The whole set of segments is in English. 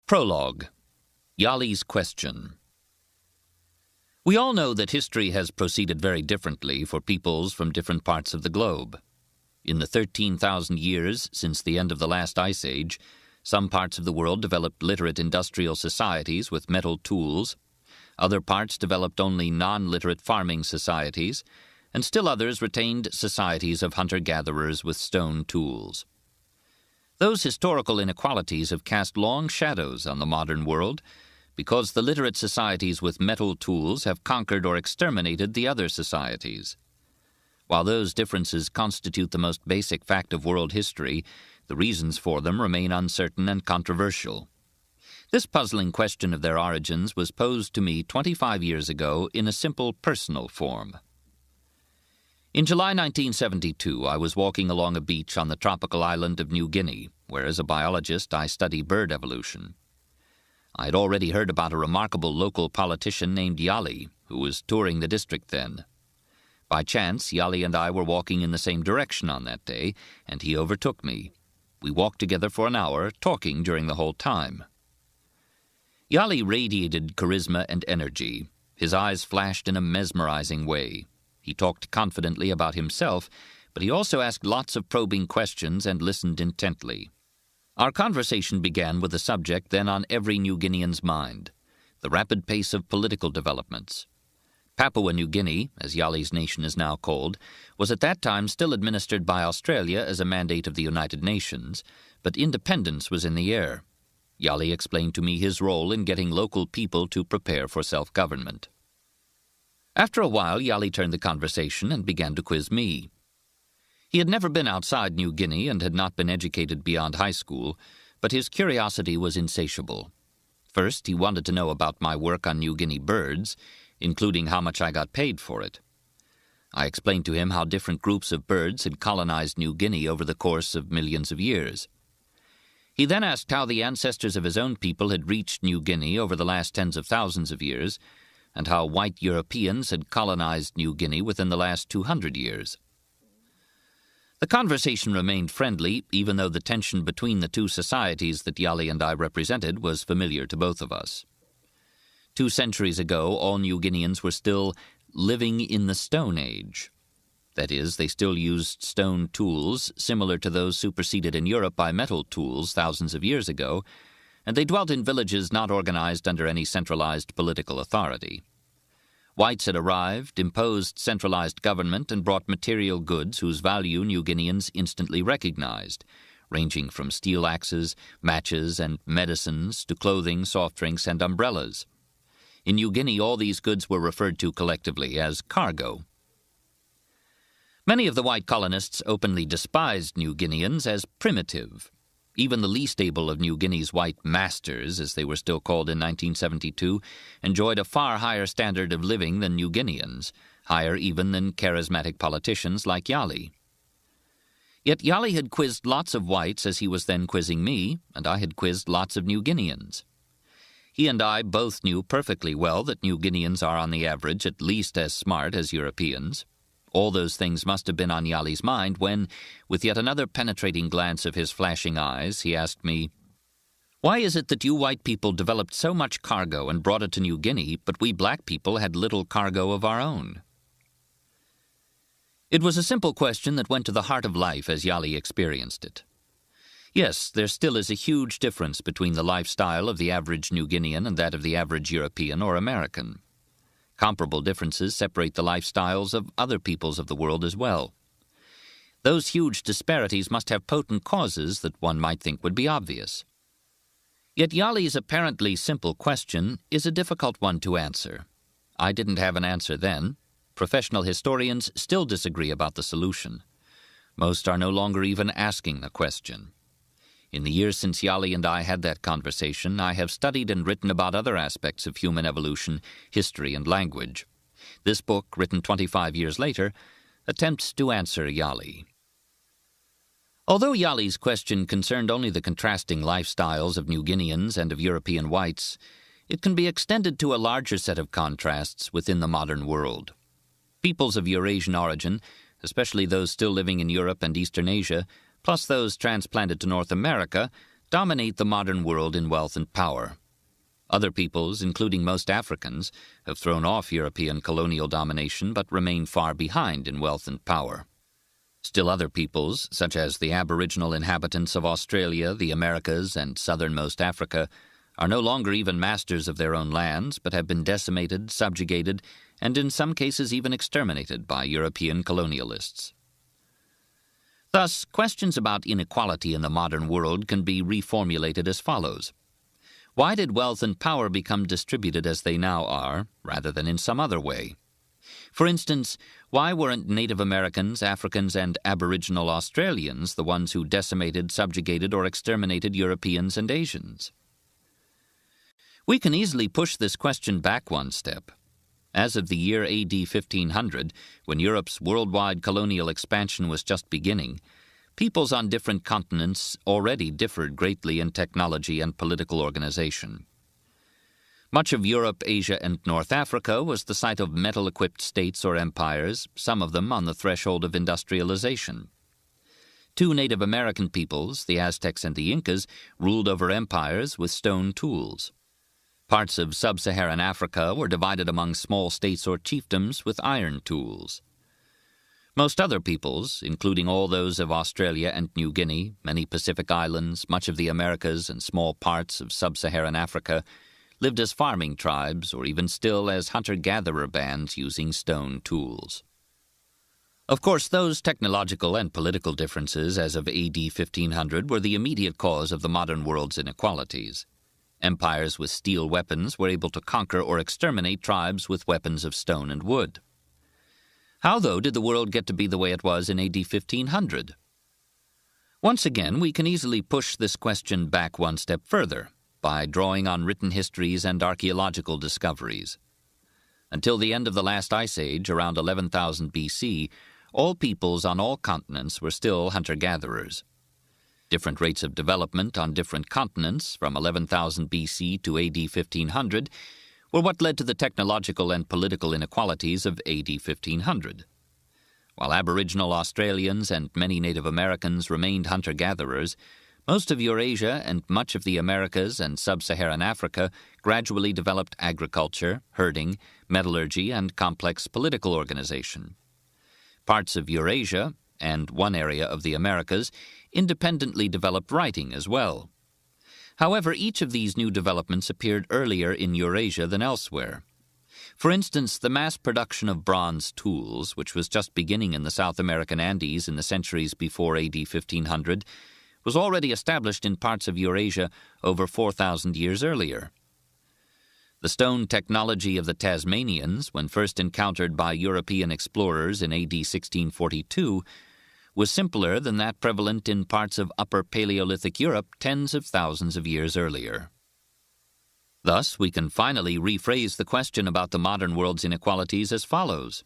Prologue. Yali's Question. We all know that history has proceeded very differently for peoples from different parts of the globe. In the 13,000 years since the end of the last ice age, some parts of the world developed literate industrial societies with metal tools, other parts developed only non-literate farming societies, and still others retained societies of hunter-gatherers with stone tools. Those historical inequalities have cast long shadows on the modern world because the literate societies with metal tools have conquered or exterminated the other societies. While those differences constitute the most basic fact of world history, the reasons for them remain uncertain and controversial. This puzzling question of their origins was posed to me 25 years ago in a simple personal form. In July 1972, I was walking along a beach on the tropical island of New Guinea, where as a biologist I study bird evolution. I had already heard about a remarkable local politician named Yali, who was touring the district then. By chance, Yali and I were walking in the same direction on that day, and he overtook me. We walked together for an hour, talking during the whole time. Yali radiated charisma and energy. His eyes flashed in a mesmerizing way. He talked confidently about himself, but he also asked lots of probing questions and listened intently. Our conversation began with a subject then on every New Guinean's mind, the rapid pace of political developments. Papua New Guinea, as Yali's nation is now called, was at that time still administered by Australia as a mandate of the United Nations, but independence was in the air. Yali explained to me his role in getting local people to prepare for self-government. After a while, Yali turned the conversation and began to quiz me. He had never been outside New Guinea and had not been educated beyond high school, but his curiosity was insatiable. First, he wanted to know about my work on New Guinea birds, including how much I got paid for it. I explained to him how different groups of birds had colonized New Guinea over the course of millions of years. He then asked how the ancestors of his own people had reached New Guinea over the last tens of thousands of years, and how white Europeans had colonized New Guinea within the last 200 years. The conversation remained friendly, even though the tension between the two societies that Yali and I represented was familiar to both of us. 2 centuries ago, all New Guineans were still living in the Stone Age. That is, they still used stone tools, similar to those superseded in Europe by metal tools thousands of years ago, and they dwelt in villages not organized under any centralized political authority. Whites had arrived, imposed centralized government, and brought material goods whose value New Guineans instantly recognized, ranging from steel axes, matches, and medicines to clothing, soft drinks, and umbrellas. In New Guinea, all these goods were referred to collectively as cargo. Many of the white colonists openly despised New Guineans as primitive. Even the least able of New Guinea's white masters, as they were still called in 1972, enjoyed a far higher standard of living than New Guineans, higher even than charismatic politicians like Yali. Yet Yali had quizzed lots of whites as he was then quizzing me, and I had quizzed lots of New Guineans. He and I both knew perfectly well that New Guineans are on the average at least as smart as Europeans. All those things must have been on Yali's mind when, with yet another penetrating glance of his flashing eyes, he asked me, "Why is it that you white people developed so much cargo and brought it to New Guinea, but we black people had little cargo of our own?" It was a simple question that went to the heart of life as Yali experienced it. Yes, there still is a huge difference between the lifestyle of the average New Guinean and that of the average European or American. Comparable differences separate the lifestyles of other peoples of the world as well. Those huge disparities must have potent causes that one might think would be obvious. Yet Yali's apparently simple question is a difficult one to answer. I didn't have an answer then. Professional historians still disagree about the solution. Most are no longer even asking the question. In the years since Yali and I had that conversation, I have studied and written about other aspects of human evolution, history, and language. This book, written 25 years later, attempts to answer Yali. Although Yali's question concerned only the contrasting lifestyles of New Guineans and of European whites, it can be extended to a larger set of contrasts within the modern world. Peoples of Eurasian origin, especially those still living in Europe and Eastern Asia, plus those transplanted to North America, dominate the modern world in wealth and power. Other peoples, including most Africans, have thrown off European colonial domination but remain far behind in wealth and power. Still other peoples, such as the Aboriginal inhabitants of Australia, the Americas, and southernmost Africa, are no longer even masters of their own lands, but have been decimated, subjugated, and in some cases even exterminated by European colonialists. Thus, questions about inequality in the modern world can be reformulated as follows. Why did wealth and power become distributed as they now are, rather than in some other way? For instance, why weren't Native Americans, Africans, and Aboriginal Australians the ones who decimated, subjugated, or exterminated Europeans and Asians? We can easily push this question back one step. As of the year AD 1500, when Europe's worldwide colonial expansion was just beginning, peoples on different continents already differed greatly in technology and political organization. Much of Europe, Asia, and North Africa was the site of metal-equipped states or empires, some of them on the threshold of industrialization. Two Native American peoples, the Aztecs and the Incas, ruled over empires with stone tools. Parts of sub-Saharan Africa were divided among small states or chiefdoms with iron tools. Most other peoples, including all those of Australia and New Guinea, many Pacific islands, much of the Americas, and small parts of sub-Saharan Africa, lived as farming tribes or even still as hunter-gatherer bands using stone tools. Of course, those technological and political differences as of AD 1500 were the immediate cause of the modern world's inequalities. Empires with steel weapons were able to conquer or exterminate tribes with weapons of stone and wood. How, though, did the world get to be the way it was in AD 1500? Once again, we can easily push this question back one step further by drawing on written histories and archaeological discoveries. Until the end of the last ice age, around 11,000 BC, all peoples on all continents were still hunter-gatherers. Different rates of development on different continents, from 11,000 BC to AD 1500, were what led to the technological and political inequalities of AD 1500. While Aboriginal Australians and many Native Americans remained hunter-gatherers, most of Eurasia and much of the Americas and sub-Saharan Africa gradually developed agriculture, herding, metallurgy, and complex political organization. Parts of Eurasia, and one area of the Americas, independently developed writing as well. However, each of these new developments appeared earlier in Eurasia than elsewhere. For instance, the mass production of bronze tools, which was just beginning in the South American Andes in the centuries before AD 1500, was already established in parts of Eurasia over 4,000 years earlier. The stone technology of the Tasmanians, when first encountered by European explorers in AD 1642, was simpler than that prevalent in parts of Upper Paleolithic Europe tens of thousands of years earlier. Thus, we can finally rephrase the question about the modern world's inequalities as follows.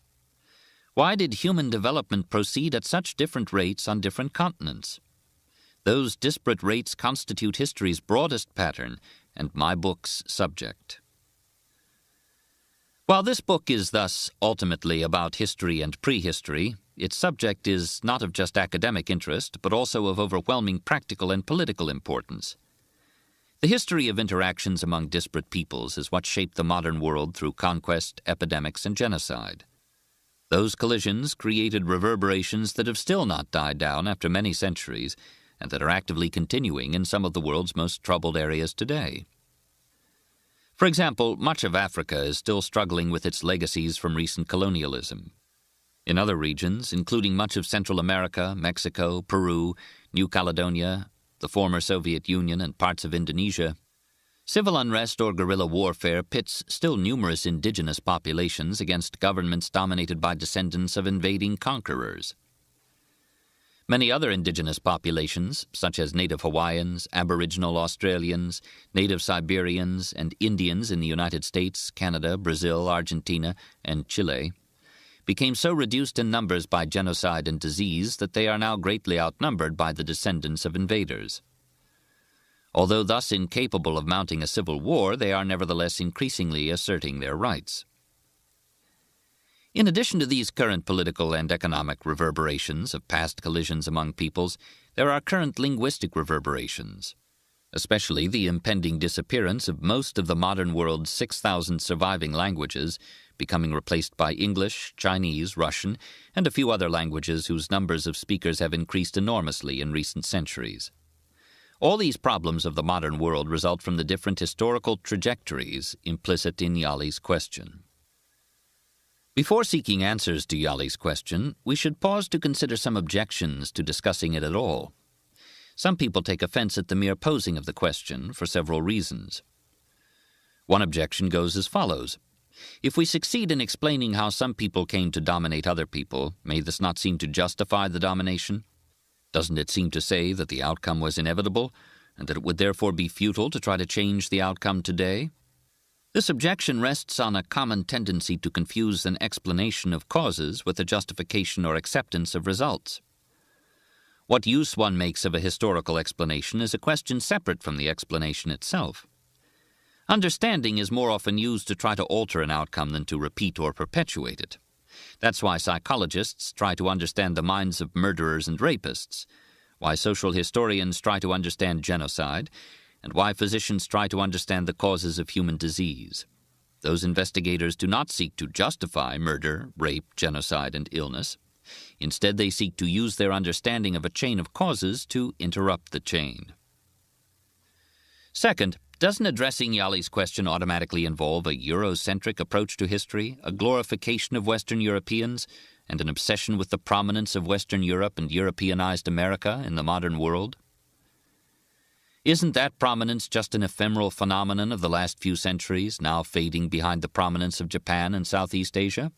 Why did human development proceed at such different rates on different continents? Those disparate rates constitute history's broadest pattern and my book's subject. While this book is thus ultimately about history and prehistory, its subject is not of just academic interest, but also of overwhelming practical and political importance. The history of interactions among disparate peoples is what shaped the modern world through conquest, epidemics, and genocide. Those collisions created reverberations that have still not died down after many centuries, and that are actively continuing in some of the world's most troubled areas today. For example, much of Africa is still struggling with its legacies from recent colonialism. In other regions, including much of Central America, Mexico, Peru, New Caledonia, the former Soviet Union, and parts of Indonesia, civil unrest or guerrilla warfare pits still numerous indigenous populations against governments dominated by descendants of invading conquerors. Many other indigenous populations, such as Native Hawaiians, Aboriginal Australians, Native Siberians, and Indians in the United States, Canada, Brazil, Argentina, and Chile, became so reduced in numbers by genocide and disease that they are now greatly outnumbered by the descendants of invaders. Although thus incapable of mounting a civil war, they are nevertheless increasingly asserting their rights. In addition to these current political and economic reverberations of past collisions among peoples, there are current linguistic reverberations. especially the impending disappearance of most of the modern world's 6,000 surviving languages, becoming replaced by English, Chinese, Russian, and a few other languages whose numbers of speakers have increased enormously in recent centuries. All these problems of the modern world result from the different historical trajectories implicit in Yali's question. Before seeking answers to Yali's question, we should pause to consider some objections to discussing it at all. Some people take offense at the mere posing of the question for several reasons. One objection goes as follows. If we succeed in explaining how some people came to dominate other people, may this not seem to justify the domination? Doesn't it seem to say that the outcome was inevitable, and that it would therefore be futile to try to change the outcome today? This objection rests on a common tendency to confuse an explanation of causes with a justification or acceptance of results. What use one makes of a historical explanation is a question separate from the explanation itself. Understanding is more often used to try to alter an outcome than to repeat or perpetuate it. That's why psychologists try to understand the minds of murderers and rapists, why social historians try to understand genocide, and why physicians try to understand the causes of human disease. Those investigators do not seek to justify murder, rape, genocide, and illness. Instead, they seek to use their understanding of a chain of causes to interrupt the chain. Second, doesn't addressing Yali's question automatically involve a Eurocentric approach to history, a glorification of Western Europeans, and an obsession with the prominence of Western Europe and Europeanized America in the modern world? Isn't that prominence just an ephemeral phenomenon of the last few centuries, now fading behind the prominence of Japan and Southeast Asia?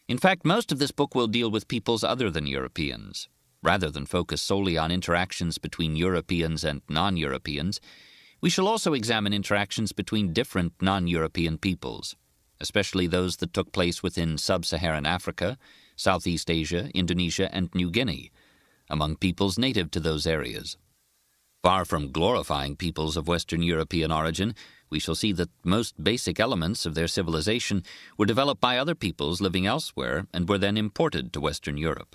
In fact, most of this book will deal with peoples other than Europeans. Rather than focus solely on interactions between Europeans and non-Europeans, we shall also examine interactions between different non-European peoples, especially those that took place within sub-Saharan Africa, Southeast Asia, Indonesia, and New Guinea, among peoples native to those areas. Far from glorifying peoples of Western European origin, we shall see that most basic elements of their civilization were developed by other peoples living elsewhere and were then imported to Western Europe.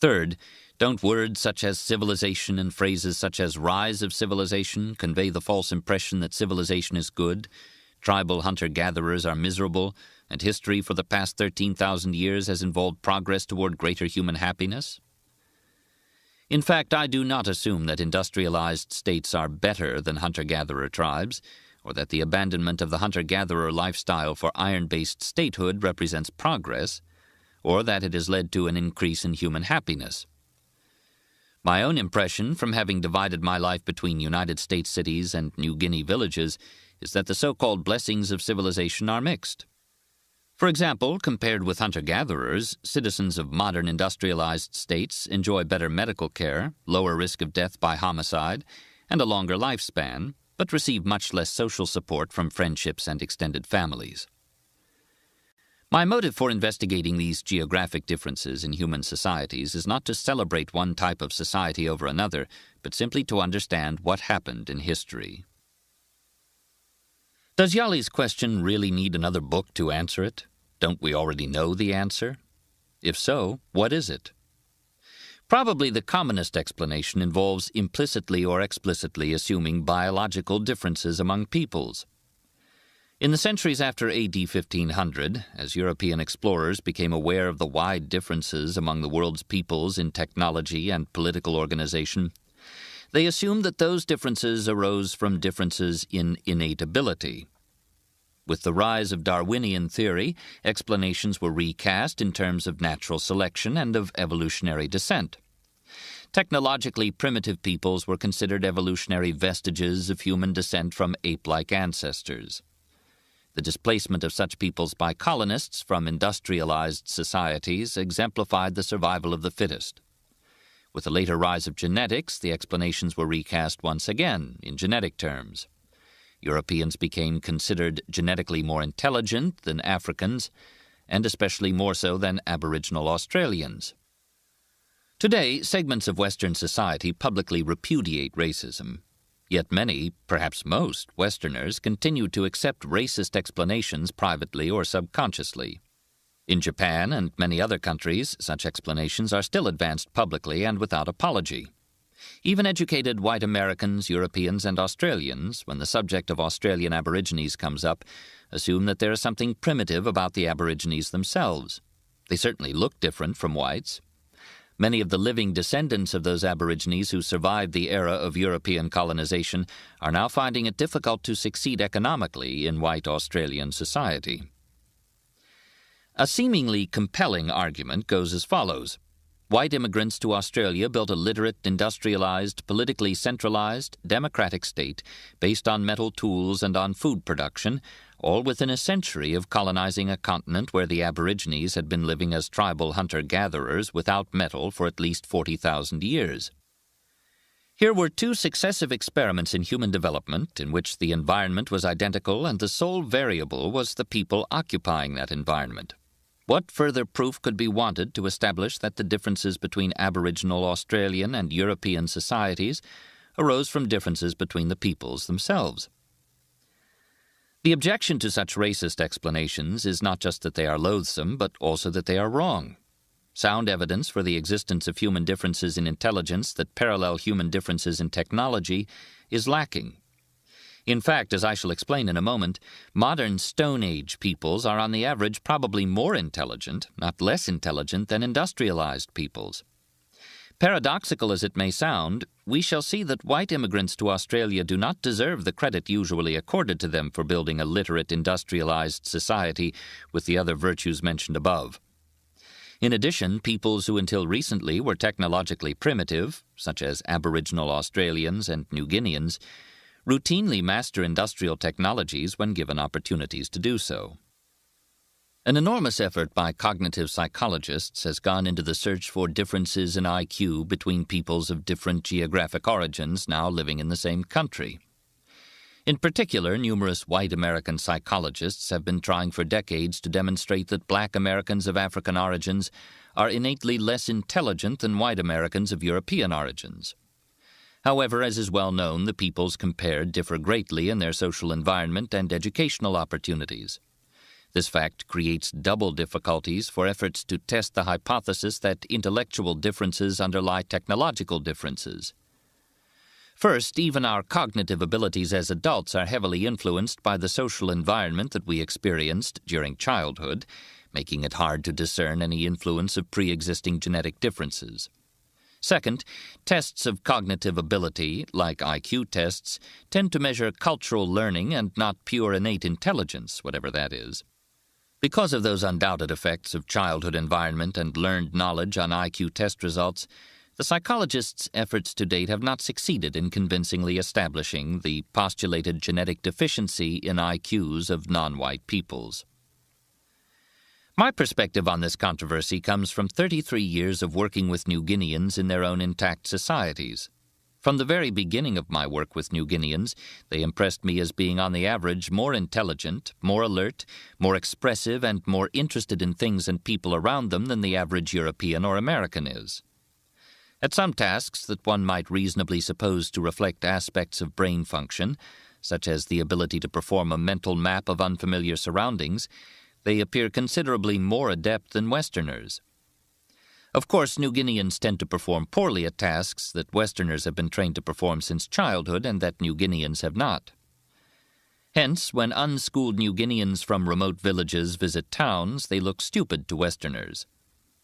Third, don't words such as civilization and phrases such as rise of civilization convey the false impression that civilization is good, tribal hunter-gatherers are miserable, and history for the past 13,000 years has involved progress toward greater human happiness? In fact, I do not assume that industrialized states are better than hunter-gatherer tribes, or that the abandonment of the hunter-gatherer lifestyle for iron-based statehood represents progress, or that it has led to an increase in human happiness. My own impression from having divided my life between United States cities and New Guinea villages is that the so-called blessings of civilization are mixed. For example, compared with hunter-gatherers, citizens of modern industrialized states enjoy better medical care, lower risk of death by homicide, and a longer lifespan, but receive much less social support from friendships and extended families. My motive for investigating these geographic differences in human societies is not to celebrate one type of society over another, but simply to understand what happened in history. Does Yali's question really need another book to answer it? Don't we already know the answer? If so, what is it? Probably the commonest explanation involves implicitly or explicitly assuming biological differences among peoples. In the centuries after AD 1500, as European explorers became aware of the wide differences among the world's peoples in technology and political organization, they assumed that those differences arose from differences in innate ability. With the rise of Darwinian theory, explanations were recast in terms of natural selection and of evolutionary descent. Technologically primitive peoples were considered evolutionary vestiges of human descent from ape-like ancestors. The displacement of such peoples by colonists from industrialized societies exemplified the survival of the fittest. With the later rise of genetics, the explanations were recast once again in genetic terms. Europeans became considered genetically more intelligent than Africans, and especially more so than Aboriginal Australians. Today, segments of Western society publicly repudiate racism. Yet many, perhaps most, Westerners continue to accept racist explanations privately or subconsciously. In Japan and many other countries, such explanations are still advanced publicly and without apology. Even educated white Americans, Europeans, and Australians, when the subject of Australian Aborigines comes up, assume that there is something primitive about the Aborigines themselves. They certainly look different from whites. Many of the living descendants of those Aborigines who survived the era of European colonization are now finding it difficult to succeed economically in white Australian society. A seemingly compelling argument goes as follows. White immigrants to Australia built a literate, industrialized, politically centralized, democratic state based on metal tools and on food production, all within a century of colonizing a continent where the Aborigines had been living as tribal hunter-gatherers without metal for at least 40,000 years. Here were two successive experiments in human development in which the environment was identical and the sole variable was the people occupying that environment. What further proof could be wanted to establish that the differences between Aboriginal Australian and European societies arose from differences between the peoples themselves? The objection to such racist explanations is not just that they are loathsome, but also that they are wrong. Sound evidence for the existence of human differences in intelligence that parallel human differences in technology is lacking. In fact, as I shall explain in a moment, modern Stone Age peoples are on the average probably more intelligent, not less intelligent than industrialized peoples. Paradoxical as it may sound, we shall see that white immigrants to Australia do not deserve the credit usually accorded to them for building a literate, industrialized society with the other virtues mentioned above. In addition, peoples who until recently were technologically primitive, such as Aboriginal Australians and New Guineans, routinely master industrial technologies when given opportunities to do so. An enormous effort by cognitive psychologists has gone into the search for differences in IQ between peoples of different geographic origins now living in the same country. In particular, numerous white American psychologists have been trying for decades to demonstrate that black Americans of African origins are innately less intelligent than white Americans of European origins. However, as is well known, the peoples compared differ greatly in their social environment and educational opportunities. This fact creates double difficulties for efforts to test the hypothesis that intellectual differences underlie technological differences. First, even our cognitive abilities as adults are heavily influenced by the social environment that we experienced during childhood, making it hard to discern any influence of pre-existing genetic differences. Second, tests of cognitive ability, like IQ tests, tend to measure cultural learning and not pure innate intelligence, whatever that is. Because of those undoubted effects of childhood environment and learned knowledge on IQ test results, the psychologists' efforts to date have not succeeded in convincingly establishing the postulated genetic deficiency in IQs of non-white peoples. My perspective on this controversy comes from 33 years of working with New Guineans in their own intact societies. From the very beginning of my work with New Guineans, they impressed me as being on the average more intelligent, more alert, more expressive, and more interested in things and people around them than the average European or American is. At some tasks that one might reasonably suppose to reflect aspects of brain function, such as the ability to perform a mental map of unfamiliar surroundings, they appear considerably more adept than Westerners. Of course, New Guineans tend to perform poorly at tasks that Westerners have been trained to perform since childhood and that New Guineans have not. Hence, when unschooled New Guineans from remote villages visit towns, they look stupid to Westerners.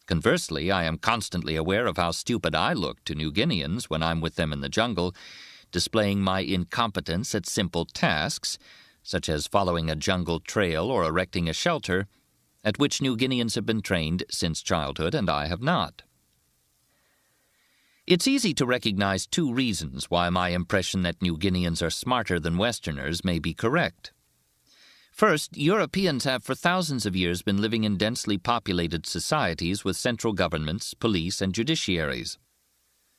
Conversely, I am constantly aware of how stupid I look to New Guineans when I'm with them in the jungle, displaying my incompetence at simple tasks, such as following a jungle trail or erecting a shelter, at which New Guineans have been trained since childhood and I have not. It's easy to recognize two reasons why my impression that New Guineans are smarter than Westerners may be correct. First, Europeans have for thousands of years been living in densely populated societies with central governments, police, and judiciaries.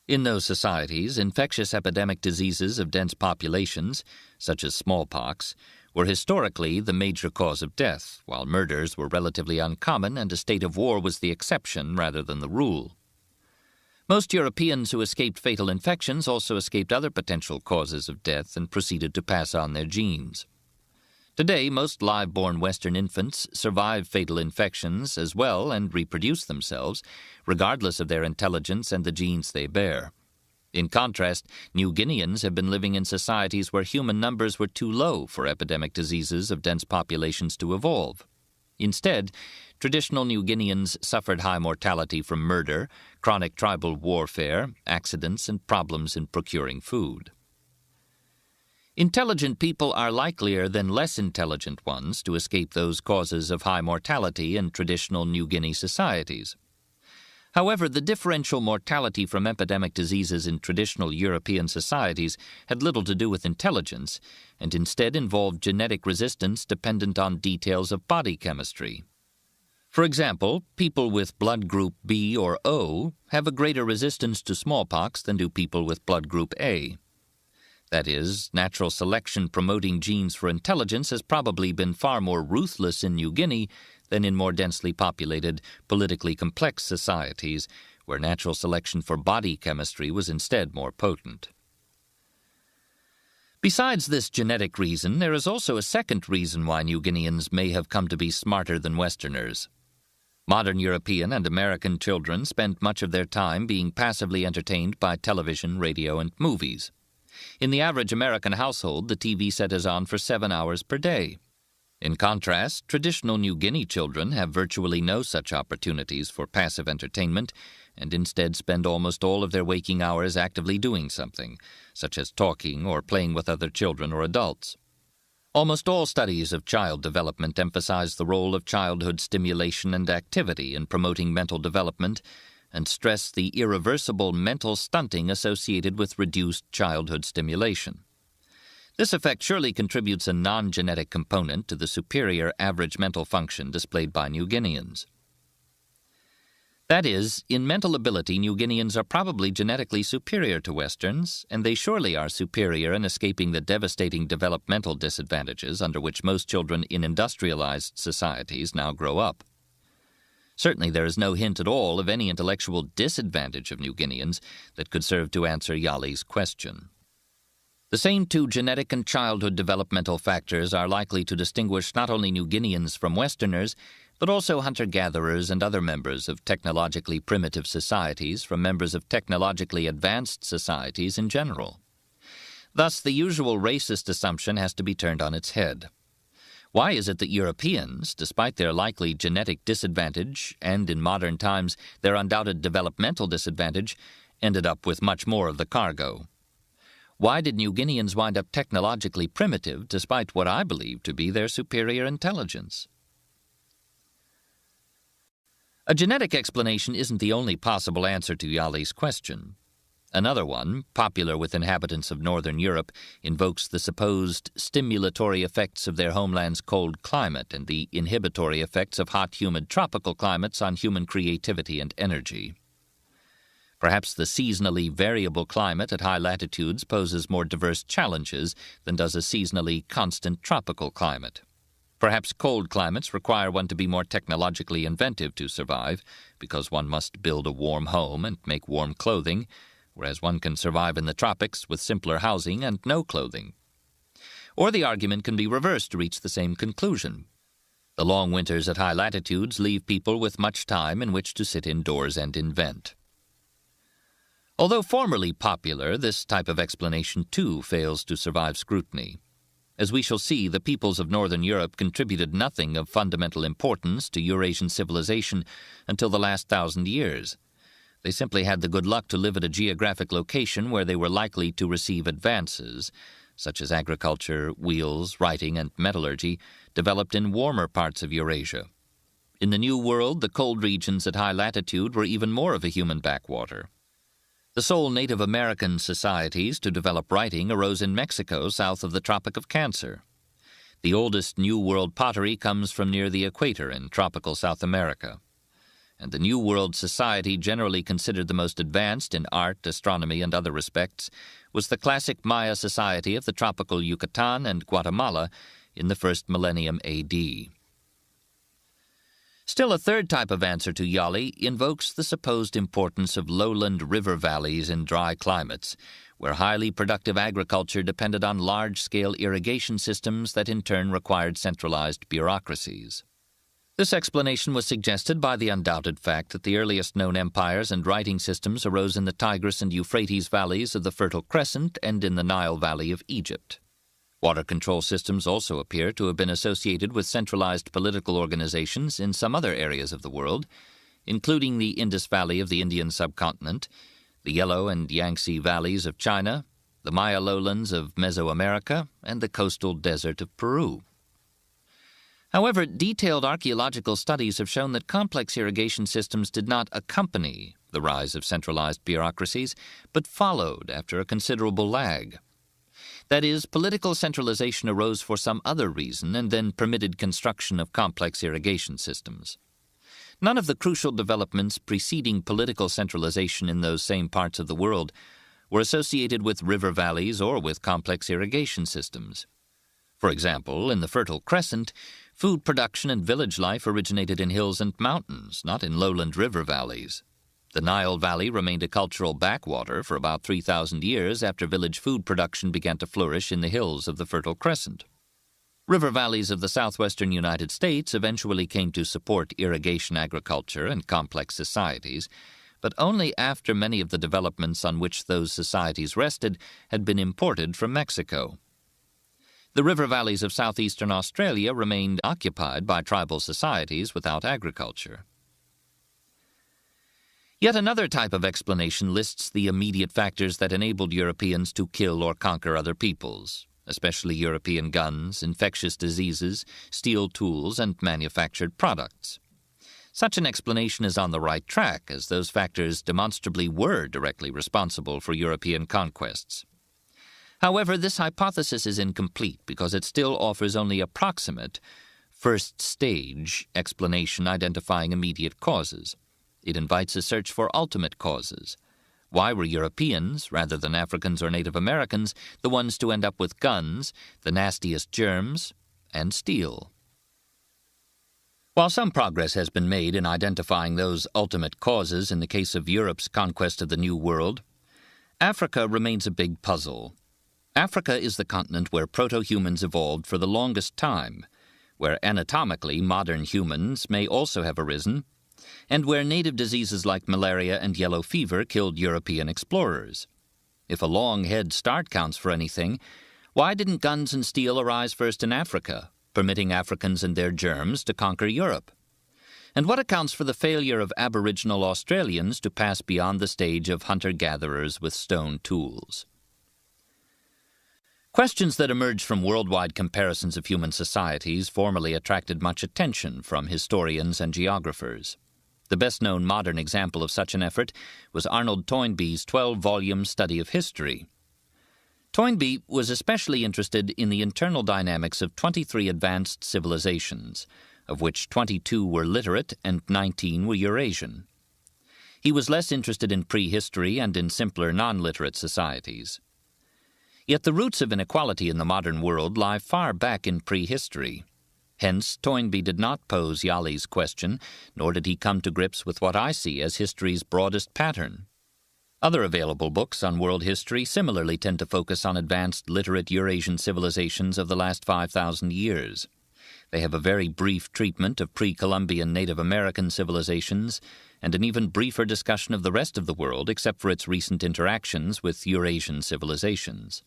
In those societies, infectious epidemic diseases of dense populations, such as smallpox, were historically the major cause of death, while murders were relatively uncommon and a state of war was the exception rather than the rule. Most Europeans who escaped fatal infections also escaped other potential causes of death and proceeded to pass on their genes. Today, most live-born Western infants survive fatal infections as well and reproduce themselves, regardless of their intelligence and the genes they bear. In contrast, New Guineans have been living in societies where human numbers were too low for epidemic diseases of dense populations to evolve. Instead, traditional New Guineans suffered high mortality from murder, chronic tribal warfare, accidents, and problems in procuring food. Intelligent people are likelier than less intelligent ones to escape those causes of high mortality in traditional New Guinea societies. However, the differential mortality from epidemic diseases in traditional European societies had little to do with intelligence, and instead involved genetic resistance dependent on details of body chemistry. For example, people with blood group B or O have a greater resistance to smallpox than do people with blood group A. That is, natural selection promoting genes for intelligence has probably been far more ruthless in New Guinea than in more densely populated, politically complex societies, where natural selection for body chemistry was instead more potent. Besides this genetic reason, there is also a second reason why New Guineans may have come to be smarter than Westerners. Modern European and American children spend much of their time being passively entertained by television, radio, and movies. In the average American household, the TV set is on for 7 hours per day. In contrast, traditional New Guinea children have virtually no such opportunities for passive entertainment and instead spend almost all of their waking hours actively doing something, such as talking or playing with other children or adults. Almost all studies of child development emphasize the role of childhood stimulation and activity in promoting mental development and stress the irreversible mental stunting associated with reduced childhood stimulation. This effect surely contributes a non-genetic component to the superior average mental function displayed by New Guineans. That is, in mental ability, New Guineans are probably genetically superior to Westerns, and they surely are superior in escaping the devastating developmental disadvantages under which most children in industrialized societies now grow up. Certainly there is no hint at all of any intellectual disadvantage of New Guineans that could serve to answer Yali's question. The same two genetic and childhood developmental factors are likely to distinguish not only New Guineans from Westerners, but also hunter-gatherers and other members of technologically primitive societies from members of technologically advanced societies in general. Thus, the usual racist assumption has to be turned on its head. Why is it that Europeans, despite their likely genetic disadvantage and, in modern times, their undoubted developmental disadvantage, ended up with much more of the cargo? Why did New Guineans wind up technologically primitive despite what I believe to be their superior intelligence? A genetic explanation isn't the only possible answer to Yali's question. Another one, popular with inhabitants of Northern Europe, invokes the supposed stimulatory effects of their homeland's cold climate and the inhibitory effects of hot, humid tropical climates on human creativity and energy. Perhaps the seasonally variable climate at high latitudes poses more diverse challenges than does a seasonally constant tropical climate. Perhaps cold climates require one to be more technologically inventive to survive, because one must build a warm home and make warm clothing, whereas one can survive in the tropics with simpler housing and no clothing. Or the argument can be reversed to reach the same conclusion. The long winters at high latitudes leave people with much time in which to sit indoors and invent. Although formerly popular, this type of explanation too fails to survive scrutiny. As we shall see, the peoples of Northern Europe contributed nothing of fundamental importance to Eurasian civilization until the last 1,000 years. They simply had the good luck to live at a geographic location where they were likely to receive advances, such as agriculture, wheels, writing, and metallurgy, developed in warmer parts of Eurasia. In the New World, the cold regions at high latitude were even more of a human backwater. The sole Native American societies to develop writing arose in Mexico south of the Tropic of Cancer. The oldest New World pottery comes from near the equator in tropical South America. And the New World society generally considered the most advanced in art, astronomy, and other respects was the classic Maya society of the tropical Yucatan and Guatemala in the first millennium A.D. Still, a third type of answer to Yali invokes the supposed importance of lowland river valleys in dry climates, where highly productive agriculture depended on large-scale irrigation systems that in turn required centralized bureaucracies. This explanation was suggested by the undoubted fact that the earliest known empires and writing systems arose in the Tigris and Euphrates valleys of the Fertile Crescent and in the Nile Valley of Egypt. Water control systems also appear to have been associated with centralized political organizations in some other areas of the world, including the Indus Valley of the Indian subcontinent, the Yellow and Yangtze valleys of China, the Maya lowlands of Mesoamerica, and the coastal desert of Peru. However, detailed archaeological studies have shown that complex irrigation systems did not accompany the rise of centralized bureaucracies, but followed after a considerable lag. That is, political centralization arose for some other reason and then permitted construction of complex irrigation systems. None of the crucial developments preceding political centralization in those same parts of the world were associated with river valleys or with complex irrigation systems. For example, in the Fertile Crescent, food production and village life originated in hills and mountains, not in lowland river valleys. The Nile Valley remained a cultural backwater for about 3,000 years after village food production began to flourish in the hills of the Fertile Crescent. River valleys of the southwestern United States eventually came to support irrigation agriculture and complex societies, but only after many of the developments on which those societies rested had been imported from Mexico. The river valleys of southeastern Australia remained occupied by tribal societies without agriculture. Yet another type of explanation lists the immediate factors that enabled Europeans to kill or conquer other peoples, especially European guns, infectious diseases, steel tools, and manufactured products. Such an explanation is on the right track, as those factors demonstrably were directly responsible for European conquests. However, this hypothesis is incomplete because it still offers only approximate, first-stage explanation identifying immediate causes. It invites a search for ultimate causes. Why were Europeans, rather than Africans or Native Americans, the ones to end up with guns, the nastiest germs, and steel? While some progress has been made in identifying those ultimate causes in the case of Europe's conquest of the New World, Africa remains a big puzzle. Africa is the continent where proto-humans evolved for the longest time, where anatomically modern humans may also have arisen, and where native diseases like malaria and yellow fever killed European explorers. If a long head start counts for anything, why didn't guns and steel arise first in Africa, permitting Africans and their germs to conquer Europe? And what accounts for the failure of Aboriginal Australians to pass beyond the stage of hunter-gatherers with stone tools? Questions that emerged from worldwide comparisons of human societies formerly attracted much attention from historians and geographers. The best-known modern example of such an effort was Arnold Toynbee's 12-volume study of history. Toynbee was especially interested in the internal dynamics of 23 advanced civilizations, of which 22 were literate and 19 were Eurasian. He was less interested in prehistory and in simpler non-literate societies. Yet the roots of inequality in the modern world lie far back in prehistory. Hence, Toynbee did not pose Yali's question, nor did he come to grips with what I see as history's broadest pattern. Other available books on world history similarly tend to focus on advanced literate Eurasian civilizations of the last 5,000 years. They have a very brief treatment of pre-Columbian Native American civilizations and an even briefer discussion of the rest of the world except for its recent interactions with Eurasian civilizations.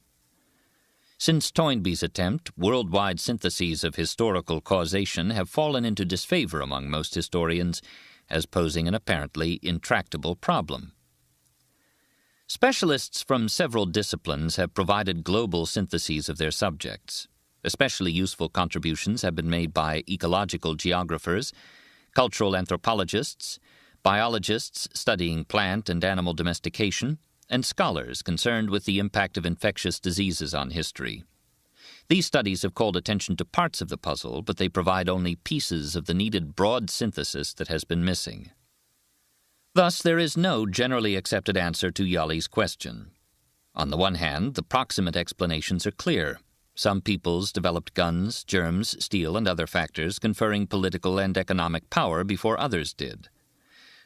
Since Toynbee's attempt, worldwide syntheses of historical causation have fallen into disfavor among most historians as posing an apparently intractable problem. Specialists from several disciplines have provided global syntheses of their subjects. Especially useful contributions have been made by ecological geographers, cultural anthropologists, biologists studying plant and animal domestication, and scholars concerned with the impact of infectious diseases on history. These studies have called attention to parts of the puzzle, but they provide only pieces of the needed broad synthesis that has been missing. Thus, there is no generally accepted answer to Yali's question. On the one hand, the proximate explanations are clear. Some peoples developed guns, germs, steel, and other factors conferring political and economic power before others did.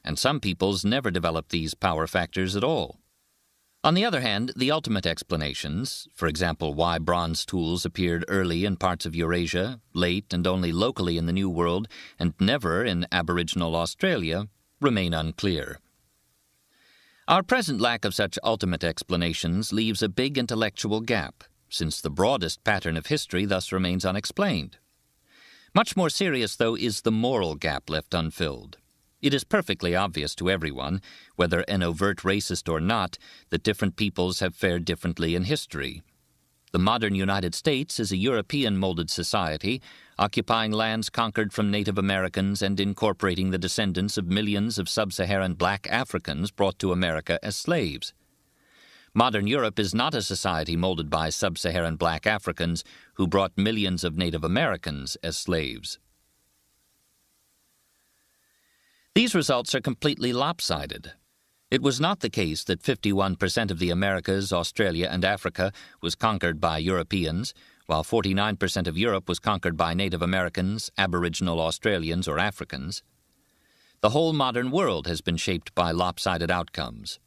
And some peoples never developed these power factors at all. On the other hand, the ultimate explanations, for example, why bronze tools appeared early in parts of Eurasia, late and only locally in the New World, and never in Aboriginal Australia, remain unclear. Our present lack of such ultimate explanations leaves a big intellectual gap, since the broadest pattern of history thus remains unexplained. Much more serious, though, is the moral gap left unfilled. It is perfectly obvious to everyone, whether an overt racist or not, that different peoples have fared differently in history. The modern United States is a European-molded society, occupying lands conquered from Native Americans and incorporating the descendants of millions of sub-Saharan black Africans brought to America as slaves. Modern Europe is not a society molded by sub-Saharan black Africans who brought millions of Native Americans as slaves. These results are completely lopsided. It was not the case that 51% of the Americas, Australia, and Africa was conquered by Europeans, while 49% of Europe was conquered by Native Americans, Aboriginal Australians, or Africans. The whole modern world has been shaped by lopsided outcomes.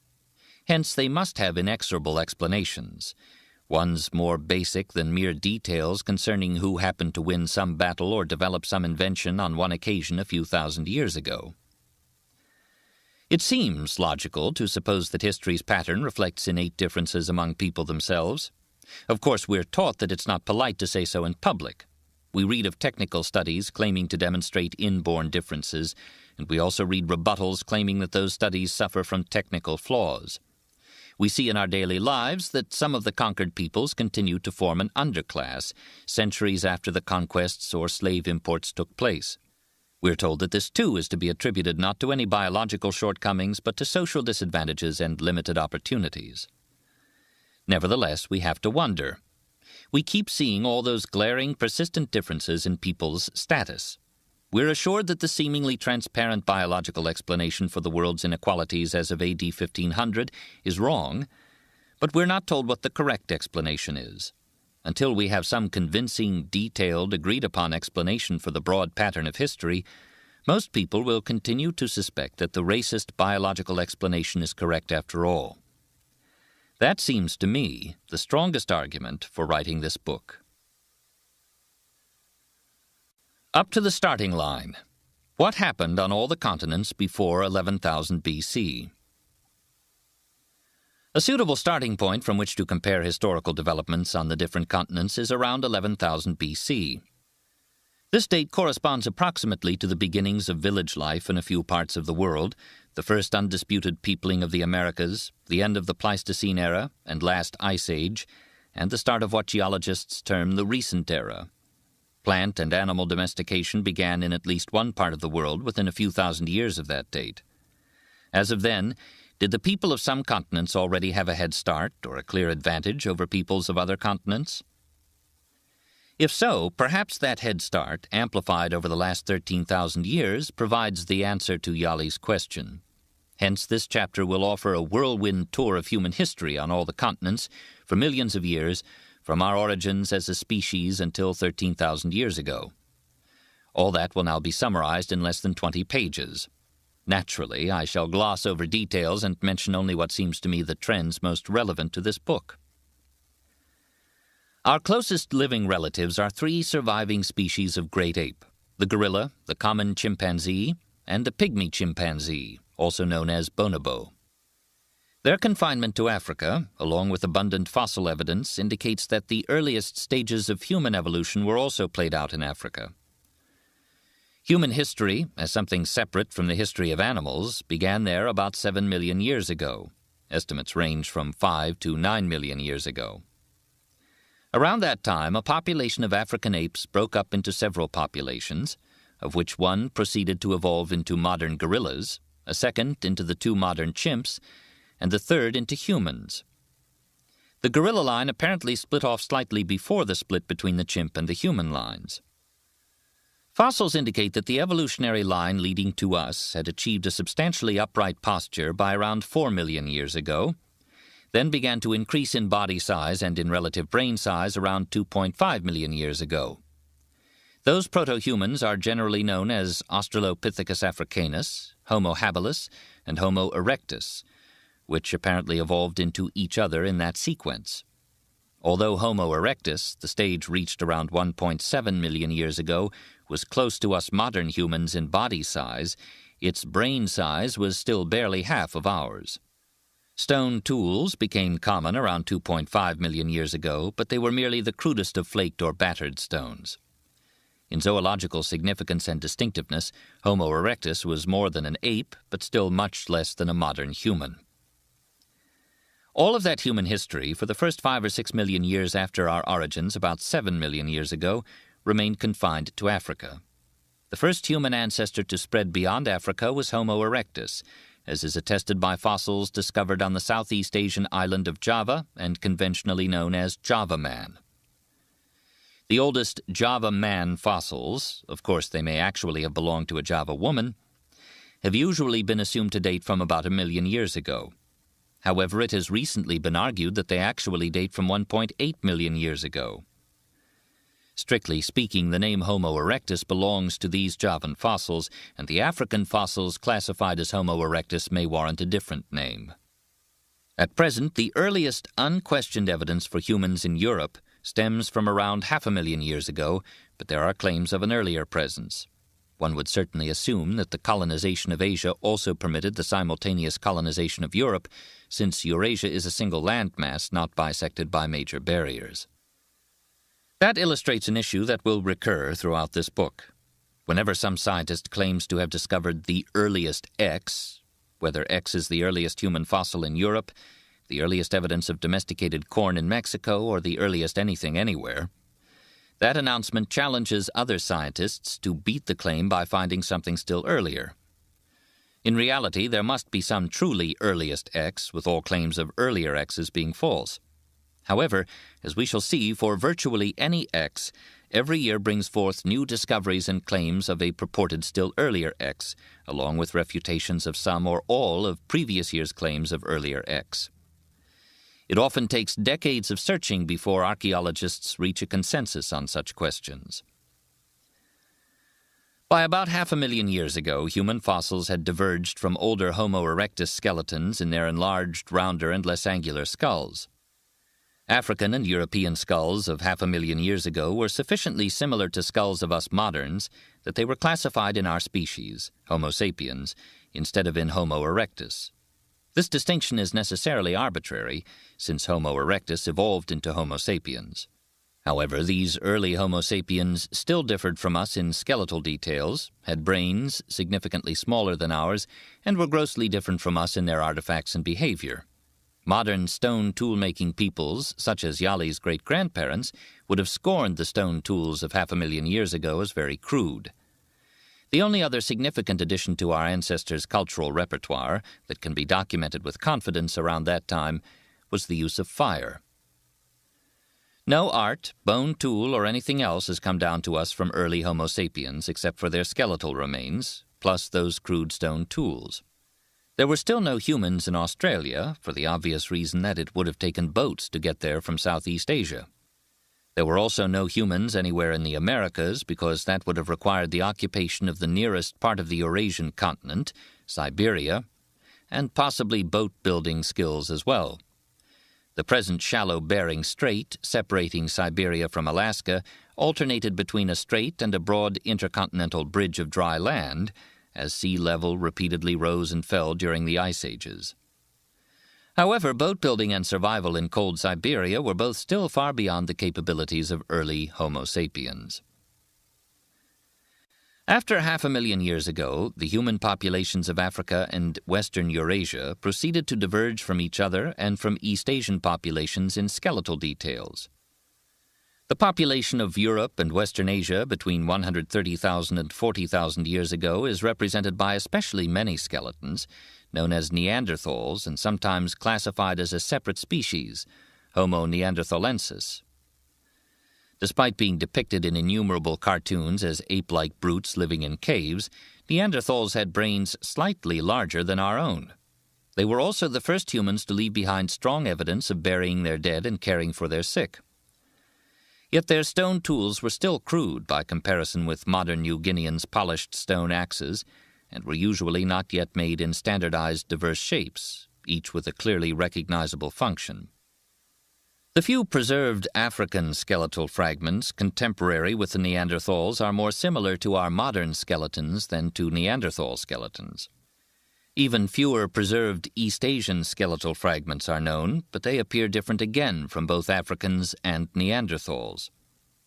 Hence, they must have inexorable explanations, ones more basic than mere details concerning who happened to win some battle or develop some invention on one occasion a few thousand years ago. It seems logical to suppose that history's pattern reflects innate differences among people themselves. Of course, we're taught that it's not polite to say so in public. We read of technical studies claiming to demonstrate inborn differences, and we also read rebuttals claiming that those studies suffer from technical flaws. We see in our daily lives that some of the conquered peoples continue to form an underclass, centuries after the conquests or slave imports took place. We're told that this, too, is to be attributed not to any biological shortcomings, but to social disadvantages and limited opportunities. Nevertheless, we have to wonder. We keep seeing all those glaring, persistent differences in people's status. We're assured that the seemingly transparent biological explanation for the world's inequalities as of AD 1500 is wrong, but we're not told what the correct explanation is. Until we have some convincing, detailed, agreed-upon explanation for the broad pattern of history, most people will continue to suspect that the racist biological explanation is correct after all. That seems to me the strongest argument for writing this book. Up to the starting line. What happened on all the continents before 11,000 BC? A suitable starting point from which to compare historical developments on the different continents is around 11,000 BC. This date corresponds approximately to the beginnings of village life in a few parts of the world, the first undisputed peopling of the Americas, the end of the Pleistocene era and last Ice Age, and the start of what geologists term the recent era. Plant and animal domestication began in at least one part of the world within a few thousand years of that date. As of then, did the people of some continents already have a head start or a clear advantage over peoples of other continents? If so, perhaps that head start, amplified over the last 13,000 years, provides the answer to Yali's question. Hence, this chapter will offer a whirlwind tour of human history on all the continents for millions of years, from our origins as a species until 13,000 years ago. All that will now be summarized in less than 20 pages. Naturally, I shall gloss over details and mention only what seems to me the trends most relevant to this book. Our closest living relatives are three surviving species of great ape: the gorilla, the common chimpanzee, and the pygmy chimpanzee, also known as bonobo. Their confinement to Africa, along with abundant fossil evidence, indicates that the earliest stages of human evolution were also played out in Africa. Human history, as something separate from the history of animals, began there about 7 million years ago. Estimates range from 5 to 9 million years ago. Around that time, a population of African apes broke up into several populations, of which one proceeded to evolve into modern gorillas, a second into the two modern chimps, and the third into humans. The gorilla line apparently split off slightly before the split between the chimp and the human lines. Fossils indicate that the evolutionary line leading to us had achieved a substantially upright posture by around 4 million years ago, then began to increase in body size and in relative brain size around 2.5 million years ago. Those proto-humans are generally known as Australopithecus africanus, Homo habilis, and Homo erectus, which apparently evolved into each other in that sequence. Although Homo erectus, the stage reached around 1.7 million years ago, was close to us modern humans in body size, its brain size was still barely half of ours. Stone tools became common around 2.5 million years ago, but they were merely the crudest of flaked or battered stones. In zoological significance and distinctiveness, Homo erectus was more than an ape, but still much less than a modern human. All of that human history, for the first 5 or 6 million years after our origins, about 7 million years ago, remained confined to Africa. The first human ancestor to spread beyond Africa was Homo erectus, as is attested by fossils discovered on the Southeast Asian island of Java and conventionally known as Java man. The oldest Java man fossils, of course they may actually have belonged to a Java woman, have usually been assumed to date from about 1 million years ago. However, it has recently been argued that they actually date from 1.8 million years ago. Strictly speaking, the name Homo erectus belongs to these Javan fossils, and the African fossils classified as Homo erectus may warrant a different name. At present, the earliest unquestioned evidence for humans in Europe stems from around 500,000 years ago, but there are claims of an earlier presence. One would certainly assume that the colonization of Asia also permitted the simultaneous colonization of Europe, since Eurasia is a single landmass not bisected by major barriers. That illustrates an issue that will recur throughout this book. Whenever some scientist claims to have discovered the earliest X, whether X is the earliest human fossil in Europe, the earliest evidence of domesticated corn in Mexico, or the earliest anything anywhere, that announcement challenges other scientists to beat the claim by finding something still earlier. In reality, there must be some truly earliest X, with all claims of earlier X's being false. However, as we shall see, for virtually any X, every year brings forth new discoveries and claims of a purported still earlier X, along with refutations of some or all of previous year's claims of earlier X. It often takes decades of searching before archaeologists reach a consensus on such questions. By about 500,000 years ago, human fossils had diverged from older Homo erectus skeletons in their enlarged, rounder, and less angular skulls. African and European skulls of 500,000 years ago were sufficiently similar to skulls of us moderns that they were classified in our species, Homo sapiens, instead of in Homo erectus. This distinction is necessarily arbitrary, since Homo erectus evolved into Homo sapiens. However, these early Homo sapiens still differed from us in skeletal details, had brains significantly smaller than ours, and were grossly different from us in their artifacts and behavior. Modern stone tool-making peoples, such as Yali's great-grandparents, would have scorned the stone tools of 500,000 years ago as very crude. The only other significant addition to our ancestors' cultural repertoire that can be documented with confidence around that time was the use of fire. No art, bone tool, or anything else has come down to us from early Homo sapiens except for their skeletal remains, plus those crude stone tools. There were still no humans in Australia, for the obvious reason that it would have taken boats to get there from Southeast Asia. There were also no humans anywhere in the Americas, because that would have required the occupation of the nearest part of the Eurasian continent, Siberia, and possibly boat-building skills as well. The present shallow Bering Strait, separating Siberia from Alaska, alternated between a strait and a broad intercontinental bridge of dry land, as sea level repeatedly rose and fell during the ice ages. However, boat-building and survival in cold Siberia were both still far beyond the capabilities of early Homo sapiens. After 500,000 years ago, the human populations of Africa and Western Eurasia proceeded to diverge from each other and from East Asian populations in skeletal details. The population of Europe and Western Asia between 130,000 and 40,000 years ago is represented by especially many skeletons, known as Neanderthals and sometimes classified as a separate species, Homo neanderthalensis. Despite being depicted in innumerable cartoons as ape-like brutes living in caves, Neanderthals had brains slightly larger than our own. They were also the first humans to leave behind strong evidence of burying their dead and caring for their sick. Yet their stone tools were still crude by comparison with modern New Guineans' polished stone axes, and were usually not yet made in standardized diverse shapes, each with a clearly recognizable function. The few preserved African skeletal fragments contemporary with the Neanderthals are more similar to our modern skeletons than to Neanderthal skeletons. Even fewer preserved East Asian skeletal fragments are known, but they appear different again from both Africans and Neanderthals.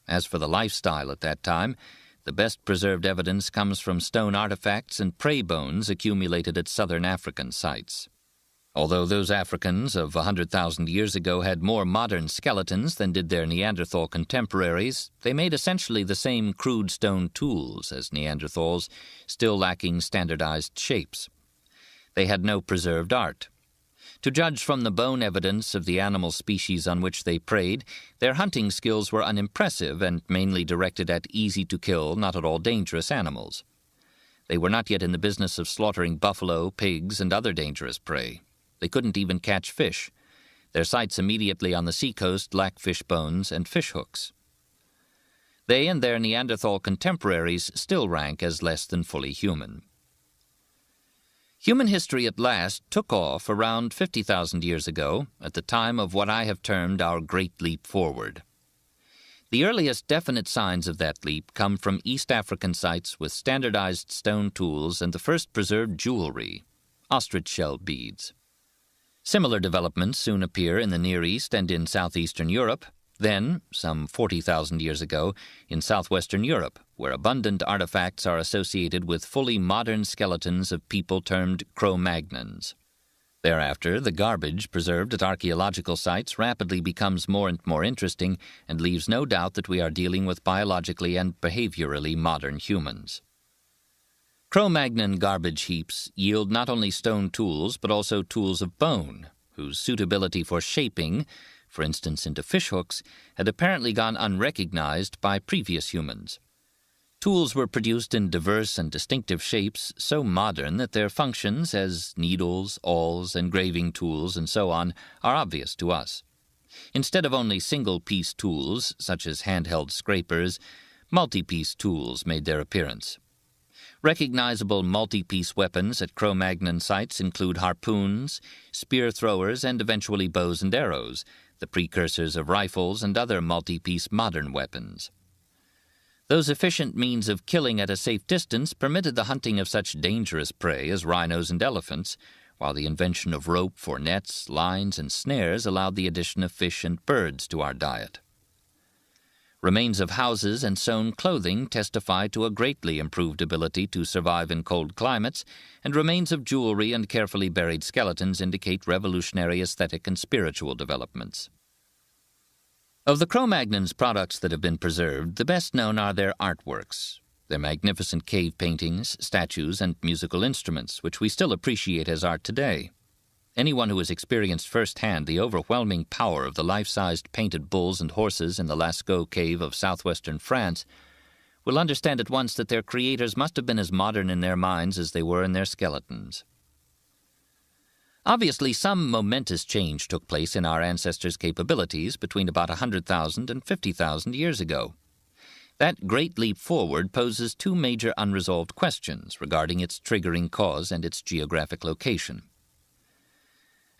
As for the lifestyle at that time, the best preserved evidence comes from stone artifacts and prey bones accumulated at southern African sites. Although those Africans of 100,000 years ago had more modern skeletons than did their Neanderthal contemporaries, they made essentially the same crude stone tools as Neanderthals, still lacking standardized shapes. They had no preserved art. To judge from the bone evidence of the animal species on which they preyed, their hunting skills were unimpressive and mainly directed at easy-to-kill, not at all dangerous animals. They were not yet in the business of slaughtering buffalo, pigs, and other dangerous prey. They couldn't even catch fish. Their sites immediately on the seacoast lack fish bones and fish hooks. They and their Neanderthal contemporaries still rank as less than fully human. Human history at last took off around 50,000 years ago, at the time of what I have termed our Great Leap Forward. The earliest definite signs of that leap come from East African sites with standardized stone tools and the first preserved jewelry, ostrich shell beads. Similar developments soon appear in the Near East and in southeastern Europe, then, some 40,000 years ago, in southwestern Europe, where abundant artifacts are associated with fully modern skeletons of people termed Cro-Magnons. Thereafter, the garbage preserved at archaeological sites rapidly becomes more and more interesting and leaves no doubt that we are dealing with biologically and behaviorally modern humans. Cro-Magnon garbage heaps yield not only stone tools but also tools of bone, whose suitability for shaping, for instance into fishhooks, had apparently gone unrecognized by previous humans. Tools were produced in diverse and distinctive shapes so modern that their functions as needles, awls, engraving tools, and so on are obvious to us. Instead of only single-piece tools, such as handheld scrapers, multi-piece tools made their appearance. Recognizable multi-piece weapons at Cro-Magnon sites include harpoons, spear throwers, and eventually bows and arrows, the precursors of rifles and other multi-piece modern weapons. Those efficient means of killing at a safe distance permitted the hunting of such dangerous prey as rhinos and elephants, while the invention of rope for nets, lines, and snares allowed the addition of fish and birds to our diet. Remains of houses and sewn clothing testify to a greatly improved ability to survive in cold climates, and remains of jewelry and carefully buried skeletons indicate revolutionary aesthetic and spiritual developments. Of the Cro-Magnons' products that have been preserved, the best known are their artworks, their magnificent cave paintings, statues, and musical instruments, which we still appreciate as art today. Anyone who has experienced firsthand the overwhelming power of the life-sized painted bulls and horses in the Lascaux cave of southwestern France will understand at once that their creators must have been as modern in their minds as they were in their skeletons. Obviously, some momentous change took place in our ancestors' capabilities between about 100,000 and 50,000 years ago. That great leap forward poses two major unresolved questions regarding its triggering cause and its geographic location.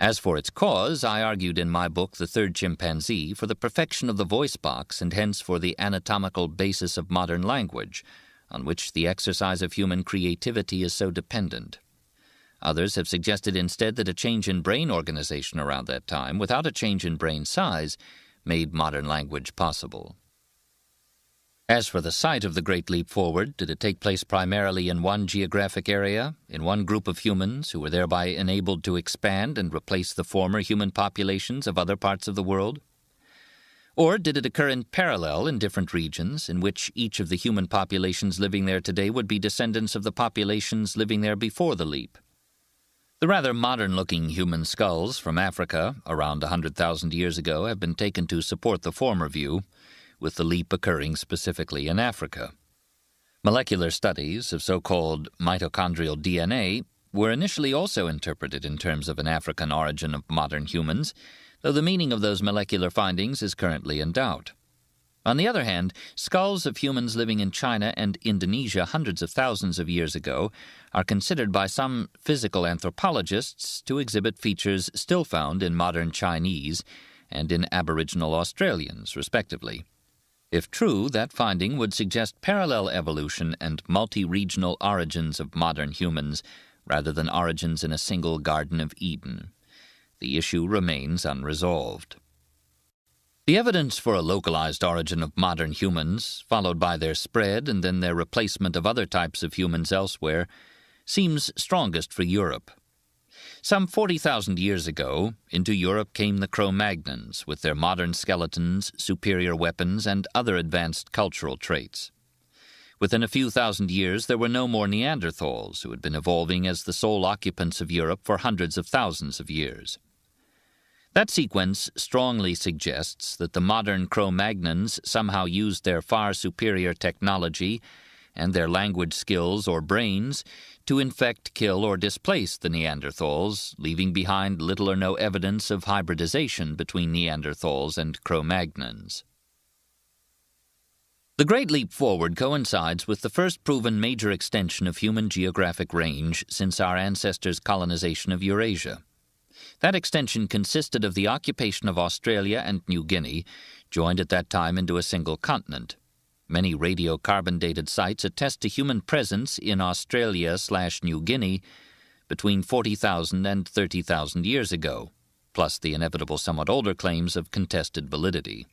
As for its cause, I argued in my book, The Third Chimpanzee, for the perfection of the voice box and hence for the anatomical basis of modern language, on which the exercise of human creativity is so dependent. Others have suggested instead that a change in brain organization around that time, without a change in brain size, made modern language possible. As for the site of the Great Leap Forward, did it take place primarily in one geographic area, in one group of humans who were thereby enabled to expand and replace the former human populations of other parts of the world? Or did it occur in parallel in different regions, in which each of the human populations living there today would be descendants of the populations living there before the leap? The rather modern-looking human skulls from Africa, around 100,000 years ago, have been taken to support the former view, with the leap occurring specifically in Africa. Molecular studies of so-called mitochondrial DNA were initially also interpreted in terms of an African origin of modern humans, though the meaning of those molecular findings is currently in doubt. On the other hand, skulls of humans living in China and Indonesia hundreds of thousands of years ago are considered by some physical anthropologists to exhibit features still found in modern Chinese and in Aboriginal Australians, respectively. If true, that finding would suggest parallel evolution and multi-regional origins of modern humans rather than origins in a single Garden of Eden. The issue remains unresolved. The evidence for a localized origin of modern humans, followed by their spread and then their replacement of other types of humans elsewhere, seems strongest for Europe. Some 40,000 years ago, into Europe came the Cro-Magnons with their modern skeletons, superior weapons, and other advanced cultural traits. Within a few thousand years, there were no more Neanderthals, who had been evolving as the sole occupants of Europe for hundreds of thousands of years. That sequence strongly suggests that the modern Cro-Magnons somehow used their far superior technology and their language skills or brains to infect, kill, or displace the Neanderthals, leaving behind little or no evidence of hybridization between Neanderthals and Cro-Magnons. The Great Leap Forward coincides with the first proven major extension of human geographic range since our ancestors' colonization of Eurasia. That extension consisted of the occupation of Australia and New Guinea, joined at that time into a single continent. Many radiocarbon-dated sites attest to human presence in Australia/New Guinea between 40,000 and 30,000 years ago, plus the inevitable somewhat older claims of contested validity.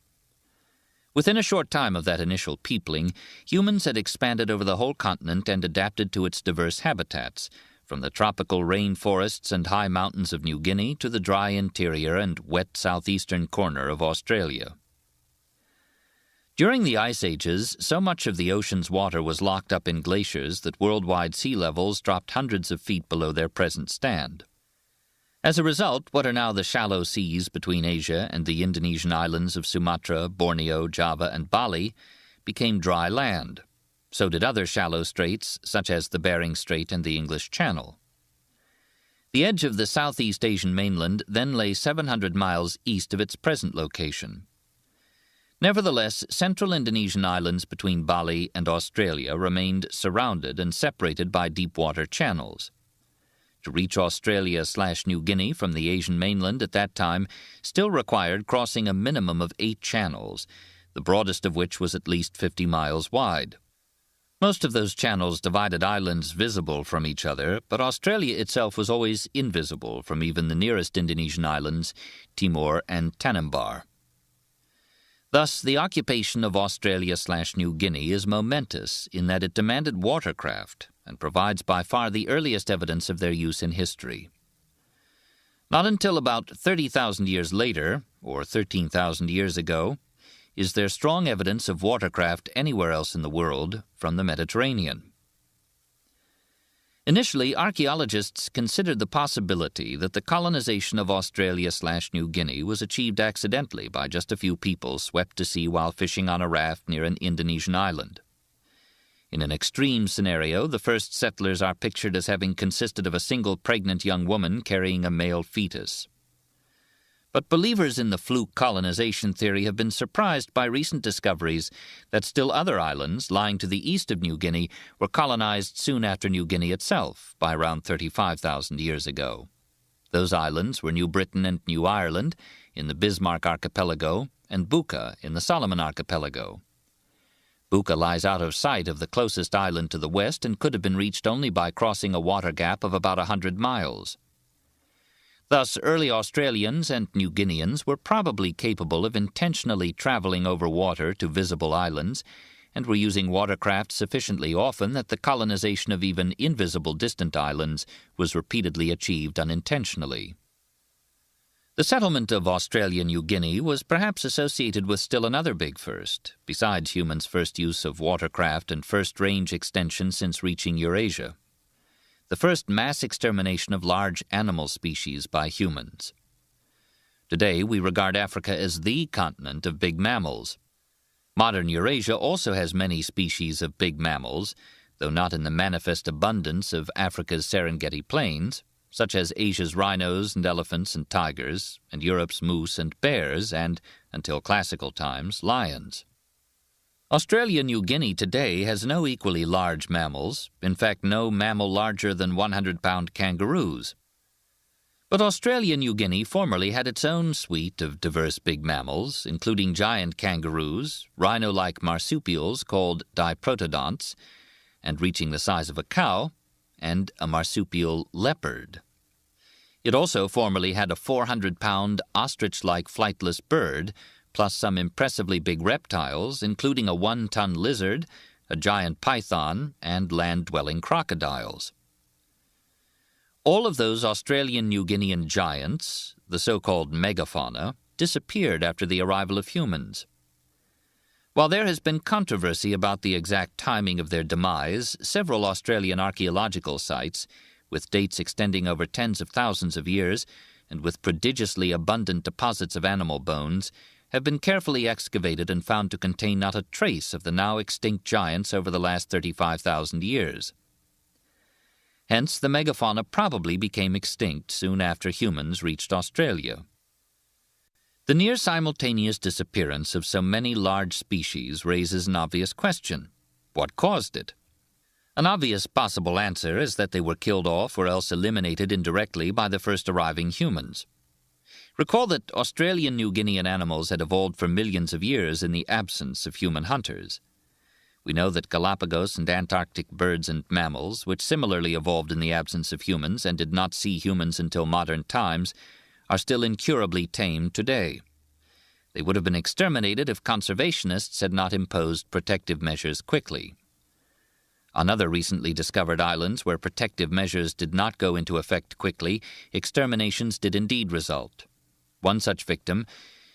Within a short time of that initial peopling, humans had expanded over the whole continent and adapted to its diverse habitats, from the tropical rainforests and high mountains of New Guinea to the dry interior and wet southeastern corner of Australia. During the ice ages, so much of the ocean's water was locked up in glaciers that worldwide sea levels dropped hundreds of feet below their present stand. As a result, what are now the shallow seas between Asia and the Indonesian islands of Sumatra, Borneo, Java, and Bali became dry land. So did other shallow straits, such as the Bering Strait and the English Channel. The edge of the Southeast Asian mainland then lay 700 miles east of its present location. Nevertheless, central Indonesian islands between Bali and Australia remained surrounded and separated by deep-water channels. To reach Australia/New Guinea from the Asian mainland at that time still required crossing a minimum of 8 channels, the broadest of which was at least 50 miles wide. Most of those channels divided islands visible from each other, but Australia itself was always invisible from even the nearest Indonesian islands, Timor and Tanimbar. Thus, the occupation of Australia/New Guinea is momentous in that it demanded watercraft and provides by far the earliest evidence of their use in history. Not until about 30,000 years later, or 13,000 years ago, is there strong evidence of watercraft anywhere else in the world from the Mediterranean. Initially, archaeologists considered the possibility that the colonization of Australia/New Guinea was achieved accidentally by just a few people swept to sea while fishing on a raft near an Indonesian island. In an extreme scenario, the first settlers are pictured as having consisted of a single pregnant young woman carrying a male fetus. But believers in the fluke colonization theory have been surprised by recent discoveries that still other islands lying to the east of New Guinea were colonized soon after New Guinea itself, by around 35,000 years ago. Those islands were New Britain and New Ireland in the Bismarck Archipelago and Buka in the Solomon Archipelago. Buka lies out of sight of the closest island to the west and could have been reached only by crossing a water gap of about 100 miles. Thus, early Australians and New Guineans were probably capable of intentionally traveling over water to visible islands and were using watercraft sufficiently often that the colonization of even invisible distant islands was repeatedly achieved unintentionally. The settlement of Australia-New Guinea was perhaps associated with still another big first, besides humans' first use of watercraft and first range extension since reaching Eurasia: the first mass extermination of large animal species by humans. Today, we regard Africa as the continent of big mammals. Modern Eurasia also has many species of big mammals, though not in the manifest abundance of Africa's Serengeti plains, such as Asia's rhinos and elephants and tigers, and Europe's moose and bears, and, until classical times, lions. Australia New Guinea today has no equally large mammals, in fact no mammal larger than 100-pound kangaroos. But Australia New Guinea formerly had its own suite of diverse big mammals, including giant kangaroos, rhino-like marsupials called diprotodonts, and reaching the size of a cow, and a marsupial leopard. It also formerly had a 400-pound ostrich-like flightless bird, plus some impressively big reptiles, including a 1-ton lizard, a giant python, and land-dwelling crocodiles. All of those Australian New Guinean giants, the so-called megafauna, disappeared after the arrival of humans. While there has been controversy about the exact timing of their demise, several Australian archaeological sites, with dates extending over tens of thousands of years and with prodigiously abundant deposits of animal bones, have been carefully excavated and found to contain not a trace of the now extinct giants over the last 35,000 years. Hence, the megafauna probably became extinct soon after humans reached Australia. The near-simultaneous disappearance of so many large species raises an obvious question. What caused it? An obvious possible answer is that they were killed off or else eliminated indirectly by the first arriving humans. Recall that Australian New Guinean animals had evolved for millions of years in the absence of human hunters. We know that Galapagos and Antarctic birds and mammals, which similarly evolved in the absence of humans and did not see humans until modern times, are still incurably tame today. They would have been exterminated if conservationists had not imposed protective measures quickly. On other recently discovered islands where protective measures did not go into effect quickly, exterminations did indeed result. One such victim,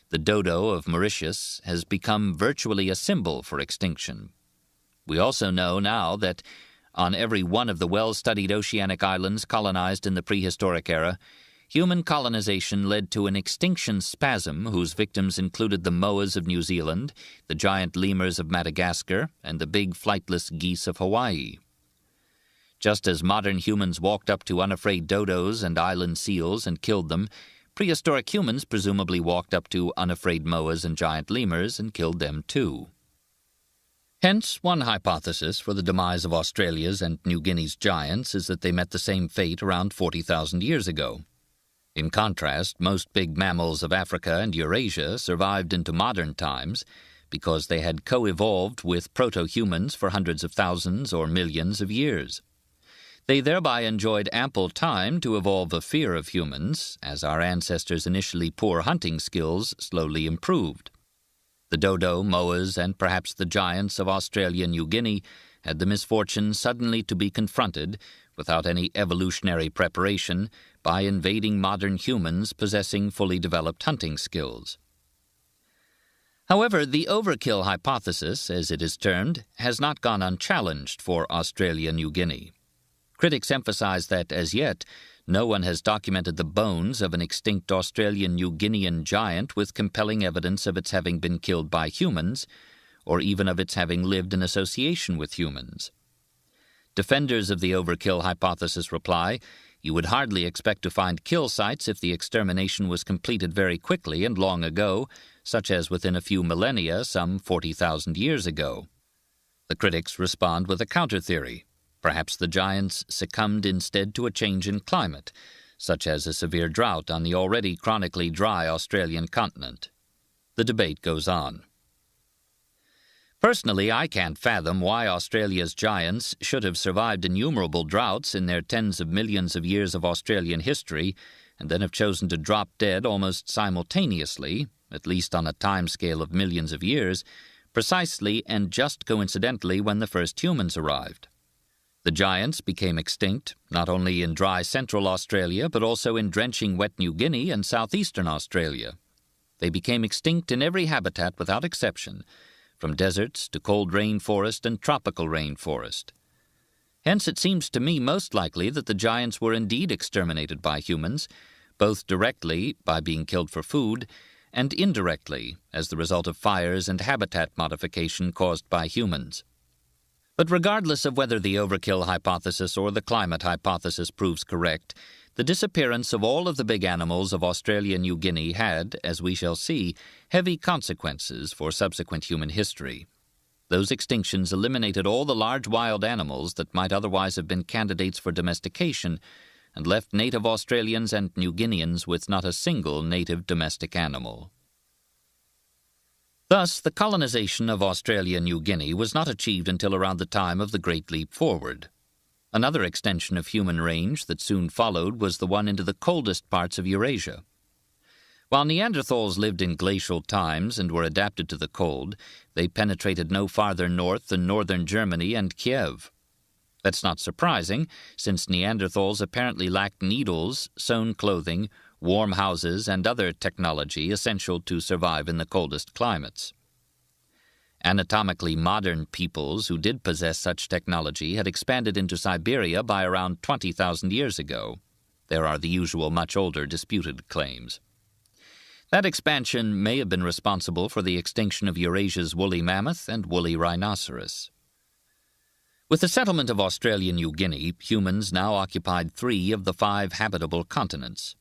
the dodo of Mauritius, has become virtually a symbol for extinction. We also know now that on every one of the well-studied oceanic islands colonized in the prehistoric era, human colonization led to an extinction spasm whose victims included the moas of New Zealand, the giant lemurs of Madagascar, and the big flightless geese of Hawaii. Just as modern humans walked up to unafraid dodos and island seals and killed them, prehistoric humans presumably walked up to unafraid moas and giant lemurs and killed them too. Hence, one hypothesis for the demise of Australia's and New Guinea's giants is that they met the same fate around 40,000 years ago. In contrast, most big mammals of Africa and Eurasia survived into modern times because they had co-evolved with proto-humans for hundreds of thousands or millions of years. They thereby enjoyed ample time to evolve a fear of humans, as our ancestors' initially poor hunting skills slowly improved. The dodo, moas, and perhaps the giants of Australia New Guinea had the misfortune suddenly to be confronted, without any evolutionary preparation, by invading modern humans possessing fully developed hunting skills. However, the overkill hypothesis, as it is termed, has not gone unchallenged for Australia New Guinea. Critics emphasize that, as yet, no one has documented the bones of an extinct Australian New Guinean giant with compelling evidence of its having been killed by humans, or even of its having lived in association with humans. Defenders of the overkill hypothesis reply, you would hardly expect to find kill sites if the extermination was completed very quickly and long ago, such as within a few millennia, some 40,000 years ago. The critics respond with a counter-theory. Perhaps the giants succumbed instead to a change in climate, such as a severe drought on the already chronically dry Australian continent. The debate goes on. Personally, I can't fathom why Australia's giants should have survived innumerable droughts in their tens of millions of years of Australian history and then have chosen to drop dead almost simultaneously, at least on a time scale of millions of years, precisely and just coincidentally when the first humans arrived. The giants became extinct not only in dry central Australia but also in drenching wet New Guinea and southeastern Australia. They became extinct in every habitat without exception, from deserts to cold rainforest and tropical rainforest. Hence it seems to me most likely that the giants were indeed exterminated by humans, both directly, by being killed for food, and indirectly, as the result of fires and habitat modification caused by humans. But regardless of whether the overkill hypothesis or the climate hypothesis proves correct, the disappearance of all of the big animals of Australia New Guinea had, as we shall see, heavy consequences for subsequent human history. Those extinctions eliminated all the large wild animals that might otherwise have been candidates for domestication and left native Australians and New Guineans with not a single native domestic animal. Thus, the colonization of Australia-New Guinea was not achieved until around the time of the Great Leap Forward. Another extension of human range that soon followed was the one into the coldest parts of Eurasia. While Neanderthals lived in glacial times and were adapted to the cold, they penetrated no farther north than northern Germany and Kiev. That's not surprising, since Neanderthals apparently lacked needles, sewn clothing, warm houses, and other technology essential to survive in the coldest climates. Anatomically modern peoples who did possess such technology had expanded into Siberia by around 20,000 years ago. There are the usual much older disputed claims. That expansion may have been responsible for the extinction of Eurasia's woolly mammoth and woolly rhinoceros. With the settlement of Australia-New Guinea, humans now occupied 3 of the 5 habitable continents.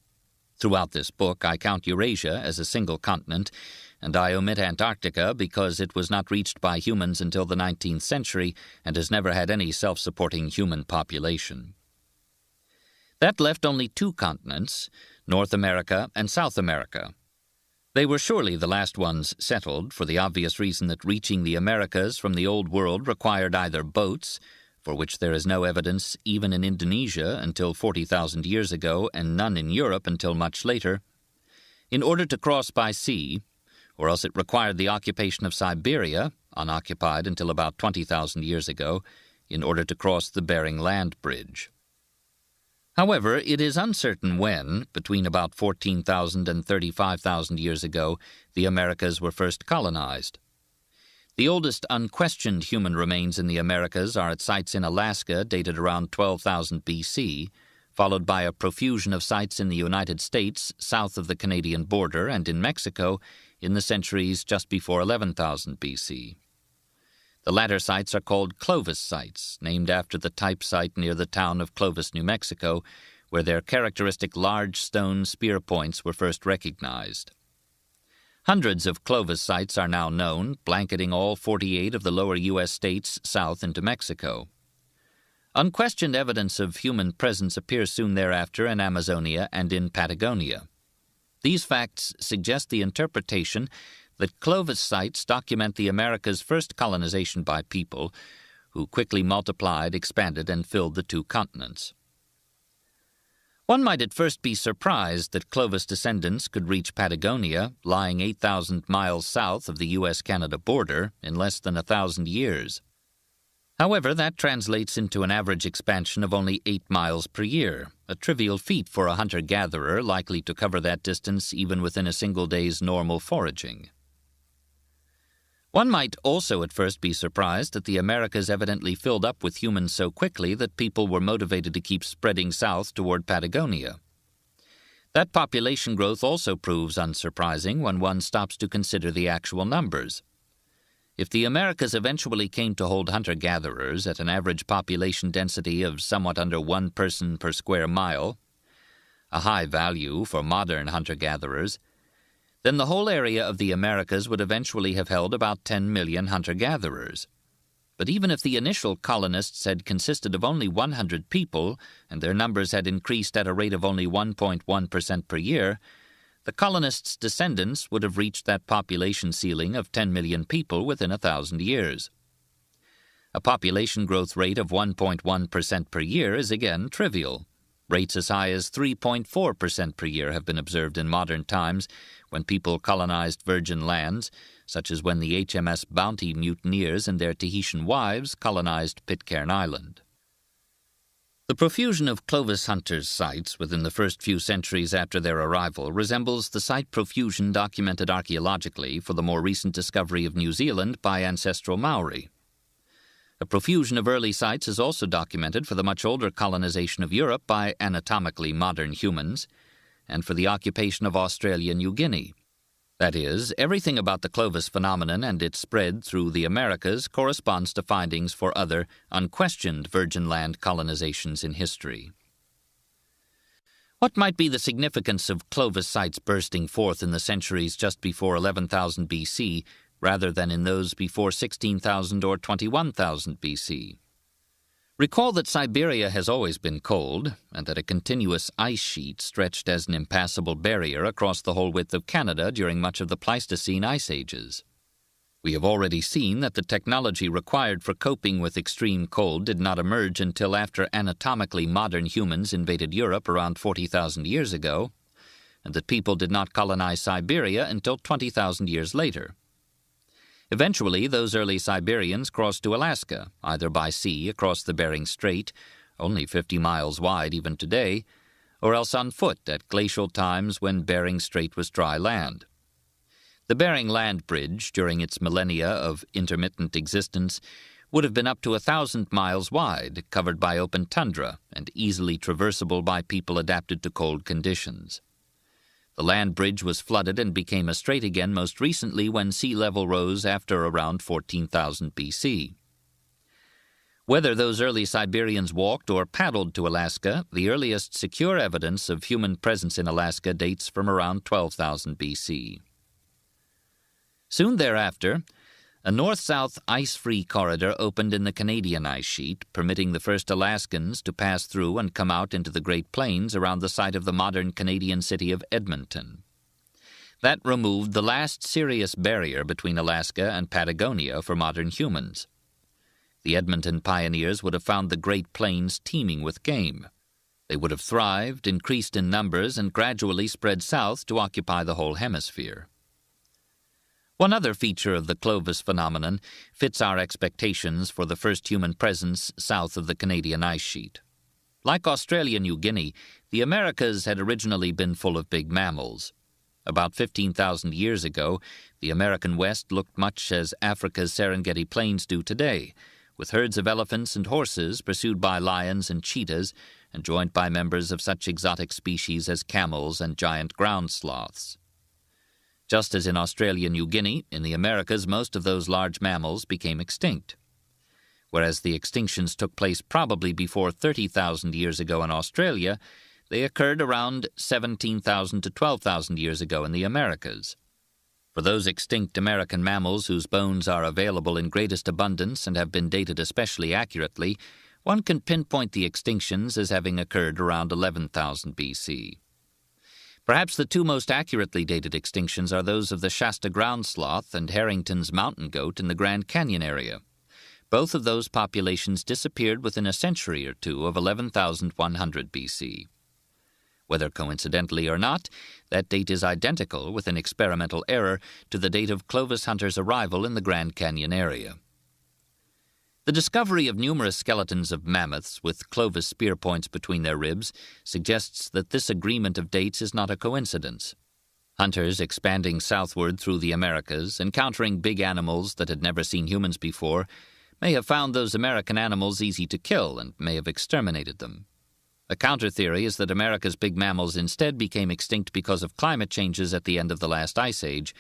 Throughout this book, I count Eurasia as a single continent, and I omit Antarctica because it was not reached by humans until the 19th century and has never had any self-supporting human population. That left only 2 continents, North America and South America. They were surely the last ones settled, for the obvious reason that reaching the Americas from the Old World required either boats, for which there is no evidence even in Indonesia until 40,000 years ago and none in Europe until much later, in order to cross by sea, or else it required the occupation of Siberia, unoccupied until about 20,000 years ago, in order to cross the Bering Land Bridge. However, it is uncertain when, between about 14,000 and 35,000 years ago, the Americas were first colonized. The oldest unquestioned human remains in the Americas are at sites in Alaska dated around 12,000 BC, followed by a profusion of sites in the United States south of the Canadian border and in Mexico in the centuries just before 11,000 BC. The latter sites are called Clovis sites, named after the type site near the town of Clovis, New Mexico, where their characteristic large stone spear points were first recognized. Hundreds of Clovis sites are now known, blanketing all 48 of the lower U.S. states south into Mexico. Unquestioned evidence of human presence appears soon thereafter in Amazonia and in Patagonia. These facts suggest the interpretation that Clovis sites document the Americas' first colonization by people, who quickly multiplied, expanded, and filled the 2 continents. One might at first be surprised that Clovis descendants could reach Patagonia, lying 8,000 miles south of the U.S.-Canada border, in less than 1,000 years. However, that translates into an average expansion of only 8 miles per year, a trivial feat for a hunter-gatherer likely to cover that distance even within a single day's normal foraging. One might also at first be surprised that the Americas evidently filled up with humans so quickly that people were motivated to keep spreading south toward Patagonia. That population growth also proves unsurprising when one stops to consider the actual numbers. If the Americas eventually came to hold hunter-gatherers at an average population density of somewhat under 1 person per square mile, a high value for modern hunter-gatherers, then the whole area of the Americas would eventually have held about 10 million hunter-gatherers. But even if the initial colonists had consisted of only 100 people, and their numbers had increased at a rate of only 1.1% per year, the colonists' descendants would have reached that population ceiling of 10 million people within 1,000 years. A population growth rate of 1.1% per year is again trivial. Rates as high as 3.4% per year have been observed in modern times when people colonized virgin lands, such as when the HMS Bounty mutineers and their Tahitian wives colonized Pitcairn Island. The profusion of Clovis hunters' sites within the first few centuries after their arrival resembles the site profusion documented archaeologically for the more recent discovery of New Zealand by ancestral Maori. A profusion of early sites is also documented for the much older colonization of Europe by anatomically modern humans, and for the occupation of Australia-New Guinea. That is, everything about the Clovis phenomenon and its spread through the Americas corresponds to findings for other, unquestioned virgin land colonizations in history. What might be the significance of Clovis sites bursting forth in the centuries just before 11,000 BC rather than in those before 16,000 or 21,000 BC. Recall that Siberia has always been cold, and that a continuous ice sheet stretched as an impassable barrier across the whole width of Canada during much of the Pleistocene ice ages. We have already seen that the technology required for coping with extreme cold did not emerge until after anatomically modern humans invaded Europe around 40,000 years ago, and that people did not colonize Siberia until 20,000 years later. Eventually, those early Siberians crossed to Alaska, either by sea across the Bering Strait, only 50 miles wide even today, or else on foot at glacial times when Bering Strait was dry land. The Bering Land Bridge, during its millennia of intermittent existence, would have been up to 1,000 miles wide, covered by open tundra, and easily traversable by people adapted to cold conditions. The land bridge was flooded and became a strait again most recently when sea level rose after around 14,000 BC. Whether those early Siberians walked or paddled to Alaska, the earliest secure evidence of human presence in Alaska dates from around 12,000 BC. Soon thereafter, a north-south ice-free corridor opened in the Canadian ice sheet, permitting the first Alaskans to pass through and come out into the Great Plains around the site of the modern Canadian city of Edmonton. That removed the last serious barrier between Alaska and Patagonia for modern humans. The Edmonton pioneers would have found the Great Plains teeming with game. They would have thrived, increased in numbers, and gradually spread south to occupy the whole hemisphere. One other feature of the Clovis phenomenon fits our expectations for the first human presence south of the Canadian ice sheet. Like Australia-New Guinea, the Americas had originally been full of big mammals. About 15,000 years ago, the American West looked much as Africa's Serengeti Plains do today, with herds of elephants and horses pursued by lions and cheetahs and joined by members of such exotic species as camels and giant ground sloths. Just as in Australia-New Guinea, in the Americas most of those large mammals became extinct. Whereas the extinctions took place probably before 30,000 years ago in Australia, they occurred around 17,000 to 12,000 years ago in the Americas. For those extinct American mammals whose bones are available in greatest abundance and have been dated especially accurately, one can pinpoint the extinctions as having occurred around 11,000 BC. Perhaps the two most accurately dated extinctions are those of the Shasta ground sloth and Harrington's mountain goat in the Grand Canyon area. Both of those populations disappeared within a century or two of 11,100 BC. Whether coincidentally or not, that date is identical with an experimental error to the date of Clovis hunters' arrival in the Grand Canyon area. The discovery of numerous skeletons of mammoths with Clovis spear points between their ribs suggests that this agreement of dates is not a coincidence. Hunters expanding southward through the Americas, encountering big animals that had never seen humans before, may have found those American animals easy to kill and may have exterminated them. A counter-theory is that America's big mammals instead became extinct because of climate changes at the end of the last ice age,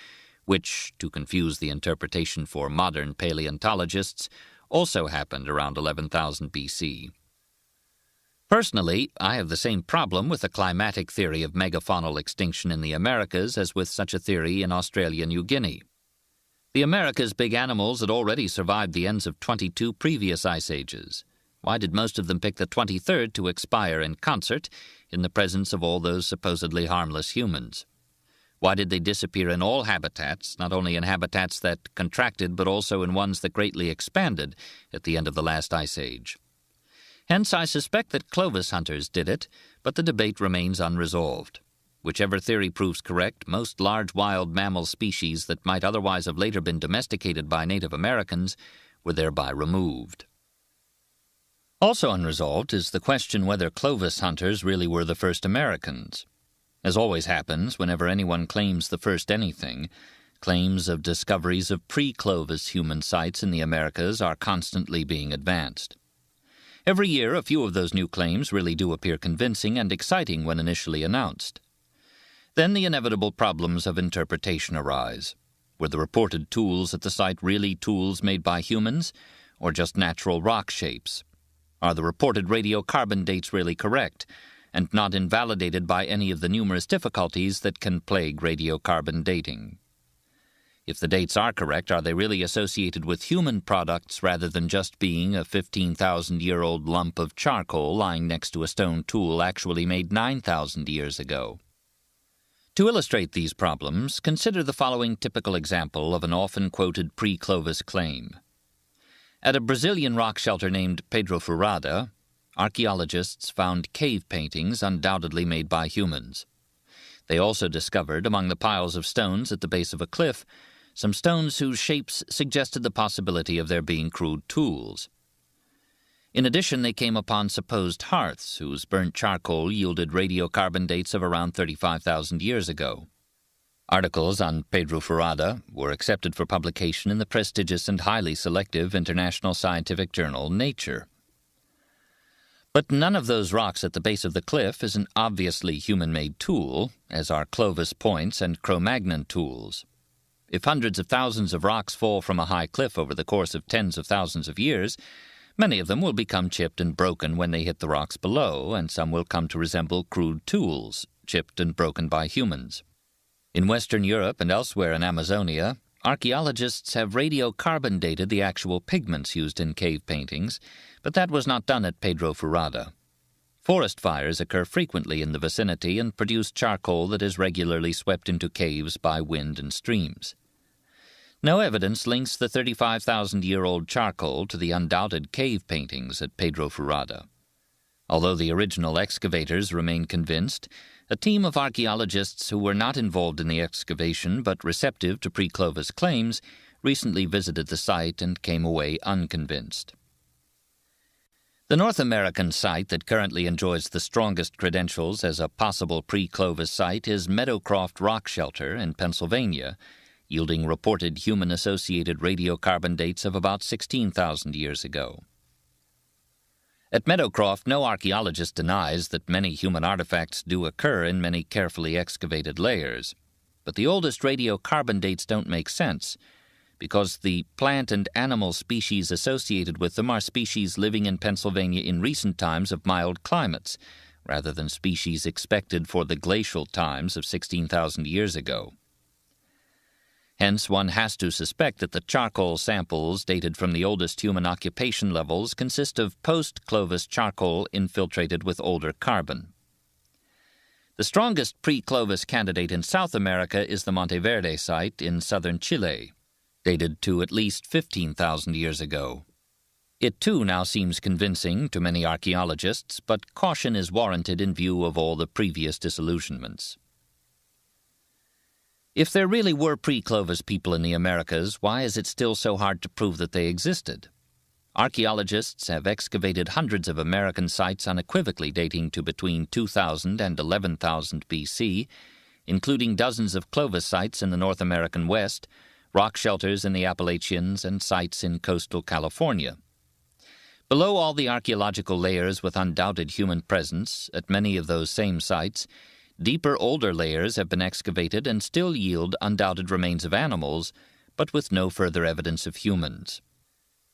which, to confuse the interpretation for modern paleontologists, also happened around 11,000 BC. Personally, I have the same problem with the climatic theory of megafaunal extinction in the Americas as with such a theory in Australia-New Guinea. The Americas' big animals had already survived the ends of 22 previous ice ages. Why did most of them pick the 23rd to expire in concert in the presence of all those supposedly harmless humans? Why did they disappear in all habitats, not only in habitats that contracted but also in ones that greatly expanded at the end of the last ice age? Hence, I suspect that Clovis hunters did it, but the debate remains unresolved. Whichever theory proves correct, most large wild mammal species that might otherwise have later been domesticated by Native Americans were thereby removed. Also unresolved is the question whether Clovis hunters really were the first Americans. As always happens whenever anyone claims the first anything, claims of discoveries of pre-Clovis human sites in the Americas are constantly being advanced. Every year, a few of those new claims really do appear convincing and exciting when initially announced. Then the inevitable problems of interpretation arise. Were the reported tools at the site really tools made by humans, or just natural rock shapes? Are the reported radiocarbon dates really correct, and not invalidated by any of the numerous difficulties that can plague radiocarbon dating? If the dates are correct, are they really associated with human products rather than just being a 15,000-year-old lump of charcoal lying next to a stone tool actually made 9,000 years ago? To illustrate these problems, consider the following typical example of an often quoted pre-Clovis claim. At a Brazilian rock shelter named Pedro Furada, archaeologists found cave paintings undoubtedly made by humans. They also discovered, among the piles of stones at the base of a cliff, some stones whose shapes suggested the possibility of their being crude tools. In addition, they came upon supposed hearths whose burnt charcoal yielded radiocarbon dates of around 35,000 years ago. Articles on Pedro Furada were accepted for publication in the prestigious and highly selective international scientific journal Nature. But none of those rocks at the base of the cliff is an obviously human-made tool, as are Clovis points and Cro-Magnon tools. If hundreds of thousands of rocks fall from a high cliff over the course of tens of thousands of years, many of them will become chipped and broken when they hit the rocks below, and some will come to resemble crude tools, chipped and broken by humans. In Western Europe and elsewhere in Amazonia, archaeologists have radiocarbon dated the actual pigments used in cave paintings, but that was not done at Pedro Furada. Forest fires occur frequently in the vicinity and produce charcoal that is regularly swept into caves by wind and streams. No evidence links the 35,000-year-old charcoal to the undoubted cave paintings at Pedro Furada. Although the original excavators remain convinced, a team of archaeologists who were not involved in the excavation but receptive to pre-Clovis claims recently visited the site and came away unconvinced. The North American site that currently enjoys the strongest credentials as a possible pre-Clovis site is Meadowcroft Rock Shelter in Pennsylvania, yielding reported human-associated radiocarbon dates of about 16,000 years ago. At Meadowcroft, no archaeologist denies that many human artifacts do occur in many carefully excavated layers, but the oldest radiocarbon dates don't make sense, because the plant and animal species associated with them are species living in Pennsylvania in recent times of mild climates, rather than species expected for the glacial times of 16,000 years ago. Hence, one has to suspect that the charcoal samples dated from the oldest human occupation levels consist of post-Clovis charcoal infiltrated with older carbon. The strongest pre-Clovis candidate in South America is the Monteverde site in southern Chile, dated to at least 15,000 years ago. It too now seems convincing to many archaeologists, but caution is warranted in view of all the previous disillusionments. If there really were pre-Clovis people in the Americas, why is it still so hard to prove that they existed? Archaeologists have excavated hundreds of American sites unequivocally dating to between 2000 and 11,000 BC, including dozens of Clovis sites in the North American West, rock shelters in the Appalachians, and sites in coastal California. Below all the archaeological layers with undoubted human presence, at many of those same sites, deeper, older layers have been excavated and still yield undoubted remains of animals, but with no further evidence of humans.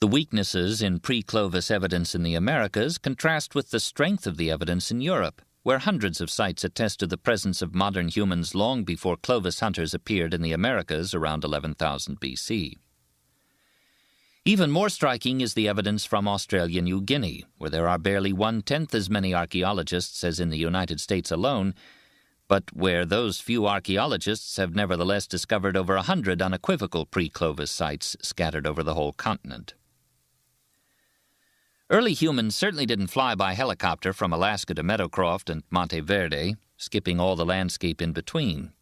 The weaknesses in pre-Clovis evidence in the Americas contrast with the strength of the evidence in Europe, where hundreds of sites attest to the presence of modern humans long before Clovis hunters appeared in the Americas around 11,000 BC. Even more striking is the evidence from Australia and New Guinea, where there are barely 1/10 as many archaeologists as in the United States alone, but where those few archaeologists have nevertheless discovered over 100 unequivocal pre-Clovis sites scattered over the whole continent. Early humans certainly didn't fly by helicopter from Alaska to Meadowcroft and Monteverde, skipping all the landscape in between.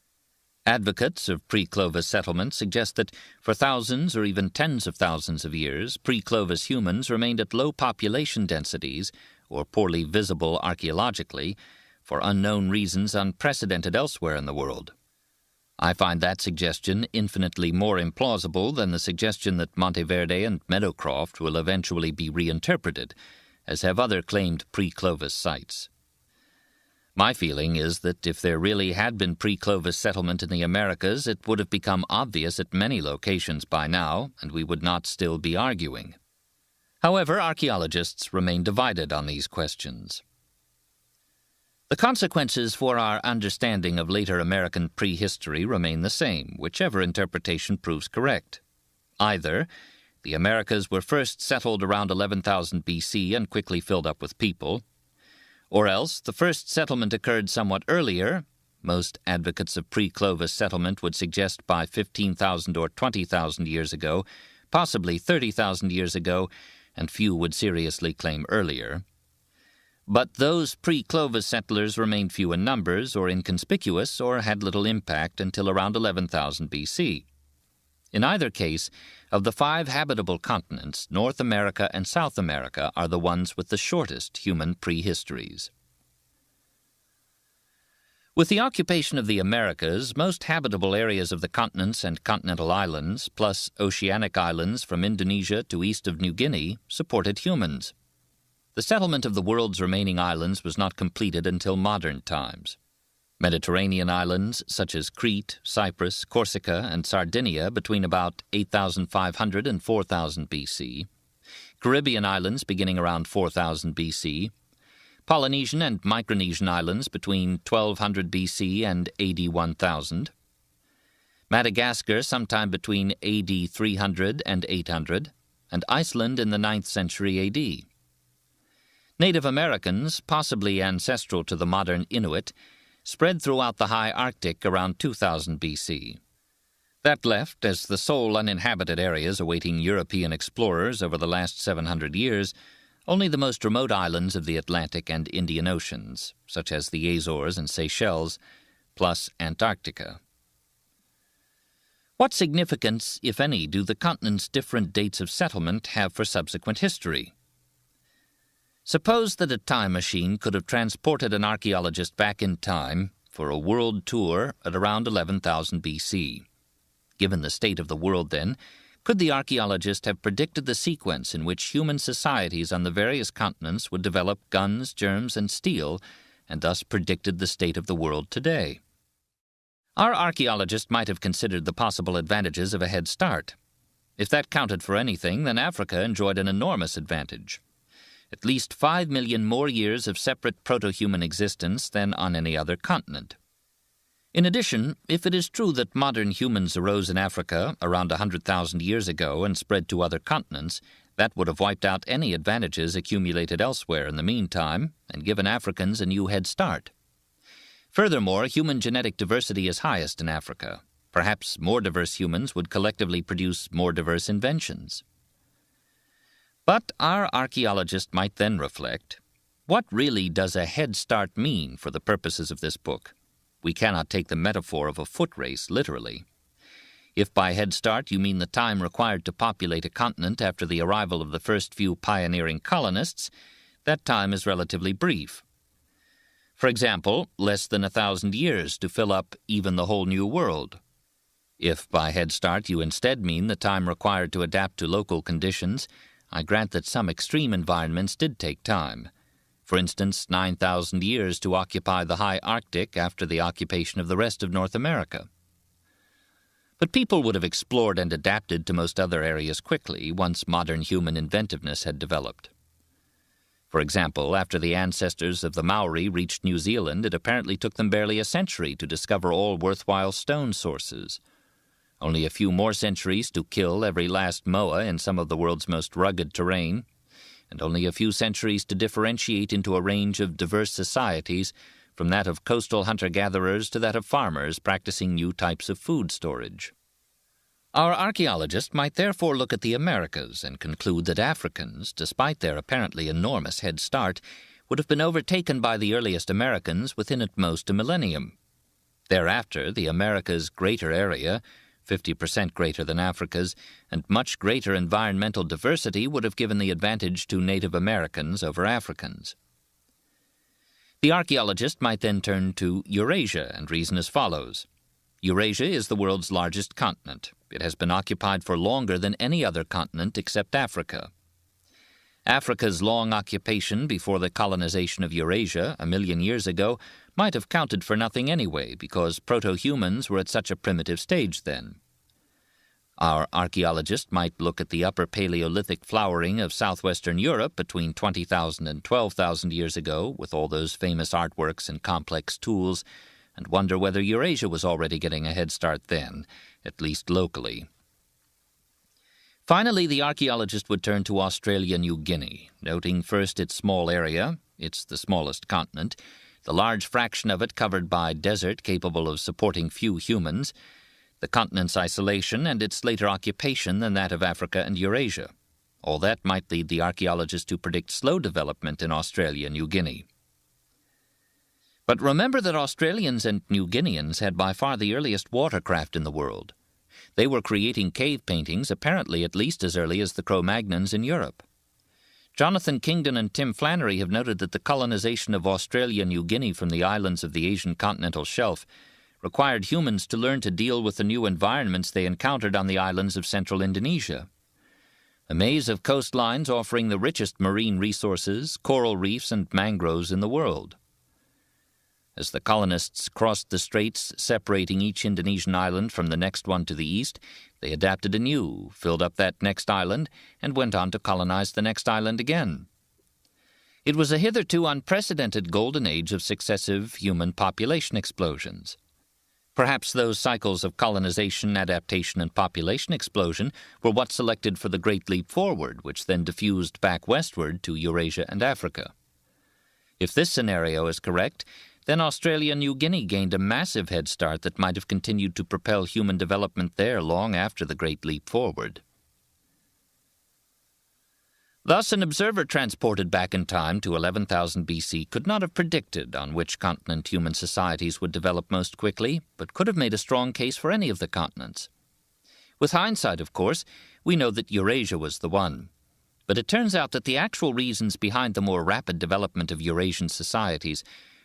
Advocates of pre-Clovis settlement suggest that for thousands or even tens of thousands of years, pre-Clovis humans remained at low population densities, or poorly visible archaeologically, for unknown reasons unprecedented elsewhere in the world. I find that suggestion infinitely more implausible than the suggestion that Monteverde and Meadowcroft will eventually be reinterpreted, as have other claimed pre-Clovis sites. My feeling is that if there really had been pre-Clovis settlement in the Americas, it would have become obvious at many locations by now, and we would not still be arguing. However, archaeologists remain divided on these questions. The consequences for our understanding of later American prehistory remain the same, whichever interpretation proves correct. Either the Americas were first settled around 11,000 BC and quickly filled up with people, or else the first settlement occurred somewhat earlier. Most advocates of pre-Clovis settlement would suggest by 15,000 or 20,000 years ago, possibly 30,000 years ago, and few would seriously claim earlier. But those pre-Clovis settlers remained few in numbers or inconspicuous or had little impact until around 11,000 BC. In either case, of the 5 habitable continents, North America and South America are the ones with the shortest human prehistories. With the occupation of the Americas, most habitable areas of the continents and continental islands, plus oceanic islands from Indonesia to east of New Guinea, supported humans. The settlement of the world's remaining islands was not completed until modern times. Mediterranean islands such as Crete, Cyprus, Corsica, and Sardinia between about 8,500 and 4,000 BC, Caribbean islands beginning around 4,000 BC, Polynesian and Micronesian islands between 1200 BC and AD 1000, Madagascar sometime between AD 300 and 800, and Iceland in the 9th century AD. Native Americans, possibly ancestral to the modern Inuit, spread throughout the high Arctic around 2000 BC. That left, as the sole uninhabited areas awaiting European explorers over the last 700 years, only the most remote islands of the Atlantic and Indian Oceans, such as the Azores and Seychelles, plus Antarctica. What significance, if any, do the continent's different dates of settlement have for subsequent history? Suppose that a time machine could have transported an archaeologist back in time for a world tour at around 11,000 BC. Given the state of the world then, could the archaeologist have predicted the sequence in which human societies on the various continents would develop guns, germs, and steel, and thus predicted the state of the world today? Our archaeologist might have considered the possible advantages of a head start. If that counted for anything, then Africa enjoyed an enormous advantage. At least 5 million more years of separate proto-human existence than on any other continent. In addition, if it is true that modern humans arose in Africa around 100,000 years ago and spread to other continents, that would have wiped out any advantages accumulated elsewhere in the meantime and given Africans a new head start. Furthermore, human genetic diversity is highest in Africa. Perhaps more diverse humans would collectively produce more diverse inventions. But our archaeologist might then reflect, what really does a head start mean for the purposes of this book? We cannot take the metaphor of a foot race literally. If by head start you mean the time required to populate a continent after the arrival of the first few pioneering colonists, that time is relatively brief. For example, less than 1,000 years to fill up even the whole New World. If by head start you instead mean the time required to adapt to local conditions, I grant that some extreme environments did take time. For instance, 9,000 years to occupy the high Arctic after the occupation of the rest of North America. But people would have explored and adapted to most other areas quickly once modern human inventiveness had developed. For example, after the ancestors of the Maori reached New Zealand, it apparently took them barely a century to discover all worthwhile stone sources. Only a few more centuries to kill every last moa in some of the world's most rugged terrain, and only a few centuries to differentiate into a range of diverse societies, from that of coastal hunter-gatherers to that of farmers practicing new types of food storage. Our archaeologist might therefore look at the Americas and conclude that Africans, despite their apparently enormous head start, would have been overtaken by the earliest Americans within at most a millennium. Thereafter, the Americas' greater area, 50% greater than Africa's, and much greater environmental diversity would have given the advantage to Native Americans over Africans. The archaeologist might then turn to Eurasia and reason as follows. Eurasia is the world's largest continent. It has been occupied for longer than any other continent except Africa. Africa's long occupation before the colonization of Eurasia, 1 million years ago, might have counted for nothing anyway because proto-humans were at such a primitive stage then. Our archaeologist might look at the Upper Paleolithic flowering of southwestern Europe between 20,000 and 12,000 years ago, with all those famous artworks and complex tools, and wonder whether Eurasia was already getting a head start then, at least locally. Finally, the archaeologist would turn to Australia-New Guinea, noting first its small area, it's the smallest continent, the large fraction of it covered by desert capable of supporting few humans, the continent's isolation and its later occupation than that of Africa and Eurasia. All that might lead the archaeologist to predict slow development in Australia-New Guinea. But remember that Australians and New Guineans had by far the earliest watercraft in the world. They were creating cave paintings apparently at least as early as the Cro-Magnons in Europe. Jonathan Kingdon and Tim Flannery have noted that the colonization of Australia-New Guinea from the islands of the Asian continental shelf required humans to learn to deal with the new environments they encountered on the islands of central Indonesia. A maze of coastlines offering the richest marine resources, coral reefs, and mangroves in the world. As the colonists crossed the straits separating each Indonesian island from the next one to the east, they adapted anew, filled up that next island, and went on to colonize the next island again. It was a hitherto unprecedented golden age of successive human population explosions. Perhaps those cycles of colonization, adaptation, and population explosion were what selected for the Great Leap Forward, which then diffused back westward to Eurasia and Africa. If this scenario is correct, then Australia-New Guinea gained a massive head start that might have continued to propel human development there long after the Great Leap Forward. Thus, an observer transported back in time to 11,000 BC could not have predicted on which continent human societies would develop most quickly, but could have made a strong case for any of the continents. With hindsight, of course, we know that Eurasia was the one. But it turns out that the actual reasons behind the more rapid development of Eurasian societies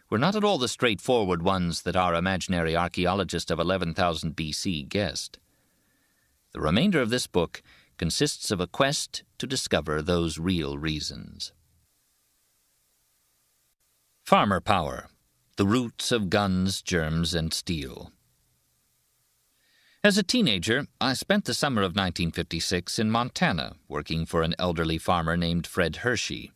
were not at all the straightforward ones that our imaginary archaeologist of 11,000 BC guessed. The remainder of this book consists of a quest to discover those real reasons. Farmer Power: The Roots of Guns, Germs, and Steel. As a teenager, I spent the summer of 1956 in Montana, working for an elderly farmer named Fred Hershey.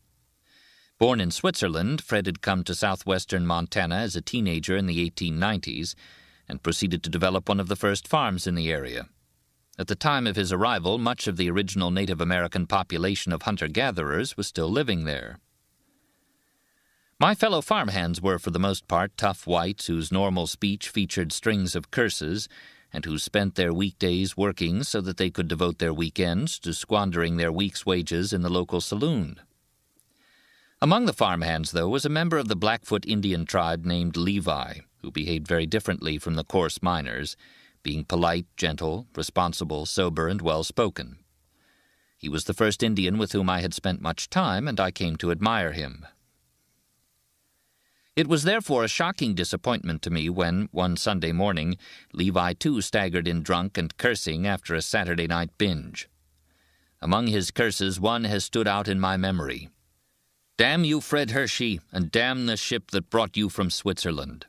Born in Switzerland, Fred had come to southwestern Montana as a teenager in the 1890s and proceeded to develop one of the first farms in the area. At the time of his arrival, much of the original Native American population of hunter-gatherers was still living there. My fellow farmhands were, for the most part, tough whites whose normal speech featured strings of curses and who spent their weekdays working so that they could devote their weekends to squandering their week's wages in the local saloon. Among the farmhands, though, was a member of the Blackfoot Indian tribe named Levi, who behaved very differently from the coarse miners, being polite, gentle, responsible, sober, and well-spoken. He was the first Indian with whom I had spent much time, and I came to admire him. It was therefore a shocking disappointment to me when, one Sunday morning, Levi too staggered in drunk and cursing after a Saturday night binge. Among his curses one has stood out in my memory. "Damn you, Fred Hershey, and damn the ship that brought you from Switzerland."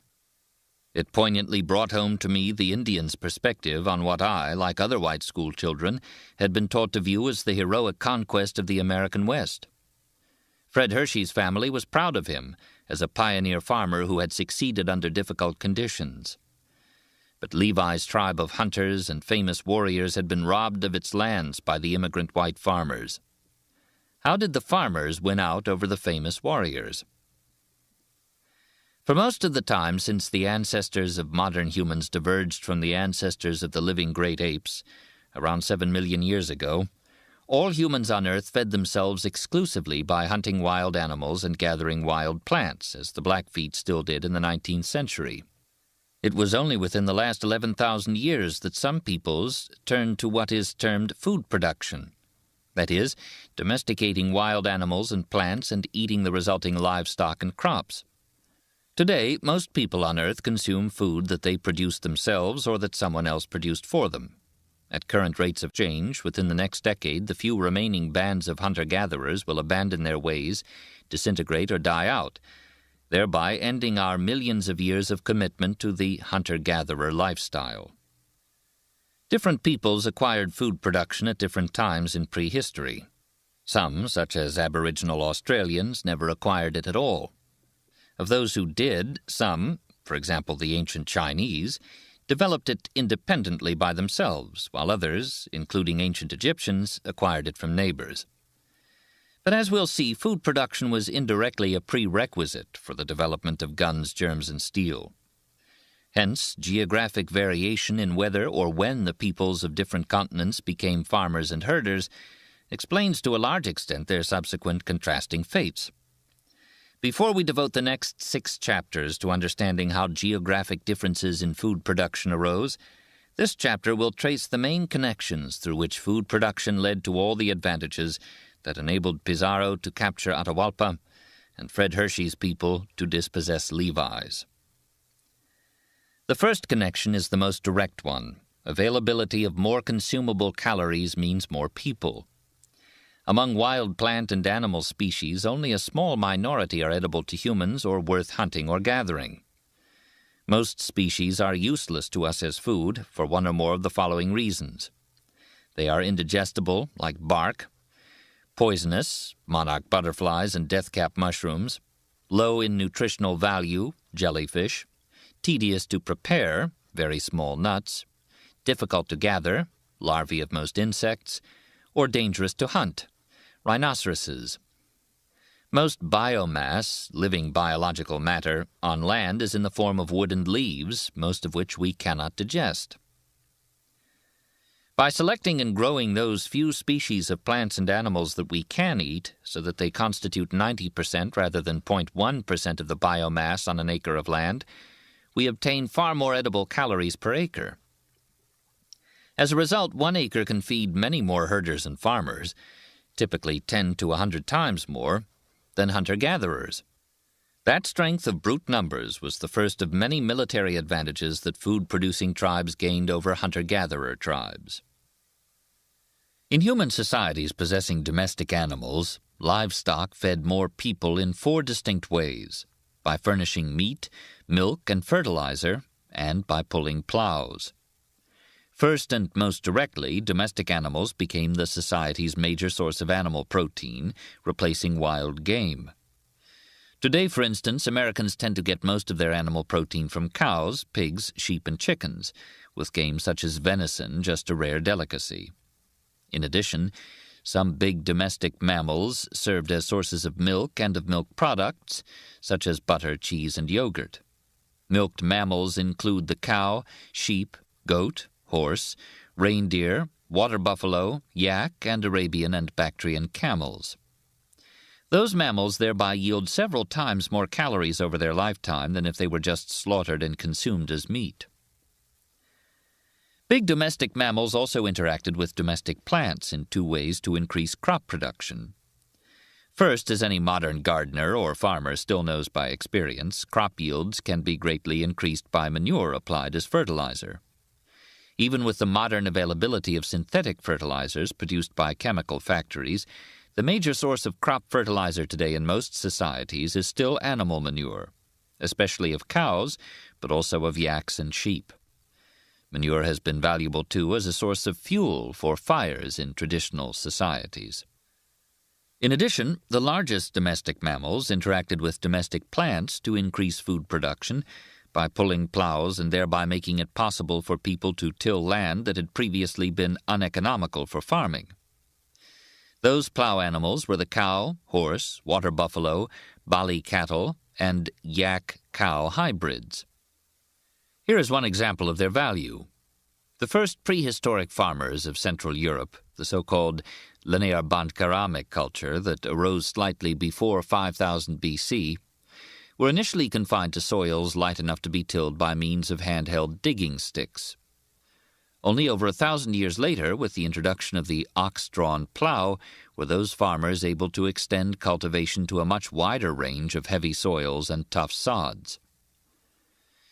It poignantly brought home to me the Indian's perspective on what I, like other white school children, had been taught to view as the heroic conquest of the American West. Fred Hershey's family was proud of him as a pioneer farmer who had succeeded under difficult conditions. But Levi's tribe of hunters and famous warriors had been robbed of its lands by the immigrant white farmers. How did the farmers win out over the famous warriors? For most of the time since the ancestors of modern humans diverged from the ancestors of the living great apes, around 7 million years ago, all humans on Earth fed themselves exclusively by hunting wild animals and gathering wild plants, as the Blackfeet still did in the 19th century. It was only within the last 11,000 years that some peoples turned to what is termed food production. That is, domesticating wild animals and plants and eating the resulting livestock and crops. Today, most people on Earth consume food that they produced themselves or that someone else produced for them. At current rates of change, within the next decade, the few remaining bands of hunter-gatherers will abandon their ways, disintegrate, or die out, thereby ending our millions of years of commitment to the hunter-gatherer lifestyle. Different peoples acquired food production at different times in prehistory. Some, such as Aboriginal Australians, never acquired it at all. Of those who did, some, for example the ancient Chinese, developed it independently by themselves, while others, including ancient Egyptians, acquired it from neighbors. But as we'll see, food production was indirectly a prerequisite for the development of guns, germs, and steel. Hence, geographic variation in whether or when the peoples of different continents became farmers and herders explains to a large extent their subsequent contrasting fates. Before we devote the next 6 chapters to understanding how geographic differences in food production arose, this chapter will trace the main connections through which food production led to all the advantages that enabled Pizarro to capture Atahualpa and Fred Hershey's people to dispossess Levi's. The first connection is the most direct one. Availability of more consumable calories means more people. Among wild plant and animal species, only a small minority are edible to humans or worth hunting or gathering. Most species are useless to us as food for one or more of the following reasons. They are indigestible, like bark, poisonous, monarch butterflies and deathcap mushrooms, low in nutritional value, jellyfish, tedious to prepare, very small nuts, difficult to gather, larvae of most insects, or dangerous to hunt, rhinoceroses. Most biomass, living biological matter, on land is in the form of wood and leaves, most of which we cannot digest. By selecting and growing those few species of plants and animals that we can eat, so that they constitute 90% rather than 0.1% of the biomass on an acre of land, we obtain far more edible calories per acre. As a result, 1 acre can feed many more herders and farmers, typically 10 to 100 times more, than hunter-gatherers. That strength of brute numbers was the first of many military advantages that food-producing tribes gained over hunter-gatherer tribes. In human societies possessing domestic animals, livestock fed more people in 4 distinct ways: by furnishing meat, milk, and fertilizer, and by pulling plows. First and most directly, domestic animals became the society's major source of animal protein, replacing wild game. Today, for instance, Americans tend to get most of their animal protein from cows, pigs, sheep, and chickens, with game such as venison just a rare delicacy. In addition, some big domestic mammals served as sources of milk and of milk products, such as butter, cheese, and yogurt. Milked mammals include the cow, sheep, goat, horse, reindeer, water buffalo, yak, and Arabian and Bactrian camels. Those mammals thereby yield several times more calories over their lifetime than if they were just slaughtered and consumed as meat. Big domestic mammals also interacted with domestic plants in 2 ways to increase crop production. First, as any modern gardener or farmer still knows by experience, crop yields can be greatly increased by manure applied as fertilizer. Even with the modern availability of synthetic fertilizers produced by chemical factories, the major source of crop fertilizer today in most societies is still animal manure, especially of cows, but also of yaks and sheep. Manure has been valuable, too, as a source of fuel for fires in traditional societies. In addition, the largest domestic mammals interacted with domestic plants to increase food production by pulling plows and thereby making it possible for people to till land that had previously been uneconomical for farming. Those plow animals were the cow, horse, water buffalo, bali cattle, and yak-cow hybrids. Here is one example of their value. The first prehistoric farmers of Central Europe, the so-called Linear-Bandkeramic culture that arose slightly before 5000 BC, were initially confined to soils light enough to be tilled by means of handheld digging sticks. Only over 1,000 years later, with the introduction of the ox-drawn plow, were those farmers able to extend cultivation to a much wider range of heavy soils and tough sods.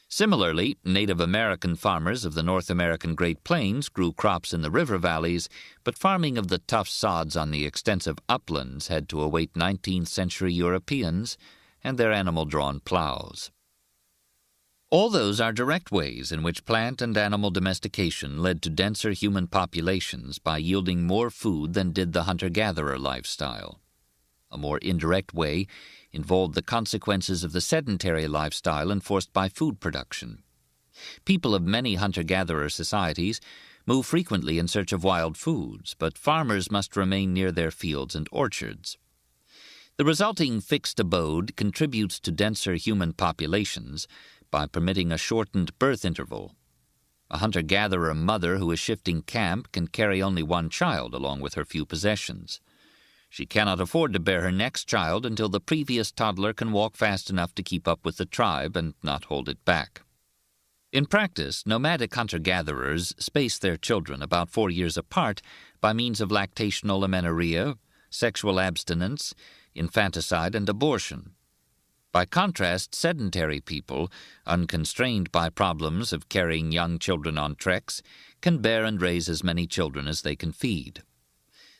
Similarly, Native American farmers of the North American Great Plains grew crops in the river valleys, but farming of the tough sods on the extensive uplands had to await 19th century Europeans and their animal-drawn plows. All those are direct ways in which plant and animal domestication led to denser human populations by yielding more food than did the hunter-gatherer lifestyle. A more indirect way involved the consequences of the sedentary lifestyle enforced by food production. People of many hunter-gatherer societies move frequently in search of wild foods, but farmers must remain near their fields and orchards. The resulting fixed abode contributes to denser human populations by permitting a shortened birth interval. A hunter-gatherer mother who is shifting camp can carry only one child along with her few possessions. She cannot afford to bear her next child until the previous toddler can walk fast enough to keep up with the tribe and not hold it back. In practice, nomadic hunter-gatherers space their children about 4 years apart by means of lactational amenorrhea, sexual abstinence, infanticide, and abortion. By contrast, sedentary people, unconstrained by problems of carrying young children on treks, can bear and raise as many children as they can feed.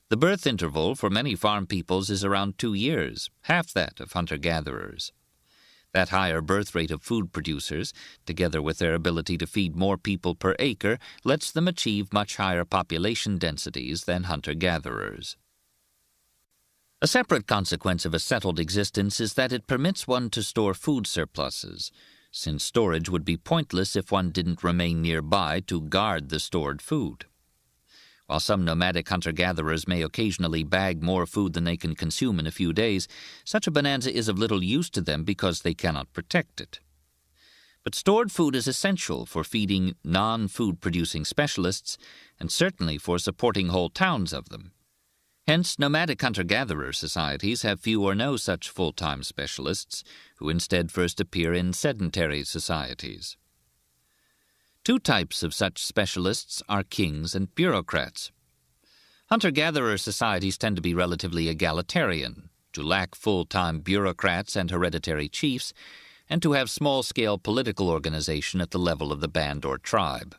The birth interval for many farm peoples is around 2 years, half that of hunter-gatherers. That higher birth rate of food producers, together with their ability to feed more people per acre, lets them achieve much higher population densities than hunter-gatherers. A separate consequence of a settled existence is that it permits one to store food surpluses, since storage would be pointless if one didn't remain nearby to guard the stored food. While some nomadic hunter-gatherers may occasionally bag more food than they can consume in a few days, such a bonanza is of little use to them because they cannot protect it. But stored food is essential for feeding non-food-producing specialists, and certainly for supporting whole towns of them. Hence, nomadic hunter-gatherer societies have few or no such full-time specialists, who instead first appear in sedentary societies. Two types of such specialists are kings and bureaucrats. Hunter-gatherer societies tend to be relatively egalitarian, to lack full-time bureaucrats and hereditary chiefs, and to have small-scale political organization at the level of the band or tribe.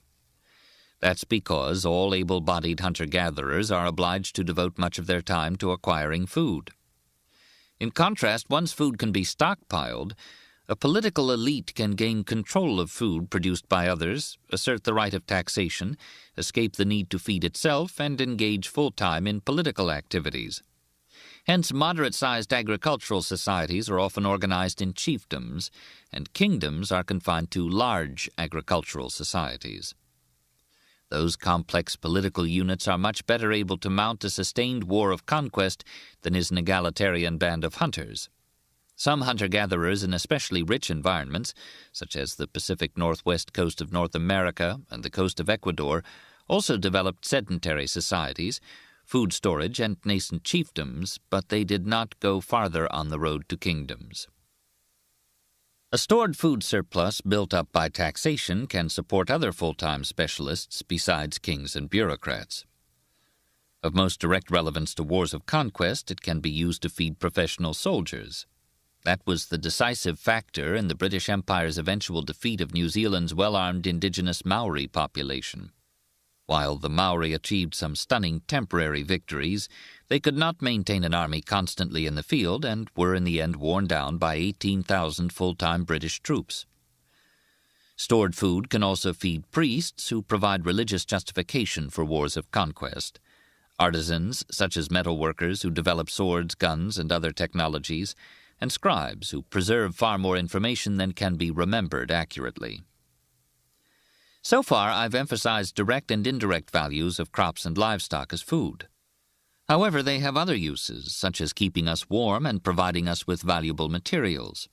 That's because all able-bodied hunter-gatherers are obliged to devote much of their time to acquiring food. In contrast, once food can be stockpiled, a political elite can gain control of food produced by others, assert the right of taxation, escape the need to feed itself, and engage full-time in political activities. Hence, moderate-sized agricultural societies are often organized in chiefdoms, and kingdoms are confined to large agricultural societies. Those complex political units are much better able to mount a sustained war of conquest than is an egalitarian band of hunters. Some hunter-gatherers in especially rich environments, such as the Pacific Northwest coast of North America and the coast of Ecuador, also developed sedentary societies, food storage, and nascent chiefdoms, but they did not go farther on the road to kingdoms. A stored food surplus built up by taxation can support other full-time specialists besides kings and bureaucrats. Of most direct relevance to wars of conquest, it can be used to feed professional soldiers. That was the decisive factor in the British Empire's eventual defeat of New Zealand's well-armed indigenous Maori population. While the Maori achieved some stunning temporary victories, they could not maintain an army constantly in the field and were in the end worn down by 18,000 full-time British troops. Stored food can also feed priests who provide religious justification for wars of conquest, artisans such as metal workers who develop swords, guns, and other technologies, and scribes who preserve far more information than can be remembered accurately. So far, I've emphasized direct and indirect values of crops and livestock as food. However, they have other uses, such as keeping us warm and providing us with valuable materials.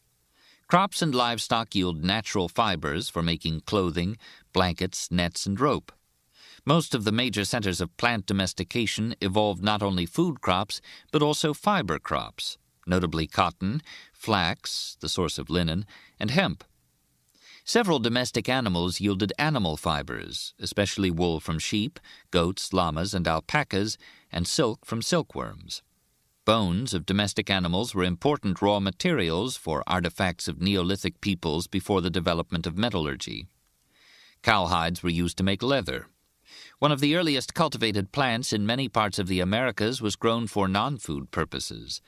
Crops and livestock yield natural fibers for making clothing, blankets, nets, and rope. Most of the major centers of plant domestication evolved not only food crops, but also fiber crops, notably cotton, flax, the source of linen, and hemp. Several domestic animals yielded animal fibers, especially wool from sheep, goats, llamas, and alpacas, and silk from silkworms. Bones of domestic animals were important raw materials for artifacts of Neolithic peoples before the development of metallurgy. Cowhides were used to make leather. One of the earliest cultivated plants in many parts of the Americas was grown for non-food purposes,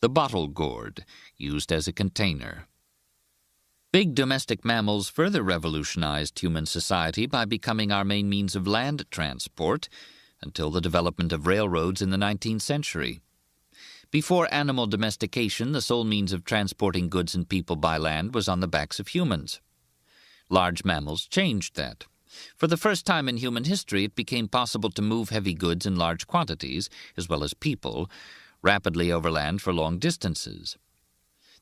the bottle gourd, used as a container. Big domestic mammals further revolutionized human society by becoming our main means of land transport until the development of railroads in the 19th century. Before animal domestication, the sole means of transporting goods and people by land was on the backs of humans. Large mammals changed that. For the first time in human history, it became possible to move heavy goods in large quantities, as well as people, rapidly over land for long distances.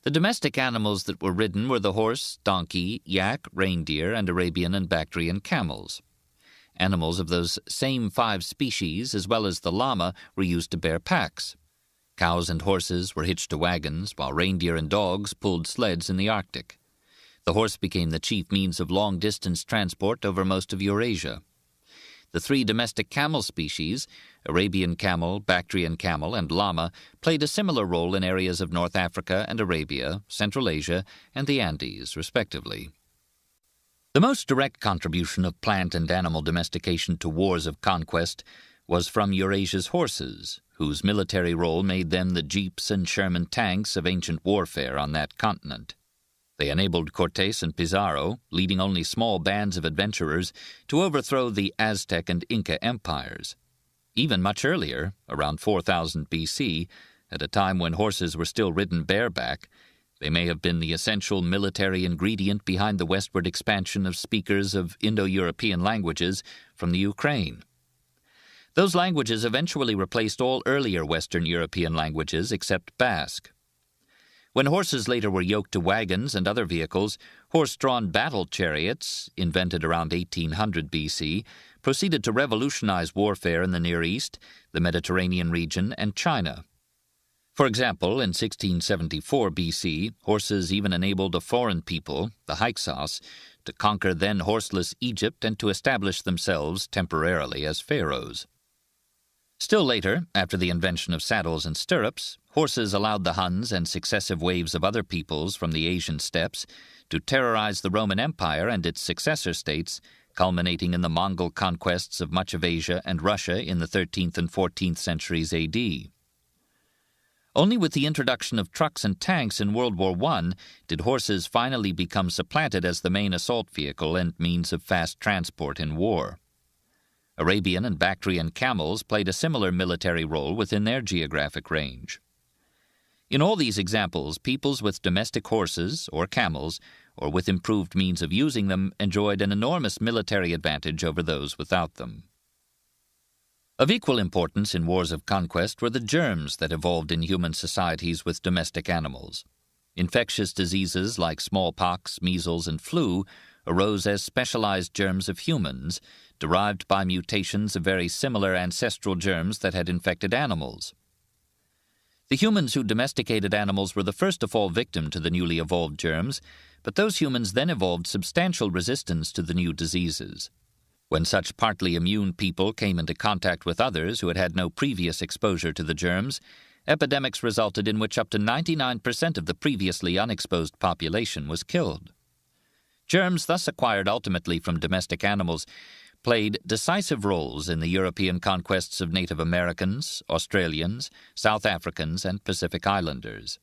The domestic animals that were ridden were the horse, donkey, yak, reindeer, and Arabian and Bactrian camels. Animals of those same 5 species, as well as the llama, were used to bear packs. Cows and horses were hitched to wagons, while reindeer and dogs pulled sleds in the Arctic. The horse became the chief means of long-distance transport over most of Eurasia. The 3 domestic camel species, Arabian camel, Bactrian camel, and llama, played a similar role in areas of North Africa and Arabia, Central Asia, and the Andes, respectively. The most direct contribution of plant and animal domestication to wars of conquest was from Eurasia's horses, whose military role made them the jeeps and Sherman tanks of ancient warfare on that continent. They enabled Cortés and Pizarro, leading only small bands of adventurers, to overthrow the Aztec and Inca empires. Even much earlier, around 4000 BC, at a time when horses were still ridden bareback, they may have been the essential military ingredient behind the westward expansion of speakers of Indo-European languages from the Ukraine. Those languages eventually replaced all earlier Western European languages except Basque. When horses later were yoked to wagons and other vehicles, horse-drawn battle chariots, invented around 1800 BC, proceeded to revolutionize warfare in the Near East, the Mediterranean region, and China. For example, in 1674 BC, horses even enabled a foreign people, the Hyksos, to conquer then horseless Egypt and to establish themselves temporarily as pharaohs. Still later, after the invention of saddles and stirrups, horses allowed the Huns and successive waves of other peoples from the Asian steppes to terrorize the Roman Empire and its successor states, culminating in the Mongol conquests of much of Asia and Russia in the 13th and 14th centuries AD. Only with the introduction of trucks and tanks in World War I did horses finally become supplanted as the main assault vehicle and means of fast transport in war. Arabian and Bactrian camels played a similar military role within their geographic range. In all these examples, peoples with domestic horses or camels, or with improved means of using them, enjoyed an enormous military advantage over those without them. Of equal importance in wars of conquest were the germs that evolved in human societies with domestic animals. Infectious diseases like smallpox, measles, and flu arose as specialized germs of humans, derived by mutations of very similar ancestral germs that had infected animals. The humans who domesticated animals were the first to fall victim to the newly evolved germs, but those humans then evolved substantial resistance to the new diseases. When such partly immune people came into contact with others who had had no previous exposure to the germs, epidemics resulted in which up to 99% of the previously unexposed population was killed. Germs thus acquired ultimately from domestic animals played decisive roles in the European conquests of Native Americans, Australians, South Africans, and Pacific Islanders.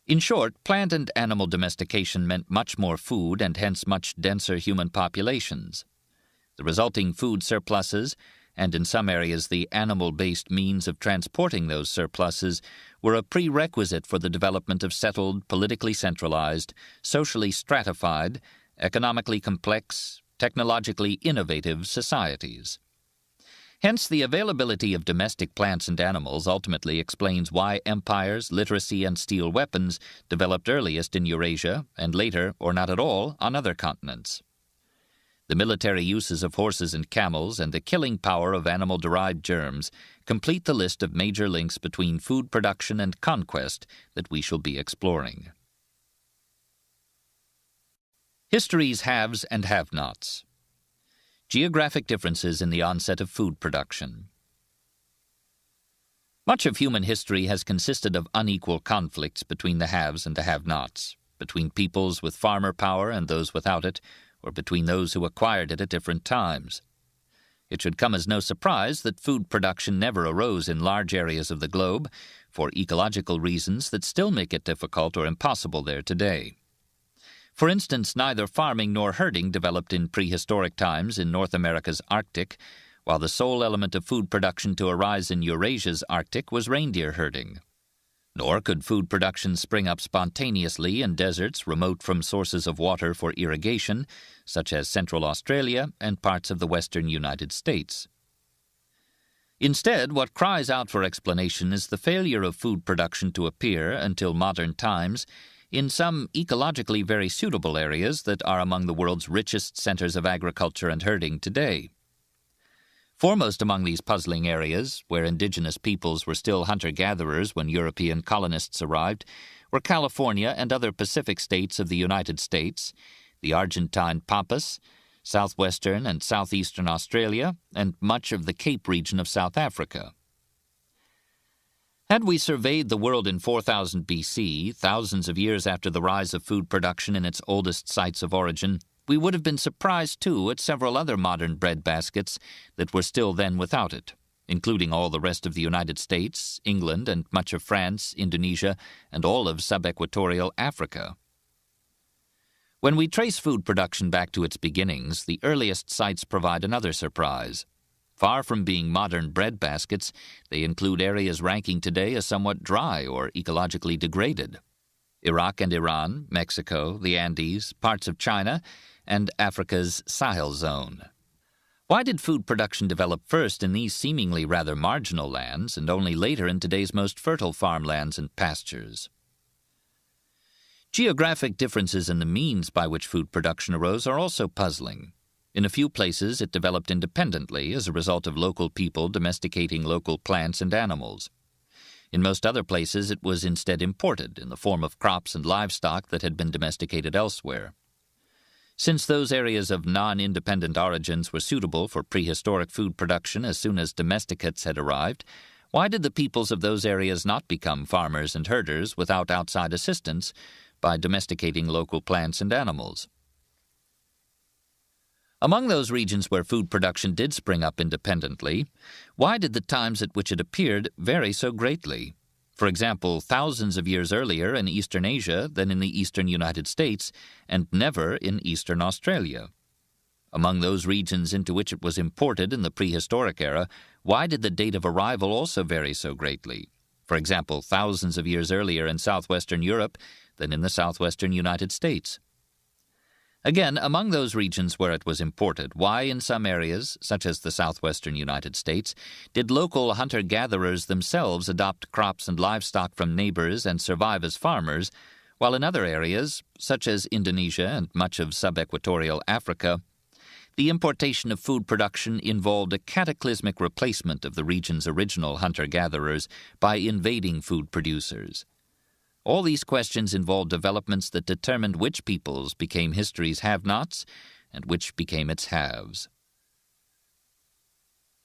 In short, plant and animal domestication meant much more food and hence much denser human populations. The resulting food surpluses, and in some areas the animal-based means of transporting those surpluses, were a prerequisite for the development of settled, politically centralized, socially stratified, economically complex, technologically innovative societies. Hence, the availability of domestic plants and animals ultimately explains why empires, literacy, and steel weapons developed earliest in Eurasia and later, or not at all, on other continents. The military uses of horses and camels and the killing power of animal-derived germs complete the list of major links between food production and conquest that we shall be exploring. History's haves and have-nots. Geographic differences in the onset of food production. Much of human history has consisted of unequal conflicts between the haves and the have-nots, between peoples with farmer power and those without it, or between those who acquired it at different times. It should come as no surprise that food production never arose in large areas of the globe for ecological reasons that still make it difficult or impossible there today. For instance, neither farming nor herding developed in prehistoric times in North America's Arctic, while the sole element of food production to arise in Eurasia's Arctic was reindeer herding. Nor could food production spring up spontaneously in deserts remote from sources of water for irrigation, such as Central Australia and parts of the western United States. Instead, what cries out for explanation is the failure of food production to appear until modern times in some ecologically very suitable areas that are among the world's richest centers of agriculture and herding today. Foremost among these puzzling areas, where indigenous peoples were still hunter-gatherers when European colonists arrived, were California and other Pacific states of the United States, the Argentine Pampas, southwestern and southeastern Australia, and much of the Cape region of South Africa. Had we surveyed the world in 4000 BC, thousands of years after the rise of food production in its oldest sites of origin, we would have been surprised, too, at several other modern bread baskets that were still then without it, including all the rest of the United States, England, and much of France, Indonesia, and all of subequatorial Africa. When we trace food production back to its beginnings, the earliest sites provide another surprise. Far from being modern bread baskets, they include areas ranking today as somewhat dry or ecologically degraded. Iraq and Iran, Mexico, the Andes, parts of China, and Africa's Sahel zone. Why did food production develop first in these seemingly rather marginal lands and only later in today's most fertile farmlands and pastures? Geographic differences in the means by which food production arose are also puzzling. In a few places, it developed independently as a result of local people domesticating local plants and animals. In most other places, it was instead imported in the form of crops and livestock that had been domesticated elsewhere. Since those areas of non-independent origins were suitable for prehistoric food production as soon as domesticates had arrived, why did the peoples of those areas not become farmers and herders without outside assistance by domesticating local plants and animals? Among those regions where food production did spring up independently, why did the times at which it appeared vary so greatly? For example, thousands of years earlier in Eastern Asia than in the eastern United States, and never in eastern Australia. Among those regions into which it was imported in the prehistoric era, why did the date of arrival also vary so greatly? For example, thousands of years earlier in southwestern Europe than in the southwestern United States. Again, among those regions where it was imported, why in some areas, such as the southwestern United States, did local hunter-gatherers themselves adopt crops and livestock from neighbors and survive as farmers, while in other areas, such as Indonesia and much of subequatorial Africa, the importation of food production involved a cataclysmic replacement of the region's original hunter-gatherers by invading food producers? All these questions involve developments that determined which peoples became history's have-nots and which became its haves.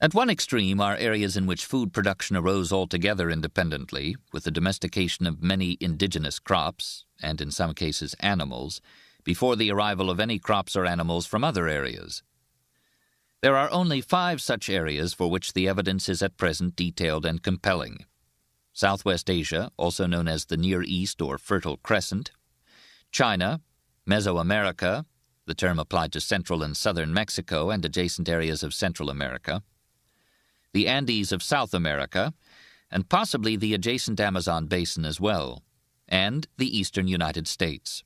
At one extreme are areas in which food production arose altogether independently, with the domestication of many indigenous crops, and in some cases animals, before the arrival of any crops or animals from other areas. There are only 5 such areas for which the evidence is at present detailed and compelling. Southwest Asia, also known as the Near East or Fertile Crescent, China, Mesoamerica, the term applied to central and southern Mexico and adjacent areas of Central America, the Andes of South America, and possibly the adjacent Amazon basin as well, and the eastern United States.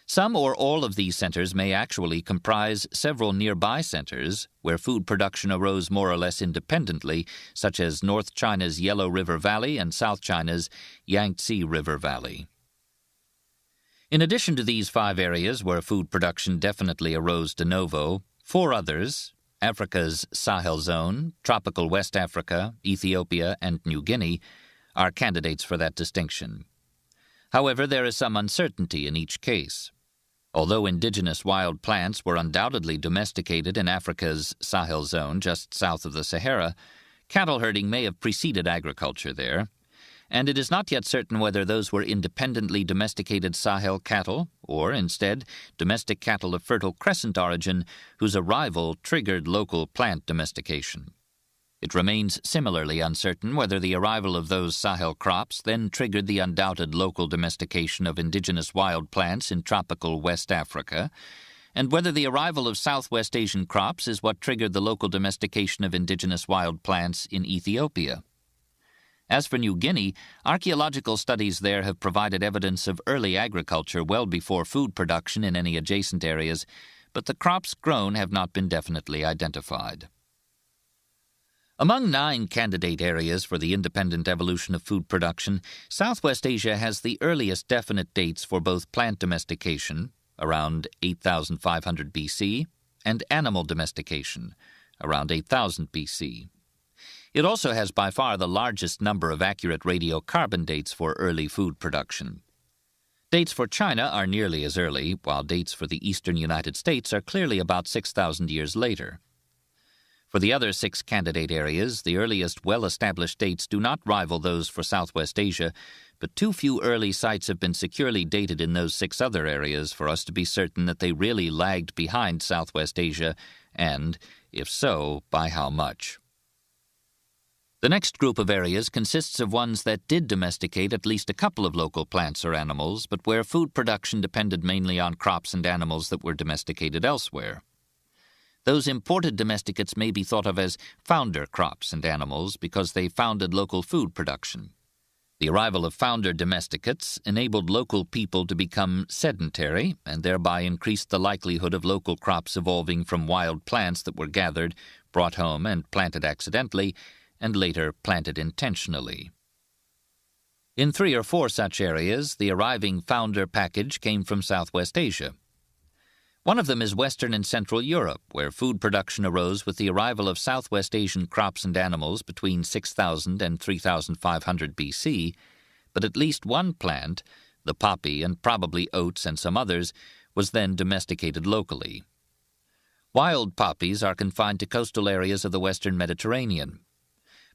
Some or all of these centers may actually comprise several nearby centers where food production arose more or less independently, such as North China's Yellow River Valley and South China's Yangtze River Valley. In addition to these 5 areas where food production definitely arose de novo, 4 others, Africa's Sahel zone, tropical West Africa, Ethiopia, and New Guinea, are candidates for that distinction. However, there is some uncertainty in each case. Although indigenous wild plants were undoubtedly domesticated in Africa's Sahel zone just south of the Sahara, cattle herding may have preceded agriculture there, and it is not yet certain whether those were independently domesticated Sahel cattle or, instead, domestic cattle of Fertile Crescent origin whose arrival triggered local plant domestication. It remains similarly uncertain whether the arrival of those Sahel crops then triggered the undoubted local domestication of indigenous wild plants in tropical West Africa, and whether the arrival of Southwest Asian crops is what triggered the local domestication of indigenous wild plants in Ethiopia. As for New Guinea, archaeological studies there have provided evidence of early agriculture well before food production in any adjacent areas, but the crops grown have not been definitely identified. Among 9 candidate areas for the independent evolution of food production, Southwest Asia has the earliest definite dates for both plant domestication, around 8,500 BC, and animal domestication, around 8,000 BC. It also has by far the largest number of accurate radiocarbon dates for early food production. Dates for China are nearly as early, while dates for the eastern United States are clearly about 6,000 years later. For the other 6 candidate areas, the earliest well-established dates do not rival those for Southwest Asia, but too few early sites have been securely dated in those 6 other areas for us to be certain that they really lagged behind Southwest Asia, and, if so, by how much. The next group of areas consists of ones that did domesticate at least a couple of local plants or animals, but where food production depended mainly on crops and animals that were domesticated elsewhere. Those imported domesticates may be thought of as founder crops and animals because they founded local food production. The arrival of founder domesticates enabled local people to become sedentary and thereby increased the likelihood of local crops evolving from wild plants that were gathered, brought home, and planted accidentally, and later planted intentionally. In 3 or 4 such areas, the arriving founder package came from Southwest Asia. One of them is Western and Central Europe, where food production arose with the arrival of Southwest Asian crops and animals between 6,000 and 3,500 BC, but at least one plant, the poppy and probably oats and some others, was then domesticated locally. Wild poppies are confined to coastal areas of the Western Mediterranean.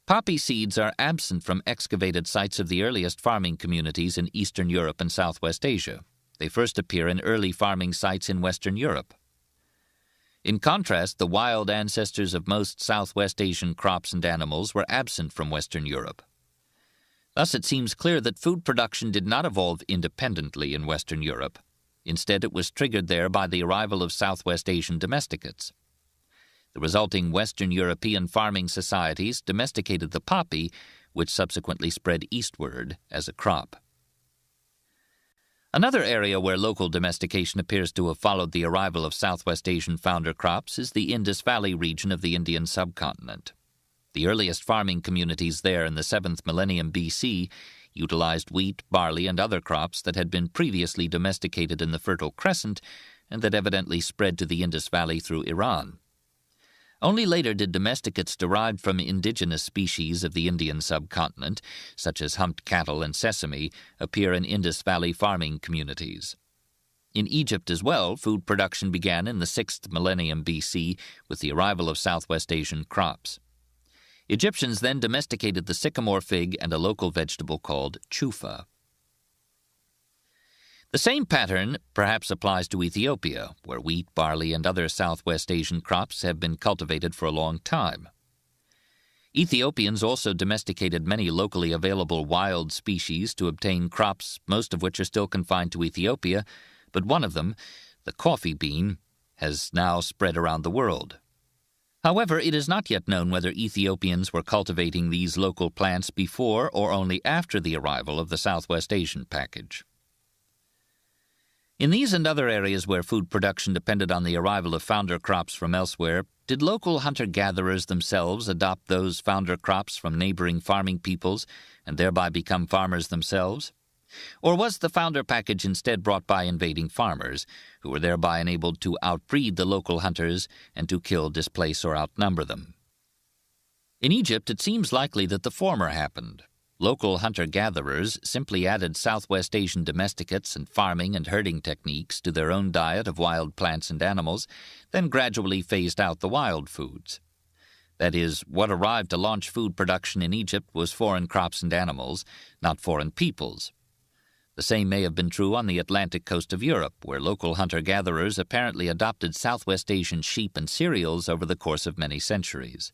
Poppy seeds are absent from excavated sites of the earliest farming communities in Eastern Europe and Southwest Asia. They first appear in early farming sites in Western Europe. In contrast, the wild ancestors of most Southwest Asian crops and animals were absent from Western Europe. Thus, it seems clear that food production did not evolve independently in Western Europe. Instead, it was triggered there by the arrival of Southwest Asian domesticates. The resulting Western European farming societies domesticated the poppy, which subsequently spread eastward as a crop. Another area where local domestication appears to have followed the arrival of Southwest Asian founder crops is the Indus Valley region of the Indian subcontinent. The earliest farming communities there in the 7th millennium BC utilized wheat, barley, and other crops that had been previously domesticated in the Fertile Crescent and that evidently spread to the Indus Valley through Iran. Only later did domesticates derived from indigenous species of the Indian subcontinent, such as humped cattle and sesame, appear in Indus Valley farming communities. In Egypt as well, food production began in the 6th millennium BC with the arrival of Southwest Asian crops. Egyptians then domesticated the sycamore fig and a local vegetable called chufa. The same pattern perhaps applies to Ethiopia, where wheat, barley, and other Southwest Asian crops have been cultivated for a long time. Ethiopians also domesticated many locally available wild species to obtain crops, most of which are still confined to Ethiopia, but one of them, the coffee bean, has now spread around the world. However, it is not yet known whether Ethiopians were cultivating these local plants before or only after the arrival of the Southwest Asian package. In these and other areas where food production depended on the arrival of founder crops from elsewhere, did local hunter-gatherers themselves adopt those founder crops from neighboring farming peoples and thereby become farmers themselves? Or was the founder package instead brought by invading farmers, who were thereby enabled to outbreed the local hunters and to kill, displace, or outnumber them? In Egypt, it seems likely that the former happened. Local hunter-gatherers simply added Southwest Asian domesticates and farming and herding techniques to their own diet of wild plants and animals, then gradually phased out the wild foods. That is, what arrived to launch food production in Egypt was foreign crops and animals, not foreign peoples. The same may have been true on the Atlantic coast of Europe, where local hunter-gatherers apparently adopted Southwest Asian sheep and cereals over the course of many centuries.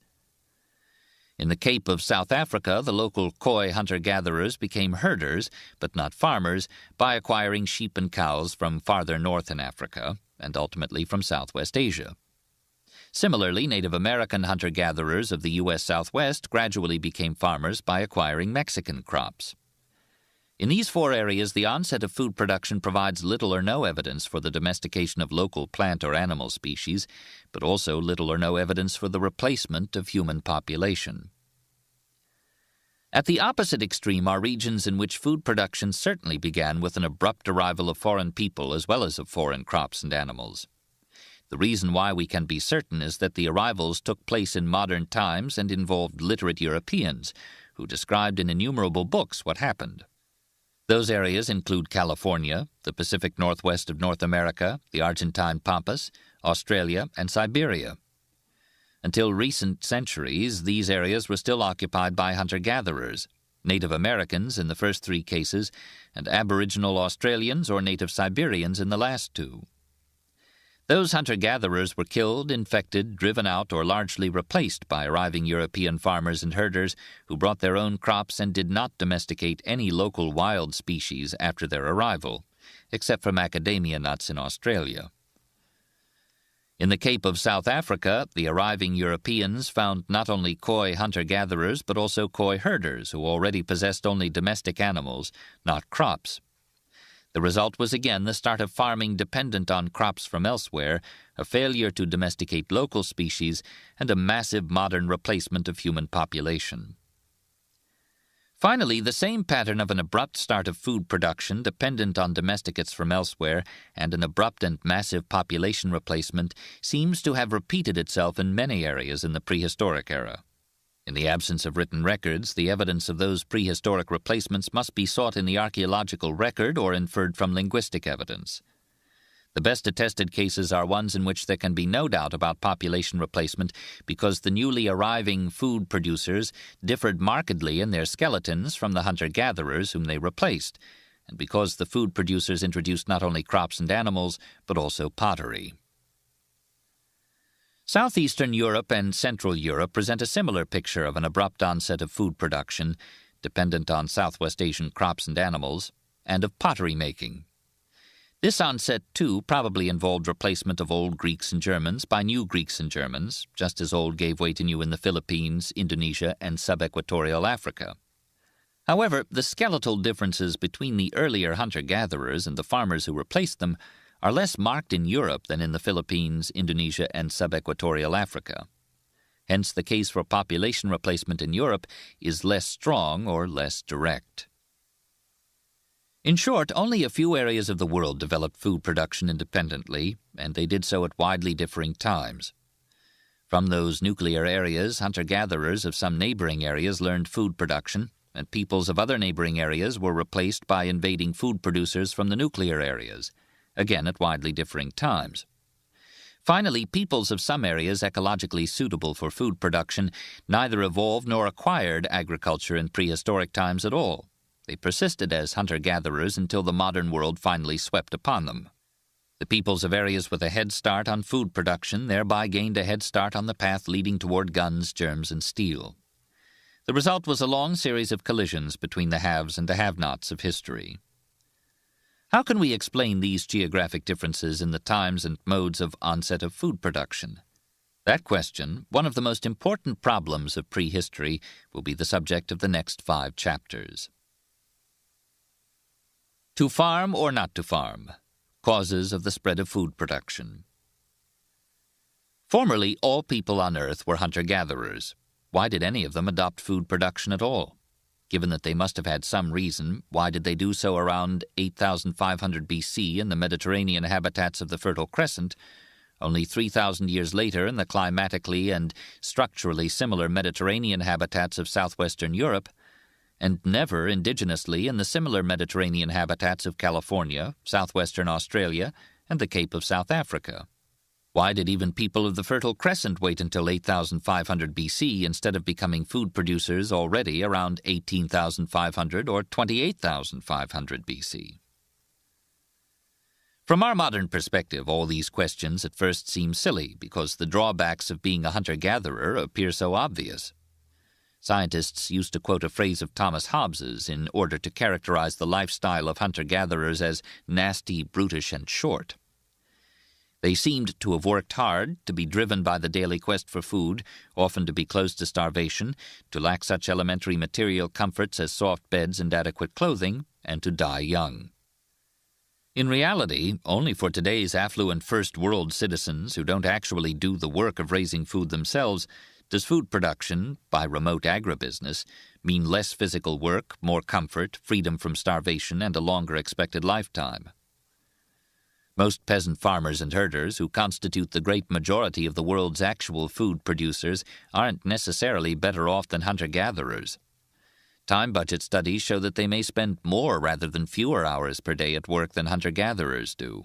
In the Cape of South Africa, the local Khoi hunter-gatherers became herders, but not farmers, by acquiring sheep and cows from farther north in Africa, and ultimately from Southwest Asia. Similarly, Native American hunter-gatherers of the U.S. Southwest gradually became farmers by acquiring Mexican crops. In these four areas, the onset of food production provides little or no evidence for the domestication of local plant or animal species, but also little or no evidence for the replacement of human population. At the opposite extreme are regions in which food production certainly began with an abrupt arrival of foreign people as well as of foreign crops and animals. The reason why we can be certain is that the arrivals took place in modern times and involved literate Europeans, who described in innumerable books what happened. Those areas include California, the Pacific Northwest of North America, the Argentine Pampas, Australia, and Siberia. Until recent centuries, these areas were still occupied by hunter-gatherers, Native Americans in the first three cases, and Aboriginal Australians or Native Siberians in the last two. Those hunter-gatherers were killed, infected, driven out, or largely replaced by arriving European farmers and herders who brought their own crops and did not domesticate any local wild species after their arrival, except for macadamia nuts in Australia. In the Cape of South Africa, the arriving Europeans found not only Khoi hunter-gatherers but also Khoi herders who already possessed only domestic animals, not crops. The result was again the start of farming dependent on crops from elsewhere, a failure to domesticate local species, and a massive modern replacement of human population. Finally, the same pattern of an abrupt start of food production dependent on domesticates from elsewhere and an abrupt and massive population replacement seems to have repeated itself in many areas in the prehistoric era. In the absence of written records, the evidence of those prehistoric replacements must be sought in the archaeological record or inferred from linguistic evidence. The best attested cases are ones in which there can be no doubt about population replacement because the newly arriving food producers differed markedly in their skeletons from the hunter-gatherers whom they replaced, and because the food producers introduced not only crops and animals, but also pottery. Southeastern Europe and Central Europe present a similar picture of an abrupt onset of food production, dependent on Southwest Asian crops and animals, and of pottery making. This onset, too, probably involved replacement of old Greeks and Germans by new Greeks and Germans, just as old gave way to new in the Philippines, Indonesia, and sub-equatorial Africa. However, the skeletal differences between the earlier hunter-gatherers and the farmers who replaced them are less marked in Europe than in the Philippines, Indonesia, and sub-equatorial Africa. Hence, the case for population replacement in Europe is less strong or less direct. In short, only a few areas of the world developed food production independently, and they did so at widely differing times. From those nuclear areas, hunter-gatherers of some neighboring areas learned food production, and peoples of other neighboring areas were replaced by invading food producers from the nuclear areas, again at widely differing times. Finally, peoples of some areas ecologically suitable for food production neither evolved nor acquired agriculture in prehistoric times at all. They persisted as hunter-gatherers until the modern world finally swept upon them. The peoples of areas with a head start on food production thereby gained a head start on the path leading toward guns, germs, and steel. The result was a long series of collisions between the haves and the have-nots of history. How can we explain these geographic differences in the times and modes of onset of food production? That question, one of the most important problems of prehistory, will be the subject of the next 5 chapters. To farm or not to farm? Causes of the spread of food production. Formerly, all people on Earth were hunter-gatherers. Why did any of them adopt food production at all? Given that they must have had some reason, why did they do so around 8,500 BC in the Mediterranean habitats of the Fertile Crescent, only 3,000 years later in the climatically and structurally similar Mediterranean habitats of southwestern Europe, and never indigenously in the similar Mediterranean habitats of California, southwestern Australia, and the Cape of South Africa? Why did even people of the Fertile Crescent wait until 8,500 BC instead of becoming food producers already around 18,500 or 28,500 BC? From our modern perspective, all these questions at first seem silly because the drawbacks of being a hunter-gatherer appear so obvious. Scientists used to quote a phrase of Thomas Hobbes's in order to characterize the lifestyle of hunter-gatherers as nasty, brutish, and short. They seemed to have worked hard, to be driven by the daily quest for food, often to be close to starvation, to lack such elementary material comforts as soft beds and adequate clothing, and to die young. In reality, only for today's affluent first-world citizens who don't actually do the work of raising food themselves does food production, by remote agribusiness, mean less physical work, more comfort, freedom from starvation, and a longer expected lifetime. Most peasant farmers and herders, who constitute the great majority of the world's actual food producers, aren't necessarily better off than hunter-gatherers. Time budget studies show that they may spend more rather than fewer hours per day at work than hunter-gatherers do.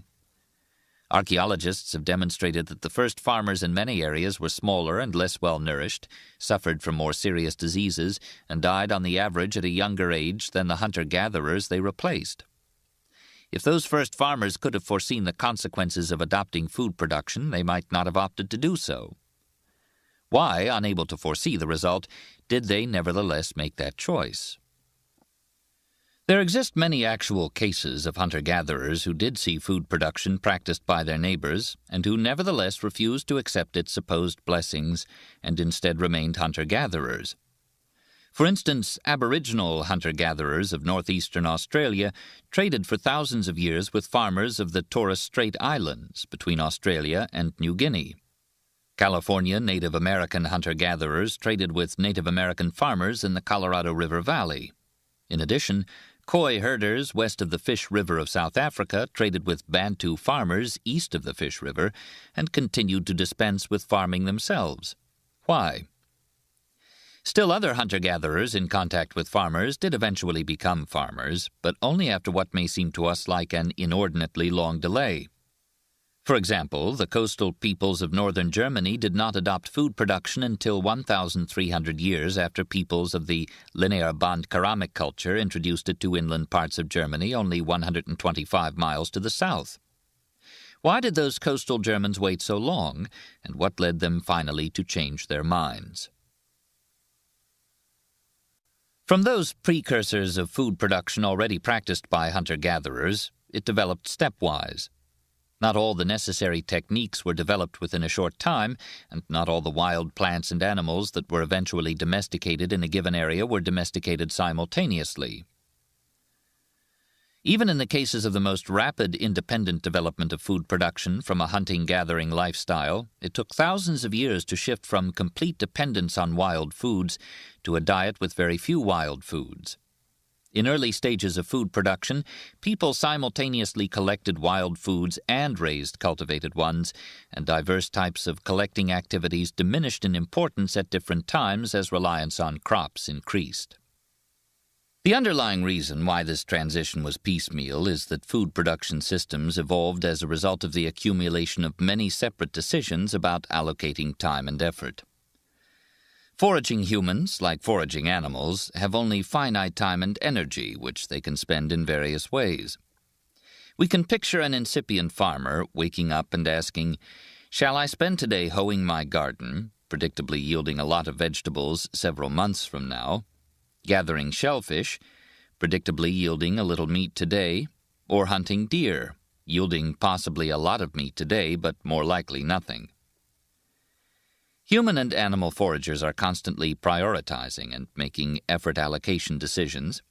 Archaeologists have demonstrated that the first farmers in many areas were smaller and less well-nourished, suffered from more serious diseases, and died on the average at a younger age than the hunter-gatherers they replaced. If those first farmers could have foreseen the consequences of adopting food production, they might not have opted to do so. Why, unable to foresee the result, did they nevertheless make that choice? There exist many actual cases of hunter-gatherers who did see food production practiced by their neighbors and who nevertheless refused to accept its supposed blessings and instead remained hunter-gatherers. For instance, Aboriginal hunter-gatherers of northeastern Australia traded for thousands of years with farmers of the Torres Strait Islands between Australia and New Guinea. California Native American hunter-gatherers traded with Native American farmers in the Colorado River Valley. In addition, Khoi herders west of the Fish River of South Africa traded with Bantu farmers east of the Fish River and continued to dispense with farming themselves. Why? Still other hunter-gatherers in contact with farmers did eventually become farmers, but only after what may seem to us like an inordinately long delay. For example, the coastal peoples of northern Germany did not adopt food production until 1,300 years after peoples of the linear Band-Ceramic culture introduced it to inland parts of Germany only 125 miles to the south. Why did those coastal Germans wait so long, and what led them finally to change their minds? From those precursors of food production already practiced by hunter-gatherers, it developed stepwise. Not all the necessary techniques were developed within a short time, and not all the wild plants and animals that were eventually domesticated in a given area were domesticated simultaneously. Even in the cases of the most rapid independent development of food production from a hunting-gathering lifestyle, it took thousands of years to shift from complete dependence on wild foods to a diet with very few wild foods. In early stages of food production, people simultaneously collected wild foods and raised cultivated ones, and diverse types of collecting activities diminished in importance at different times as reliance on crops increased. The underlying reason why this transition was piecemeal is that food production systems evolved as a result of the accumulation of many separate decisions about allocating time and effort. Foraging humans, like foraging animals, have only finite time and energy, which they can spend in various ways. We can picture an incipient farmer waking up and asking, "Shall I spend today hoeing my garden, predictably yielding a lot of vegetables several months from now, gathering shellfish, predictably yielding a little meat today, or hunting deer, yielding possibly a lot of meat today, but more likely nothing?" Human and animal foragers are constantly prioritizing and making effort allocation decisions,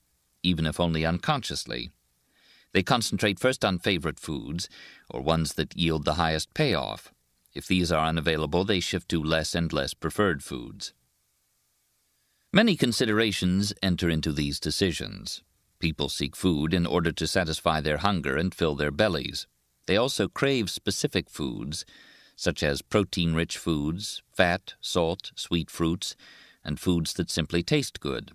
even if only unconsciously. They concentrate first on favorite foods, or ones that yield the highest payoff. If these are unavailable, they shift to less and less preferred foods. Many considerations enter into these decisions. People seek food in order to satisfy their hunger and fill their bellies. They also crave specific foods, such as protein-rich foods, fat, salt, sweet fruits, and foods that simply taste good.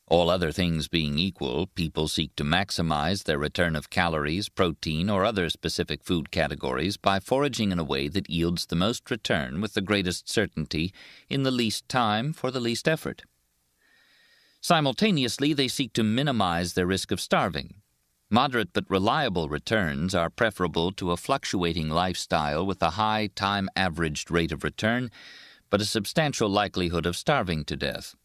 All other things being equal, people seek to maximize their return of calories, protein, or other specific food categories by foraging in a way that yields the most return with the greatest certainty in the least time for the least effort. Simultaneously, they seek to minimize their risk of starving. Moderate but reliable returns are preferable to a fluctuating lifestyle with a high time-averaged rate of return, but a substantial likelihood of starving to death.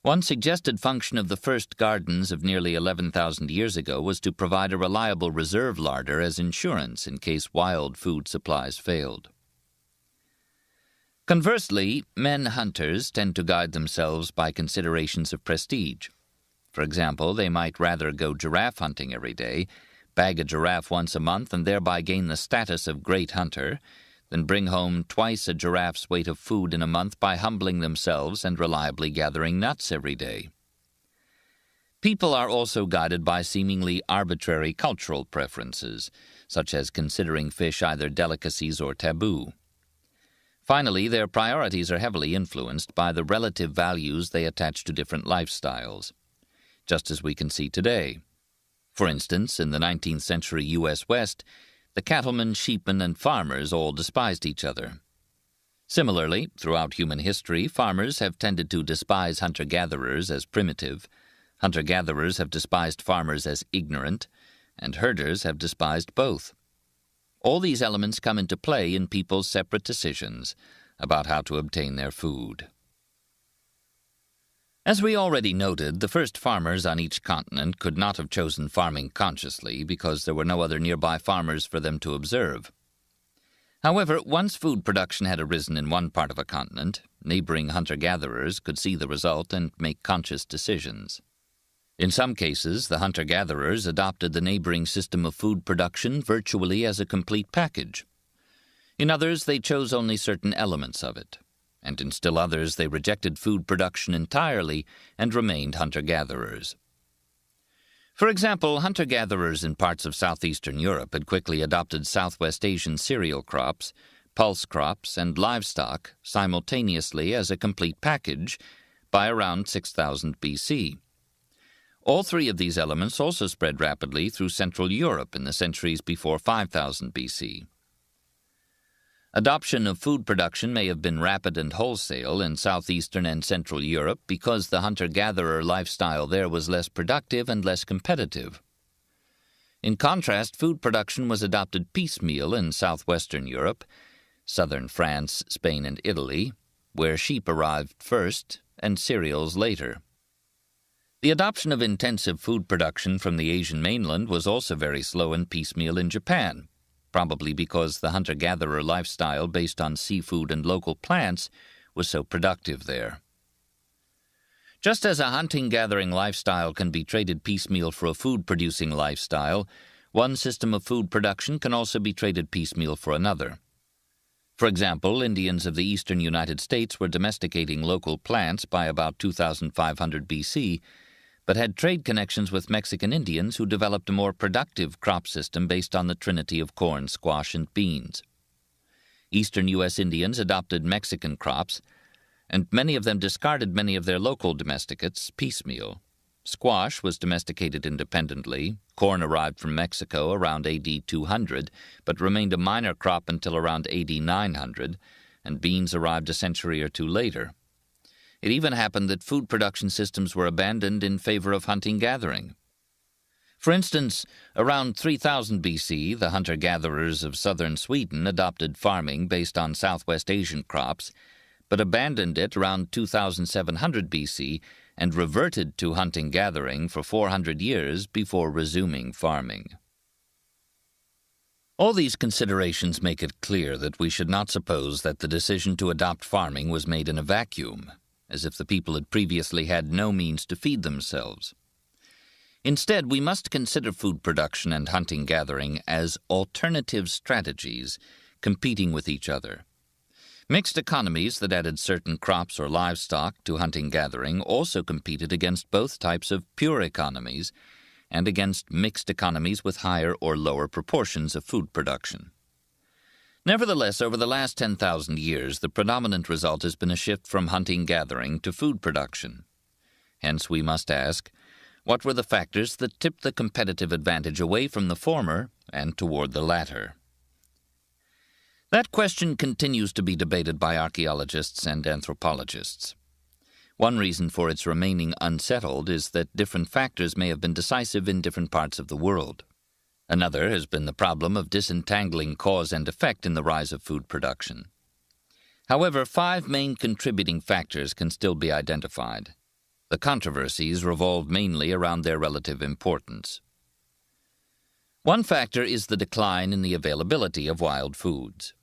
One suggested function of the first gardens of nearly 11,000 years ago was to provide a reliable reserve larder as insurance in case wild food supplies failed. Conversely, men hunters tend to guide themselves by considerations of prestige. For example, they might rather go giraffe hunting every day, bag a giraffe once a month, and thereby gain the status of great hunter, than bring home twice a giraffe's weight of food in a month by humbling themselves and reliably gathering nuts every day. People are also guided by seemingly arbitrary cultural preferences, such as considering fish either delicacies or taboo. Finally, their priorities are heavily influenced by the relative values they attach to different lifestyles, just as we can see today. For instance, in the 19th century U.S. West, the cattlemen, sheepmen, and farmers all despised each other. Similarly, throughout human history, farmers have tended to despise hunter-gatherers as primitive, hunter-gatherers have despised farmers as ignorant, and herders have despised both. All these elements come into play in people's separate decisions about how to obtain their food. As we already noted, the first farmers on each continent could not have chosen farming consciously because there were no other nearby farmers for them to observe. However, once food production had arisen in one part of a continent, neighboring hunter-gatherers could see the result and make conscious decisions. In some cases, the hunter-gatherers adopted the neighboring system of food production virtually as a complete package. In others, they chose only certain elements of it, and in still others they rejected food production entirely and remained hunter-gatherers. For example, hunter-gatherers in parts of southeastern Europe had quickly adopted Southwest Asian cereal crops, pulse crops, and livestock simultaneously as a complete package by around 6000 BC. All three of these elements also spread rapidly through Central Europe in the centuries before 5000 BC. Adoption of food production may have been rapid and wholesale in southeastern and central Europe because the hunter-gatherer lifestyle there was less productive and less competitive. In contrast, food production was adopted piecemeal in southwestern Europe, southern France, Spain, and Italy, where sheep arrived first and cereals later. The adoption of intensive food production from the Asian mainland was also very slow and piecemeal in Japan, probably because the hunter-gatherer lifestyle based on seafood and local plants was so productive there. Just as a hunting-gathering lifestyle can be traded piecemeal for a food-producing lifestyle, one system of food production can also be traded piecemeal for another. For example, Indians of the eastern United States were domesticating local plants by about 2500 BC, but had trade connections with Mexican Indians who developed a more productive crop system based on the trinity of corn, squash, and beans. Eastern U.S. Indians adopted Mexican crops, and many of them discarded many of their local domesticates piecemeal. Squash was domesticated independently, corn arrived from Mexico around AD 200, but remained a minor crop until around AD 900, and beans arrived a century or two later. It even happened that food production systems were abandoned in favor of hunting-gathering. For instance, around 3000 BC, the hunter-gatherers of southern Sweden adopted farming based on Southwest Asian crops, but abandoned it around 2700 BC and reverted to hunting-gathering for 400 years before resuming farming. All these considerations make it clear that we should not suppose that the decision to adopt farming was made in a vacuum, as if the people had previously had no means to feed themselves. Instead, we must consider food production and hunting-gathering as alternative strategies competing with each other. Mixed economies that added certain crops or livestock to hunting-gathering also competed against both types of pure economies and against mixed economies with higher or lower proportions of food production. Nevertheless, over the last 10,000 years, the predominant result has been a shift from hunting-gathering to food production. Hence, we must ask, what were the factors that tipped the competitive advantage away from the former and toward the latter? That question continues to be debated by archaeologists and anthropologists. One reason for its remaining unsettled is that different factors may have been decisive in different parts of the world. Another has been the problem of disentangling cause and effect in the rise of food production. However, 5 main contributing factors can still be identified. The controversies revolve mainly around their relative importance. One factor is the decline in the availability of wild foods.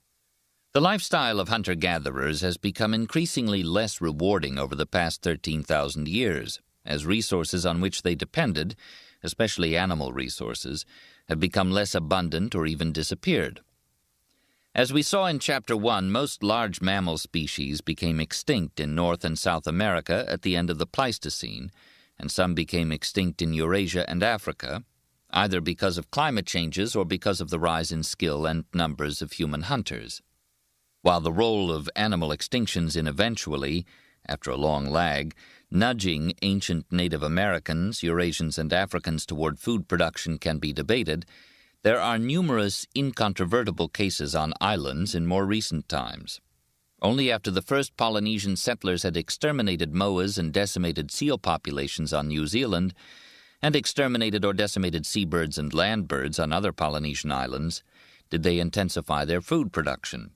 The lifestyle of hunter-gatherers has become increasingly less rewarding over the past 13,000 years, as resources on which they depended, especially animal resources, have become less abundant or even disappeared. As we saw in Chapter 1, most large mammal species became extinct in North and South America at the end of the Pleistocene, and some became extinct in Eurasia and Africa, either because of climate changes or because of the rise in skill and numbers of human hunters. While the role of animal extinctions in eventually, after a long lag, nudging ancient Native Americans, Eurasians, and Africans toward food production can be debated, there are numerous incontrovertible cases on islands in more recent times. Only after the first Polynesian settlers had exterminated moas and decimated seal populations on New Zealand, and exterminated or decimated seabirds and land birds on other Polynesian islands, did they intensify their food production.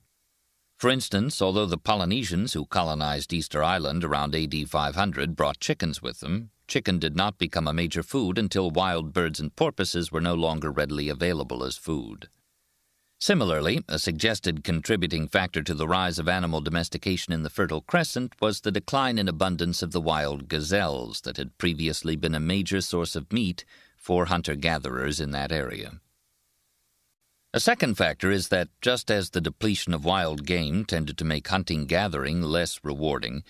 For instance, although the Polynesians who colonized Easter Island around AD 500 brought chickens with them, chicken did not become a major food until wild birds and porpoises were no longer readily available as food. Similarly, a suggested contributing factor to the rise of animal domestication in the Fertile Crescent was the decline in abundance of the wild gazelles that had previously been a major source of meat for hunter-gatherers in that area. A second factor is that just as the depletion of wild game tended to make hunting-gathering less rewarding,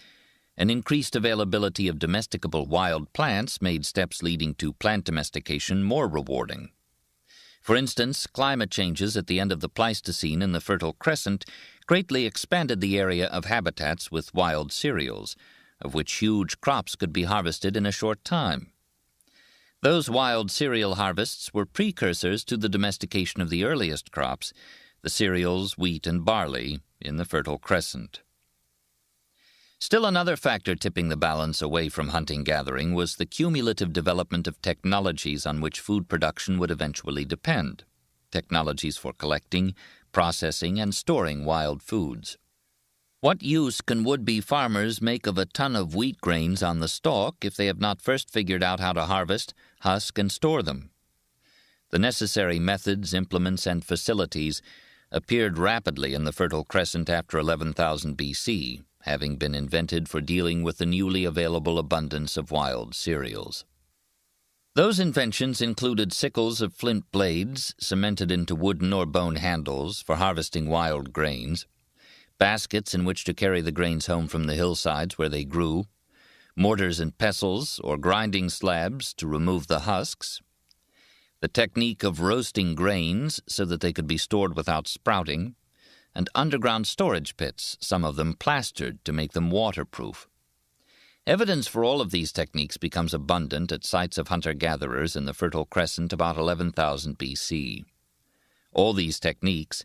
an increased availability of domesticable wild plants made steps leading to plant domestication more rewarding. For instance, climate changes at the end of the Pleistocene in the Fertile Crescent greatly expanded the area of habitats with wild cereals, of which huge crops could be harvested in a short time. Those wild cereal harvests were precursors to the domestication of the earliest crops, the cereals, wheat, and barley, in the Fertile Crescent. Still another factor tipping the balance away from hunting-gathering was the cumulative development of technologies on which food production would eventually depend, technologies for collecting, processing, and storing wild foods. What use can would-be farmers make of a ton of wheat grains on the stalk if they have not first figured out how to harvest, husk, and store them? The necessary methods, implements, and facilities appeared rapidly in the Fertile Crescent after 11,000 BC, having been invented for dealing with the newly available abundance of wild cereals. Those inventions included sickles of flint blades cemented into wooden or bone handles for harvesting wild grains, baskets in which to carry the grains home from the hillsides where they grew, mortars and pestles or grinding slabs to remove the husks, the technique of roasting grains so that they could be stored without sprouting, and underground storage pits, some of them plastered to make them waterproof. Evidence for all of these techniques becomes abundant at sites of hunter-gatherers in the Fertile Crescent about 11,000 BC. All these techniques,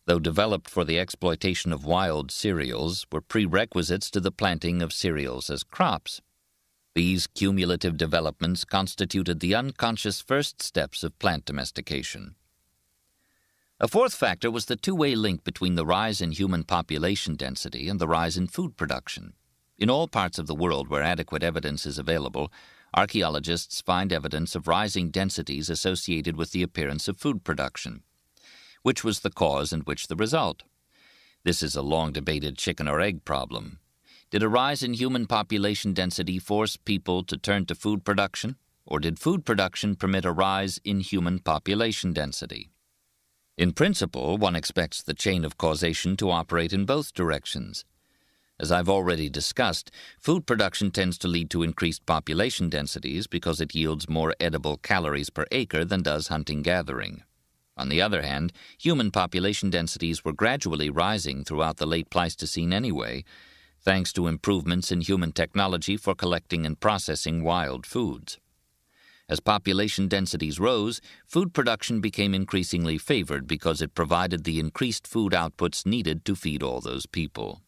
though developed for the exploitation of wild cereals, were prerequisites to the planting of cereals as crops. These cumulative developments constituted the unconscious first steps of plant domestication. A fourth factor was the two-way link between the rise in human population density and the rise in food production. In all parts of the world where adequate evidence is available, archaeologists find evidence of rising densities associated with the appearance of food production. Which was the cause and which the result? This is a long-debated chicken or egg problem. Did a rise in human population density force people to turn to food production, or did food production permit a rise in human population density? In principle, one expects the chain of causation to operate in both directions. As I've already discussed, food production tends to lead to increased population densities because it yields more edible calories per acre than does hunting-gathering. On the other hand, human population densities were gradually rising throughout the late Pleistocene anyway, thanks to improvements in human technology for collecting and processing wild foods. As population densities rose, food production became increasingly favored because it provided the increased food outputs needed to feed all those people.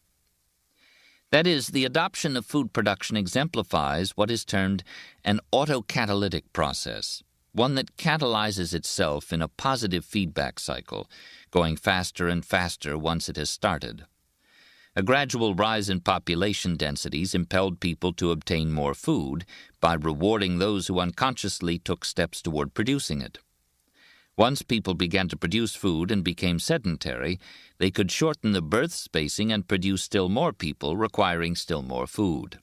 That is, the adoption of food production exemplifies what is termed an autocatalytic process, one that catalyzes itself in a positive feedback cycle, going faster and faster once it has started. A gradual rise in population densities impelled people to obtain more food by rewarding those who unconsciously took steps toward producing it. Once people began to produce food and became sedentary, they could shorten the birth spacing and produce still more people, requiring still more food.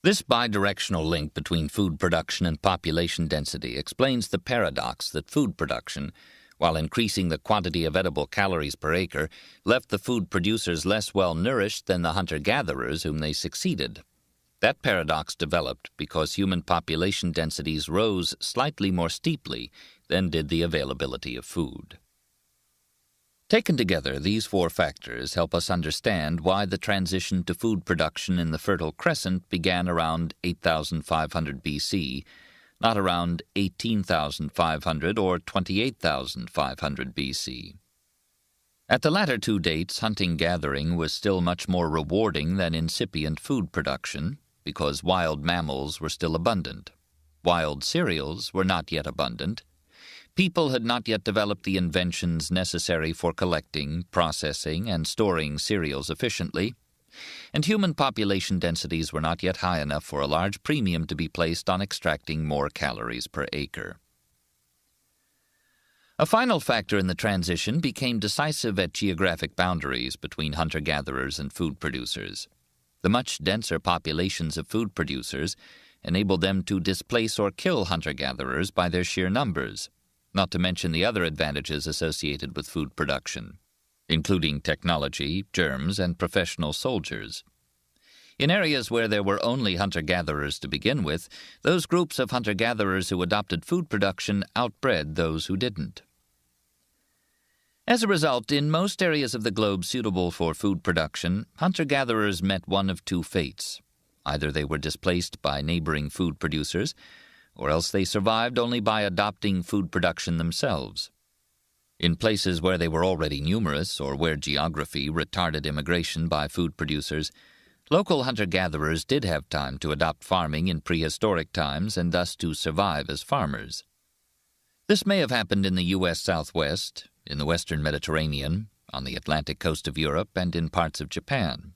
This bidirectional link between food production and population density explains the paradox that food production, while increasing the quantity of edible calories per acre, left the food producers less well-nourished than the hunter-gatherers whom they succeeded. That paradox developed because human population densities rose slightly more steeply than did the availability of food. Taken together, these four factors help us understand why the transition to food production in the Fertile Crescent began around 8,500 BC, not around 18,500 or 28,500 BC. At the latter two dates, hunting-gathering was still much more rewarding than incipient food production because wild mammals were still abundant. Wild cereals were not yet abundant. People had not yet developed the inventions necessary for collecting, processing, and storing cereals efficiently, and human population densities were not yet high enough for a large premium to be placed on extracting more calories per acre. A final factor in the transition became decisive at geographic boundaries between hunter-gatherers and food producers. The much denser populations of food producers enabled them to displace or kill hunter-gatherers by their sheer numbers, not to mention the other advantages associated with food production, including technology, germs, and professional soldiers. In areas where there were only hunter-gatherers to begin with, those groups of hunter-gatherers who adopted food production outbred those who didn't. As a result, in most areas of the globe suitable for food production, hunter-gatherers met one of two fates. Either they were displaced by neighboring food producers, or else they survived only by adopting food production themselves. In places where they were already numerous or where geography retarded immigration by food producers, local hunter-gatherers did have time to adopt farming in prehistoric times and thus to survive as farmers. This may have happened in the U.S. Southwest, in the Western Mediterranean, on the Atlantic coast of Europe, and in parts of Japan.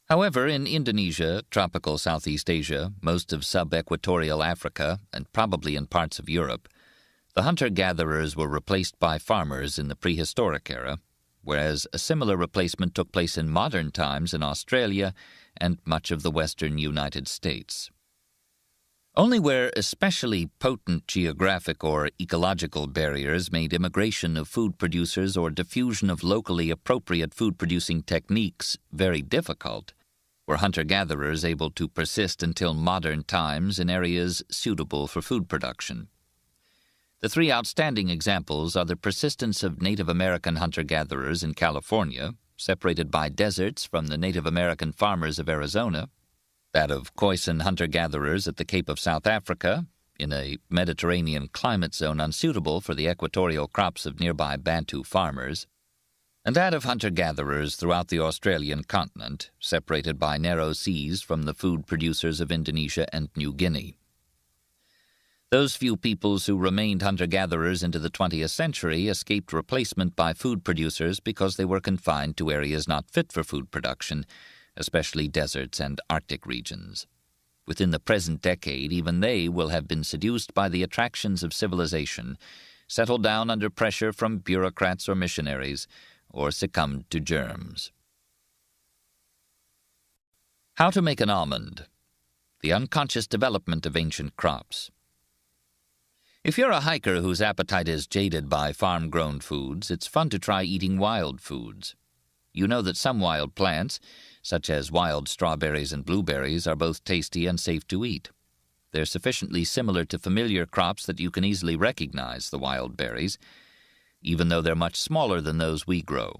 However, in Indonesia, tropical Southeast Asia, most of sub-equatorial Africa, and probably in parts of Europe, the hunter-gatherers were replaced by farmers in the prehistoric era, whereas a similar replacement took place in modern times in Australia and much of the western United States. Only where especially potent geographic or ecological barriers made immigration of food producers or diffusion of locally appropriate food-producing techniques very difficult were hunter-gatherers able to persist until modern times in areas suitable for food production. The three outstanding examples are the persistence of Native American hunter-gatherers in California, separated by deserts from the Native American farmers of Arizona, that of Khoisan hunter-gatherers at the Cape of South Africa, in a Mediterranean climate zone unsuitable for the equatorial crops of nearby Bantu farmers, and that of hunter-gatherers throughout the Australian continent, separated by narrow seas from the food producers of Indonesia and New Guinea. Those few peoples who remained hunter-gatherers into the 20th century escaped replacement by food producers because they were confined to areas not fit for food production, especially deserts and Arctic regions. Within the present decade, even they will have been seduced by the attractions of civilization, settled down under pressure from bureaucrats or missionaries, or succumbed to germs. How to make an almond. The unconscious development of ancient crops. If you're a hiker whose appetite is jaded by farm-grown foods, it's fun to try eating wild foods. You know that some wild plants, such as wild strawberries and blueberries, are both tasty and safe to eat. They're sufficiently similar to familiar crops that you can easily recognize the wild berries, even though they're much smaller than those we grow.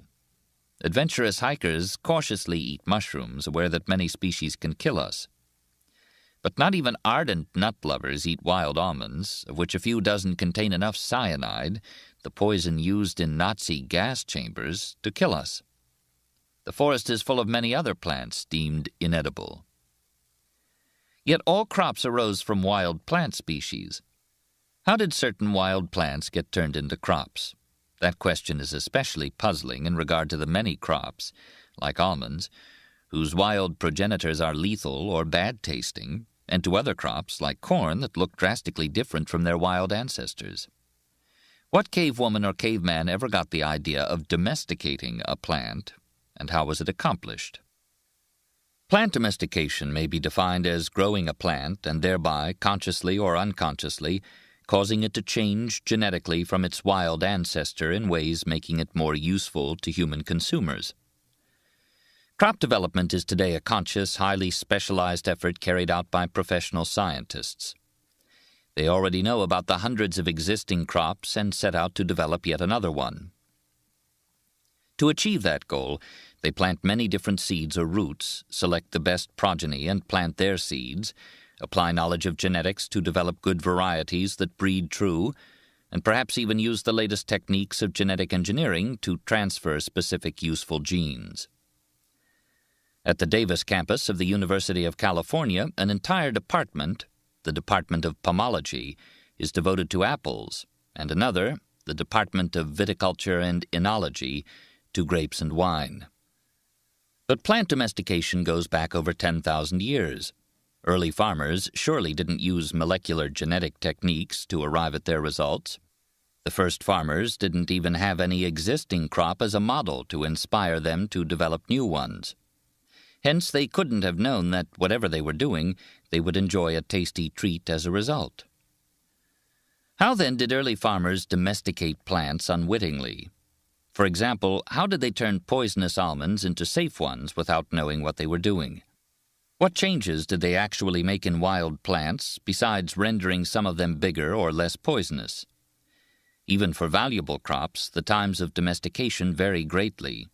Adventurous hikers cautiously eat mushrooms, aware that many species can kill us. But not even ardent nut lovers eat wild almonds, of which a few dozen contain enough cyanide, the poison used in Nazi gas chambers, to kill us. The forest is full of many other plants deemed inedible. Yet all crops arose from wild plant species. How did certain wild plants get turned into crops? That question is especially puzzling in regard to the many crops, like almonds, whose wild progenitors are lethal or bad-tasting, and to other crops, like corn, that look drastically different from their wild ancestors. What cave woman or caveman ever got the idea of domesticating a plant, and how was it accomplished? Plant domestication may be defined as growing a plant and thereby, consciously or unconsciously, causing it to change genetically from its wild ancestor in ways making it more useful to human consumers. Crop development is today a conscious, highly specialized effort carried out by professional scientists. They already know about the hundreds of existing crops and set out to develop yet another one. To achieve that goal, they plant many different seeds or roots, select the best progeny and plant their seeds, apply knowledge of genetics to develop good varieties that breed true, and perhaps even use the latest techniques of genetic engineering to transfer specific useful genes. At the Davis campus of the University of California, an entire department, the Department of Pomology, is devoted to apples, and another, the Department of Viticulture and Enology, to grapes and wine. But plant domestication goes back over 10,000 years. Early farmers surely didn't use molecular genetic techniques to arrive at their results. The first farmers didn't even have any existing crop as a model to inspire them to develop new ones. Hence, they couldn't have known that whatever they were doing, they would enjoy a tasty treat as a result. How then did early farmers domesticate plants unwittingly? For example, how did they turn poisonous almonds into safe ones without knowing what they were doing? What changes did they actually make in wild plants, besides rendering some of them bigger or less poisonous? Even for valuable crops, the times of domestication vary greatly.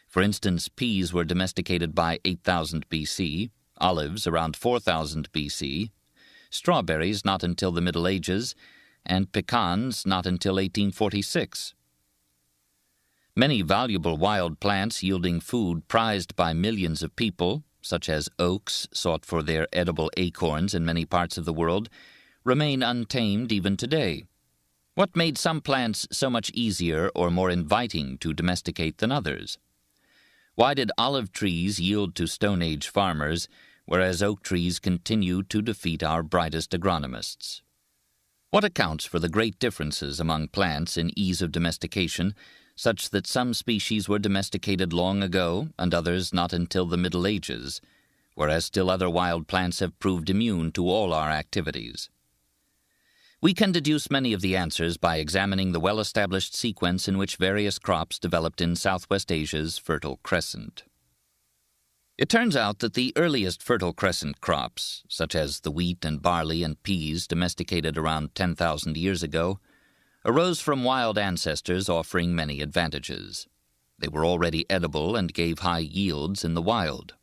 For instance, peas were domesticated by 8000 BC, olives around 4000 BC, strawberries not until the Middle Ages, and pecans not until 1846. Many valuable wild plants yielding food prized by millions of people, such as oaks sought for their edible acorns in many parts of the world, remain untamed even today. What made some plants so much easier or more inviting to domesticate than others? Why did olive trees yield to Stone Age farmers, whereas oak trees continue to defeat our brightest agronomists? What accounts for the great differences among plants in ease of domestication, such that some species were domesticated long ago and others not until the Middle Ages, whereas still other wild plants have proved immune to all our activities? We can deduce many of the answers by examining the well-established sequence in which various crops developed in Southwest Asia's Fertile Crescent. It turns out that the earliest Fertile Crescent crops, such as the wheat and barley and peas domesticated around 10,000 years ago, arose from wild ancestors offering many advantages. They were already edible and gave high yields in the wild.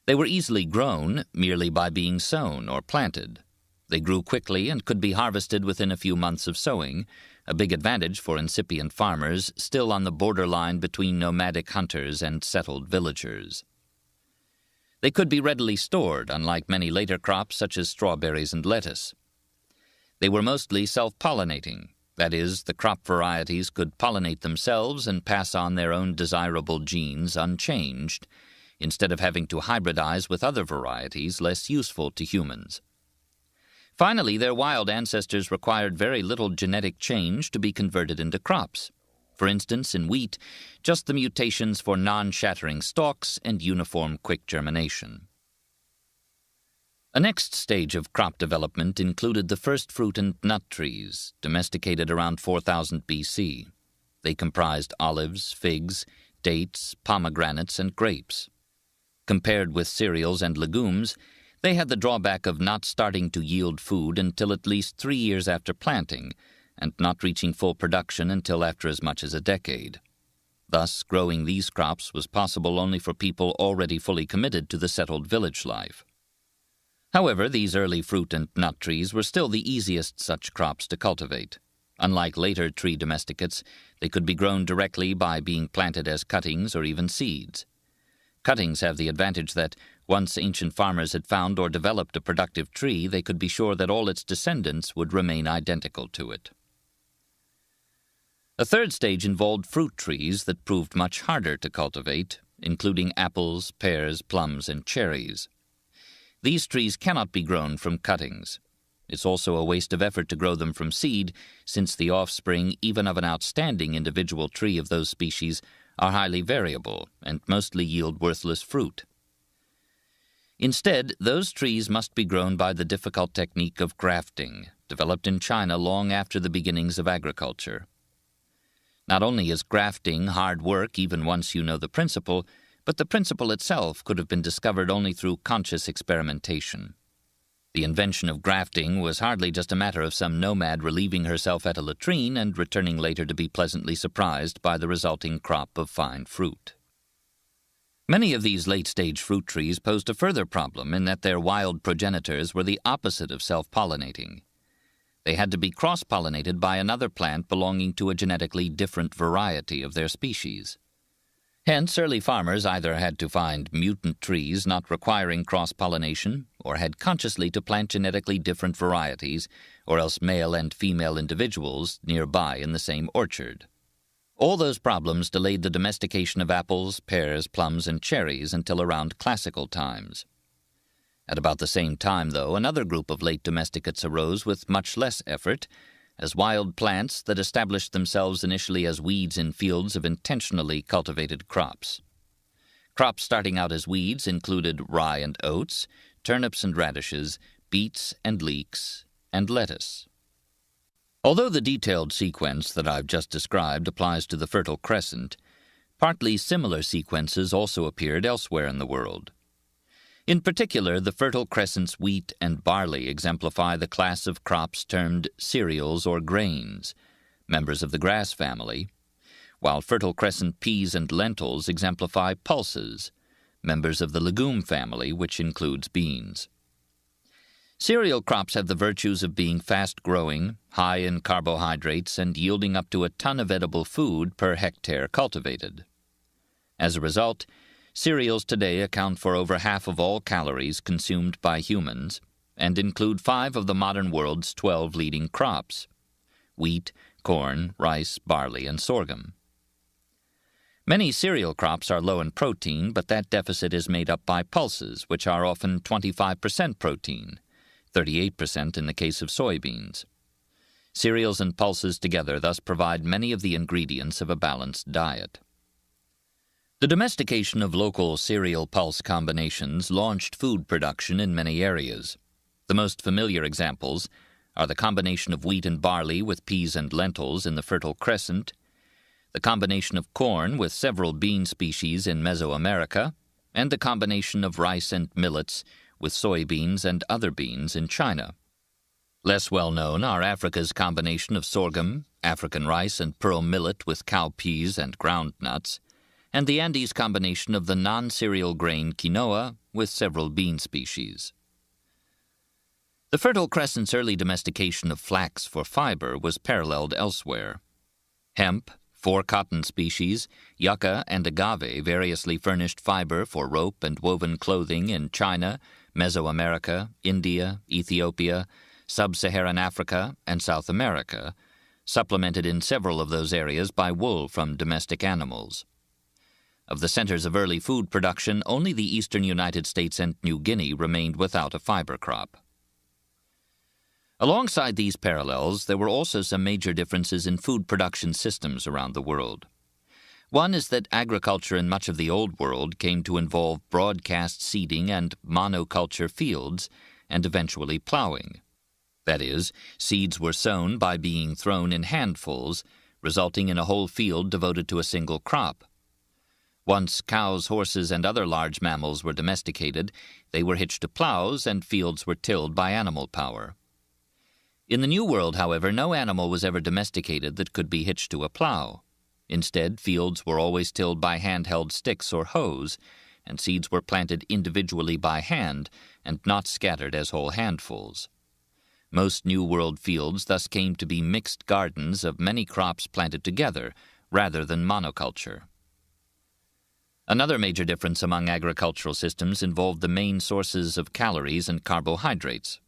They were easily grown merely by being sown or planted. They grew quickly and could be harvested within a few months of sowing, a big advantage for incipient farmers still on the borderline between nomadic hunters and settled villagers. They could be readily stored, unlike many later crops such as strawberries and lettuce. They were mostly self-pollinating, that is, the crop varieties could pollinate themselves and pass on their own desirable genes unchanged, instead of having to hybridize with other varieties less useful to humans. Finally, their wild ancestors required very little genetic change to be converted into crops. For instance, in wheat, just the mutations for non-shattering stalks and uniform quick germination. A next stage of crop development included the first fruit and nut trees, domesticated around 4000 BC. They comprised olives, figs, dates, pomegranates, and grapes. Compared with cereals and legumes, they had the drawback of not starting to yield food until at least 3 years after planting, and not reaching full production until after as much as a decade. Thus, growing these crops was possible only for people already fully committed to the settled village life. However, these early fruit and nut trees were still the easiest such crops to cultivate. Unlike later tree domesticates, they could be grown directly by being planted as cuttings or even seeds. Cuttings have the advantage that, once ancient farmers had found or developed a productive tree, they could be sure that all its descendants would remain identical to it. A third stage involved fruit trees that proved much harder to cultivate, including apples, pears, plums, and cherries. These trees cannot be grown from cuttings. It's also a waste of effort to grow them from seed, since the offspring, even of an outstanding individual tree of those species, are highly variable and mostly yield worthless fruit. Instead, those trees must be grown by the difficult technique of grafting, developed in China long after the beginnings of agriculture. Not only is grafting hard work even once you know the principle, but the principle itself could have been discovered only through conscious experimentation. The invention of grafting was hardly just a matter of some nomad relieving herself at a latrine and returning later to be pleasantly surprised by the resulting crop of fine fruit. Many of these late-stage fruit trees posed a further problem in that their wild progenitors were the opposite of self-pollinating. They had to be cross-pollinated by another plant belonging to a genetically different variety of their species. Hence, early farmers either had to find mutant trees not requiring cross-pollination, or had consciously to plant genetically different varieties, or else male and female individuals nearby in the same orchard. All those problems delayed the domestication of apples, pears, plums, and cherries until around classical times. At about the same time, though, another group of late domesticates arose with much less effort, as wild plants that established themselves initially as weeds in fields of intentionally cultivated crops. Crops starting out as weeds included rye and oats, turnips and radishes, beets and leeks, and lettuce. Although the detailed sequence that I've just described applies to the Fertile Crescent, partly similar sequences also appeared elsewhere in the world. In particular, the Fertile Crescent's wheat and barley exemplify the class of crops termed cereals or grains, members of the grass family, while Fertile Crescent peas and lentils exemplify pulses, members of the legume family, which includes beans. Cereal crops have the virtues of being fast-growing, high in carbohydrates, and yielding up to a ton of edible food per hectare cultivated. As a result, cereals today account for over half of all calories consumed by humans and include 5 of the modern world's 12 leading crops: wheat, corn, rice, barley, and sorghum. Many cereal crops are low in protein, but that deficit is made up by pulses, which are often 25% protein, 38% in the case of soybeans. Cereals and pulses together thus provide many of the ingredients of a balanced diet. The domestication of local cereal-pulse combinations launched food production in many areas. The most familiar examples are the combination of wheat and barley with peas and lentils in the Fertile Crescent, the combination of corn with several bean species in Mesoamerica, and the combination of rice and millets with soybeans and other beans in China. Less well known are Africa's combination of sorghum, African rice, and pearl millet with cowpeas and ground nuts, and the Andes combination of the non-cereal grain quinoa with several bean species. The Fertile Crescent's early domestication of flax for fiber was paralleled elsewhere. Hemp, 4 cotton species, yucca, and agave variously furnished fiber for rope and woven clothing in China, Mesoamerica, India, Ethiopia, Sub-Saharan Africa, and South America, supplemented in several of those areas by wool from domestic animals. Of the centers of early food production, only the eastern United States and New Guinea remained without a fiber crop. Alongside these parallels, there were also some major differences in food production systems around the world. One is that agriculture in much of the Old World came to involve broadcast seeding and monoculture fields, and eventually plowing. That is, seeds were sown by being thrown in handfuls, resulting in a whole field devoted to a single crop. Once cows, horses, and other large mammals were domesticated, they were hitched to plows and fields were tilled by animal power. In the New World, however, no animal was ever domesticated that could be hitched to a plow. Instead, fields were always tilled by handheld sticks or hoes, and seeds were planted individually by hand and not scattered as whole handfuls. Most New World fields thus came to be mixed gardens of many crops planted together, rather than monoculture. Another major difference among agricultural systems involved the main sources of calories and carbohydrates.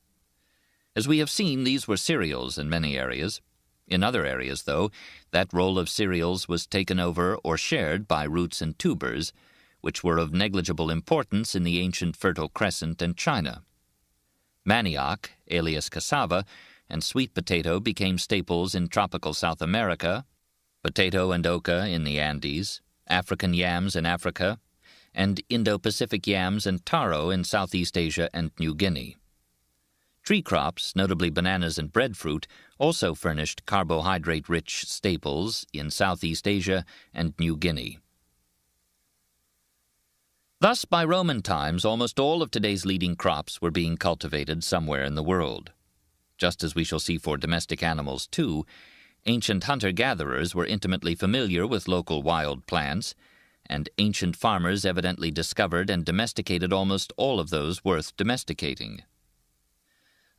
As we have seen, these were cereals in many areas. In other areas, though, that role of cereals was taken over or shared by roots and tubers, which were of negligible importance in the ancient Fertile Crescent and China. Manioc, alias cassava, and sweet potato became staples in tropical South America, potato and oca in the Andes, African yams in Africa, and Indo-Pacific yams and taro in Southeast Asia and New Guinea. Tree crops, notably bananas and breadfruit, also furnished carbohydrate-rich staples in Southeast Asia and New Guinea. Thus, by Roman times, almost all of today's leading crops were being cultivated somewhere in the world. Just as we shall see for domestic animals, too, ancient hunter-gatherers were intimately familiar with local wild plants, and ancient farmers evidently discovered and domesticated almost all of those worth domesticating.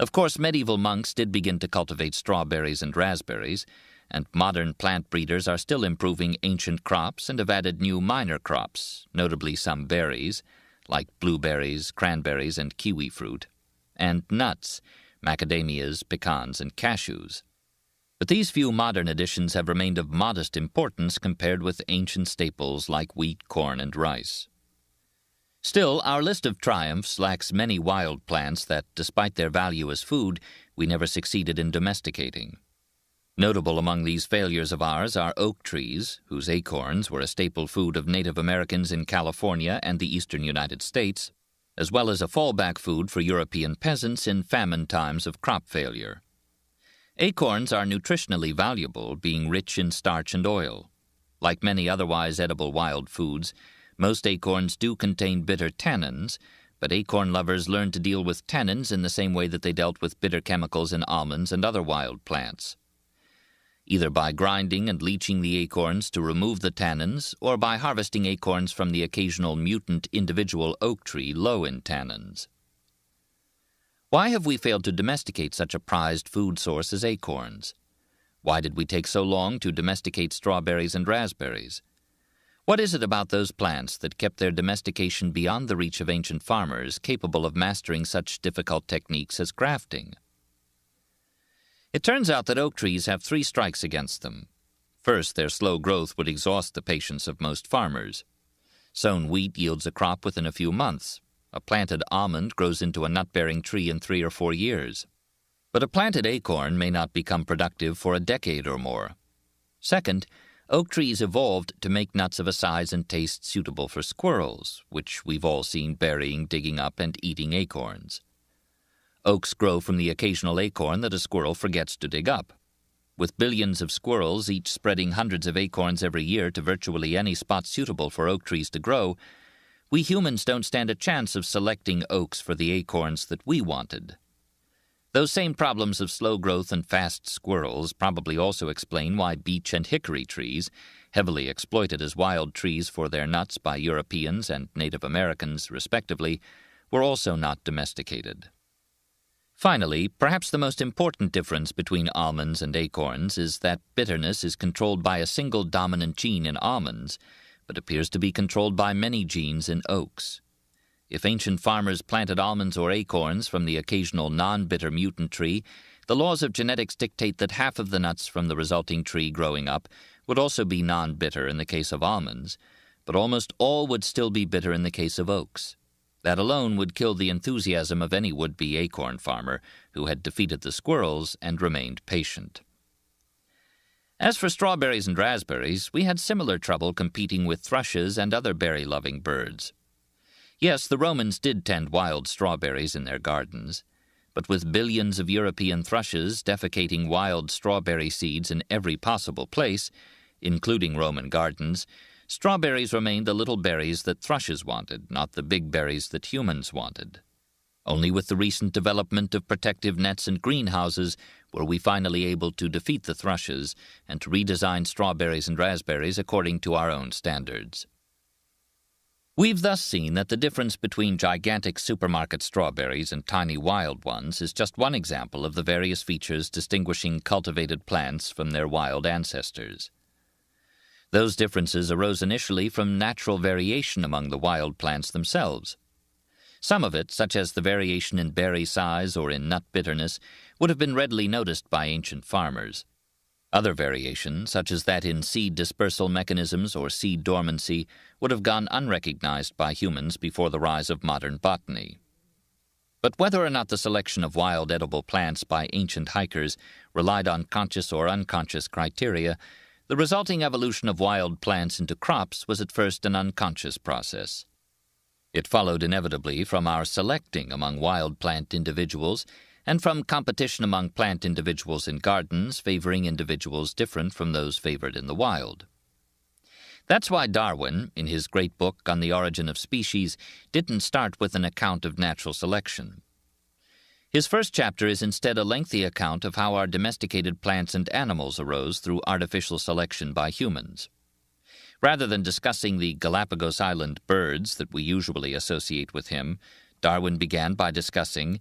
Of course, medieval monks did begin to cultivate strawberries and raspberries, and modern plant breeders are still improving ancient crops and have added new minor crops, notably some berries, like blueberries, cranberries, and kiwi fruit, and nuts, macadamias, pecans, and cashews. But these few modern additions have remained of modest importance compared with ancient staples like wheat, corn, and rice. Still, our list of triumphs lacks many wild plants that, despite their value as food, we never succeeded in domesticating. Notable among these failures of ours are oak trees, whose acorns were a staple food of Native Americans in California and the eastern United States, as well as a fallback food for European peasants in famine times of crop failure. Acorns are nutritionally valuable, being rich in starch and oil. Like many otherwise edible wild foods, most acorns do contain bitter tannins, but acorn lovers learned to deal with tannins in the same way that they dealt with bitter chemicals in almonds and other wild plants. Either by grinding and leaching the acorns to remove the tannins, or by harvesting acorns from the occasional mutant individual oak tree low in tannins. Why have we failed to domesticate such a prized food source as acorns? Why did we take so long to domesticate strawberries and raspberries? What is it about those plants that kept their domestication beyond the reach of ancient farmers capable of mastering such difficult techniques as grafting? It turns out that oak trees have 3 strikes against them. First, their slow growth would exhaust the patience of most farmers. Sown wheat yields a crop within a few months. A planted almond grows into a nut-bearing tree in 3 or 4 years. But a planted acorn may not become productive for a decade or more. Second, oak trees evolved to make nuts of a size and taste suitable for squirrels, which we've all seen burying, digging up, and eating acorns. Oaks grow from the occasional acorn that a squirrel forgets to dig up. With billions of squirrels, each spreading hundreds of acorns every year to virtually any spot suitable for oak trees to grow, we humans don't stand a chance of selecting oaks for the acorns that we wanted. Those same problems of slow growth and fast squirrels probably also explain why beech and hickory trees, heavily exploited as wild trees for their nuts by Europeans and Native Americans, respectively, were also not domesticated. Finally, perhaps the most important difference between almonds and acorns is that bitterness is controlled by a single dominant gene in almonds, but appears to be controlled by many genes in oaks. If ancient farmers planted almonds or acorns from the occasional non-bitter mutant tree, the laws of genetics dictate that half of the nuts from the resulting tree growing up would also be non-bitter in the case of almonds, but almost all would still be bitter in the case of oaks. That alone would kill the enthusiasm of any would-be acorn farmer who had defeated the squirrels and remained patient. As for strawberries and raspberries, we had similar trouble competing with thrushes and other berry-loving birds. Yes, the Romans did tend wild strawberries in their gardens, but with billions of European thrushes defecating wild strawberry seeds in every possible place, including Roman gardens, strawberries remained the little berries that thrushes wanted, not the big berries that humans wanted. Only with the recent development of protective nets and greenhouses were we finally able to defeat the thrushes and to redesign strawberries and raspberries according to our own standards. We've thus seen that the difference between gigantic supermarket strawberries and tiny wild ones is just one example of the various features distinguishing cultivated plants from their wild ancestors. Those differences arose initially from natural variation among the wild plants themselves. Some of it, such as the variation in berry size or in nut bitterness, would have been readily noticed by ancient farmers. Other variations, such as that in seed dispersal mechanisms or seed dormancy, would have gone unrecognized by humans before the rise of modern botany. But whether or not the selection of wild edible plants by ancient hikers relied on conscious or unconscious criteria, the resulting evolution of wild plants into crops was at first an unconscious process. It followed inevitably from our selecting among wild plant individuals and from competition among plant individuals in gardens favoring individuals different from those favored in the wild. That's why Darwin, in his great book on the origin of species, didn't start with an account of natural selection. His first chapter is instead a lengthy account of how our domesticated plants and animals arose through artificial selection by humans. Rather than discussing the Galapagos Island birds that we usually associate with him, Darwin began by discussing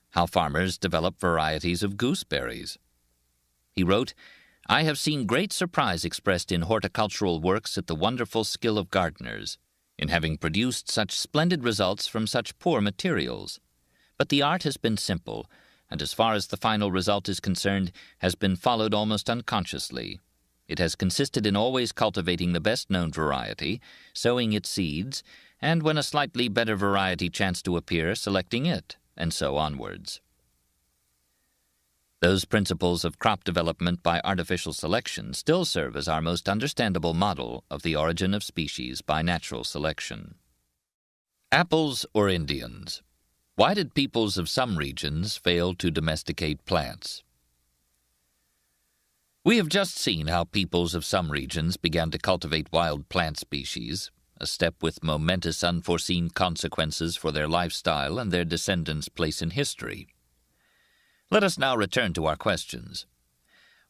how farmers develop varieties of gooseberries. He wrote, "I have seen great surprise expressed in horticultural works at the wonderful skill of gardeners, in having produced such splendid results from such poor materials. But the art has been simple, and as far as the final result is concerned, has been followed almost unconsciously. It has consisted in always cultivating the best-known variety, sowing its seeds, and when a slightly better variety chanced to appear, selecting it, and so onwards." Those principles of crop development by artificial selection still serve as our most understandable model of the origin of species by natural selection. Apples or Indians? Why did peoples of some regions fail to domesticate plants? We have just seen how peoples of some regions began to cultivate wild plant species, a step with momentous unforeseen consequences for their lifestyle and their descendants' place in history. Let us now return to our questions.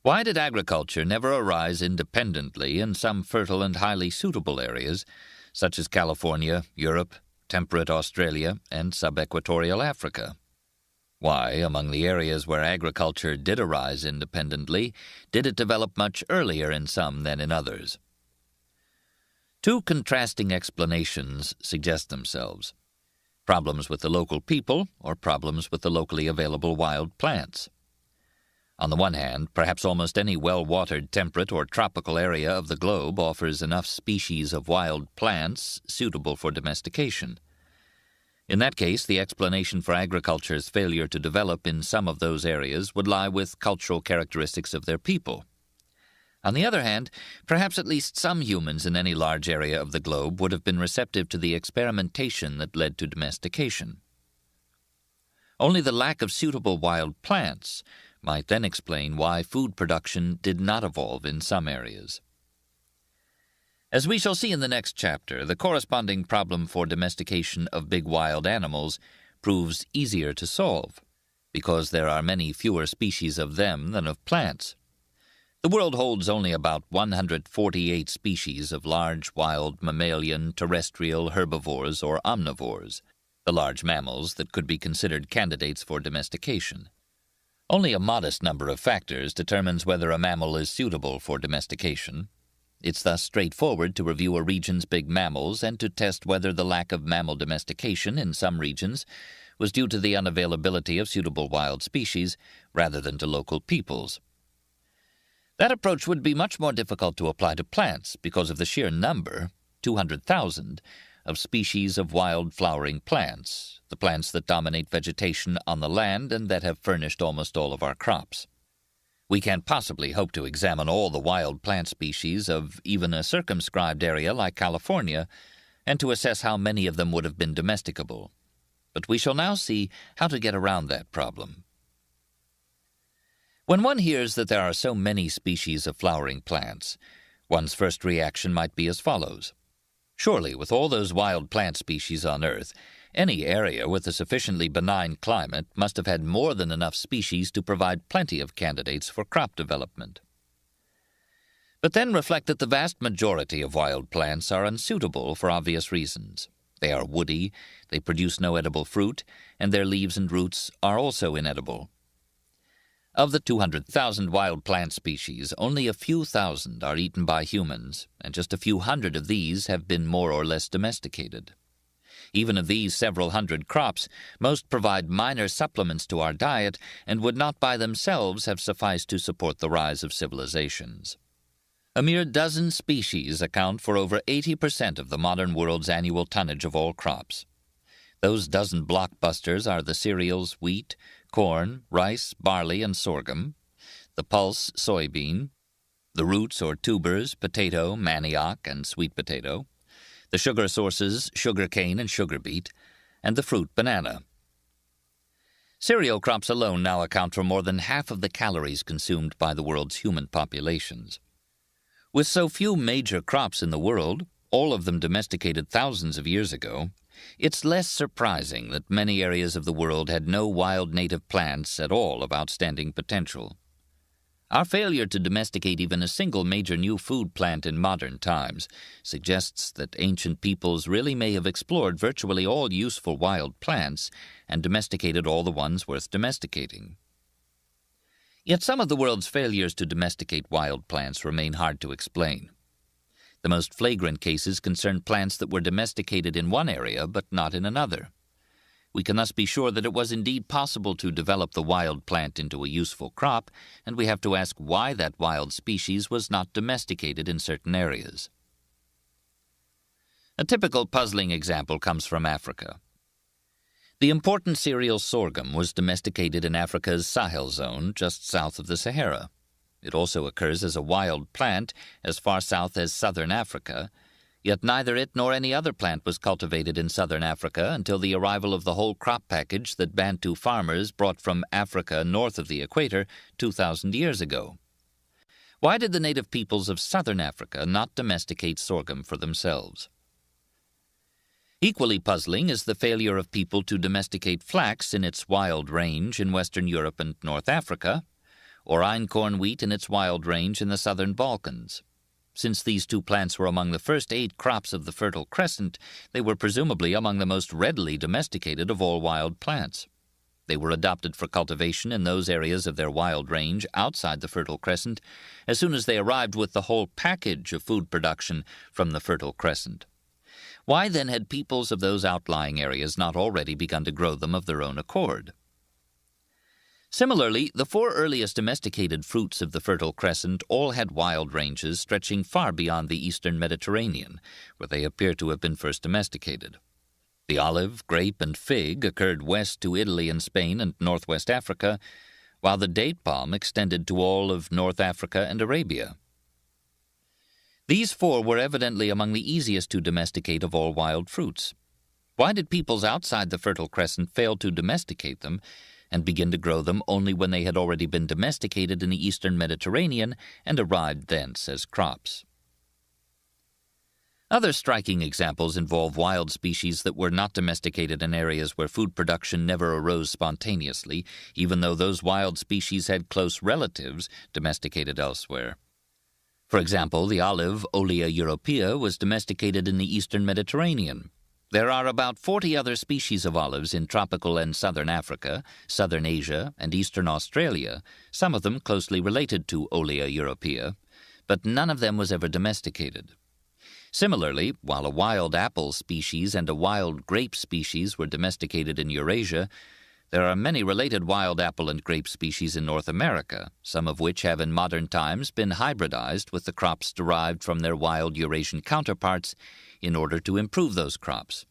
Why did agriculture never arise independently in some fertile and highly suitable areas, such as California, Europe, temperate Australia, and subequatorial Africa? Why, among the areas where agriculture did arise independently, did it develop much earlier in some than in others? Two contrasting explanations suggest themselves: problems with the local people or problems with the locally available wild plants. On the one hand, perhaps almost any well-watered temperate or tropical area of the globe offers enough species of wild plants suitable for domestication. In that case, the explanation for agriculture's failure to develop in some of those areas would lie with cultural characteristics of their people. On the other hand, perhaps at least some humans in any large area of the globe would have been receptive to the experimentation that led to domestication. Only the lack of suitable wild plants might then explain why food production did not evolve in some areas. As we shall see in the next chapter, the corresponding problem for domestication of big wild animals proves easier to solve, because there are many fewer species of them than of plants. The world holds only about 148 species of large, wild, mammalian, terrestrial, herbivores, or omnivores, the large mammals that could be considered candidates for domestication. Only a modest number of factors determines whether a mammal is suitable for domestication. It's thus straightforward to review a region's big mammals and to test whether the lack of mammal domestication in some regions was due to the unavailability of suitable wild species rather than to local peoples. That approach would be much more difficult to apply to plants because of the sheer number, 200,000, of species of wild flowering plants, the plants that dominate vegetation on the land and that have furnished almost all of our crops. We can't possibly hope to examine all the wild plant species of even a circumscribed area like California and to assess how many of them would have been domesticable. But we shall now see how to get around that problem. When one hears that there are so many species of flowering plants, one's first reaction might be as follows. Surely, with all those wild plant species on Earth, any area with a sufficiently benign climate must have had more than enough species to provide plenty of candidates for crop development. But then reflect that the vast majority of wild plants are unsuitable for obvious reasons. They are woody, they produce no edible fruit, and their leaves and roots are also inedible. Of the 200,000 wild plant species, only a few thousand are eaten by humans, and just a few hundred of these have been more or less domesticated. Even of these several hundred crops, most provide minor supplements to our diet and would not by themselves have sufficed to support the rise of civilizations. A mere dozen species account for over 80% of the modern world's annual tonnage of all crops. Those dozen blockbusters are the cereals wheat, corn, rice, barley, and sorghum, the pulse soybean, the roots or tubers potato, manioc, and sweet potato, the sugar sources sugar cane and sugar beet, and the fruit banana. Cereal crops alone now account for more than half of the calories consumed by the world's human populations. With so few major crops in the world, all of them domesticated thousands of years ago, it's less surprising that many areas of the world had no wild native plants at all of outstanding potential. Our failure to domesticate even a single major new food plant in modern times suggests that ancient peoples really may have explored virtually all useful wild plants and domesticated all the ones worth domesticating. Yet some of the world's failures to domesticate wild plants remain hard to explain. The most flagrant cases concern plants that were domesticated in one area but not in another. We can thus be sure that it was indeed possible to develop the wild plant into a useful crop, and we have to ask why that wild species was not domesticated in certain areas. A typical puzzling example comes from Africa. The important cereal sorghum was domesticated in Africa's Sahel zone just south of the Sahara. It also occurs as a wild plant as far south as southern Africa, yet neither it nor any other plant was cultivated in southern Africa until the arrival of the whole crop package that Bantu farmers brought from Africa north of the equator 2,000 years ago. Why did the native peoples of southern Africa not domesticate sorghum for themselves? Equally puzzling is the failure of people to domesticate flax in its wild range in Western Europe and North Africa, or einkorn wheat in its wild range in the southern Balkans. Since these two plants were among the first 8 crops of the Fertile Crescent, they were presumably among the most readily domesticated of all wild plants. They were adopted for cultivation in those areas of their wild range outside the Fertile Crescent as soon as they arrived with the whole package of food production from the Fertile Crescent. Why then had peoples of those outlying areas not already begun to grow them of their own accord? Similarly, the 4 earliest domesticated fruits of the Fertile Crescent all had wild ranges stretching far beyond the eastern Mediterranean, where they appear to have been first domesticated. The olive, grape, and fig occurred west to Italy and Spain and northwest Africa, while the date palm extended to all of North Africa and Arabia. These 4 were evidently among the easiest to domesticate of all wild fruits. Why did peoples outside the Fertile Crescent fail to domesticate them and begin to grow them only when they had already been domesticated in the eastern Mediterranean and arrived thence as crops? Other striking examples involve wild species that were not domesticated in areas where food production never arose spontaneously, even though those wild species had close relatives domesticated elsewhere. For example, the olive, Olea europea, was domesticated in the eastern Mediterranean. There are about 40 other species of olives in tropical and southern Africa, southern Asia, and eastern Australia, some of them closely related to Olea europea, but none of them was ever domesticated. Similarly, while a wild apple species and a wild grape species were domesticated in Eurasia, there are many related wild apple and grape species in North America, some of which have in modern times been hybridized with the crops derived from their wild Eurasian counterparts in order to improve those crops.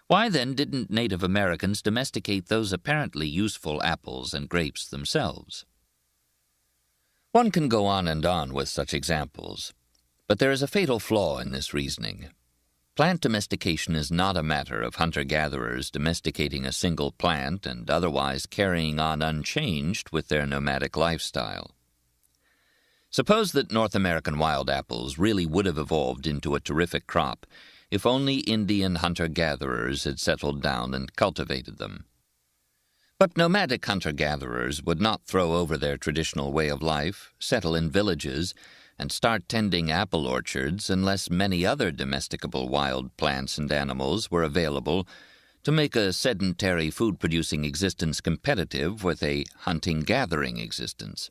Why then didn't Native Americans domesticate those apparently useful apples and grapes themselves? One can go on and on with such examples, but there is a fatal flaw in this reasoning. Plant domestication is not a matter of hunter-gatherers domesticating a single plant and otherwise carrying on unchanged with their nomadic lifestyle. Suppose that North American wild apples really would have evolved into a terrific crop if only Indian hunter-gatherers had settled down and cultivated them. But nomadic hunter-gatherers would not throw over their traditional way of life, settle in villages, and start tending apple orchards unless many other domesticable wild plants and animals were available to make a sedentary food-producing existence competitive with a hunting-gathering existence.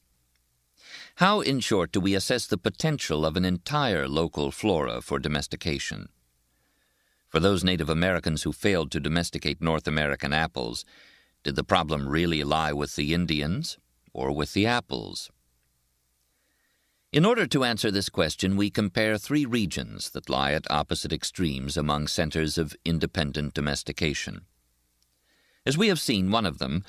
How, in short, do we assess the potential of an entire local flora for domestication? For those Native Americans who failed to domesticate North American apples, did the problem really lie with the Indians or with the apples? In order to answer this question, we compare three regions that lie at opposite extremes among centers of independent domestication. As we have seen, one of them,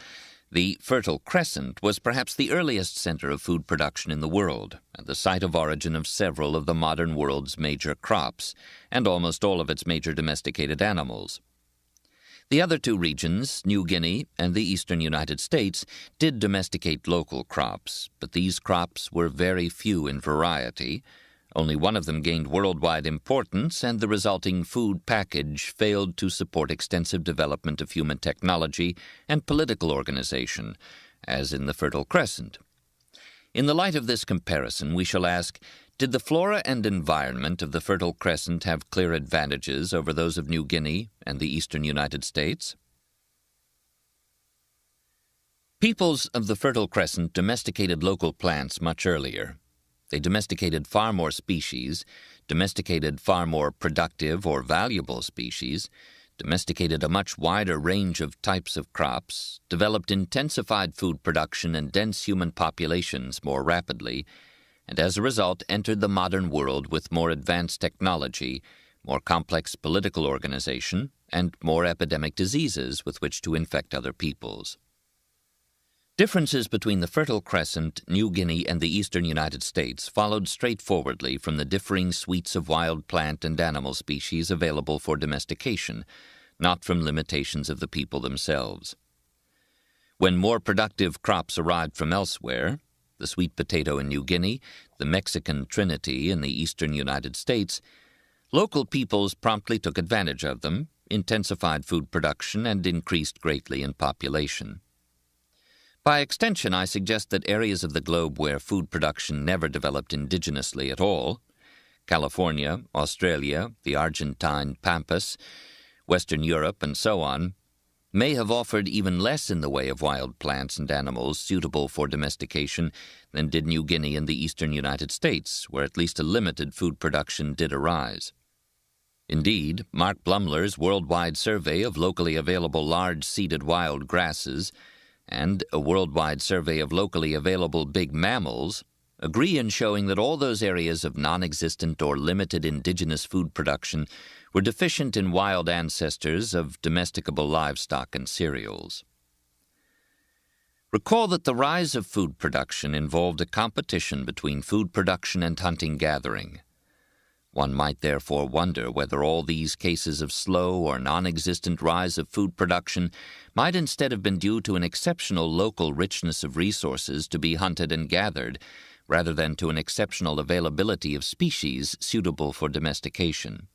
the Fertile Crescent, was perhaps the earliest center of food production in the world and the site of origin of several of the modern world's major crops and almost all of its major domesticated animals. The other two regions, New Guinea and the eastern United States, did domesticate local crops, but these crops were very few in variety. Only one of them gained worldwide importance, and the resulting food package failed to support extensive development of human technology and political organization, as in the Fertile Crescent. In the light of this comparison, we shall ask, did the flora and environment of the Fertile Crescent have clear advantages over those of New Guinea and the eastern United States? Peoples of the Fertile Crescent domesticated local plants much earlier. They domesticated far more species, domesticated far more productive or valuable species, domesticated a much wider range of types of crops, developed intensified food production and dense human populations more rapidly, and as a result entered the modern world with more advanced technology, more complex political organization, and more epidemic diseases with which to infect other peoples. Differences between the Fertile Crescent, New Guinea, and the eastern United States followed straightforwardly from the differing suites of wild plant and animal species available for domestication, not from limitations of the people themselves. When more productive crops arrived from elsewhere, the sweet potato in New Guinea, the Mexican Trinity in the eastern United States, local peoples promptly took advantage of them, intensified food production, and increased greatly in population. By extension, I suggest that areas of the globe where food production never developed indigenously at all, California, Australia, the Argentine Pampas, Western Europe, and so on, may have offered even less in the way of wild plants and animals suitable for domestication than did New Guinea and the eastern United States, where at least a limited food production did arise. Indeed, Mark Blumler's worldwide survey of locally available large-seeded wild grasses and a worldwide survey of locally available big mammals agree in showing that all those areas of non-existent or limited indigenous food production were deficient in wild ancestors of domesticable livestock and cereals. Recall that the rise of food production involved a competition between food production and hunting-gathering. One might therefore wonder whether all these cases of slow or non-existent rise of food production might instead have been due to an exceptional local richness of resources to be hunted and gathered, rather than to an exceptional availability of species suitable for domestication.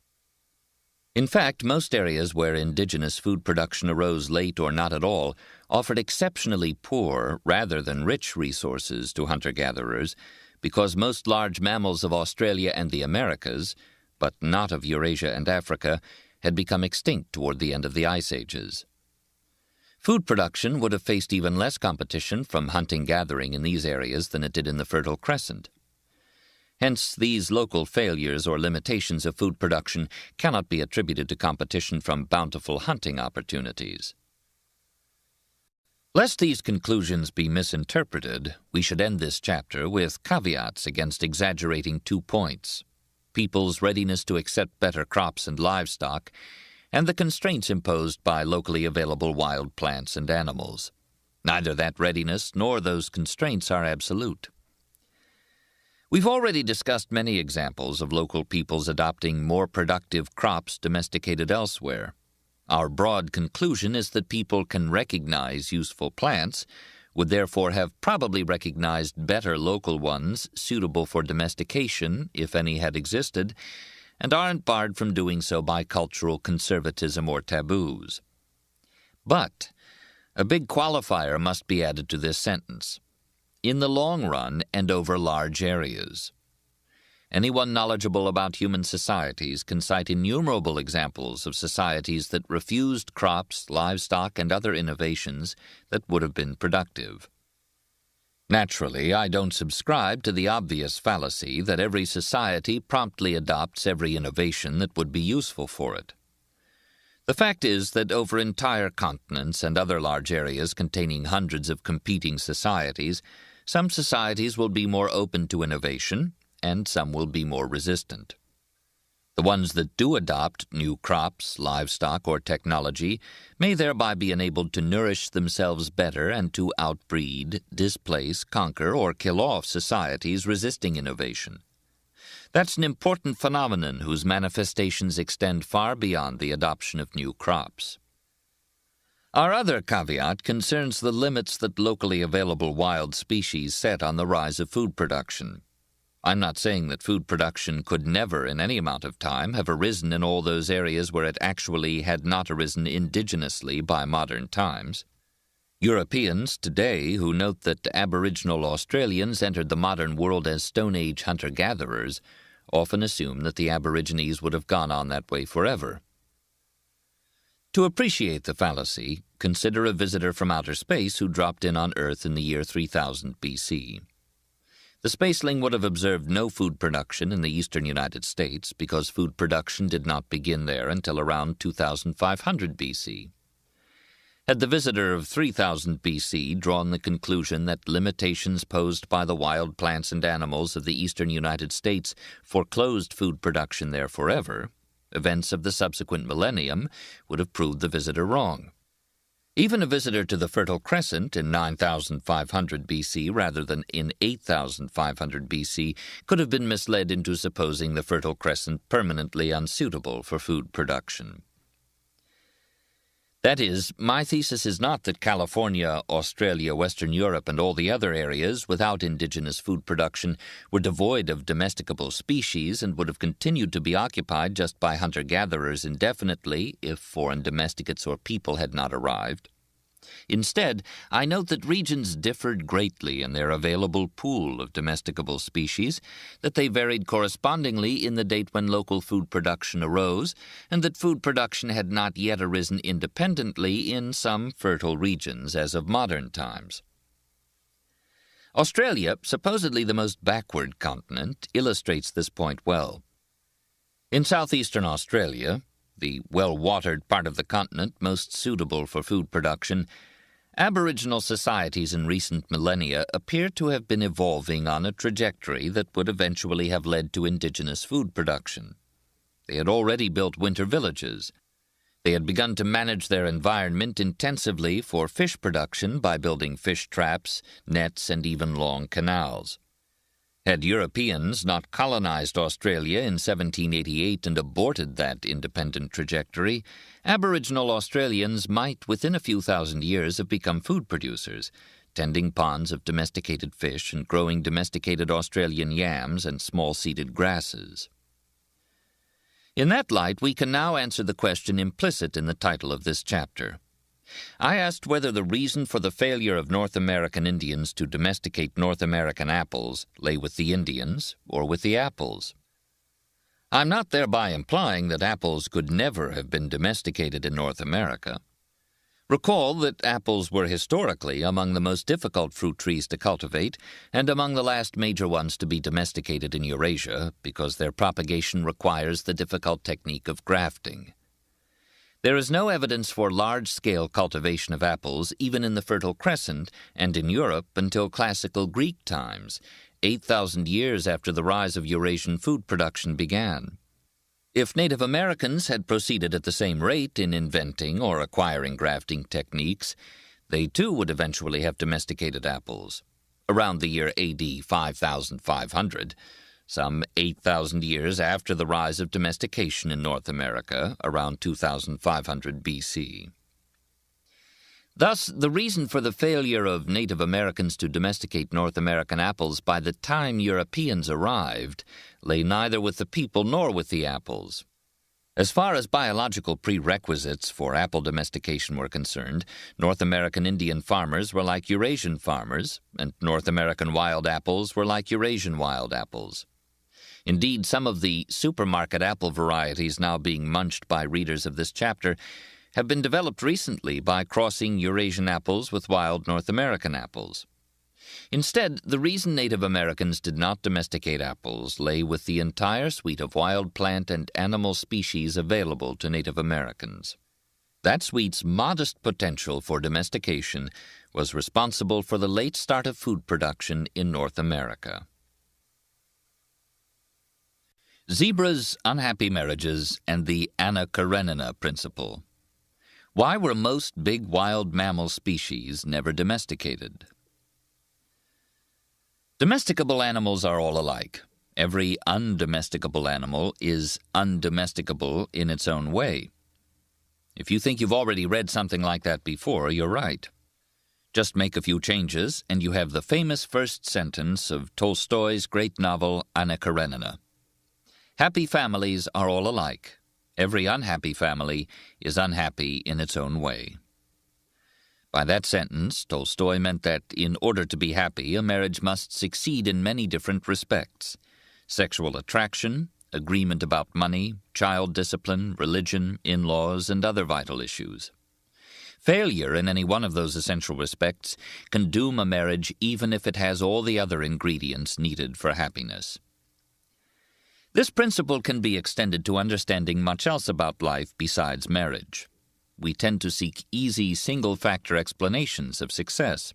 In fact, most areas where indigenous food production arose late or not at all offered exceptionally poor rather than rich resources to hunter-gatherers, because most large mammals of Australia and the Americas, but not of Eurasia and Africa, had become extinct toward the end of the ice ages. Food production would have faced even less competition from hunting-gathering in these areas than it did in the Fertile Crescent. Hence, these local failures or limitations of food production cannot be attributed to competition from bountiful hunting opportunities. Lest these conclusions be misinterpreted, we should end this chapter with caveats against exaggerating 2 points: people's readiness to accept better crops and livestock, and the constraints imposed by locally available wild plants and animals. Neither that readiness nor those constraints are absolute. We've already discussed many examples of local peoples adopting more productive crops domesticated elsewhere. Our broad conclusion is that people can recognize useful plants, would therefore have probably recognized better local ones suitable for domestication, if any had existed, and aren't barred from doing so by cultural conservatism or taboos. But a big qualifier must be added to this sentence: in the long run and over large areas. Anyone knowledgeable about human societies can cite innumerable examples of societies that refused crops, livestock, and other innovations that would have been productive. Naturally, I don't subscribe to the obvious fallacy that every society promptly adopts every innovation that would be useful for it. The fact is that over entire continents and other large areas containing hundreds of competing societies, some societies will be more open to innovation, and some will be more resistant. The ones that do adopt new crops, livestock, or technology may thereby be enabled to nourish themselves better and to outbreed, displace, conquer, or kill off societies resisting innovation. That's an important phenomenon whose manifestations extend far beyond the adoption of new crops. Our other caveat concerns the limits that locally available wild species set on the rise of food production. I'm not saying that food production could never, in any amount of time, have arisen in all those areas where it actually had not arisen indigenously by modern times. Europeans today who note that Aboriginal Australians entered the modern world as Stone Age hunter-gatherers often assume that the Aborigines would have gone on that way forever. To appreciate the fallacy, consider a visitor from outer space who dropped in on Earth in the year 3000 BC. The spaceling would have observed no food production in the eastern United States because food production did not begin there until around 2500 BC. Had the visitor of 3000 BC drawn the conclusion that limitations posed by the wild plants and animals of the eastern United States foreclosed food production there forever, events of the subsequent millennium would have proved the visitor wrong. Even a visitor to the Fertile Crescent in 9500 BC rather than in 8500 BC could have been misled into supposing the Fertile Crescent permanently unsuitable for food production. That is, my thesis is not that California, Australia, Western Europe, and all the other areas without indigenous food production were devoid of domesticable species and would have continued to be occupied just by hunter-gatherers indefinitely if foreign domesticates or people had not arrived. Instead, I note that regions differed greatly in their available pool of domesticable species, that they varied correspondingly in the date when local food production arose, and that food production had not yet arisen independently in some fertile regions as of modern times. Australia, supposedly the most backward continent, illustrates this point well. In southeastern Australia, the well-watered part of the continent most suitable for food production, Aboriginal societies in recent millennia appear to have been evolving on a trajectory that would eventually have led to indigenous food production. They had already built winter villages. They had begun to manage their environment intensively for fish production by building fish traps, nets, and even long canals. Had Europeans not colonized Australia in 1788 and aborted that independent trajectory, Aboriginal Australians might, within a few thousand years, have become food producers, tending ponds of domesticated fish and growing domesticated Australian yams and small-seeded grasses. In that light, we can now answer the question implicit in the title of this chapter. I asked whether the reason for the failure of North American Indians to domesticate North American apples lay with the Indians or with the apples. I'm not thereby implying that apples could never have been domesticated in North America. Recall that apples were historically among the most difficult fruit trees to cultivate and among the last major ones to be domesticated in Eurasia because their propagation requires the difficult technique of grafting. There is no evidence for large-scale cultivation of apples even in the Fertile Crescent and in Europe until classical Greek times, 8,000 years after the rise of Eurasian food production began. If Native Americans had proceeded at the same rate in inventing or acquiring grafting techniques, they too would eventually have domesticated apples. Around the year AD 5500, some 8,000 years after the rise of domestication in North America, around 2500 BC. Thus, the reason for the failure of Native Americans to domesticate North American apples by the time Europeans arrived lay neither with the people nor with the apples. As far as biological prerequisites for apple domestication were concerned, North American Indian farmers were like Eurasian farmers, and North American wild apples were like Eurasian wild apples. Indeed, some of the supermarket apple varieties now being munched by readers of this chapter have been developed recently by crossing Eurasian apples with wild North American apples. Instead, the reason Native Americans did not domesticate apples lay with the entire suite of wild plant and animal species available to Native Americans. That wheat's modest potential for domestication was responsible for the late start of food production in North America. Zebras, unhappy marriages, and the Anna Karenina principle. Why were most big wild mammal species never domesticated? Domesticable animals are all alike. Every undomesticable animal is undomesticable in its own way. If you think you've already read something like that before, you're right. Just make a few changes, and you have the famous first sentence of Tolstoy's great novel Anna Karenina. Happy families are all alike. Every unhappy family is unhappy in its own way. By that sentence, Tolstoy meant that in order to be happy, a marriage must succeed in many different respects: sexual attraction, agreement about money, child discipline, religion, in-laws, and other vital issues. Failure in any one of those essential respects can doom a marriage even if it has all the other ingredients needed for happiness. This principle can be extended to understanding much else about life besides marriage. We tend to seek easy, single-factor explanations of success.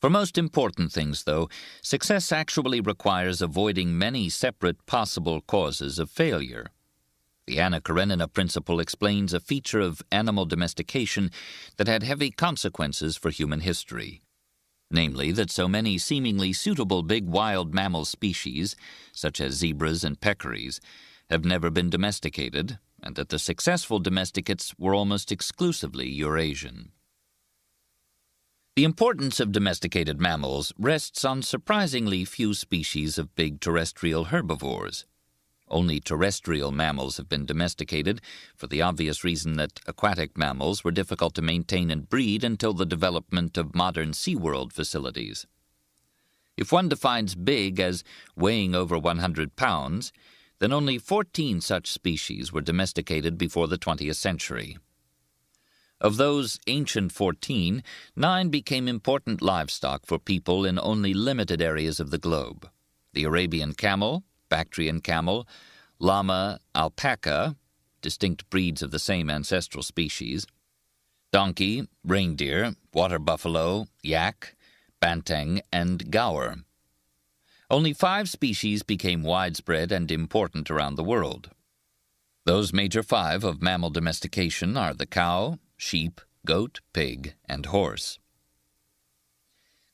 For most important things, though, success actually requires avoiding many separate possible causes of failure. The Anna Karenina principle explains a feature of animal domestication that had heavy consequences for human history. Namely, that so many seemingly suitable big wild mammal species, such as zebras and peccaries, have never been domesticated, and that the successful domesticates were almost exclusively Eurasian. The importance of domesticated mammals rests on surprisingly few species of big terrestrial herbivores. Only terrestrial mammals have been domesticated, for the obvious reason that aquatic mammals were difficult to maintain and breed until the development of modern SeaWorld facilities. If one defines big as weighing over 100 pounds, then only 14 such species were domesticated before the 20th century. Of those ancient 14, 9 became important livestock for people in only limited areas of the globe: the Arabian camel, Bactrian camel, llama, alpaca, distinct breeds of the same ancestral species, donkey, reindeer, water buffalo, yak, banteng, and gaur. Only 5 species became widespread and important around the world. Those major 5 of mammal domestication are the cow, sheep, goat, pig, and horse.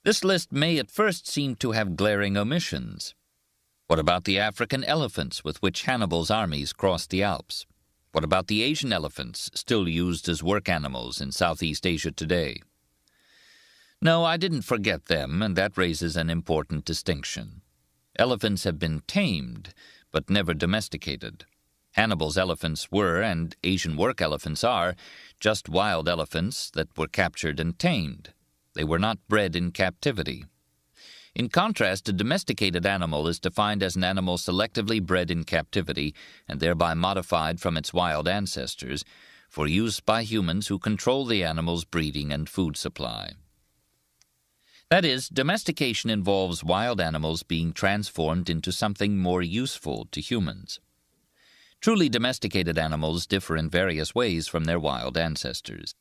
This list may at first seem to have glaring omissions. What about the African elephants with which Hannibal's armies crossed the Alps? What about the Asian elephants, still used as work animals in Southeast Asia today? No, I didn't forget them, and that raises an important distinction. Elephants have been tamed, but never domesticated. Hannibal's elephants were, and Asian work elephants are, just wild elephants that were captured and tamed. They were not bred in captivity. In contrast, a domesticated animal is defined as an animal selectively bred in captivity and thereby modified from its wild ancestors for use by humans who control the animal's breeding and food supply. That is, domestication involves wild animals being transformed into something more useful to humans. Truly domesticated animals differ in various ways from their wild ancestors.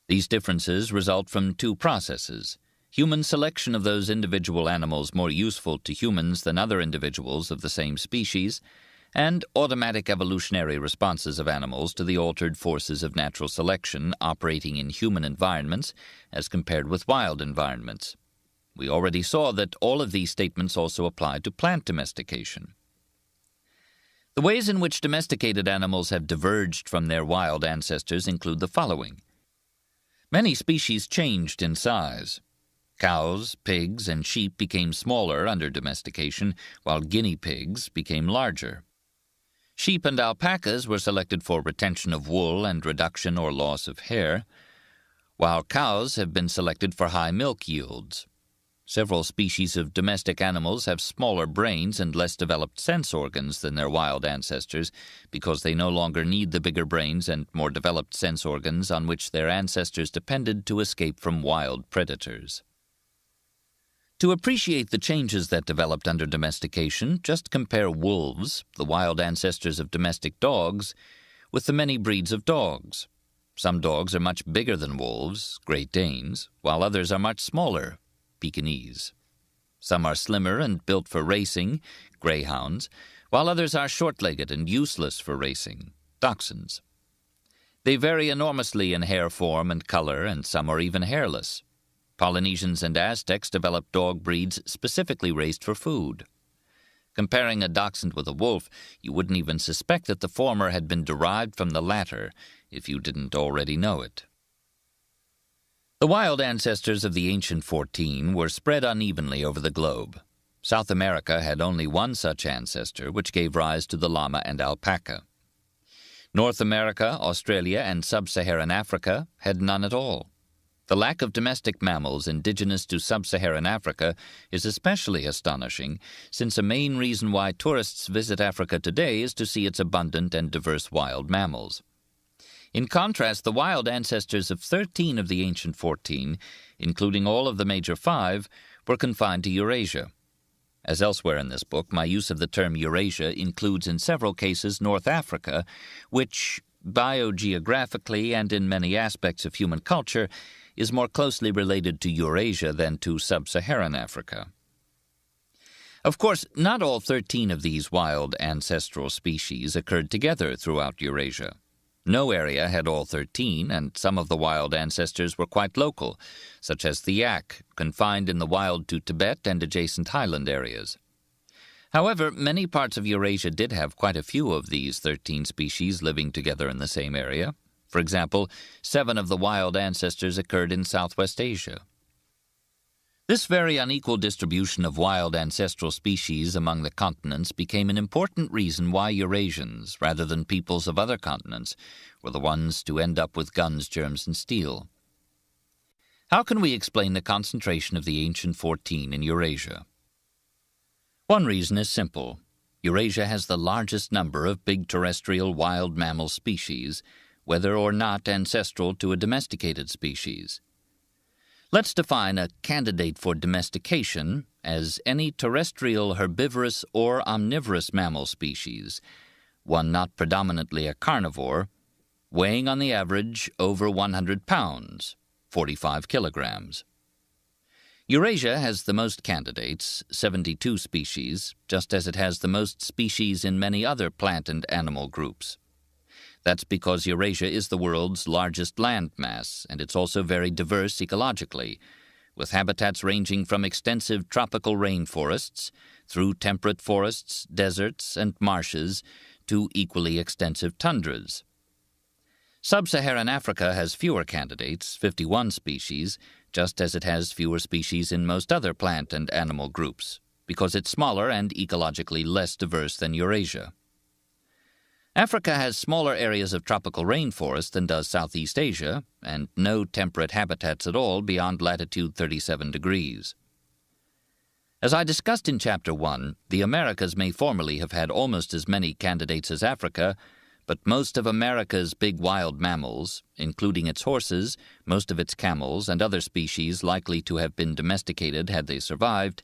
These differences result from 2 processes: human selection of those individual animals more useful to humans than other individuals of the same species, and automatic evolutionary responses of animals to the altered forces of natural selection operating in human environments as compared with wild environments. We already saw that all of these statements also apply to plant domestication. The ways in which domesticated animals have diverged from their wild ancestors include the following. Many species changed in size. Cows, pigs, and sheep became smaller under domestication, while guinea pigs became larger. Sheep and alpacas were selected for retention of wool and reduction or loss of hair, while cows have been selected for high milk yields. Several species of domestic animals have smaller brains and less developed sense organs than their wild ancestors because they no longer need the bigger brains and more developed sense organs on which their ancestors depended to escape from wild predators. To appreciate the changes that developed under domestication, just compare wolves, the wild ancestors of domestic dogs, with the many breeds of dogs. Some dogs are much bigger than wolves, Great Danes, while others are much smaller, Pekingese. Some are slimmer and built for racing, greyhounds, while others are short-legged and useless for racing, dachshunds. They vary enormously in hair form and color, and some are even hairless. Polynesians and Aztecs developed dog breeds specifically raised for food. Comparing a dachshund with a wolf, you wouldn't even suspect that the former had been derived from the latter if you didn't already know it. The wild ancestors of the ancient 14 were spread unevenly over the globe. South America had only one such ancestor, which gave rise to the llama and alpaca. North America, Australia, and sub-Saharan Africa had none at all. The lack of domestic mammals indigenous to sub-Saharan Africa is especially astonishing, since a main reason why tourists visit Africa today is to see its abundant and diverse wild mammals. In contrast, the wild ancestors of 13 of the ancient 14, including all of the major 5, were confined to Eurasia. As elsewhere in this book, my use of the term Eurasia includes in several cases North Africa, which, biogeographically and in many aspects of human culture, is more closely related to Eurasia than to sub-Saharan Africa. Of course, not all 13 of these wild ancestral species occurred together throughout Eurasia. No area had all 13, and some of the wild ancestors were quite local, such as the yak, confined in the wild to Tibet and adjacent highland areas. However, many parts of Eurasia did have quite a few of these 13 species living together in the same area. For example, 7 of the wild ancestors occurred in Southwest Asia. This very unequal distribution of wild ancestral species among the continents became an important reason why Eurasians, rather than peoples of other continents, were the ones to end up with guns, germs, and steel. How can we explain the concentration of the ancient 14 in Eurasia? One reason is simple. Eurasia has the largest number of big terrestrial wild mammal species, whether or not ancestral to a domesticated species. Let's define a candidate for domestication as any terrestrial herbivorous or omnivorous mammal species, one not predominantly a carnivore, weighing on the average over 100 pounds, 45 kilograms. Eurasia has the most candidates, 72 species, just as it has the most species in many other plant and animal groups. That's because Eurasia is the world's largest landmass, and it's also very diverse ecologically, with habitats ranging from extensive tropical rainforests through temperate forests, deserts, and marshes to equally extensive tundras. Sub-Saharan Africa has fewer candidates, 51 species, just as it has fewer species in most other plant and animal groups, because it's smaller and ecologically less diverse than Eurasia. Africa has smaller areas of tropical rainforest than does Southeast Asia, and no temperate habitats at all beyond latitude 37 degrees. As I discussed in Chapter 1, the Americas may formerly have had almost as many candidates as Africa, but most of America's big wild mammals, including its horses, most of its camels, and other species likely to have been domesticated had they survived,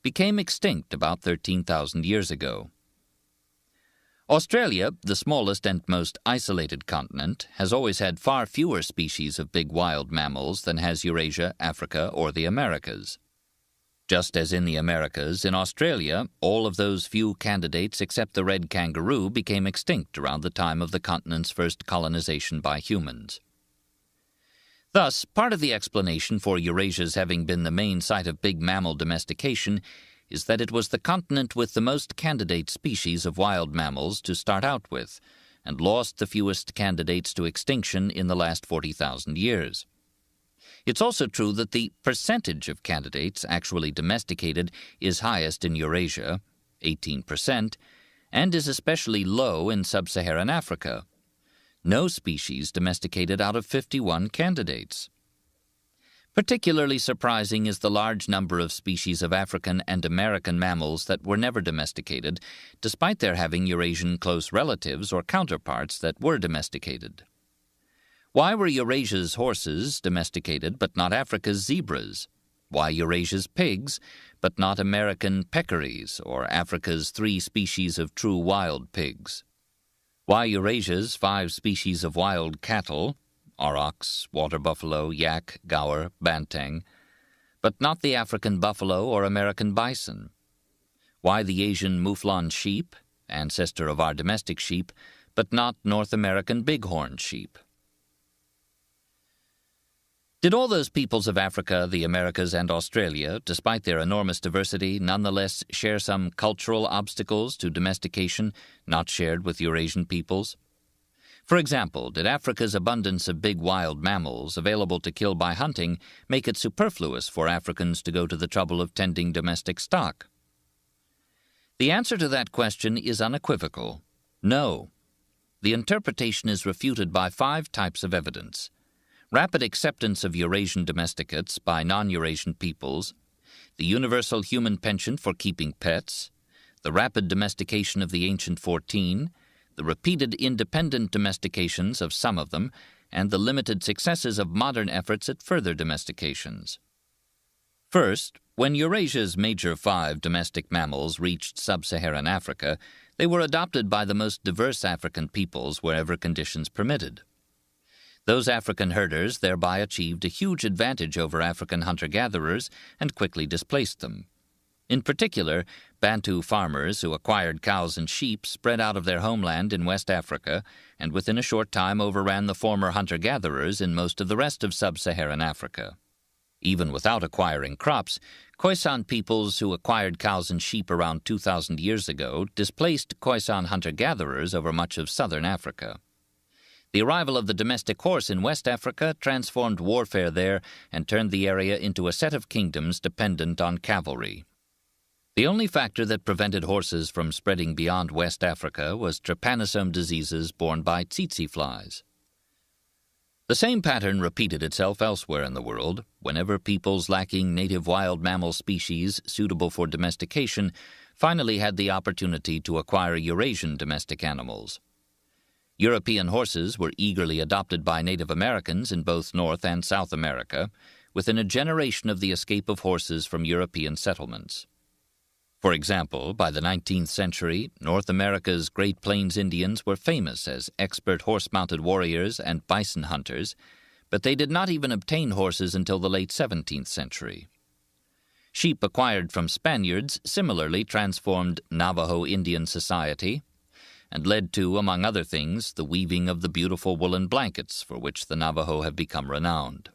became extinct about 13,000 years ago. Australia, the smallest and most isolated continent, has always had far fewer species of big wild mammals than has Eurasia, Africa, or the Americas. Just as in the Americas, in Australia, all of those few candidates except the red kangaroo became extinct around the time of the continent's first colonization by humans. Thus, part of the explanation for Eurasia's having been the main site of big mammal domestication is that it was the continent with the most candidate species of wild mammals to start out with, and lost the fewest candidates to extinction in the last 40,000 years. It's also true that the percentage of candidates actually domesticated is highest in Eurasia, 18%, and is especially low in sub-Saharan Africa. No species domesticated out of 51 candidates. Particularly surprising is the large number of species of African and American mammals that were never domesticated, despite their having Eurasian close relatives or counterparts that were domesticated. Why were Eurasia's horses domesticated but not Africa's zebras? Why Eurasia's pigs but not American peccaries or Africa's 3 species of true wild pigs? Why Eurasia's 5 species of wild cattle aurochs, water buffalo, yak, gaur, banteng, but not the African buffalo or American bison? Why the Asian mouflon sheep, ancestor of our domestic sheep, but not North American bighorn sheep? Did all those peoples of Africa, the Americas, and Australia, despite their enormous diversity, nonetheless share some cultural obstacles to domestication not shared with Eurasian peoples? For example, did Africa's abundance of big wild mammals available to kill by hunting make it superfluous for Africans to go to the trouble of tending domestic stock? The answer to that question is unequivocal: no. The interpretation is refuted by 5 types of evidence: rapid acceptance of Eurasian domesticates by non-Eurasian peoples, the universal human penchant for keeping pets, the rapid domestication of the ancient 14, the repeated independent domestications of some of them, and the limited successes of modern efforts at further domestications. First, when Eurasia's major 5 domestic mammals reached sub-Saharan Africa, they were adopted by the most diverse African peoples wherever conditions permitted. Those African herders thereby achieved a huge advantage over African hunter-gatherers and quickly displaced them. In particular, Bantu farmers who acquired cows and sheep spread out of their homeland in West Africa and within a short time overran the former hunter-gatherers in most of the rest of sub-Saharan Africa. Even without acquiring crops, Khoisan peoples who acquired cows and sheep around 2,000 years ago displaced Khoisan hunter-gatherers over much of southern Africa. The arrival of the domestic horse in West Africa transformed warfare there and turned the area into a set of kingdoms dependent on cavalry. The only factor that prevented horses from spreading beyond West Africa was trypanosome diseases borne by tsetse flies. The same pattern repeated itself elsewhere in the world, whenever peoples lacking native wild mammal species suitable for domestication finally had the opportunity to acquire Eurasian domestic animals. European horses were eagerly adopted by Native Americans in both North and South America, within a generation of the escape of horses from European settlements. For example, by the 19th century, North America's Great Plains Indians were famous as expert horse-mounted warriors and bison hunters, but they did not even obtain horses until the late 17th century. Sheep acquired from Spaniards similarly transformed Navajo Indian society and led to, among other things, the weaving of the beautiful woolen blankets for which the Navajo have become renowned.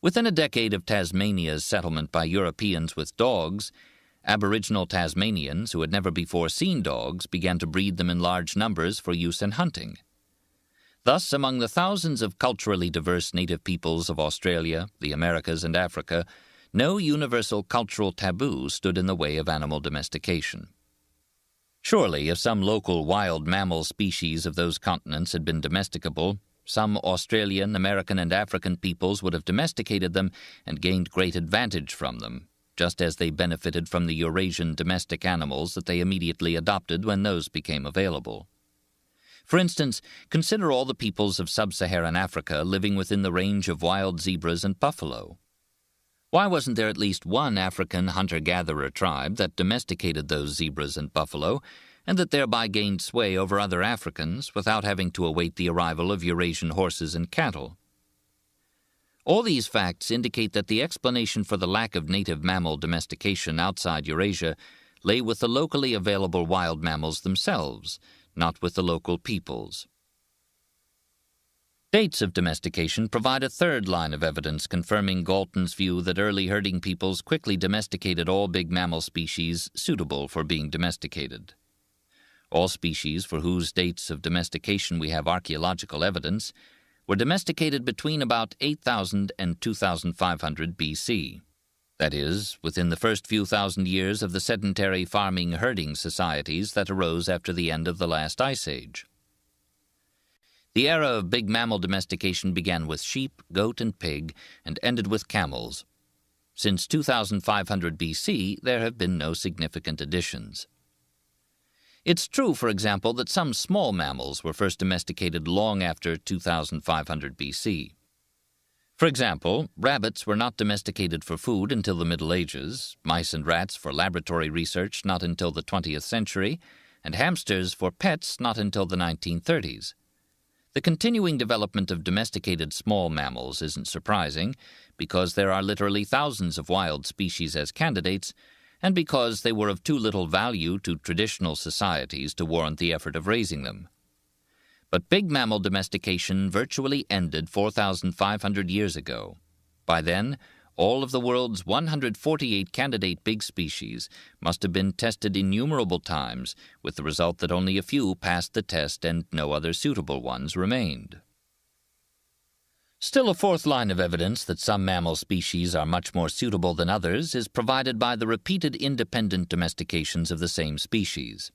Within a decade of Tasmania's settlement by Europeans with dogs, Aboriginal Tasmanians who had never before seen dogs began to breed them in large numbers for use in hunting. Thus, among the thousands of culturally diverse native peoples of Australia, the Americas, and Africa, no universal cultural taboo stood in the way of animal domestication. Surely, if some local wild mammal species of those continents had been domesticable, some Australian, American, and African peoples would have domesticated them and gained great advantage from them, just as they benefited from the Eurasian domestic animals that they immediately adopted when those became available. For instance, consider all the peoples of sub-Saharan Africa living within the range of wild zebras and buffalo. Why wasn't there at least one African hunter-gatherer tribe that domesticated those zebras and buffalo, and that thereby gained sway over other Africans without having to await the arrival of Eurasian horses and cattle? All these facts indicate that the explanation for the lack of native mammal domestication outside Eurasia lay with the locally available wild mammals themselves, not with the local peoples. Dates of domestication provide a third line of evidence confirming Galton's view that early herding peoples quickly domesticated all big mammal species suitable for being domesticated. All species for whose dates of domestication we have archaeological evidence were domesticated between about 8,000 and 2,500 BC. That is, within the first few thousand years of the sedentary farming-herding societies that arose after the end of the last ice age. The era of big mammal domestication began with sheep, goat, and pig, and ended with camels. Since 2500 BC, there have been no significant additions. It's true, for example, that some small mammals were first domesticated long after 2500 BC. For example, rabbits were not domesticated for food until the Middle Ages, mice and rats for laboratory research not until the 20th century, and hamsters for pets not until the 1930s. The continuing development of domesticated small mammals isn't surprising, because there are literally thousands of wild species as candidates, and because they were of too little value to traditional societies to warrant the effort of raising them. But big mammal domestication virtually ended 4,500 years ago. By then, all of the world's 148 candidate big species must have been tested innumerable times, with the result that only a few passed the test and no other suitable ones remained. Still, a fourth line of evidence that some mammal species are much more suitable than others is provided by the repeated independent domestications of the same species.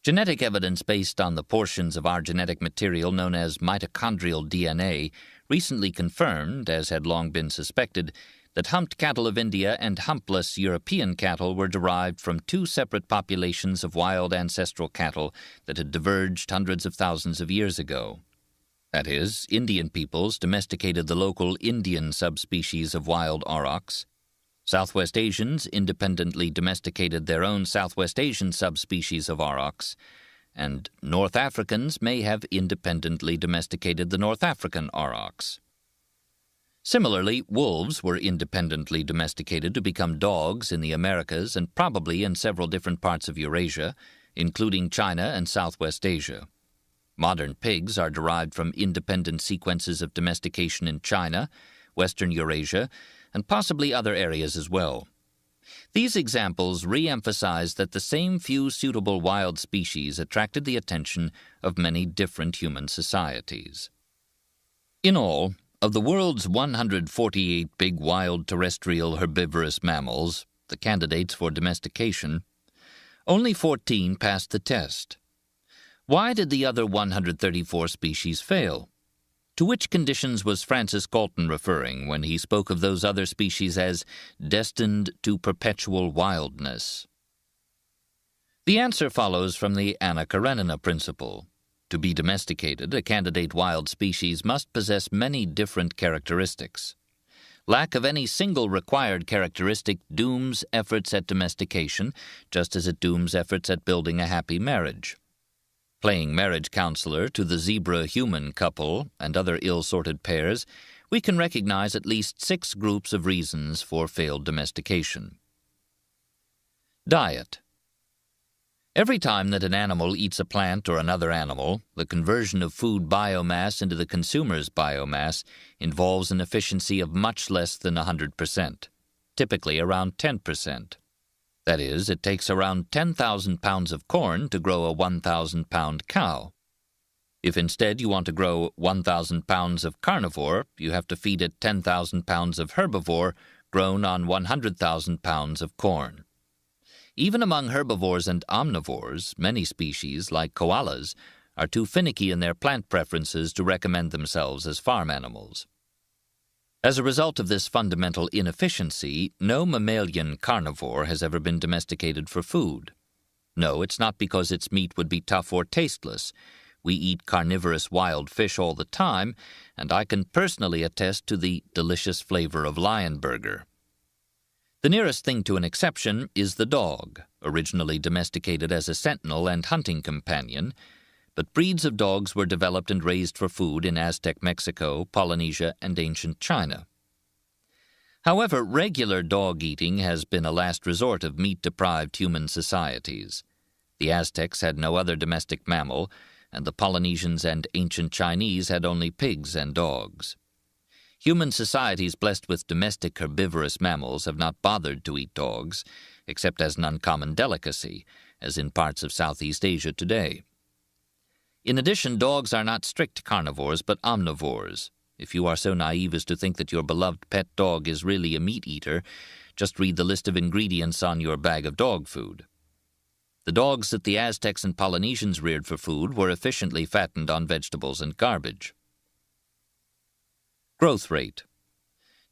Genetic evidence based on the portions of our genetic material known as mitochondrial DNA recently confirmed, as had long been suspected, that humped cattle of India and humpless European cattle were derived from two separate populations of wild ancestral cattle that had diverged hundreds of thousands of years ago. That is, Indian peoples domesticated the local Indian subspecies of wild aurochs. Southwest Asians independently domesticated their own Southwest Asian subspecies of aurochs, and North Africans may have independently domesticated the North African aurochs. Similarly, wolves were independently domesticated to become dogs in the Americas and probably in several different parts of Eurasia, including China and Southwest Asia. Modern pigs are derived from independent sequences of domestication in China, Western Eurasia, and possibly other areas as well. These examples re-emphasize that the same few suitable wild species attracted the attention of many different human societies. In all, of the world's 148 big wild terrestrial herbivorous mammals, the candidates for domestication, only 14 passed the test. Why did the other 134 species fail? To which conditions was Francis Galton referring when he spoke of those other species as destined to perpetual wildness? The answer follows from the Anna Karenina principle. To be domesticated, a candidate wild species must possess many different characteristics. Lack of any single required characteristic dooms efforts at domestication, just as it dooms efforts at building a happy marriage. Playing marriage counselor to the zebra-human couple and other ill-sorted pairs, we can recognize at least 6 groups of reasons for failed domestication. Diet. Every time that an animal eats a plant or another animal, the conversion of food biomass into the consumer's biomass involves an efficiency of much less than 100%, typically around 10%. That is, it takes around 10,000 pounds of corn to grow a 1,000-pound cow. If instead you want to grow 1,000 pounds of carnivore, you have to feed it 10,000 pounds of herbivore grown on 100,000 pounds of corn. Even among herbivores and omnivores, many species, like koalas, are too finicky in their plant preferences to recommend themselves as farm animals. As a result of this fundamental inefficiency, no mammalian carnivore has ever been domesticated for food. No, it's not because its meat would be tough or tasteless. We eat carnivorous wild fish all the time, and I can personally attest to the delicious flavor of lion burger. The nearest thing to an exception is the dog, originally domesticated as a sentinel and hunting companion, but breeds of dogs were developed and raised for food in Aztec Mexico, Polynesia, and ancient China. However, regular dog eating has been a last resort of meat-deprived human societies. The Aztecs had no other domestic mammal, and the Polynesians and ancient Chinese had only pigs and dogs. Human societies blessed with domestic herbivorous mammals have not bothered to eat dogs, except as an uncommon delicacy, as in parts of Southeast Asia today. In addition, dogs are not strict carnivores, but omnivores. If you are so naive as to think that your beloved pet dog is really a meat eater, just read the list of ingredients on your bag of dog food. The dogs that the Aztecs and Polynesians reared for food were efficiently fattened on vegetables and garbage. Growth rate.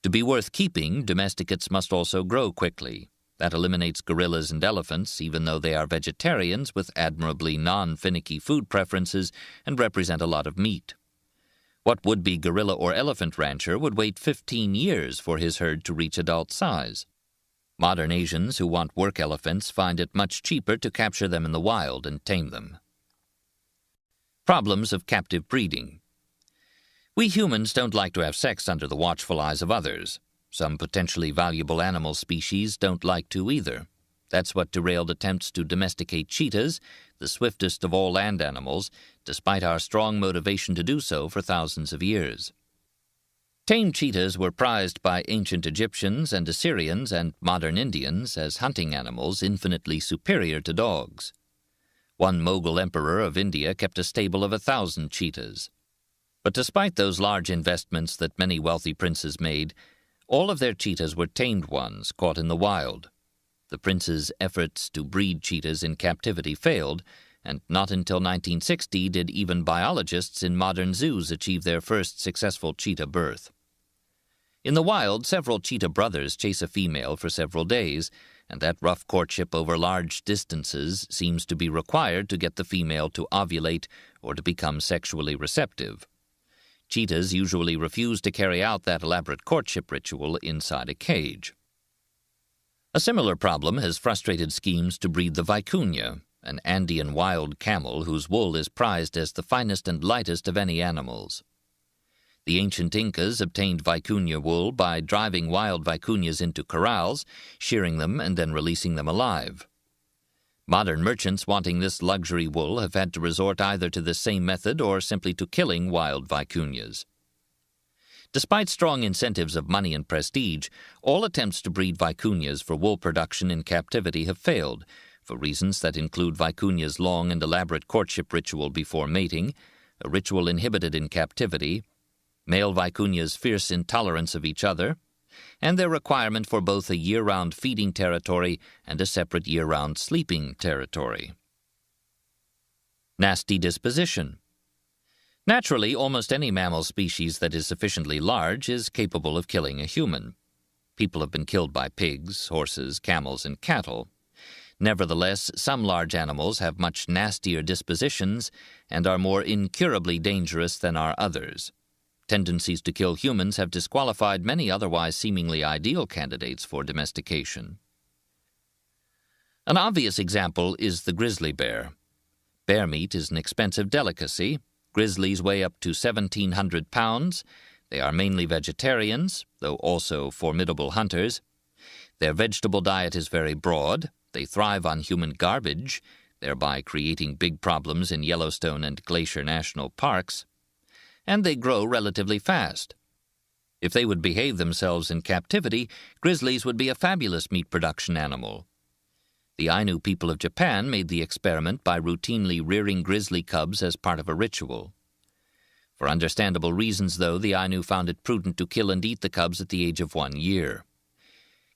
To be worth keeping, domesticates must also grow quickly. That eliminates gorillas and elephants, even though they are vegetarians with admirably non-finicky food preferences and represent a lot of meat. What would-be gorilla or elephant rancher would wait 15 years for his herd to reach adult size? Modern Asians who want work elephants find it much cheaper to capture them in the wild and tame them. Problems of captive breeding. We humans don't like to have sex under the watchful eyes of others. Some potentially valuable animal species don't like to either. That's what derailed attempts to domesticate cheetahs, the swiftest of all land animals, despite our strong motivation to do so for thousands of years. Tame cheetahs were prized by ancient Egyptians and Assyrians and modern Indians as hunting animals infinitely superior to dogs. One Mughal emperor of India kept a stable of 1,000 cheetahs. But despite those large investments that many wealthy princes made, all of their cheetahs were tamed ones caught in the wild. The prince's efforts to breed cheetahs in captivity failed, and not until 1960 did even biologists in modern zoos achieve their first successful cheetah birth. In the wild, several cheetah brothers chase a female for several days, and that rough courtship over large distances seems to be required to get the female to ovulate or to become sexually receptive. Cheetahs usually refuse to carry out that elaborate courtship ritual inside a cage. A similar problem has frustrated schemes to breed the vicuña, an Andean wild camel whose wool is prized as the finest and lightest of any animals. The ancient Incas obtained vicuña wool by driving wild vicuñas into corrals, shearing them, and then releasing them alive. Modern merchants wanting this luxury wool have had to resort either to this same method or simply to killing wild vicuñas. Despite strong incentives of money and prestige, all attempts to breed vicuñas for wool production in captivity have failed, for reasons that include vicuña's long and elaborate courtship ritual before mating, a ritual inhibited in captivity, male vicuña's fierce intolerance of each other, and their requirement for both a year-round feeding territory and a separate year-round sleeping territory. Nasty disposition. Naturally, almost any mammal species that is sufficiently large is capable of killing a human. People have been killed by pigs, horses, camels, and cattle. Nevertheless, some large animals have much nastier dispositions and are more incurably dangerous than are others. Tendencies to kill humans have disqualified many otherwise seemingly ideal candidates for domestication. An obvious example is the grizzly bear. Bear meat is an expensive delicacy. Grizzlies weigh up to 1,700 pounds. They are mainly vegetarians, though also formidable hunters. Their vegetable diet is very broad. They thrive on human garbage, thereby creating big problems in Yellowstone and Glacier National Parks. And they grow relatively fast. If they would behave themselves in captivity, grizzlies would be a fabulous meat production animal. The Ainu people of Japan made the experiment by routinely rearing grizzly cubs as part of a ritual. For understandable reasons, though, the Ainu found it prudent to kill and eat the cubs at the age of 1 year.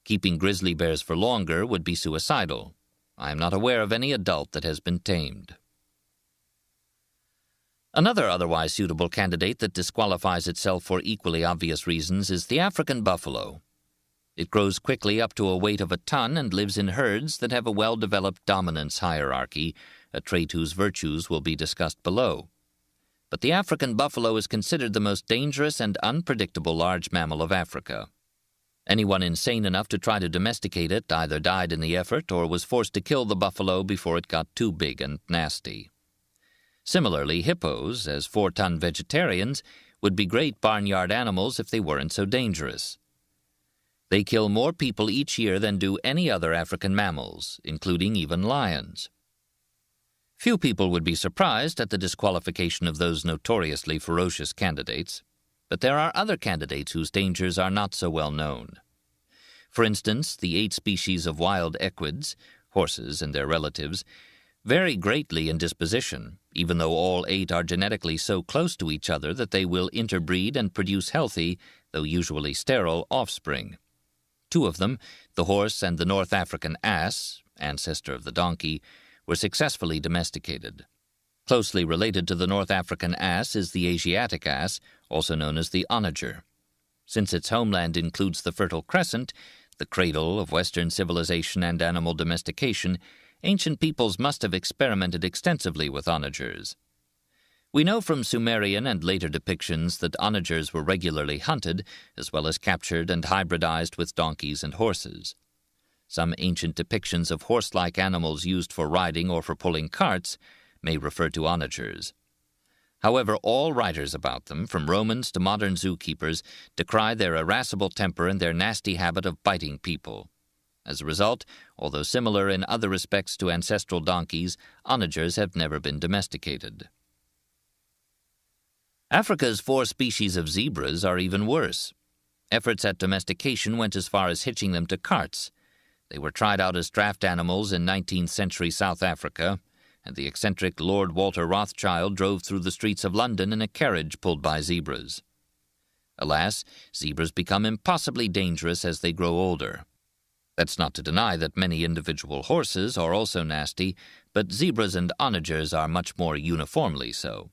Keeping grizzly bears for longer would be suicidal. I am not aware of any adult that has been tamed. Another otherwise suitable candidate that disqualifies itself for equally obvious reasons is the African buffalo. It grows quickly up to a weight of a ton and lives in herds that have a well-developed dominance hierarchy, a trait whose virtues will be discussed below. But the African buffalo is considered the most dangerous and unpredictable large mammal of Africa. Anyone insane enough to try to domesticate it either died in the effort or was forced to kill the buffalo before it got too big and nasty. Similarly, hippos, as 4-ton vegetarians, would be great barnyard animals if they weren't so dangerous. They kill more people each year than do any other African mammals, including even lions. Few people would be surprised at the disqualification of those notoriously ferocious candidates, but there are other candidates whose dangers are not so well known. For instance, the 8 species of wild equids, horses and their relatives, vary greatly in disposition, even though all 8 are genetically so close to each other that they will interbreed and produce healthy, though usually sterile, offspring. 2 of them, the horse and the North African ass, ancestor of the donkey, were successfully domesticated. Closely related to the North African ass is the Asiatic ass, also known as the onager. Since its homeland includes the Fertile Crescent, the cradle of Western civilization and animal domestication, ancient peoples must have experimented extensively with onagers. We know from Sumerian and later depictions that onagers were regularly hunted, as well as captured and hybridized with donkeys and horses. Some ancient depictions of horse-like animals used for riding or for pulling carts may refer to onagers. However, all writers about them, from Romans to modern zookeepers, decry their irascible temper and their nasty habit of biting people. As a result, although similar in other respects to ancestral donkeys, onagers have never been domesticated. Africa's 4 species of zebras are even worse. Efforts at domestication went as far as hitching them to carts. They were tried out as draft animals in 19th century South Africa, and the eccentric Lord Walter Rothschild drove through the streets of London in a carriage pulled by zebras. Alas, zebras become impossibly dangerous as they grow older. That's not to deny that many individual horses are also nasty, but zebras and onagers are much more uniformly so.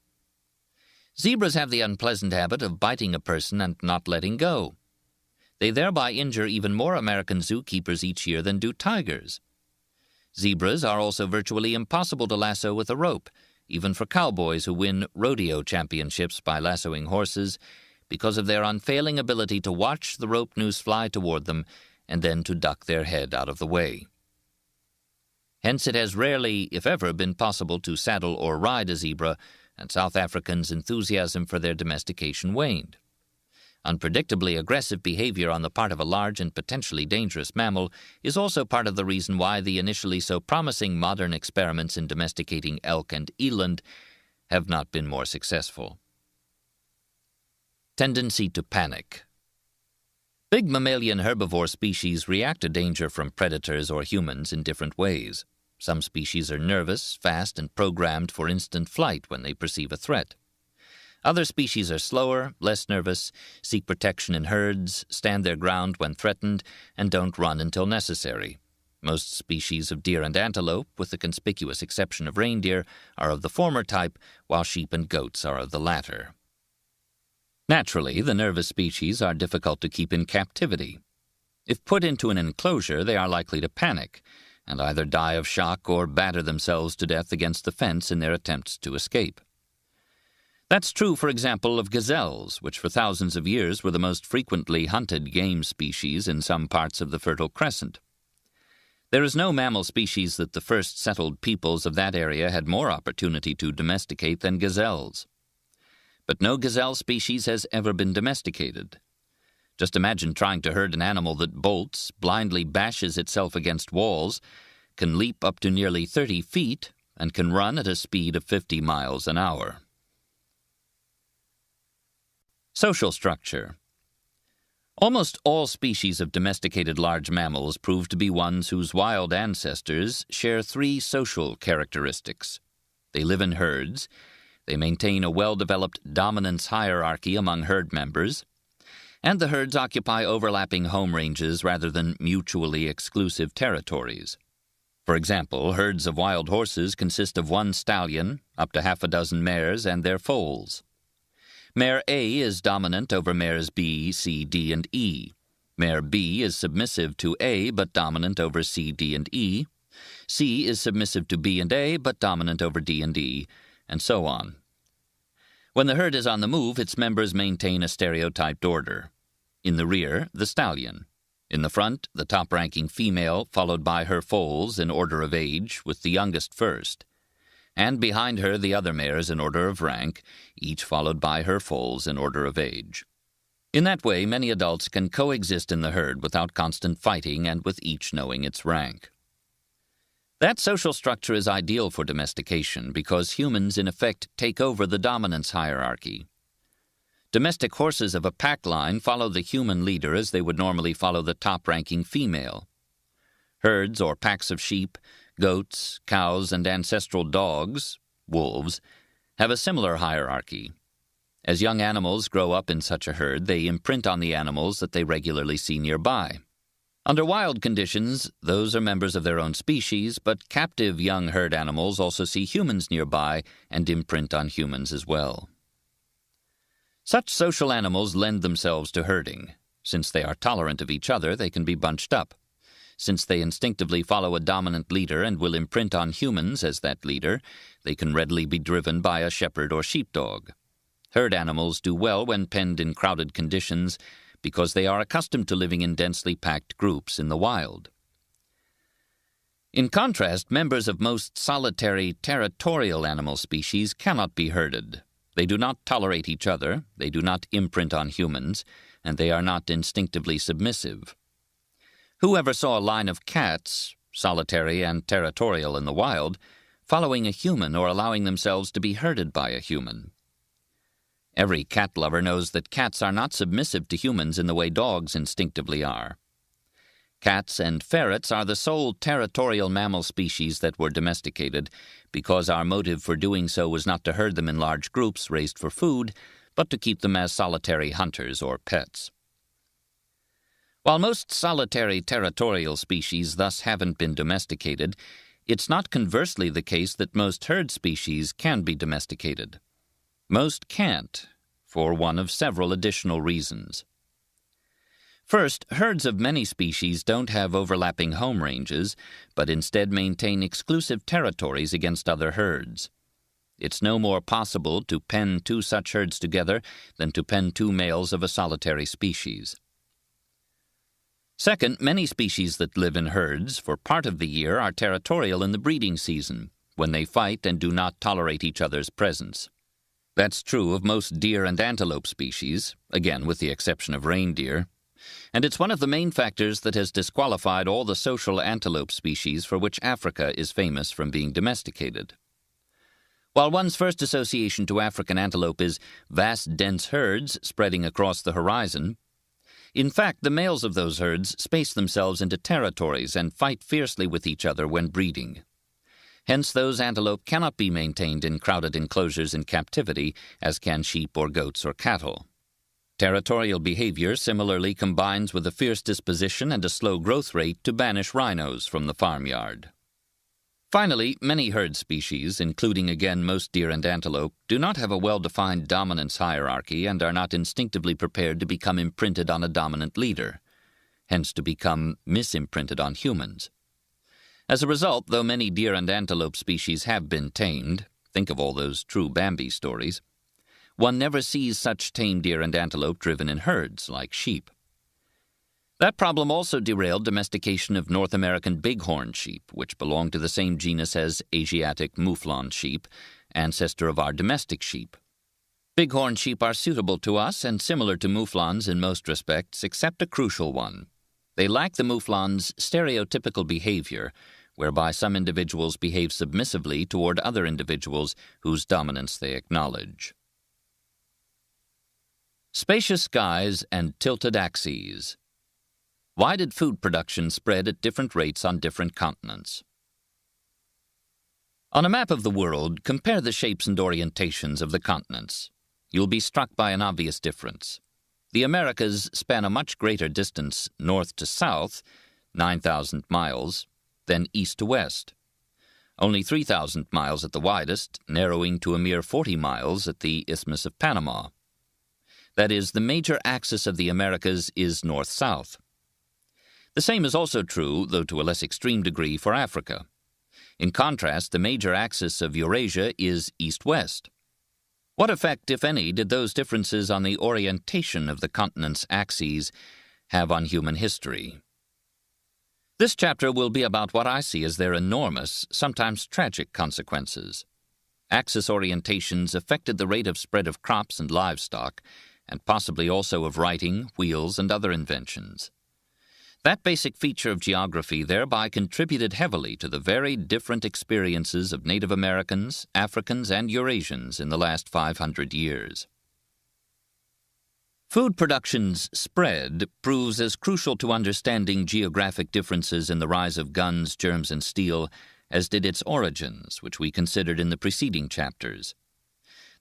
Zebras have the unpleasant habit of biting a person and not letting go. They thereby injure even more American zookeepers each year than do tigers. Zebras are also virtually impossible to lasso with a rope, even for cowboys who win rodeo championships by lassoing horses, because of their unfailing ability to watch the rope noose fly toward them and then to duck their head out of the way. Hence it has rarely, if ever, been possible to saddle or ride a zebra, and South Africans' enthusiasm for their domestication waned. Unpredictably aggressive behavior on the part of a large and potentially dangerous mammal is also part of the reason why the initially so promising modern experiments in domesticating elk and eland have not been more successful. Tendency to panic. Big mammalian herbivore species react to danger from predators or humans in different ways. Some species are nervous, fast, and programmed for instant flight when they perceive a threat. Other species are slower, less nervous, seek protection in herds, stand their ground when threatened, and don't run until necessary. Most species of deer and antelope, with the conspicuous exception of reindeer, are of the former type, while sheep and goats are of the latter. Naturally, the nervous species are difficult to keep in captivity. If put into an enclosure, they are likely to panic, and either die of shock or batter themselves to death against the fence in their attempts to escape. That's true, for example, of gazelles, which for thousands of years were the most frequently hunted game species in some parts of the Fertile Crescent. There is no mammal species that the first settled peoples of that area had more opportunity to domesticate than gazelles. But no gazelle species has ever been domesticated. Just imagine trying to herd an animal that bolts, blindly bashes itself against walls, can leap up to nearly 30 feet, and can run at a speed of 50 miles an hour. Social structure. Almost all species of domesticated large mammals prove to be ones whose wild ancestors share 3 social characteristics. They live in herds, they maintain a well-developed dominance hierarchy among herd members, and the herds occupy overlapping home ranges rather than mutually exclusive territories. For example, herds of wild horses consist of 1 stallion, up to half a dozen mares, and their foals. Mare A is dominant over mares B, C, D, and E. Mare B is submissive to A but dominant over C, D, and E. C is submissive to B and A but dominant over D and E, and so on. When the herd is on the move, its members maintain a stereotyped order. In the rear, the stallion. In the front, the top-ranking female, followed by her foals in order of age, with the youngest first. And behind her the other mares in order of rank, each followed by her foals in order of age. In that way, many adults can coexist in the herd without constant fighting and with each knowing its rank. That social structure is ideal for domestication because humans, in effect, take over the dominance hierarchy. Domestic horses of a pack line follow the human leader as they would normally follow the top-ranking female. Herds or packs of sheep, goats, cows, and ancestral dogs, wolves, have a similar hierarchy. As young animals grow up in such a herd, they imprint on the animals that they regularly see nearby. Under wild conditions, those are members of their own species, but captive young herd animals also see humans nearby and imprint on humans as well. Such social animals lend themselves to herding. Since they are tolerant of each other, they can be bunched up. Since they instinctively follow a dominant leader and will imprint on humans as that leader, they can readily be driven by a shepherd or sheepdog. Herd animals do well when penned in crowded conditions because they are accustomed to living in densely packed groups in the wild. In contrast, members of most solitary territorial animal species cannot be herded. They do not tolerate each other, they do not imprint on humans, and they are not instinctively submissive. Whoever saw a line of cats, solitary and territorial in the wild, following a human or allowing themselves to be herded by a human? Every cat lover knows that cats are not submissive to humans in the way dogs instinctively are. Cats and ferrets are the sole territorial mammal species that were domesticated, because our motive for doing so was not to herd them in large groups raised for food, but to keep them as solitary hunters or pets. While most solitary territorial species thus haven't been domesticated, it's not conversely the case that most herd species can be domesticated. Most can't, for one of several additional reasons. First, herds of many species don't have overlapping home ranges, but instead maintain exclusive territories against other herds. It's no more possible to pen two such herds together than to pen two males of a solitary species. Second, many species that live in herds for part of the year are territorial in the breeding season, when they fight and do not tolerate each other's presence. That's true of most deer and antelope species, again with the exception of reindeer, and it's one of the main factors that has disqualified all the social antelope species for which Africa is famous from being domesticated. While one's first association to African antelope is vast dense herds spreading across the horizon, in fact the males of those herds space themselves into territories and fight fiercely with each other when breeding. Hence those antelope cannot be maintained in crowded enclosures in captivity as can sheep or goats or cattle. Territorial behavior similarly combines with a fierce disposition and a slow growth rate to banish rhinos from the farmyard. Finally, many herd species, including again most deer and antelope, do not have a well-defined dominance hierarchy and are not instinctively prepared to become imprinted on a dominant leader, hence to become misimprinted on humans. As a result, though many deer and antelope species have been tamed, think of all those true Bambi stories, one never sees such tame deer and antelope driven in herds like sheep. That problem also derailed domestication of North American bighorn sheep, which belong to the same genus as Asiatic mouflon sheep, ancestor of our domestic sheep. Bighorn sheep are suitable to us and similar to mouflons in most respects, except a crucial one. They lack the mouflon's stereotypical behavior, whereby some individuals behave submissively toward other individuals whose dominance they acknowledge. Spacious skies and tilted axes. Why did food production spread at different rates on different continents? On a map of the world, compare the shapes and orientations of the continents. You'll be struck by an obvious difference. The Americas span a much greater distance north to south, 9,000 miles, than east to west. Only 3,000 miles at the widest, narrowing to a mere 40 miles at the Isthmus of Panama. That is, the major axis of the Americas is north-south. The same is also true, though to a less extreme degree, for Africa. In contrast, the major axis of Eurasia is east-west. What effect, if any, did those differences on the orientation of the continent's axes have on human history? This chapter will be about what I see as their enormous, sometimes tragic consequences. Axis orientations affected the rate of spread of crops and livestock, and possibly also of writing, wheels, and other inventions. That basic feature of geography thereby contributed heavily to the very different experiences of Native Americans, Africans, and Eurasians in the last 500 years. Food production's spread proves as crucial to understanding geographic differences in the rise of guns, germs, and steel as did its origins, which we considered in the preceding chapters.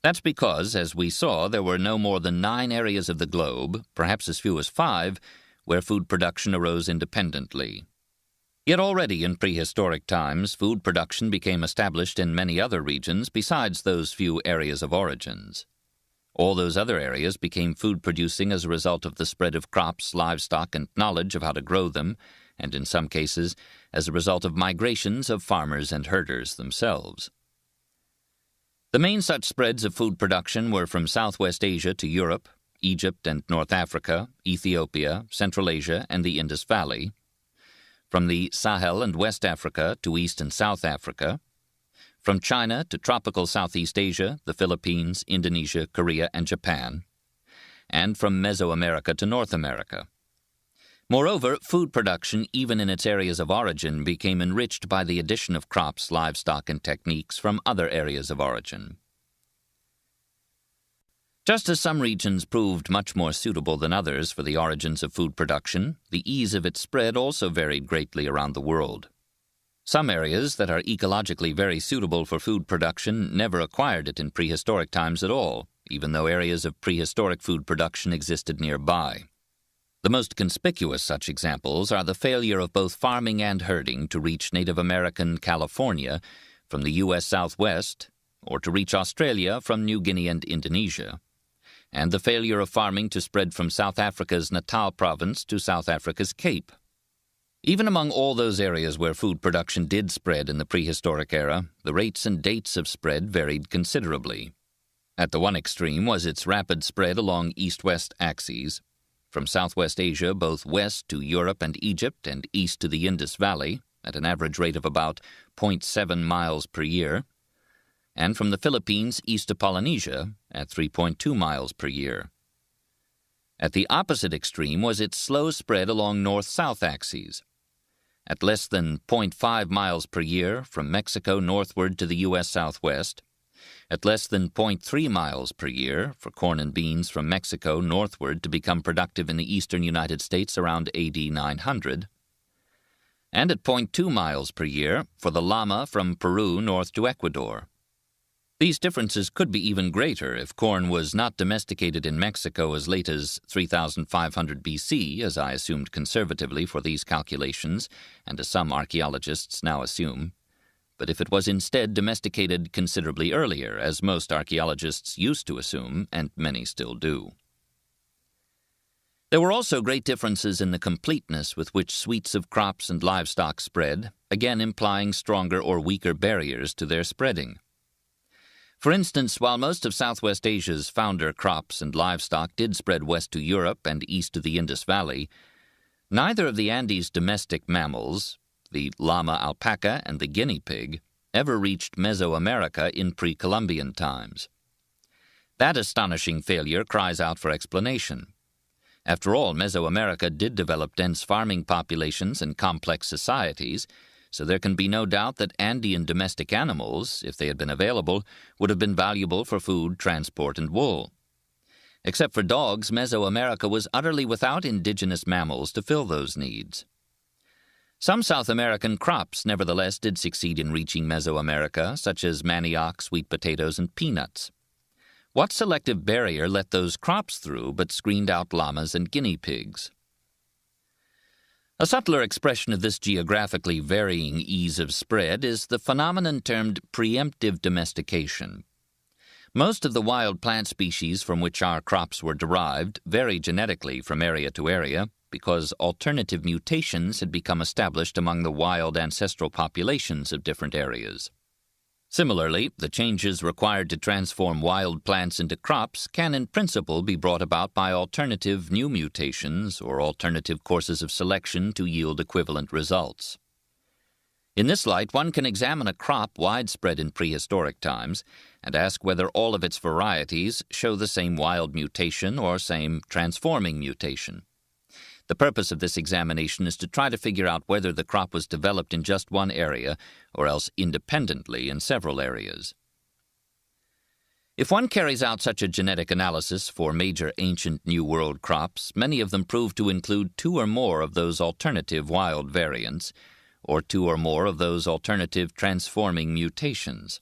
That's because, as we saw, there were no more than 9 areas of the globe, perhaps as few as 5, where food production arose independently. Yet already in prehistoric times, food production became established in many other regions besides those few areas of origins. All those other areas became food-producing as a result of the spread of crops, livestock, and knowledge of how to grow them, and in some cases, as a result of migrations of farmers and herders themselves. The main such spreads of food production were from Southwest Asia to Europe, Egypt and North Africa, Ethiopia, Central Asia, and the Indus Valley, from the Sahel and West Africa to East and South Africa, from China to tropical Southeast Asia, the Philippines, Indonesia, Korea, and Japan, and from Mesoamerica to North America. Moreover, food production, even in its areas of origin, became enriched by the addition of crops, livestock, and techniques from other areas of origin. Just as some regions proved much more suitable than others for the origins of food production, the ease of its spread also varied greatly around the world. Some areas that are ecologically very suitable for food production never acquired it in prehistoric times at all, even though areas of prehistoric food production existed nearby. The most conspicuous such examples are the failure of both farming and herding to reach Native American California from the U.S. Southwest, or to reach Australia from New Guinea and Indonesia, and the failure of farming to spread from South Africa's Natal province to South Africa's Cape. Even among all those areas where food production did spread in the prehistoric era, the rates and dates of spread varied considerably. At the one extreme was its rapid spread along east-west axes, from Southwest Asia both west to Europe and Egypt and east to the Indus Valley at an average rate of about 0.7 miles per year, and from the Philippines east to Polynesia at 3.2 miles per year. At the opposite extreme was its slow spread along north-south axes, at less than 0.5 miles per year from Mexico northward to the U.S. Southwest, at less than 0.3 miles per year for corn and beans from Mexico northward to become productive in the eastern United States around AD 900, and at 0.2 miles per year for the llama from Peru north to Ecuador. These differences could be even greater if corn was not domesticated in Mexico as late as 3,500 BC, as I assumed conservatively for these calculations, and as some archaeologists now assume, but if it was instead domesticated considerably earlier, as most archaeologists used to assume, and many still do. There were also great differences in the completeness with which suites of crops and livestock spread, again implying stronger or weaker barriers to their spreading. For instance, while most of Southwest Asia's founder crops and livestock did spread west to Europe and east to the Indus Valley, neither of the Andes' domestic mammals, the llama alpaca and the guinea pig, ever reached Mesoamerica in pre-Columbian times. That astonishing failure cries out for explanation. After all, Mesoamerica did develop dense farming populations and complex societies, so there can be no doubt that Andean domestic animals, if they had been available, would have been valuable for food, transport, and wool. Except for dogs, Mesoamerica was utterly without indigenous mammals to fill those needs. Some South American crops, nevertheless, did succeed in reaching Mesoamerica, such as manioc, sweet potatoes, and peanuts. What selective barrier let those crops through but screened out llamas and guinea pigs? A subtler expression of this geographically varying ease of spread is the phenomenon termed preemptive domestication. Most of the wild plant species from which our crops were derived vary genetically from area to area because alternative mutations had become established among the wild ancestral populations of different areas. Similarly, the changes required to transform wild plants into crops can in principle be brought about by alternative new mutations or alternative courses of selection to yield equivalent results. In this light, one can examine a crop widespread in prehistoric times and ask whether all of its varieties show the same wild mutation or same transforming mutation. The purpose of this examination is to try to figure out whether the crop was developed in just one area or else independently in several areas. If one carries out such a genetic analysis for major ancient New World crops, many of them prove to include two or more of those alternative wild variants, or two or more of those alternative transforming mutations.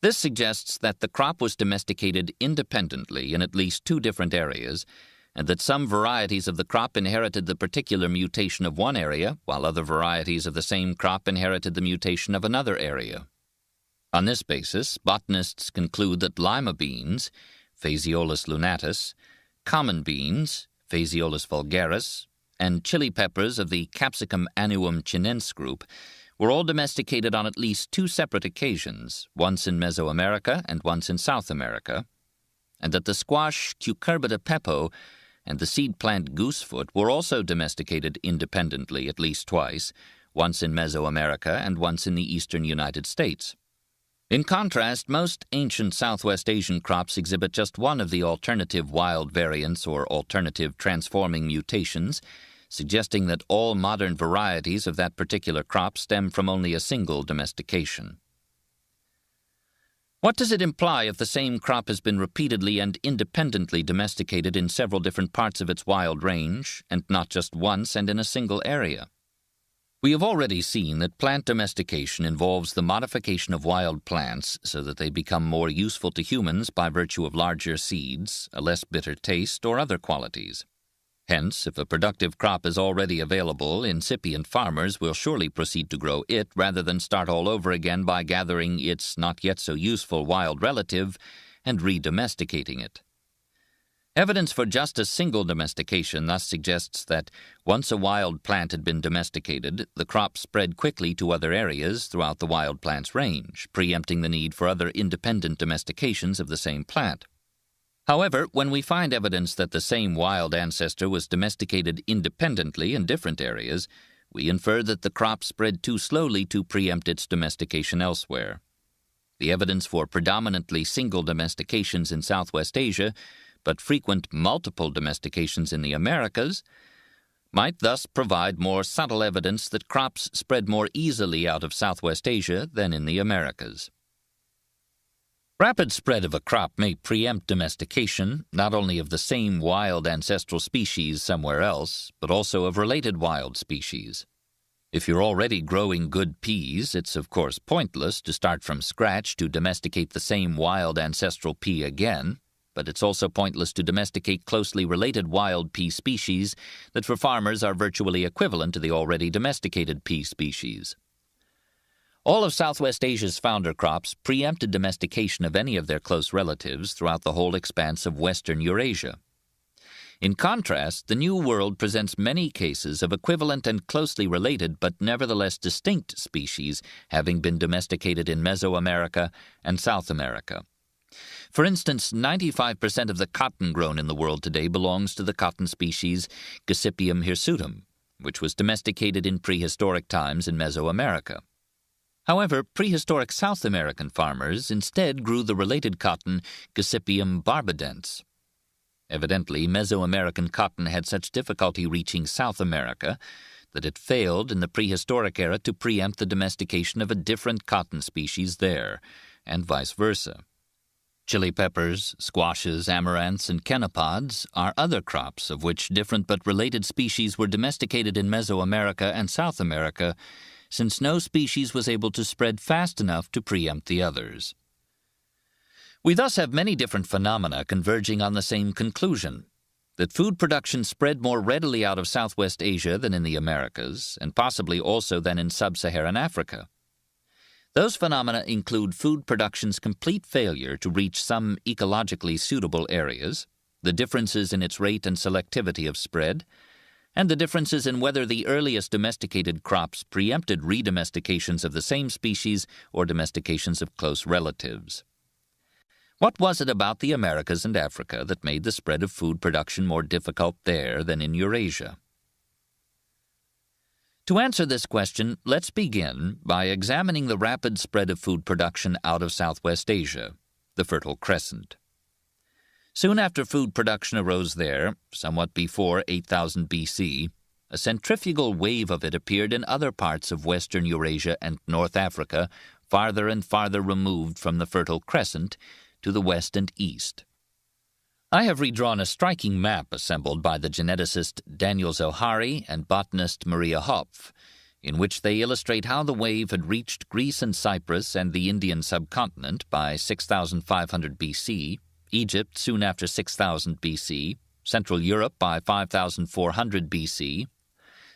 This suggests that the crop was domesticated independently in at least two different areas, and that some varieties of the crop inherited the particular mutation of one area, while other varieties of the same crop inherited the mutation of another area. On this basis, botanists conclude that lima beans, Phaseolus lunatus, common beans, Phaseolus vulgaris, and chili peppers of the Capsicum annuum chinense group were all domesticated on at least two separate occasions, once in Mesoamerica and once in South America, and that the squash Cucurbita pepo and the seed plant goosefoot were also domesticated independently at least twice, once in Mesoamerica and once in the eastern United States. In contrast, most ancient Southwest Asian crops exhibit just one of the alternative wild variants or alternative transforming mutations, suggesting that all modern varieties of that particular crop stem from only a single domestication. What does it imply if the same crop has been repeatedly and independently domesticated in several different parts of its wild range, and not just once and in a single area? We have already seen that plant domestication involves the modification of wild plants so that they become more useful to humans by virtue of larger seeds, a less bitter taste, or other qualities. Hence, if a productive crop is already available, incipient farmers will surely proceed to grow it rather than start all over again by gathering its not yet so useful wild relative and re-domesticating it. Evidence for just a single domestication thus suggests that once a wild plant had been domesticated, the crop spread quickly to other areas throughout the wild plant's range, preempting the need for other independent domestications of the same plant. However, when we find evidence that the same wild ancestor was domesticated independently in different areas, we infer that the crop spread too slowly to preempt its domestication elsewhere. The evidence for predominantly single domestications in Southwest Asia, but frequent multiple domestications in the Americas, might thus provide more subtle evidence that crops spread more easily out of Southwest Asia than in the Americas. Rapid spread of a crop may preempt domestication not only of the same wild ancestral species somewhere else, but also of related wild species. If you're already growing good peas, it's of course pointless to start from scratch to domesticate the same wild ancestral pea again, but it's also pointless to domesticate closely related wild pea species that for farmers are virtually equivalent to the already domesticated pea species. All of Southwest Asia's founder crops preempted domestication of any of their close relatives throughout the whole expanse of Western Eurasia. In contrast, the New World presents many cases of equivalent and closely related but nevertheless distinct species having been domesticated in Mesoamerica and South America. For instance, 95% of the cotton grown in the world today belongs to the cotton species Gossypium hirsutum, which was domesticated in prehistoric times in Mesoamerica. However, prehistoric South American farmers instead grew the related cotton Gossypium barbadense. Evidently, Mesoamerican cotton had such difficulty reaching South America that it failed in the prehistoric era to preempt the domestication of a different cotton species there, and vice versa. Chili peppers, squashes, amaranths, and chenopod's are other crops of which different but related species were domesticated in Mesoamerica and South America, since no species was able to spread fast enough to preempt the others. We thus have many different phenomena converging on the same conclusion, that food production spread more readily out of Southwest Asia than in the Americas, and possibly also than in sub-Saharan Africa. Those phenomena include food production's complete failure to reach some ecologically suitable areas, the differences in its rate and selectivity of spread, and the differences in whether the earliest domesticated crops preempted redomestications of the same species or domestications of close relatives. What was it about the Americas and Africa that made the spread of food production more difficult there than in Eurasia? To answer this question, let's begin by examining the rapid spread of food production out of Southwest Asia, the Fertile Crescent. Soon after food production arose there, somewhat before 8000 BC, a centrifugal wave of it appeared in other parts of Western Eurasia and North Africa, farther and farther removed from the Fertile Crescent to the west and east. I have redrawn a striking map assembled by the geneticist Daniel Zohari and botanist Maria Hopf, in which they illustrate how the wave had reached Greece and Cyprus and the Indian subcontinent by 6500 BC, Egypt soon after 6000 BC, Central Europe by 5400 BC,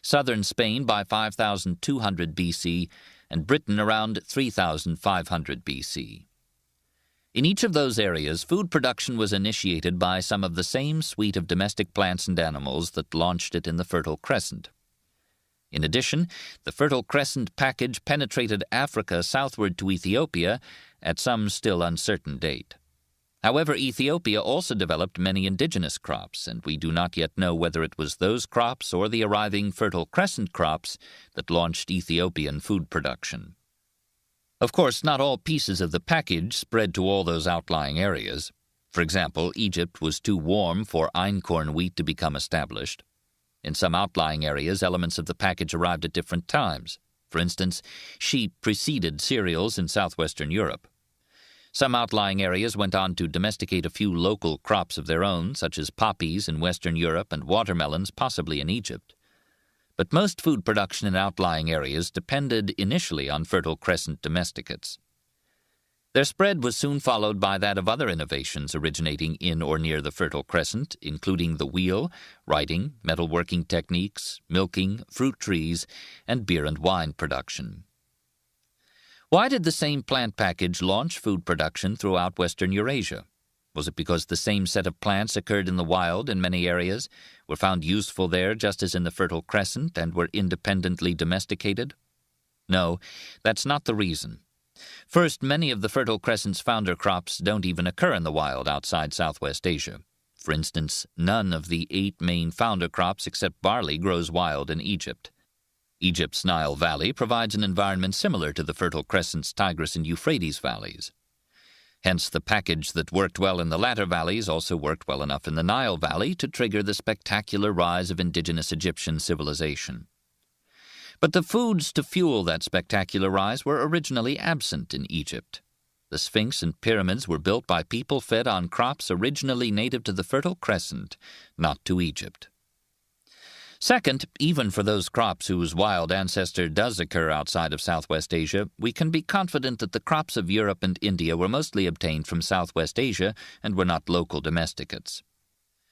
southern Spain by 5200 BC, and Britain around 3500 BC. In each of those areas, food production was initiated by some of the same suite of domestic plants and animals that launched it in the Fertile Crescent. In addition, the Fertile Crescent package penetrated Africa southward to Ethiopia at some still uncertain date. However, Ethiopia also developed many indigenous crops, and we do not yet know whether it was those crops or the arriving Fertile Crescent crops that launched Ethiopian food production. Of course, not all pieces of the package spread to all those outlying areas. For example, Egypt was too warm for einkorn wheat to become established. In some outlying areas, elements of the package arrived at different times. For instance, sheep preceded cereals in southwestern Europe. Some outlying areas went on to domesticate a few local crops of their own, such as poppies in Western Europe and watermelons possibly in Egypt. But most food production in outlying areas depended initially on Fertile Crescent domesticates. Their spread was soon followed by that of other innovations originating in or near the Fertile Crescent, including the wheel, writing, metalworking techniques, milking, fruit trees, and beer and wine production. Why did the same plant package launch food production throughout Western Eurasia? Was it because the same set of plants occurred in the wild in many areas, were found useful there just as in the Fertile Crescent, and were independently domesticated? No, that's not the reason. First, many of the Fertile Crescent's founder crops don't even occur in the wild outside Southwest Asia. For instance, none of the 8 main founder crops except barley grows wild in Egypt. Egypt's Nile Valley provides an environment similar to the Fertile Crescent's Tigris and Euphrates valleys. Hence, the package that worked well in the latter valleys also worked well enough in the Nile Valley to trigger the spectacular rise of indigenous Egyptian civilization. But the foods to fuel that spectacular rise were originally absent in Egypt. The Sphinx and pyramids were built by people fed on crops originally native to the Fertile Crescent, not to Egypt. Second, even for those crops whose wild ancestor does occur outside of Southwest Asia, we can be confident that the crops of Europe and India were mostly obtained from Southwest Asia and were not local domesticates.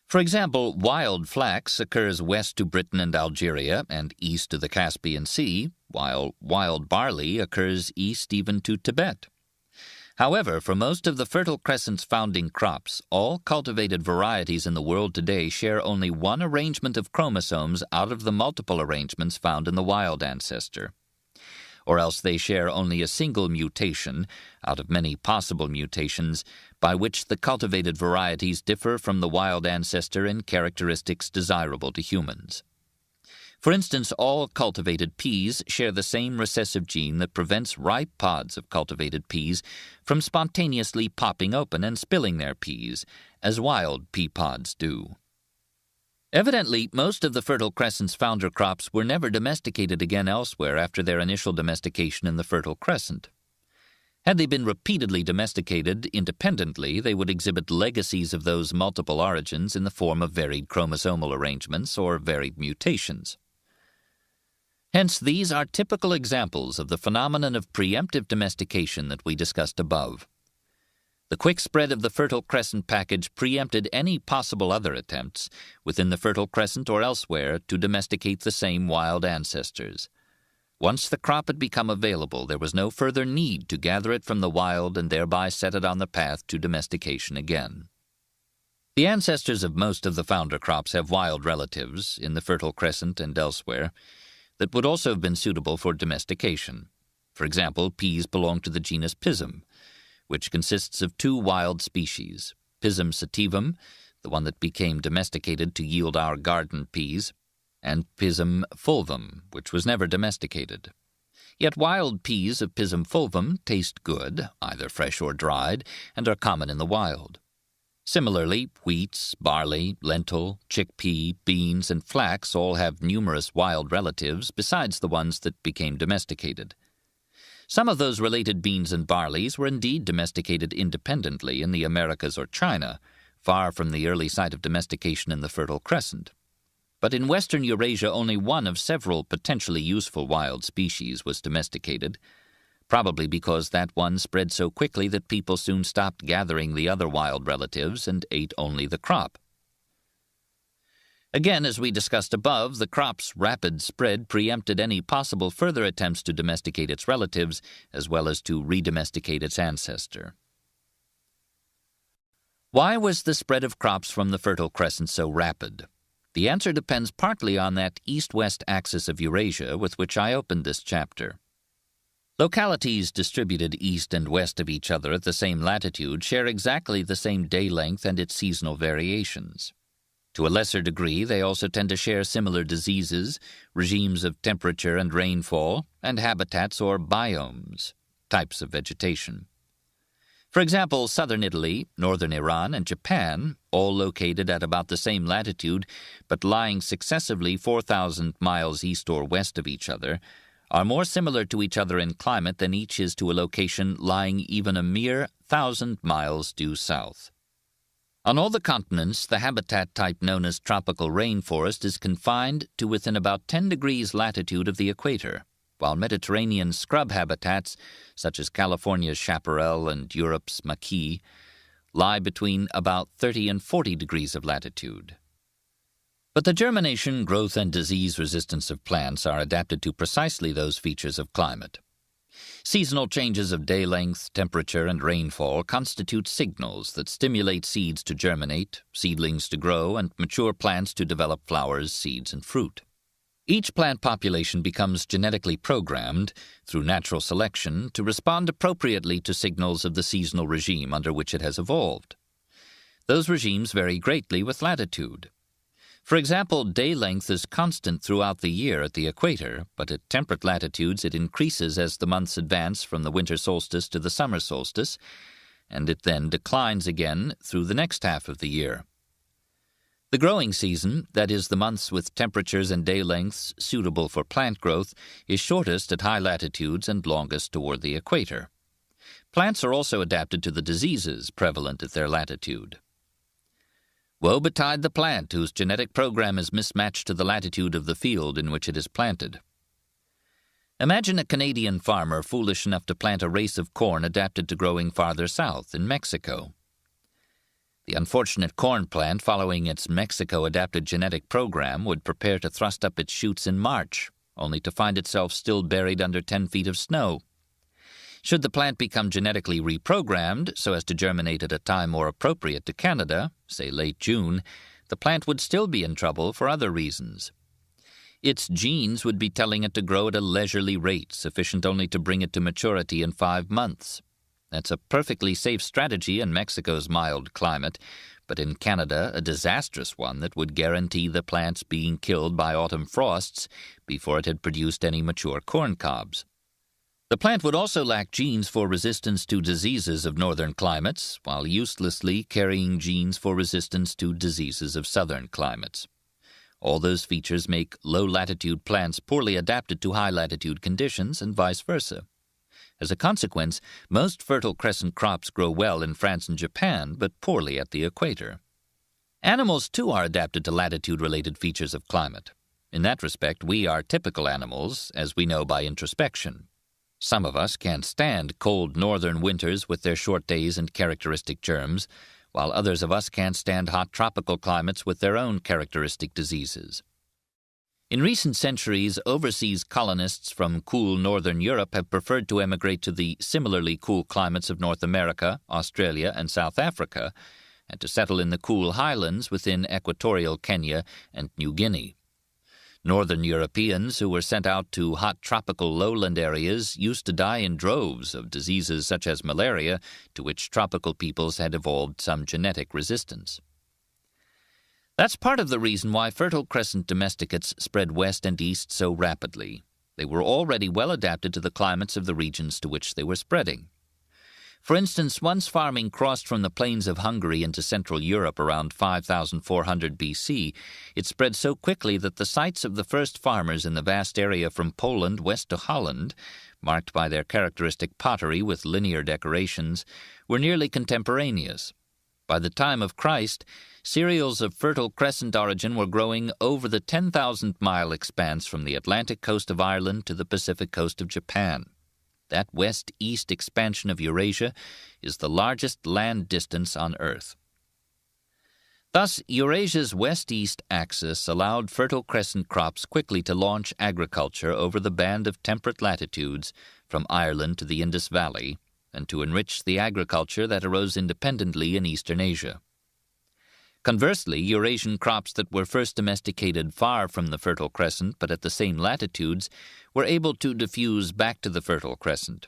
For example, wild flax occurs west to Britain and Algeria and east to the Caspian Sea, while wild barley occurs east even to Tibet. However, for most of the Fertile Crescent's founding crops, all cultivated varieties in the world today share only one arrangement of chromosomes out of the multiple arrangements found in the wild ancestor. Or else they share only a single mutation, out of many possible mutations, by which the cultivated varieties differ from the wild ancestor in characteristics desirable to humans. For instance, all cultivated peas share the same recessive gene that prevents ripe pods of cultivated peas from spontaneously popping open and spilling their peas, as wild pea pods do. Evidently, most of the Fertile Crescent's founder crops were never domesticated again elsewhere after their initial domestication in the Fertile Crescent. Had they been repeatedly domesticated independently, they would exhibit legacies of those multiple origins in the form of varied chromosomal arrangements or varied mutations. Hence, these are typical examples of the phenomenon of preemptive domestication that we discussed above. The quick spread of the Fertile Crescent package preempted any possible other attempts, within the Fertile Crescent or elsewhere, to domesticate the same wild ancestors. Once the crop had become available, there was no further need to gather it from the wild and thereby set it on the path to domestication again. The ancestors of most of the founder crops have wild relatives, in the Fertile Crescent and elsewhere, that would also have been suitable for domestication. For example, peas belong to the genus Pisum, which consists of 2 wild species, Pisum sativum, the one that became domesticated to yield our garden peas, and Pisum fulvum, which was never domesticated. Yet wild peas of Pisum fulvum taste good, either fresh or dried, and are common in the wild. Similarly, wheats, barley, lentil, chickpea, beans, and flax all have numerous wild relatives besides the ones that became domesticated. Some of those related beans and barleys were indeed domesticated independently in the Americas or China, far from the early site of domestication in the Fertile Crescent. But in Western Eurasia only one of several potentially useful wild species was domesticated, probably because that one spread so quickly that people soon stopped gathering the other wild relatives and ate only the crop. Again, as we discussed above, the crop's rapid spread preempted any possible further attempts to domesticate its relatives, as well as to redomesticate its ancestor. Why was the spread of crops from the Fertile Crescent so rapid? The answer depends partly on that east-west axis of Eurasia with which I opened this chapter. Localities distributed east and west of each other at the same latitude share exactly the same day length and its seasonal variations. To a lesser degree, they also tend to share similar diseases, regimes of temperature and rainfall, and habitats or biomes. types of vegetation. For example, southern Italy, northern Iran, and Japan, all located at about the same latitude but lying successively 4,000 miles east or west of each other, are more similar to each other in climate than each is to a location lying even a mere 1,000 miles due south. On all the continents, the habitat type known as tropical rainforest is confined to within about 10 degrees latitude of the equator, while Mediterranean scrub habitats, such as California's chaparral and Europe's maquis, lie between about 30 and 40 degrees of latitude. But the germination, growth, and disease resistance of plants are adapted to precisely those features of climate. Seasonal changes of day length, temperature, and rainfall constitute signals that stimulate seeds to germinate, seedlings to grow, and mature plants to develop flowers, seeds, and fruit. Each plant population becomes genetically programmed, through natural selection, to respond appropriately to signals of the seasonal regime under which it has evolved. Those regimes vary greatly with latitude. For example, day length is constant throughout the year at the equator, but at temperate latitudes it increases as the months advance from the winter solstice to the summer solstice, and it then declines again through the next half of the year. The growing season, that is, the months with temperatures and day lengths suitable for plant growth, is shortest at high latitudes and longest toward the equator. Plants are also adapted to the diseases prevalent at their latitude. Woe betide the plant whose genetic program is mismatched to the latitude of the field in which it is planted. Imagine a Canadian farmer foolish enough to plant a race of corn adapted to growing farther south, in Mexico. The unfortunate corn plant, following its Mexico-adapted genetic program, would prepare to thrust up its shoots in March, only to find itself still buried under 10 feet of snow. Should the plant become genetically reprogrammed so as to germinate at a time more appropriate to Canada, say late June, the plant would still be in trouble for other reasons. Its genes would be telling it to grow at a leisurely rate, sufficient only to bring it to maturity in 5 months. That's a perfectly safe strategy in Mexico's mild climate, but in Canada a disastrous one that would guarantee the plants being killed by autumn frosts before it had produced any mature corn cobs. The plant would also lack genes for resistance to diseases of northern climates, while uselessly carrying genes for resistance to diseases of southern climates. All those features make low-latitude plants poorly adapted to high-latitude conditions and vice versa. As a consequence, most Fertile Crescent crops grow well in France and Japan, but poorly at the equator. Animals, too, are adapted to latitude-related features of climate. In that respect, we are typical animals, as we know by introspection. Some of us can't stand cold northern winters with their short days and characteristic germs, while others of us can't stand hot tropical climates with their own characteristic diseases. In recent centuries, overseas colonists from cool northern Europe have preferred to emigrate to the similarly cool climates of North America, Australia, and South Africa, and to settle in the cool highlands within equatorial Kenya and New Guinea. Northern Europeans who were sent out to hot tropical lowland areas used to die in droves of diseases such as malaria, to which tropical peoples had evolved some genetic resistance. That's part of the reason why Fertile Crescent domesticates spread west and east so rapidly. They were already well adapted to the climates of the regions to which they were spreading. For instance, once farming crossed from the plains of Hungary into Central Europe around 5400 BC, it spread so quickly that the sites of the first farmers in the vast area from Poland west to Holland, marked by their characteristic pottery with linear decorations, were nearly contemporaneous. By the time of Christ, cereals of Fertile Crescent origin were growing over the 10,000-mile expanse from the Atlantic coast of Ireland to the Pacific coast of Japan. That west-east expansion of Eurasia is the largest land distance on Earth. Thus, Eurasia's west-east axis allowed Fertile Crescent crops quickly to launch agriculture over the band of temperate latitudes from Ireland to the Indus Valley, and to enrich the agriculture that arose independently in Eastern Asia. Conversely, Eurasian crops that were first domesticated far from the Fertile Crescent but at the same latitudes were able to diffuse back to the Fertile Crescent.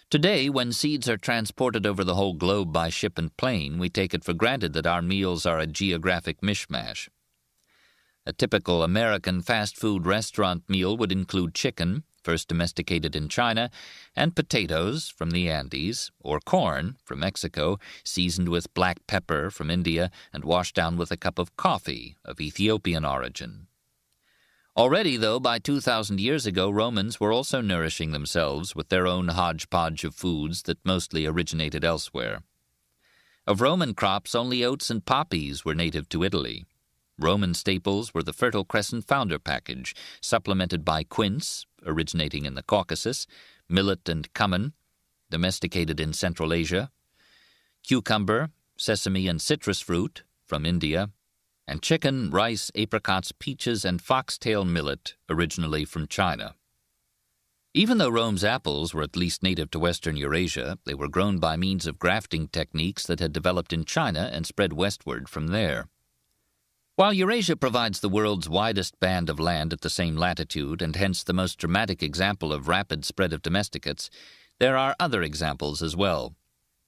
Today, when seeds are transported over the whole globe by ship and plane, we take it for granted that our meals are a geographic mishmash. A typical American fast food restaurant meal would include chicken, first domesticated in China, and potatoes from the Andes, or corn from Mexico, seasoned with black pepper from India and washed down with a cup of coffee of Ethiopian origin. Already, though, by 2,000 years ago, Romans were also nourishing themselves with their own hodgepodge of foods that mostly originated elsewhere. Of Roman crops, only oats and poppies were native to Italy. Roman staples were the Fertile Crescent founder package, supplemented by quince, originating in the Caucasus, millet and cumin, domesticated in Central Asia, cucumber, sesame and citrus fruit from India, and chicken, rice, apricots, peaches, and foxtail millet, originally from China. Even though Rome's apples were at least native to Western Eurasia, they were grown by means of grafting techniques that had developed in China and spread westward from there. While Eurasia provides the world's widest band of land at the same latitude, and hence the most dramatic example of rapid spread of domesticates, there are other examples as well.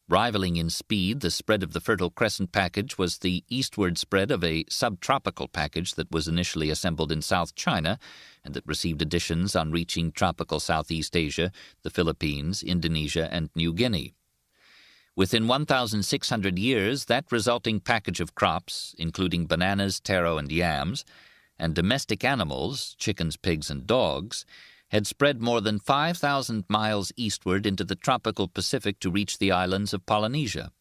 Rivaling in speed the spread of the Fertile Crescent package was the eastward spread of a subtropical package that was initially assembled in South China and that received additions on reaching tropical Southeast Asia, the Philippines, Indonesia, and New Guinea. Within 1,600 years, that resulting package of crops, including bananas, taro, and yams, and domestic animals, chickens, pigs, and dogs, had spread more than 5,000 miles eastward into the tropical Pacific to reach the islands of Polynesia.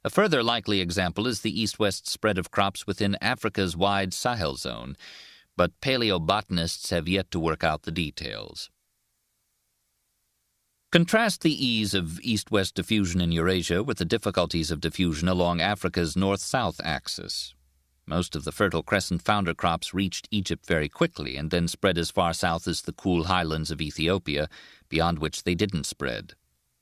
A further likely example is the east-west spread of crops within Africa's wide Sahel zone, but paleobotanists have yet to work out the details. Contrast the ease of east-west diffusion in Eurasia with the difficulties of diffusion along Africa's north-south axis. Most of the Fertile Crescent founder crops reached Egypt very quickly and then spread as far south as the cool highlands of Ethiopia, beyond which they didn't spread.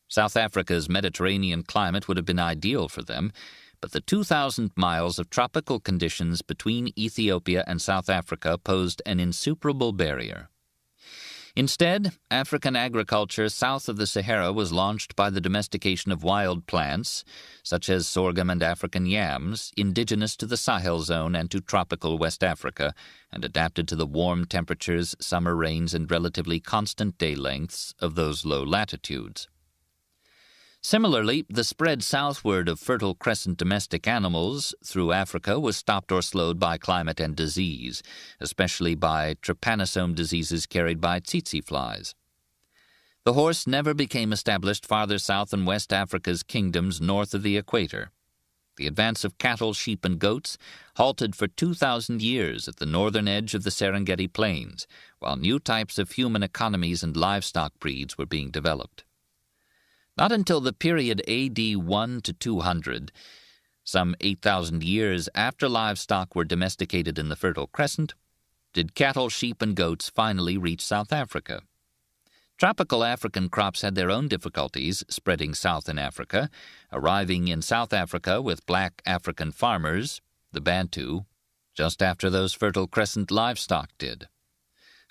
South Africa's Mediterranean climate would have been ideal for them, but the 2,000 miles of tropical conditions between Ethiopia and South Africa posed an insuperable barrier. Instead, African agriculture south of the Sahara was launched by the domestication of wild plants, such as sorghum and African yams, indigenous to the Sahel zone and to tropical West Africa, and adapted to the warm temperatures, summer rains, and relatively constant day lengths of those low latitudes. Similarly, the spread southward of Fertile Crescent domestic animals through Africa was stopped or slowed by climate and disease, especially by trypanosome diseases carried by tsetse flies. The horse never became established farther south than West Africa's kingdoms north of the equator. The advance of cattle, sheep, and goats halted for 2,000 years at the northern edge of the Serengeti Plains, while new types of human economies and livestock breeds were being developed. Not until the period AD 1 to 200, some 8,000 years after livestock were domesticated in the Fertile Crescent, did cattle, sheep, and goats finally reach South Africa. Tropical African crops had their own difficulties spreading south in Africa, arriving in South Africa with black African farmers, the Bantu, just after those Fertile Crescent livestock did.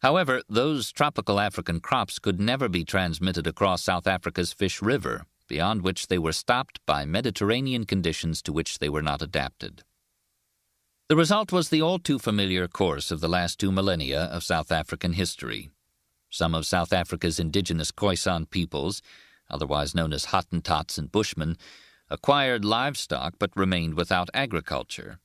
However, those tropical African crops could never be transmitted across South Africa's Fish River, beyond which they were stopped by Mediterranean conditions to which they were not adapted. The result was the all-too-familiar course of the last 2 millennia of South African history. Some of South Africa's indigenous Khoisan peoples, otherwise known as Hottentots and Bushmen, acquired livestock but remained without agriculture.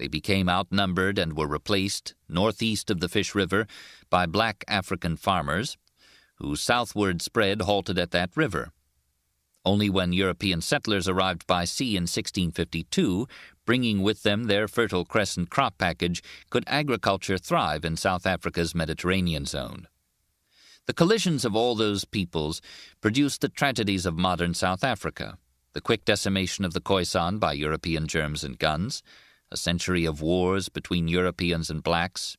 They became outnumbered and were replaced, northeast of the Fish River, by black African farmers, whose southward spread halted at that river. Only when European settlers arrived by sea in 1652, bringing with them their Fertile Crescent crop package, could agriculture thrive in South Africa's Mediterranean zone. The collisions of all those peoples produced the tragedies of modern South Africa, the quick decimation of the Khoisan by European germs and guns, a century of wars between Europeans and blacks,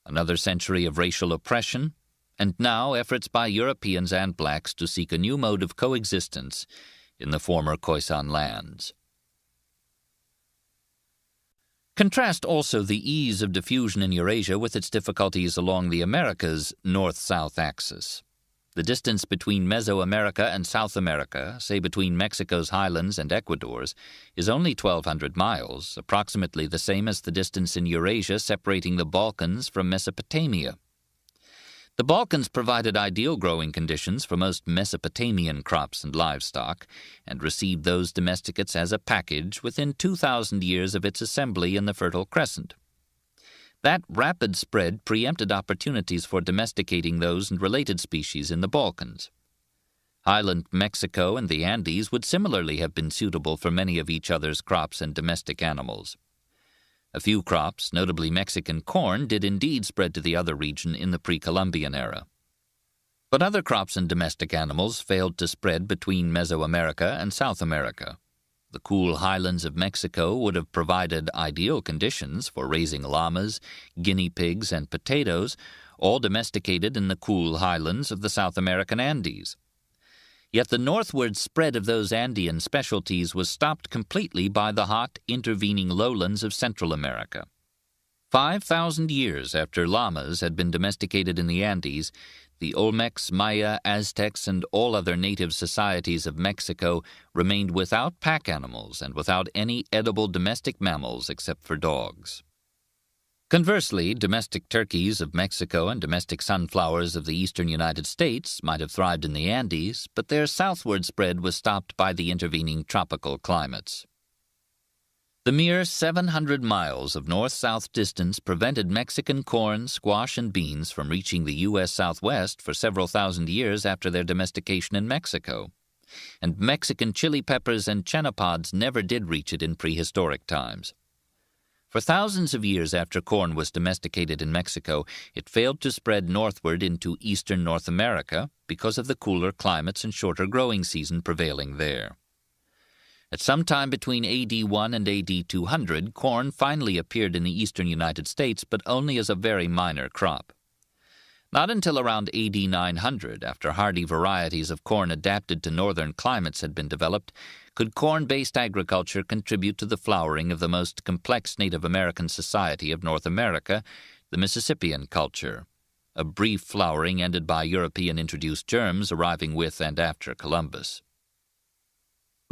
another century of racial oppression, and now efforts by Europeans and blacks to seek a new mode of coexistence in the former Khoisan lands. Contrast also the ease of diffusion in Eurasia with its difficulties along the Americas' north-south axis. The distance between Mesoamerica and South America, say between Mexico's highlands and Ecuador's, is only 1,200 miles, approximately the same as the distance in Eurasia separating the Balkans from Mesopotamia. The Balkans provided ideal growing conditions for most Mesopotamian crops and livestock, and received those domesticates as a package within 2,000 years of its assembly in the Fertile Crescent. That rapid spread preempted opportunities for domesticating those and related species in the Balkans. Highland Mexico and the Andes would similarly have been suitable for many of each other's crops and domestic animals. A few crops, notably Mexican corn, did indeed spread to the other region in the pre-Columbian era. But other crops and domestic animals failed to spread between Mesoamerica and South America. The cool highlands of Mexico would have provided ideal conditions for raising llamas, guinea pigs, and potatoes, all domesticated in the cool highlands of the South American Andes. Yet the northward spread of those Andean specialties was stopped completely by the hot, intervening lowlands of Central America. 5,000 years after llamas had been domesticated in the Andes, the Olmecs, Maya, Aztecs, and all other native societies of Mexico remained without pack animals and without any edible domestic mammals except for dogs. Conversely, domestic turkeys of Mexico and domestic sunflowers of the eastern United States might have thrived in the Andes, but their southward spread was stopped by the intervening tropical climates. The mere 700 miles of north-south distance prevented Mexican corn, squash, and beans from reaching the U.S. Southwest for several thousand years after their domestication in Mexico, and Mexican chili peppers and chennepods never did reach it in prehistoric times. For thousands of years after corn was domesticated in Mexico, it failed to spread northward into eastern North America because of the cooler climates and shorter growing season prevailing there. At some time between AD 1 and AD 200, corn finally appeared in the eastern United States, but only as a very minor crop. Not until around AD 900, after hardy varieties of corn adapted to northern climates had been developed, could corn-based agriculture contribute to the flowering of the most complex Native American society of North America, the Mississippian culture, a brief flowering ended by European-introduced germs arriving with and after Columbus.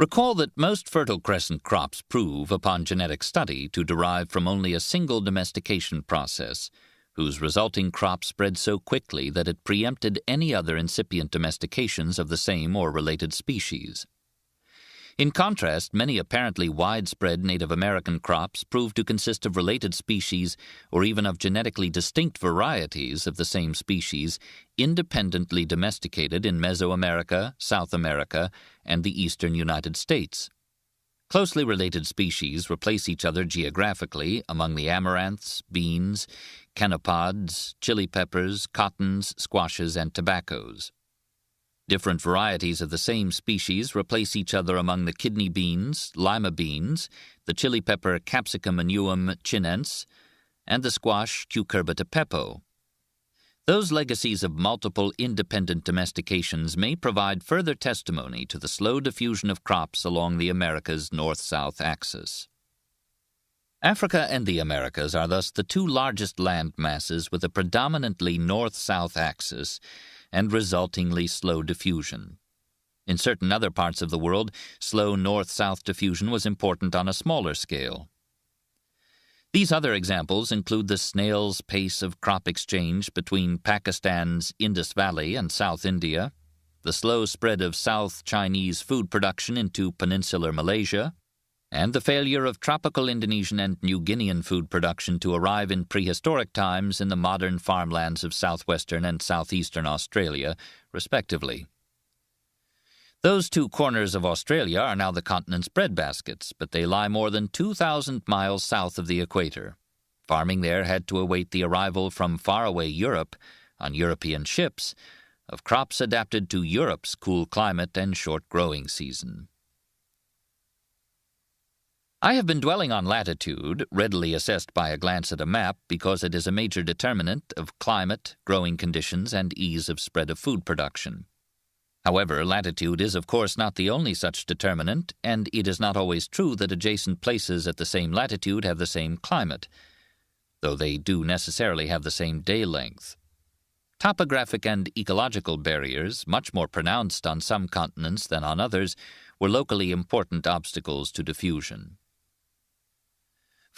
Recall that most Fertile Crescent crops prove, upon genetic study, to derive from only a single domestication process, whose resulting crop spread so quickly that it preempted any other incipient domestications of the same or related species. In contrast, many apparently widespread Native American crops prove to consist of related species or even of genetically distinct varieties of the same species, independently domesticated in Mesoamerica, South America, and the eastern United States. Closely related species replace each other geographically among the amaranths, beans, chennepods, chili peppers, cottons, squashes, and tobaccos. Different varieties of the same species replace each other among the kidney beans, lima beans, the chili pepper Capsicum annuum chinense, and the squash Cucurbita pepo. Those legacies of multiple independent domestications may provide further testimony to the slow diffusion of crops along the Americas' north-south axis. Africa and the Americas are thus the two largest land masses with a predominantly north-south axis and resultingly slow diffusion. In certain other parts of the world, slow north-south diffusion was important on a smaller scale. These other examples include the snail's pace of crop exchange between Pakistan's Indus Valley and South India, the slow spread of South Chinese food production into peninsular Malaysia, and the failure of tropical Indonesian and New Guinean food production to arrive in prehistoric times in the modern farmlands of southwestern and southeastern Australia, respectively. Those two corners of Australia are now the continent's breadbaskets, but they lie more than 2,000 miles south of the equator. Farming there had to await the arrival from faraway Europe, on European ships, of crops adapted to Europe's cool climate and short growing season. I have been dwelling on latitude, readily assessed by a glance at a map, because it is a major determinant of climate, growing conditions, and ease of spread of food production. However, latitude is of course not the only such determinant, and it is not always true that adjacent places at the same latitude have the same climate, though they do necessarily have the same day length. Topographic and ecological barriers, much more pronounced on some continents than on others, were locally important obstacles to diffusion.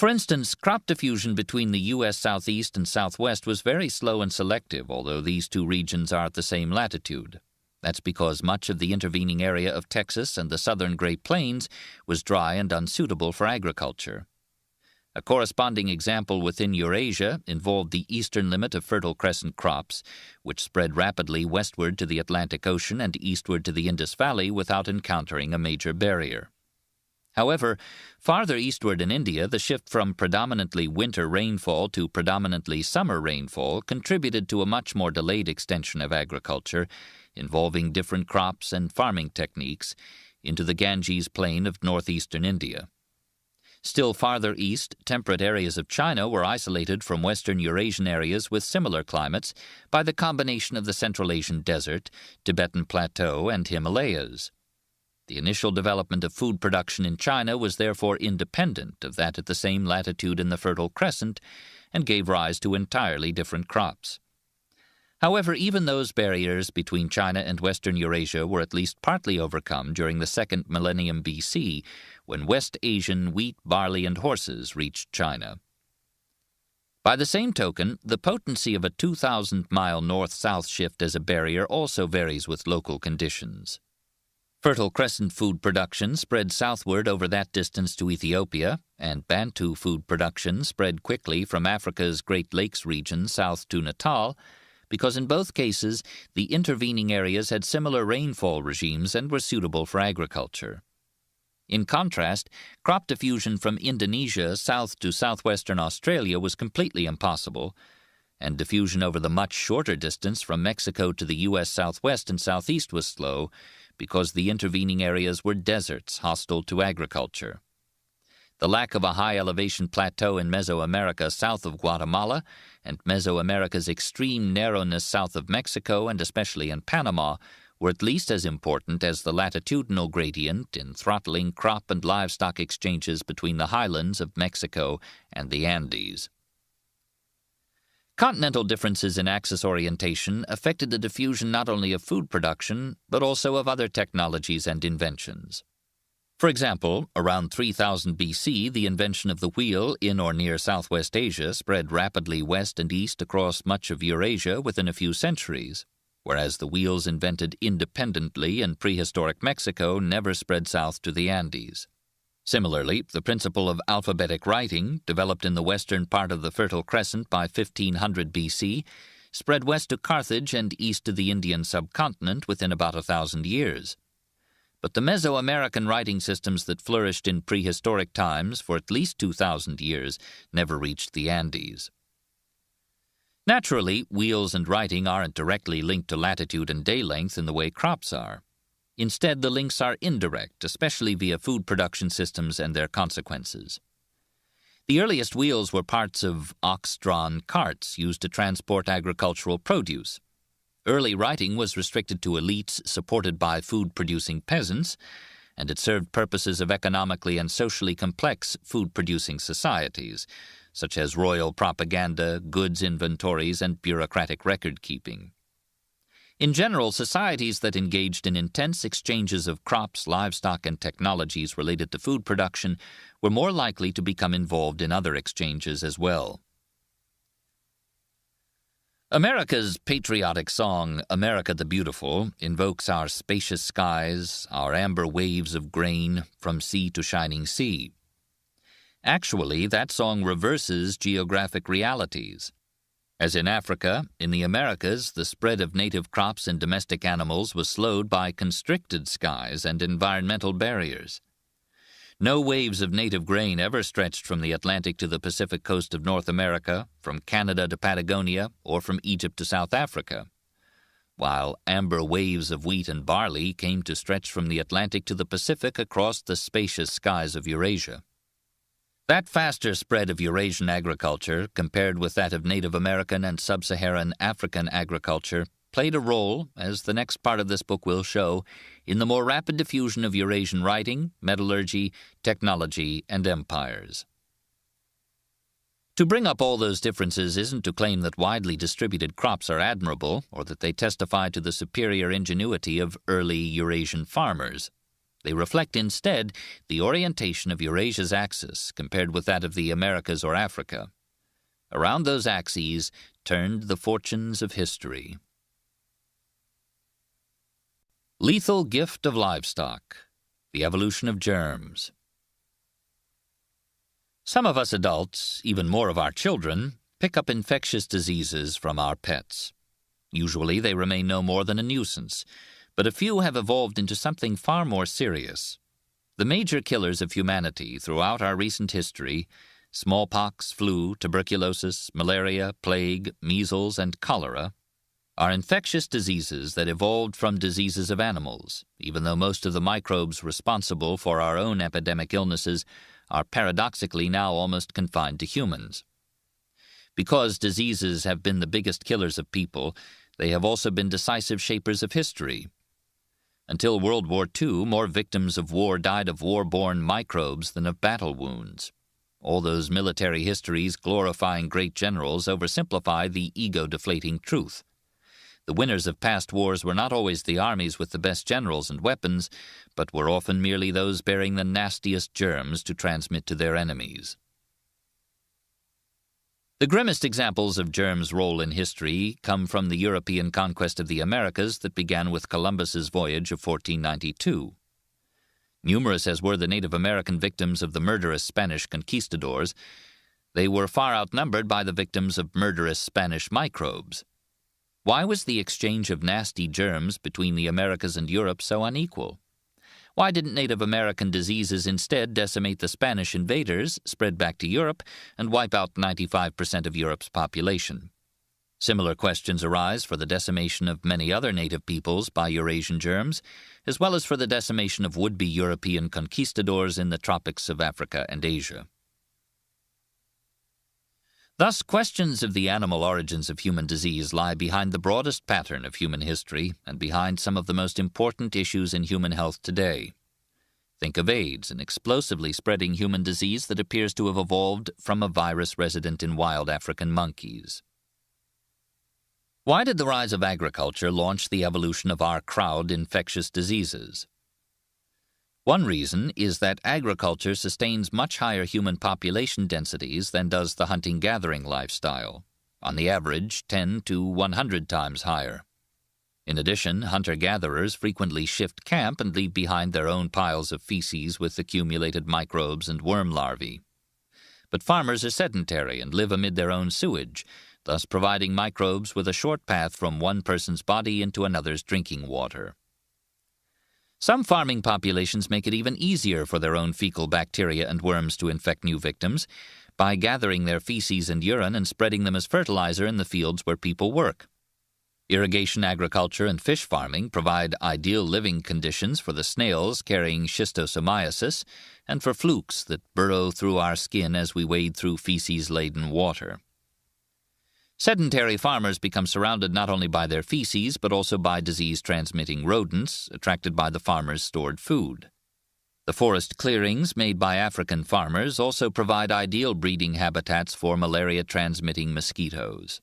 For instance, crop diffusion between the U.S. southeast and southwest was very slow and selective, although these two regions are at the same latitude. That's because much of the intervening area of Texas and the southern Great Plains was dry and unsuitable for agriculture. A corresponding example within Eurasia involved the eastern limit of Fertile Crescent crops, which spread rapidly westward to the Atlantic Ocean and eastward to the Indus Valley without encountering a major barrier. However, farther eastward in India, the shift from predominantly winter rainfall to predominantly summer rainfall contributed to a much more delayed extension of agriculture, involving different crops and farming techniques, into the Ganges plain of northeastern India. Still farther east, temperate areas of China were isolated from western Eurasian areas with similar climates by the combination of the Central Asian Desert, Tibetan Plateau, and Himalayas. The initial development of food production in China was therefore independent of that at the same latitude in the Fertile Crescent and gave rise to entirely different crops. However, even those barriers between China and Western Eurasia were at least partly overcome during the second millennium BC, when West Asian wheat, barley, and horses reached China. By the same token, the potency of a 2,000-mile north-south shift as a barrier also varies with local conditions. Fertile Crescent food production spread southward over that distance to Ethiopia, and Bantu food production spread quickly from Africa's Great Lakes region south to Natal, because in both cases the intervening areas had similar rainfall regimes and were suitable for agriculture. In contrast, crop diffusion from Indonesia south to southwestern Australia was completely impossible, and diffusion over the much shorter distance from Mexico to the U.S. southwest and southeast was slow because the intervening areas were deserts hostile to agriculture. The lack of a high-elevation plateau in Mesoamerica south of Guatemala and Mesoamerica's extreme narrowness south of Mexico and especially in Panama were at least as important as the latitudinal gradient in throttling crop and livestock exchanges between the highlands of Mexico and the Andes. Continental differences in axis orientation affected the diffusion not only of food production, but also of other technologies and inventions. For example, around 3000 BC, the invention of the wheel in or near Southwest Asia spread rapidly west and east across much of Eurasia within a few centuries, whereas the wheels invented independently in prehistoric Mexico never spread south to the Andes. Similarly, the principle of alphabetic writing, developed in the western part of the Fertile Crescent by 1500 BC, spread west to Carthage and east to the Indian subcontinent within about 1,000 years. But the Mesoamerican writing systems that flourished in prehistoric times for at least 2,000 years never reached the Andes. Naturally, wheels and writing aren't directly linked to latitude and day length in the way crops are. Instead, the links are indirect, especially via food production systems and their consequences. The earliest wheels were parts of ox-drawn carts used to transport agricultural produce. Early writing was restricted to elites supported by food-producing peasants, and it served purposes of economically and socially complex food-producing societies, such as royal propaganda, goods inventories, and bureaucratic record-keeping. In general, societies that engaged in intense exchanges of crops, livestock, and technologies related to food production were more likely to become involved in other exchanges as well. America's patriotic song, America the Beautiful, invokes our spacious skies, our amber waves of grain, from sea to shining sea. Actually, that song reverses geographic realities. As in Africa, in the Americas, the spread of native crops and domestic animals was slowed by constricted skies and environmental barriers. No waves of native grain ever stretched from the Atlantic to the Pacific coast of North America, from Canada to Patagonia, or from Egypt to South Africa, while amber waves of wheat and barley came to stretch from the Atlantic to the Pacific across the spacious skies of Eurasia. That faster spread of Eurasian agriculture, compared with that of Native American and Sub-Saharan African agriculture, played a role, as the next part of this book will show, in the more rapid diffusion of Eurasian writing, metallurgy, technology, and empires. To bring up all those differences isn't to claim that widely distributed crops are admirable or that they testify to the superior ingenuity of early Eurasian farmers. They reflect instead the orientation of Eurasia's axis compared with that of the Americas or Africa. Around those axes turned the fortunes of history. Lethal gift of livestock. The evolution of germs. Some of us adults, even more of our children, pick up infectious diseases from our pets. Usually they remain no more than a nuisance, but a few have evolved into something far more serious. The major killers of humanity throughout our recent history, smallpox, flu, tuberculosis, malaria, plague, measles, and cholera, are infectious diseases that evolved from diseases of animals, even though most of the microbes responsible for our own epidemic illnesses are paradoxically now almost confined to humans. Because diseases have been the biggest killers of people, they have also been decisive shapers of history. Until World War II, more victims of war died of war-borne microbes than of battle wounds. All those military histories glorifying great generals oversimplify the ego-deflating truth. The winners of past wars were not always the armies with the best generals and weapons, but were often merely those bearing the nastiest germs to transmit to their enemies. The grimmest examples of germs' role in history come from the European conquest of the Americas that began with Columbus's voyage of 1492. Numerous as were the Native American victims of the murderous Spanish conquistadors, they were far outnumbered by the victims of murderous Spanish microbes. Why was the exchange of nasty germs between the Americas and Europe so unequal? Why didn't Native American diseases instead decimate the Spanish invaders, spread back to Europe, and wipe out 95% of Europe's population? Similar questions arise for the decimation of many other native peoples by Eurasian germs, as well as for the decimation of would-be European conquistadors in the tropics of Africa and Asia. Thus, questions of the animal origins of human disease lie behind the broadest pattern of human history and behind some of the most important issues in human health today. Think of AIDS, an explosively spreading human disease that appears to have evolved from a virus resident in wild African monkeys. Why did the rise of agriculture launch the evolution of our crowd infectious diseases? One reason is that agriculture sustains much higher human population densities than does the hunting-gathering lifestyle, on the average 10 to 100 times higher. In addition, hunter-gatherers frequently shift camp and leave behind their own piles of feces with accumulated microbes and worm larvae. But farmers are sedentary and live amid their own sewage, thus providing microbes with a short path from one person's body into another's drinking water. Some farming populations make it even easier for their own fecal bacteria and worms to infect new victims by gathering their feces and urine and spreading them as fertilizer in the fields where people work. Irrigation agriculture and fish farming provide ideal living conditions for the snails carrying schistosomiasis and for flukes that burrow through our skin as we wade through feces-laden water. Sedentary farmers become surrounded not only by their feces, but also by disease-transmitting rodents attracted by the farmers' stored food. The forest clearings made by African farmers also provide ideal breeding habitats for malaria-transmitting mosquitoes.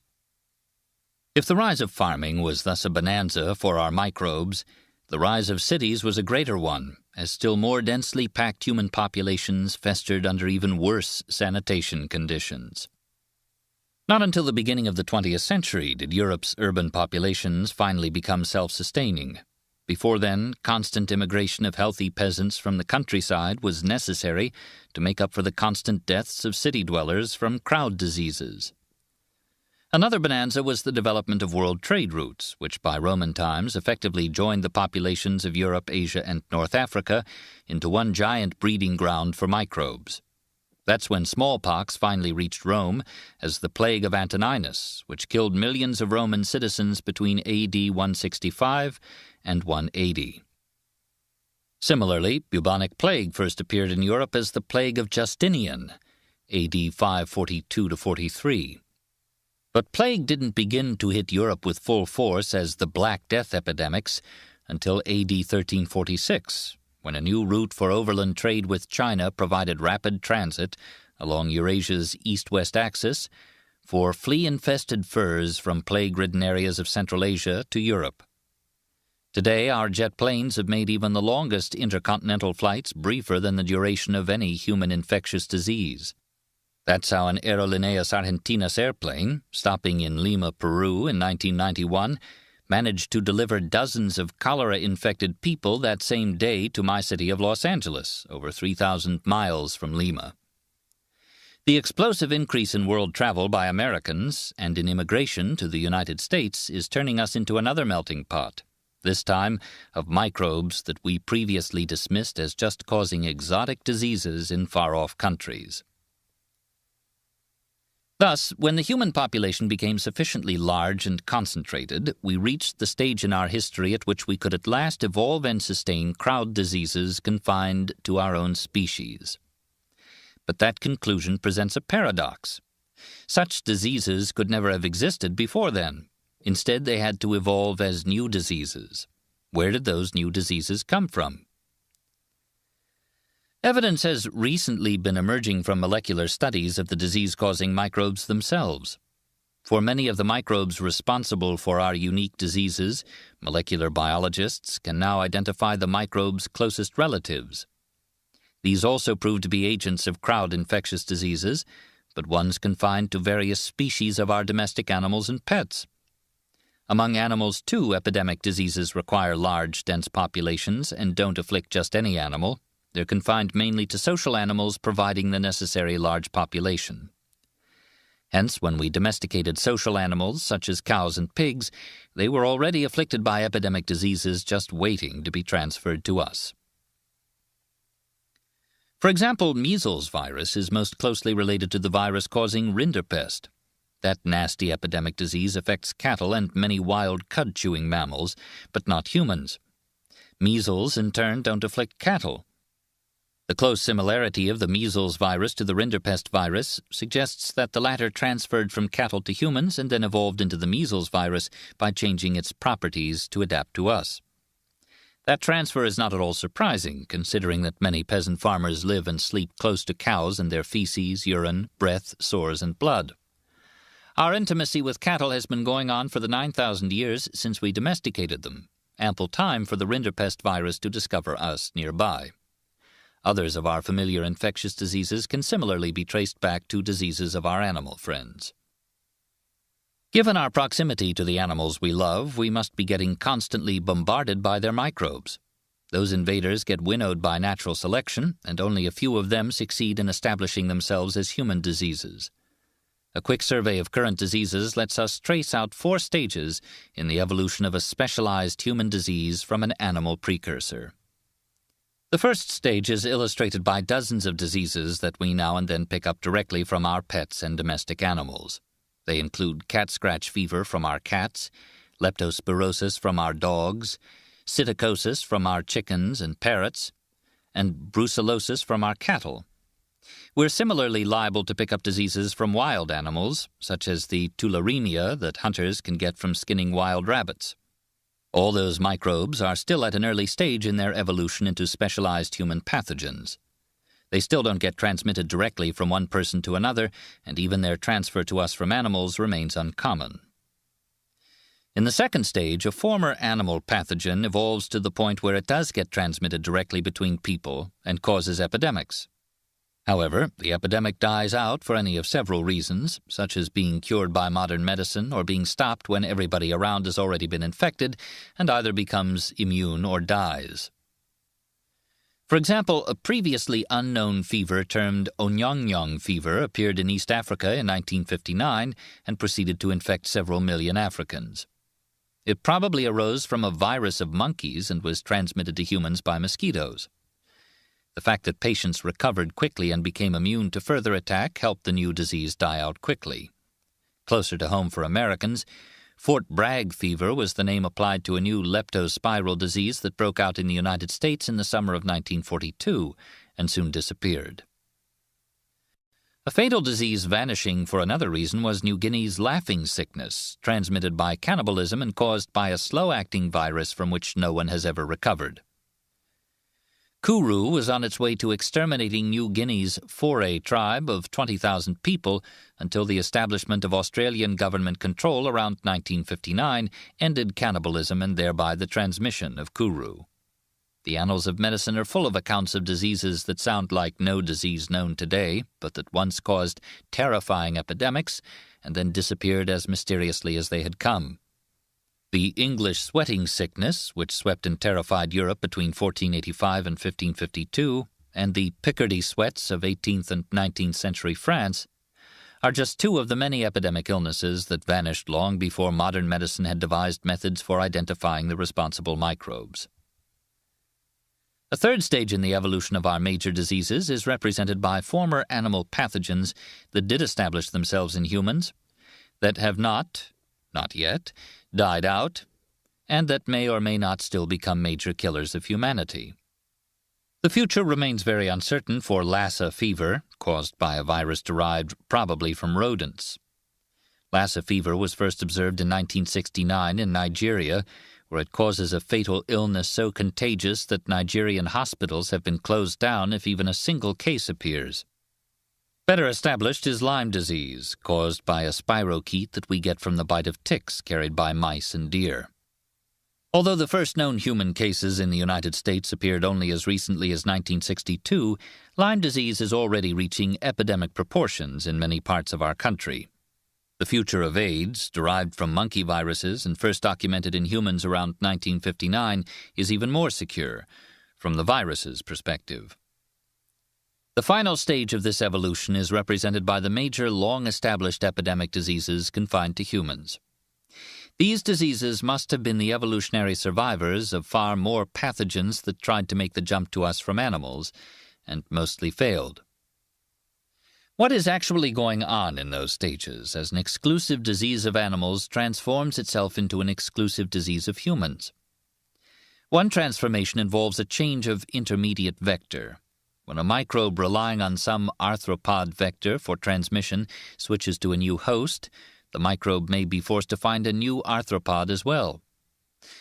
If the rise of farming was thus a bonanza for our microbes, the rise of cities was a greater one, as still more densely packed human populations festered under even worse sanitation conditions. Not until the beginning of the 20th century did Europe's urban populations finally become self-sustaining. Before then, constant immigration of healthy peasants from the countryside was necessary to make up for the constant deaths of city dwellers from crowd diseases. Another bonanza was the development of world trade routes, which by Roman times effectively joined the populations of Europe, Asia, and North Africa into one giant breeding ground for microbes. That's when smallpox finally reached Rome as the plague of Antoninus, which killed millions of Roman citizens between AD 165 and 180. Similarly, bubonic plague first appeared in Europe as the plague of Justinian, AD 542-43. But plague didn't begin to hit Europe with full force as the Black Death epidemics until AD 1346. When a new route for overland trade with China provided rapid transit along Eurasia's east-west axis for flea-infested furs from plague-ridden areas of Central Asia to Europe. Today, our jet planes have made even the longest intercontinental flights briefer than the duration of any human infectious disease. That's how an Aerolíneas Argentinas airplane, stopping in Lima, Peru in 1991, managed to deliver dozens of cholera-infected people that same day to my city of Los Angeles, over 3,000 miles from Lima. The explosive increase in world travel by Americans and in immigration to the United States is turning us into another melting pot, this time of microbes that we previously dismissed as just causing exotic diseases in far-off countries. Thus, when the human population became sufficiently large and concentrated, we reached the stage in our history at which we could at last evolve and sustain crowd diseases confined to our own species. But that conclusion presents a paradox. Such diseases could never have existed before then. Instead, they had to evolve as new diseases. Where did those new diseases come from? Evidence has recently been emerging from molecular studies of the disease-causing microbes themselves. For many of the microbes responsible for our unique diseases, molecular biologists can now identify the microbes' closest relatives. These also prove to be agents of crowd infectious diseases, but ones confined to various species of our domestic animals and pets. Among animals, too, epidemic diseases require large, dense populations and don't afflict just any animal. They're confined mainly to social animals providing the necessary large population. Hence, when we domesticated social animals, such as cows and pigs, they were already afflicted by epidemic diseases just waiting to be transferred to us. For example, measles virus is most closely related to the virus causing rinderpest. That nasty epidemic disease affects cattle and many wild cud-chewing mammals, but not humans. Measles, in turn, don't afflict cattle. The close similarity of the measles virus to the rinderpest virus suggests that the latter transferred from cattle to humans and then evolved into the measles virus by changing its properties to adapt to us. That transfer is not at all surprising, considering that many peasant farmers live and sleep close to cows and their feces, urine, breath, sores, and blood. Our intimacy with cattle has been going on for the 9,000 years since we domesticated them, ample time for the rinderpest virus to discover us nearby. Others of our familiar infectious diseases can similarly be traced back to diseases of our animal friends. Given our proximity to the animals we love, we must be getting constantly bombarded by their microbes. Those invaders get winnowed by natural selection, and only a few of them succeed in establishing themselves as human diseases. A quick survey of current diseases lets us trace out 4 stages in the evolution of a specialized human disease from an animal precursor. The first stage is illustrated by dozens of diseases that we now and then pick up directly from our pets and domestic animals. They include cat scratch fever from our cats, leptospirosis from our dogs, psittacosis from our chickens and parrots, and brucellosis from our cattle. We're similarly liable to pick up diseases from wild animals, such as the tularemia that hunters can get from skinning wild rabbits. All those microbes are still at an early stage in their evolution into specialized human pathogens. They still don't get transmitted directly from one person to another, and even their transfer to us from animals remains uncommon. In the second stage, a former animal pathogen evolves to the point where it does get transmitted directly between people and causes epidemics. However, the epidemic dies out for any of several reasons, such as being cured by modern medicine or being stopped when everybody around has already been infected and either becomes immune or dies. For example, a previously unknown fever termed Onyongyong fever appeared in East Africa in 1959 and proceeded to infect several million Africans. It probably arose from a virus of monkeys and was transmitted to humans by mosquitoes. The fact that patients recovered quickly and became immune to further attack helped the new disease die out quickly. Closer to home for Americans, Fort Bragg fever was the name applied to a new leptospiral disease that broke out in the United States in the summer of 1942 and soon disappeared. A fatal disease vanishing for another reason was New Guinea's laughing sickness, transmitted by cannibalism and caused by a slow-acting virus from which no one has ever recovered. Kuru was on its way to exterminating New Guinea's Foray tribe of 20,000 people until the establishment of Australian government control around 1959 ended cannibalism and thereby the transmission of Kuru. The annals of medicine are full of accounts of diseases that sound like no disease known today, but that once caused terrifying epidemics and then disappeared as mysteriously as they had come. The English sweating sickness, which swept and terrified Europe between 1485 and 1552, and the Picardy sweats of 18th and 19th century France, are just two of the many epidemic illnesses that vanished long before modern medicine had devised methods for identifying the responsible microbes. A third stage in the evolution of our major diseases is represented by former animal pathogens that did establish themselves in humans, that have not yet, died out, and that may or may not still become major killers of humanity. The future remains very uncertain for Lassa fever, caused by a virus derived probably from rodents. Lassa fever was first observed in 1969 in Nigeria, where it causes a fatal illness so contagious that Nigerian hospitals have been closed down if even a single case appears. Better established is Lyme disease, caused by a spirochete that we get from the bite of ticks carried by mice and deer. Although the first known human cases in the United States appeared only as recently as 1962, Lyme disease is already reaching epidemic proportions in many parts of our country. The future of AIDS, derived from monkey viruses and first documented in humans around 1959, is even more secure, from the virus's perspective. The final stage of this evolution is represented by the major long-established epidemic diseases confined to humans. These diseases must have been the evolutionary survivors of far more pathogens that tried to make the jump to us from animals, and mostly failed. What is actually going on in those stages as an exclusive disease of animals transforms itself into an exclusive disease of humans? One transformation involves a change of intermediate vector. When a microbe relying on some arthropod vector for transmission switches to a new host, the microbe may be forced to find a new arthropod as well.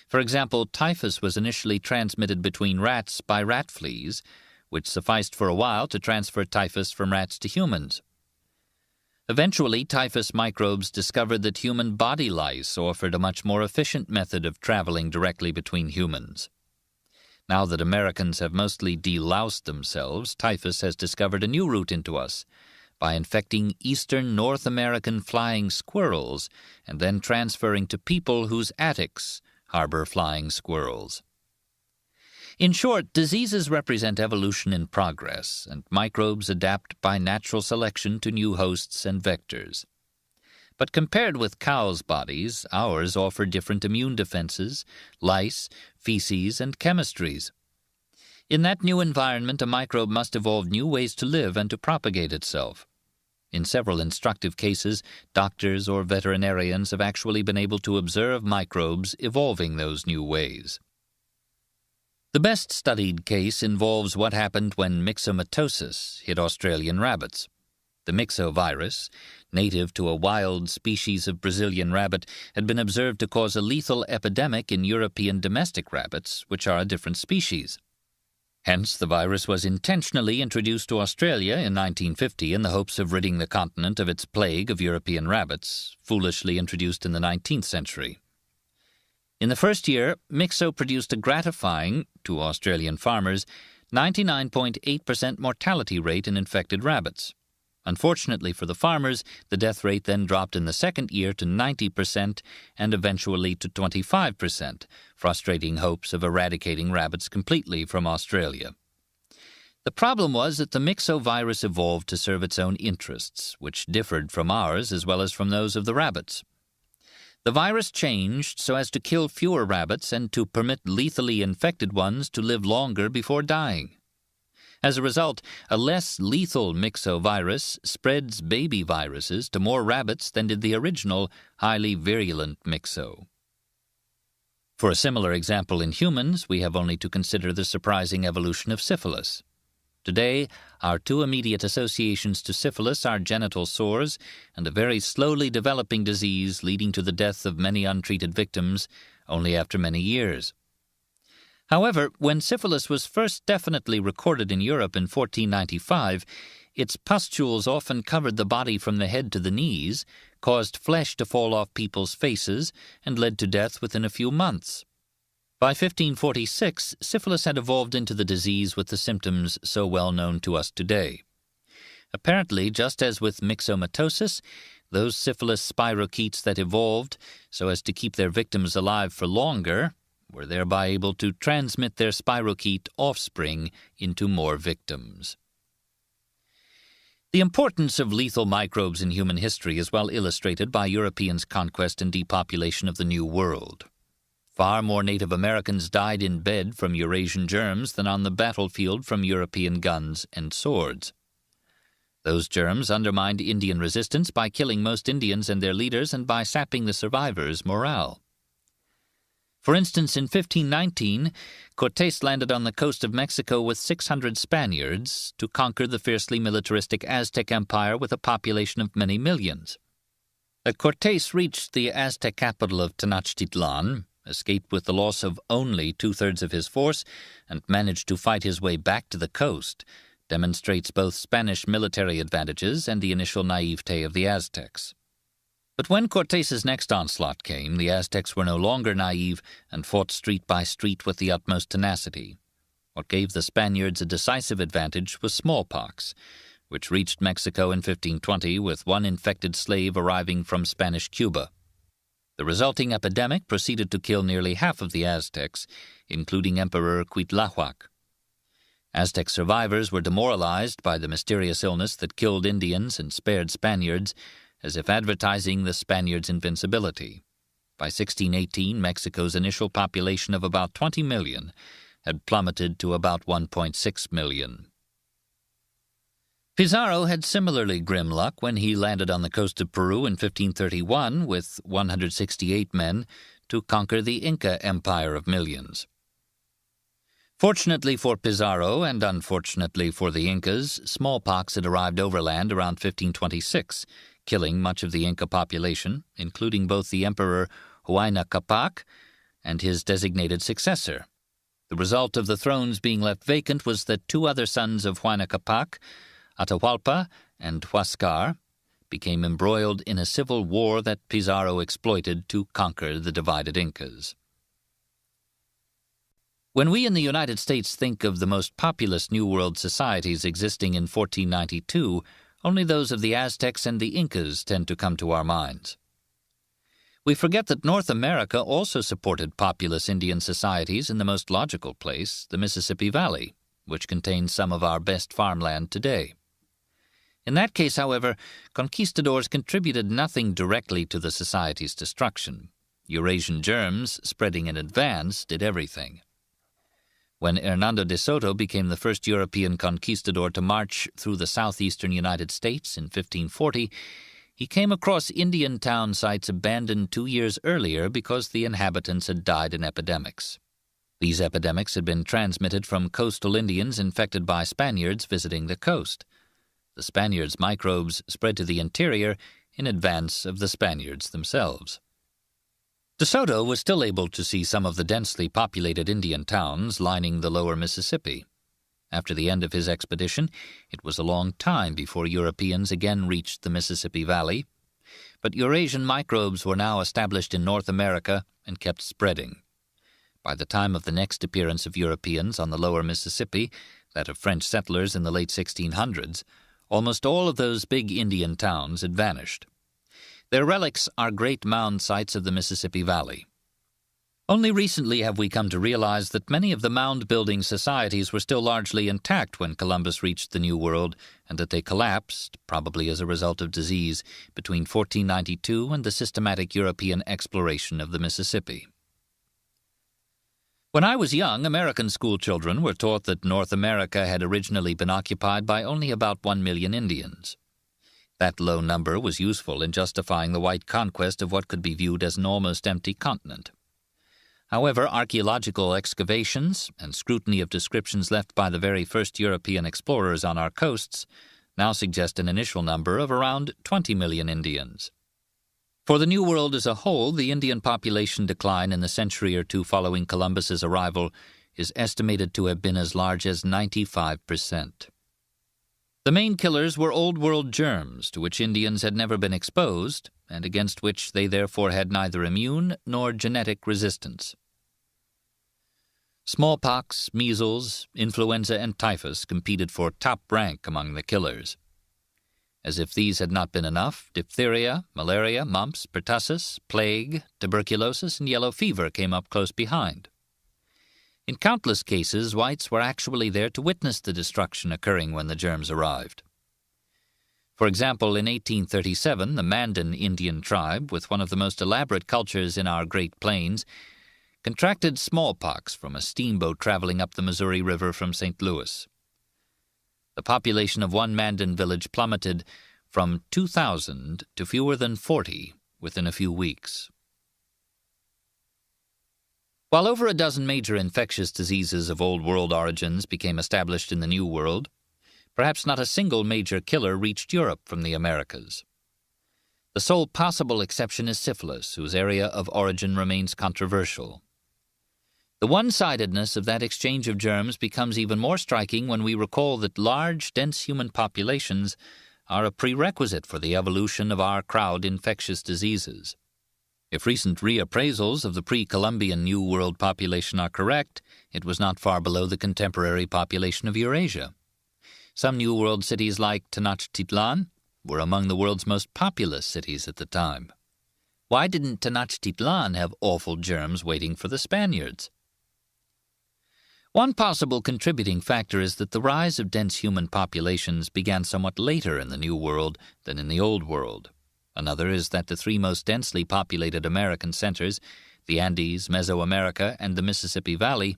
For example, typhus was initially transmitted between rats by rat fleas, which sufficed for a while to transfer typhus from rats to humans. Eventually, typhus microbes discovered that human body lice offered a much more efficient method of traveling directly between humans. Now that Americans have mostly deloused themselves, typhus has discovered a new route into us by infecting eastern North American flying squirrels and then transferring to people whose attics harbor flying squirrels. In short, diseases represent evolution in progress, and microbes adapt by natural selection to new hosts and vectors. But compared with cows' bodies, ours offer different immune defenses, lice, feces, and chemistries. In that new environment, a microbe must evolve new ways to live and to propagate itself. In several instructive cases, doctors or veterinarians have actually been able to observe microbes evolving those new ways. The best studied case involves what happened when myxomatosis hit Australian rabbits. The myxovirus, native to a wild species of Brazilian rabbit, had been observed to cause a lethal epidemic in European domestic rabbits, which are a different species. Hence, the virus was intentionally introduced to Australia in 1950 in the hopes of ridding the continent of its plague of European rabbits, foolishly introduced in the 19th century. In the first year, myxo produced a gratifying, to Australian farmers, 99.8% mortality rate in infected rabbits. Unfortunately for the farmers, the death rate then dropped in the second year to 90% and eventually to 25%, frustrating hopes of eradicating rabbits completely from Australia. The problem was that the myxovirus evolved to serve its own interests, which differed from ours as well as from those of the rabbits. The virus changed so as to kill fewer rabbits and to permit lethally infected ones to live longer before dying. As a result, a less lethal myxovirus spreads baby viruses to more rabbits than did the original, highly virulent myxo. For a similar example in humans, we have only to consider the surprising evolution of syphilis. Today, our two immediate associations to syphilis are genital sores and a very slowly developing disease leading to the death of many untreated victims only after many years. However, when syphilis was first definitely recorded in Europe in 1495, its pustules often covered the body from the head to the knees, caused flesh to fall off people's faces, and led to death within a few months. By 1546, syphilis had evolved into the disease with the symptoms so well known to us today. Apparently, just as with myxomatosis, those syphilis spirochetes that evolved so as to keep their victims alive for longer were thereby able to transmit their spirochete offspring into more victims. The importance of lethal microbes in human history is well illustrated by Europeans' conquest and depopulation of the New World. Far more Native Americans died in bed from Eurasian germs than on the battlefield from European guns and swords. Those germs undermined Indian resistance by killing most Indians and their leaders and by sapping the survivors' morale. For instance, in 1519, Cortés landed on the coast of Mexico with 600 Spaniards to conquer the fiercely militaristic Aztec Empire with a population of many millions. Cortés reached the Aztec capital of Tenochtitlan, escaped with the loss of only two-thirds of his force, and managed to fight his way back to the coast, demonstrates both Spanish military advantages and the initial naivete of the Aztecs. But when Cortés's next onslaught came, the Aztecs were no longer naive and fought street by street with the utmost tenacity. What gave the Spaniards a decisive advantage was smallpox, which reached Mexico in 1520 with one infected slave arriving from Spanish Cuba. The resulting epidemic proceeded to kill nearly half of the Aztecs, including Emperor Cuitláhuac. Aztec survivors were demoralized by the mysterious illness that killed Indians and spared Spaniards, as if advertising the Spaniards' invincibility. By 1618, Mexico's initial population of about 20 million had plummeted to about 1.6 million. Pizarro had similarly grim luck when he landed on the coast of Peru in 1531 with 168 men to conquer the Inca Empire of millions. Fortunately for Pizarro and unfortunately for the Incas, smallpox had arrived overland around 1526, killing much of the Inca population, including both the Emperor Huayna Capac and his designated successor. The result of the thrones being left vacant was that two other sons of Huayna Capac, Atahualpa and Huascar, became embroiled in a civil war that Pizarro exploited to conquer the divided Incas. When we in the United States think of the most populous New World societies existing in 1492, only those of the Aztecs and the Incas tend to come to our minds. We forget that North America also supported populous Indian societies in the most logical place, the Mississippi Valley, which contains some of our best farmland today. In that case, however, conquistadors contributed nothing directly to the society's destruction. Eurasian germs, spreading in advance, did everything. When Hernando de Soto became the first European conquistador to march through the southeastern United States in 1540, he came across Indian town sites abandoned 2 years earlier because the inhabitants had died in epidemics. These epidemics had been transmitted from coastal Indians infected by Spaniards visiting the coast. The Spaniards' microbes spread to the interior in advance of the Spaniards themselves. De Soto was still able to see some of the densely populated Indian towns lining the lower Mississippi. After the end of his expedition, it was a long time before Europeans again reached the Mississippi Valley, but Eurasian microbes were now established in North America and kept spreading. By the time of the next appearance of Europeans on the lower Mississippi, that of French settlers in the late 1600s, almost all of those big Indian towns had vanished. Their relics are great mound sites of the Mississippi Valley. Only recently have we come to realize that many of the mound-building societies were still largely intact when Columbus reached the New World, and that they collapsed, probably as a result of disease, between 1492 and the systematic European exploration of the Mississippi. When I was young, American schoolchildren were taught that North America had originally been occupied by only about 1 million Indians. That low number was useful in justifying the white conquest of what could be viewed as an almost empty continent. However, archaeological excavations and scrutiny of descriptions left by the very first European explorers on our coasts now suggest an initial number of around 20 million Indians. For the New World as a whole, the Indian population decline in the century or two following Columbus's arrival is estimated to have been as large as 95%. The main killers were Old World germs, to which Indians had never been exposed, and against which they therefore had neither immune nor genetic resistance. Smallpox, measles, influenza, and typhus competed for top rank among the killers. As if these had not been enough, diphtheria, malaria, mumps, pertussis, plague, tuberculosis, and yellow fever came up close behind. In countless cases, whites were actually there to witness the destruction occurring when the germs arrived. For example, in 1837, the Mandan Indian tribe, with one of the most elaborate cultures in our Great Plains, contracted smallpox from a steamboat traveling up the Missouri River from St. Louis. The population of one Mandan village plummeted from 2,000 to fewer than 40 within a few weeks. While over a dozen major infectious diseases of Old World origins became established in the New World, perhaps not a single major killer reached Europe from the Americas. The sole possible exception is syphilis, whose area of origin remains controversial. The one-sidedness of that exchange of germs becomes even more striking when we recall that large, dense human populations are a prerequisite for the evolution of our crowd infectious diseases. If recent reappraisals of the pre-Columbian New World population are correct, it was not far below the contemporary population of Eurasia. Some New World cities like Tenochtitlan were among the world's most populous cities at the time. Why didn't Tenochtitlan have awful germs waiting for the Spaniards? One possible contributing factor is that the rise of dense human populations began somewhat later in the New World than in the Old World. Another is that the three most densely populated American centers, the Andes, Mesoamerica, and the Mississippi Valley,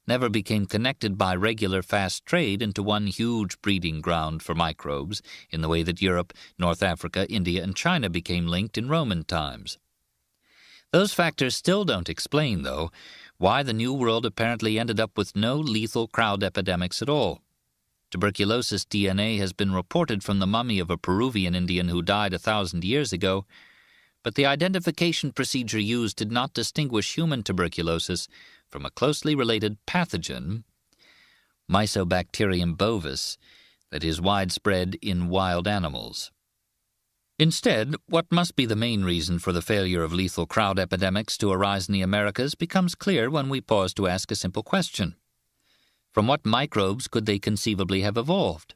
never became connected by regular fast trade into one huge breeding ground for microbes in the way that Europe, North Africa, India, and China became linked in Roman times. Those factors still don't explain, though, why the New World apparently ended up with no lethal crowd epidemics at all. Tuberculosis DNA has been reported from the mummy of a Peruvian Indian who died 1,000 years ago, but the identification procedure used did not distinguish human tuberculosis from a closely related pathogen, Mycobacterium bovis, that is widespread in wild animals. Instead, what must be the main reason for the failure of lethal crowd epidemics to arise in the Americas becomes clear when we pause to ask a simple question. From what microbes could they conceivably have evolved?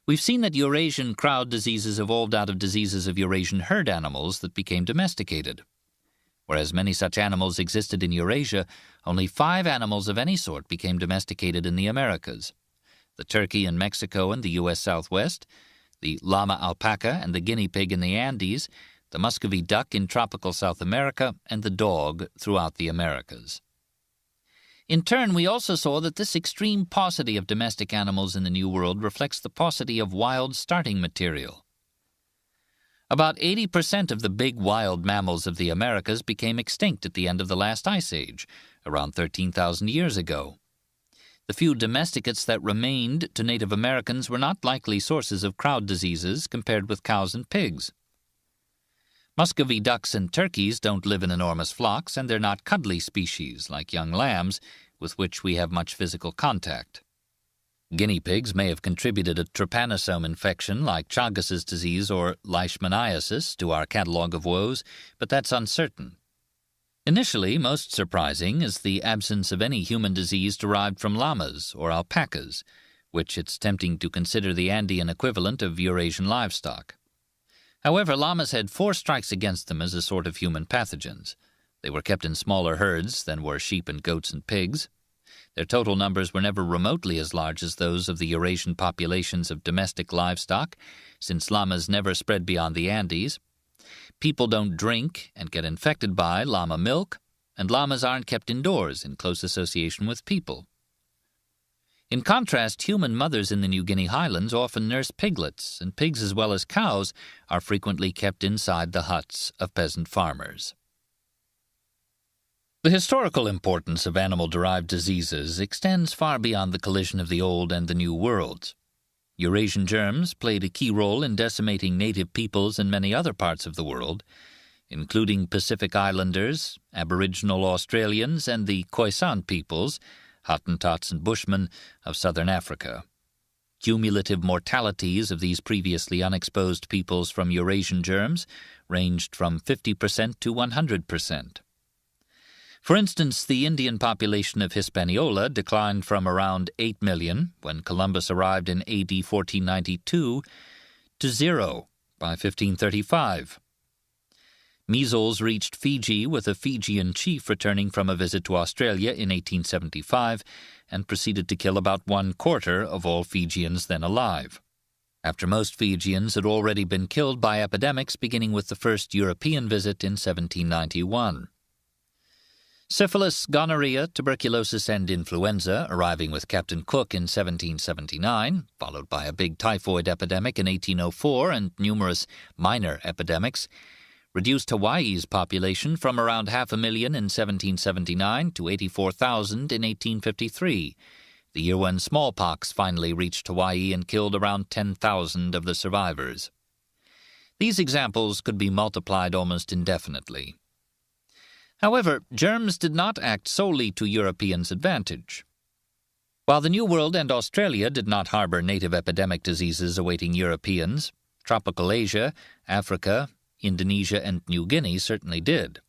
We've seen that Eurasian crowd diseases evolved out of diseases of Eurasian herd animals that became domesticated. Whereas many such animals existed in Eurasia, only 5 animals of any sort became domesticated in the Americas: the turkey in Mexico and the U.S. Southwest, the llama alpaca and the guinea pig in the Andes, the Muscovy duck in tropical South America, and the dog throughout the Americas. In turn, we also saw that this extreme paucity of domestic animals in the New World reflects the paucity of wild starting material. About 80% of the big wild mammals of the Americas became extinct at the end of the last ice age, around 13,000 years ago. The few domesticates that remained to Native Americans were not likely sources of crowd diseases compared with cows and pigs. Muscovy ducks and turkeys don't live in enormous flocks, and they're not cuddly species like young lambs with which we have much physical contact. Guinea pigs may have contributed a trypanosome infection like Chagas's disease or leishmaniasis to our catalog of woes, but that's uncertain. Initially, most surprising is the absence of any human disease derived from llamas or alpacas, which it's tempting to consider the Andean equivalent of Eurasian livestock. However, llamas had 4 strikes against them as a sort of human pathogens. They were kept in smaller herds than were sheep and goats and pigs. Their total numbers were never remotely as large as those of the Eurasian populations of domestic livestock, since llamas never spread beyond the Andes. People don't drink and get infected by llama milk, and llamas aren't kept indoors in close association with people. In contrast, human mothers in the New Guinea highlands often nurse piglets, and pigs as well as cows are frequently kept inside the huts of peasant farmers. The historical importance of animal-derived diseases extends far beyond the collision of the Old and the New Worlds. Eurasian germs played a key role in decimating native peoples in many other parts of the world, including Pacific Islanders, Aboriginal Australians, and the Khoisan peoples, Hottentots and Bushmen of southern Africa. Cumulative mortalities of these previously unexposed peoples from Eurasian germs ranged from 50% to 100%. For instance, the Indian population of Hispaniola declined from around 8 million when Columbus arrived in AD 1492 to 0 by 1535. Measles reached Fiji with a Fijian chief returning from a visit to Australia in 1875 and proceeded to kill about 1/4 of all Fijians then alive, after most Fijians had already been killed by epidemics beginning with the first European visit in 1791. Syphilis, gonorrhea, tuberculosis, and influenza, arriving with Captain Cook in 1779, followed by a big typhoid epidemic in 1804 and numerous minor epidemics, reduced Hawaii's population from around 500,000 in 1779 to 84,000 in 1853, the year when smallpox finally reached Hawaii and killed around 10,000 of the survivors. These examples could be multiplied almost indefinitely. However, germs did not act solely to Europeans' advantage. While the New World and Australia did not harbor native epidemic diseases awaiting Europeans, tropical Asia, Africa, Indonesia, and New Guinea certainly did.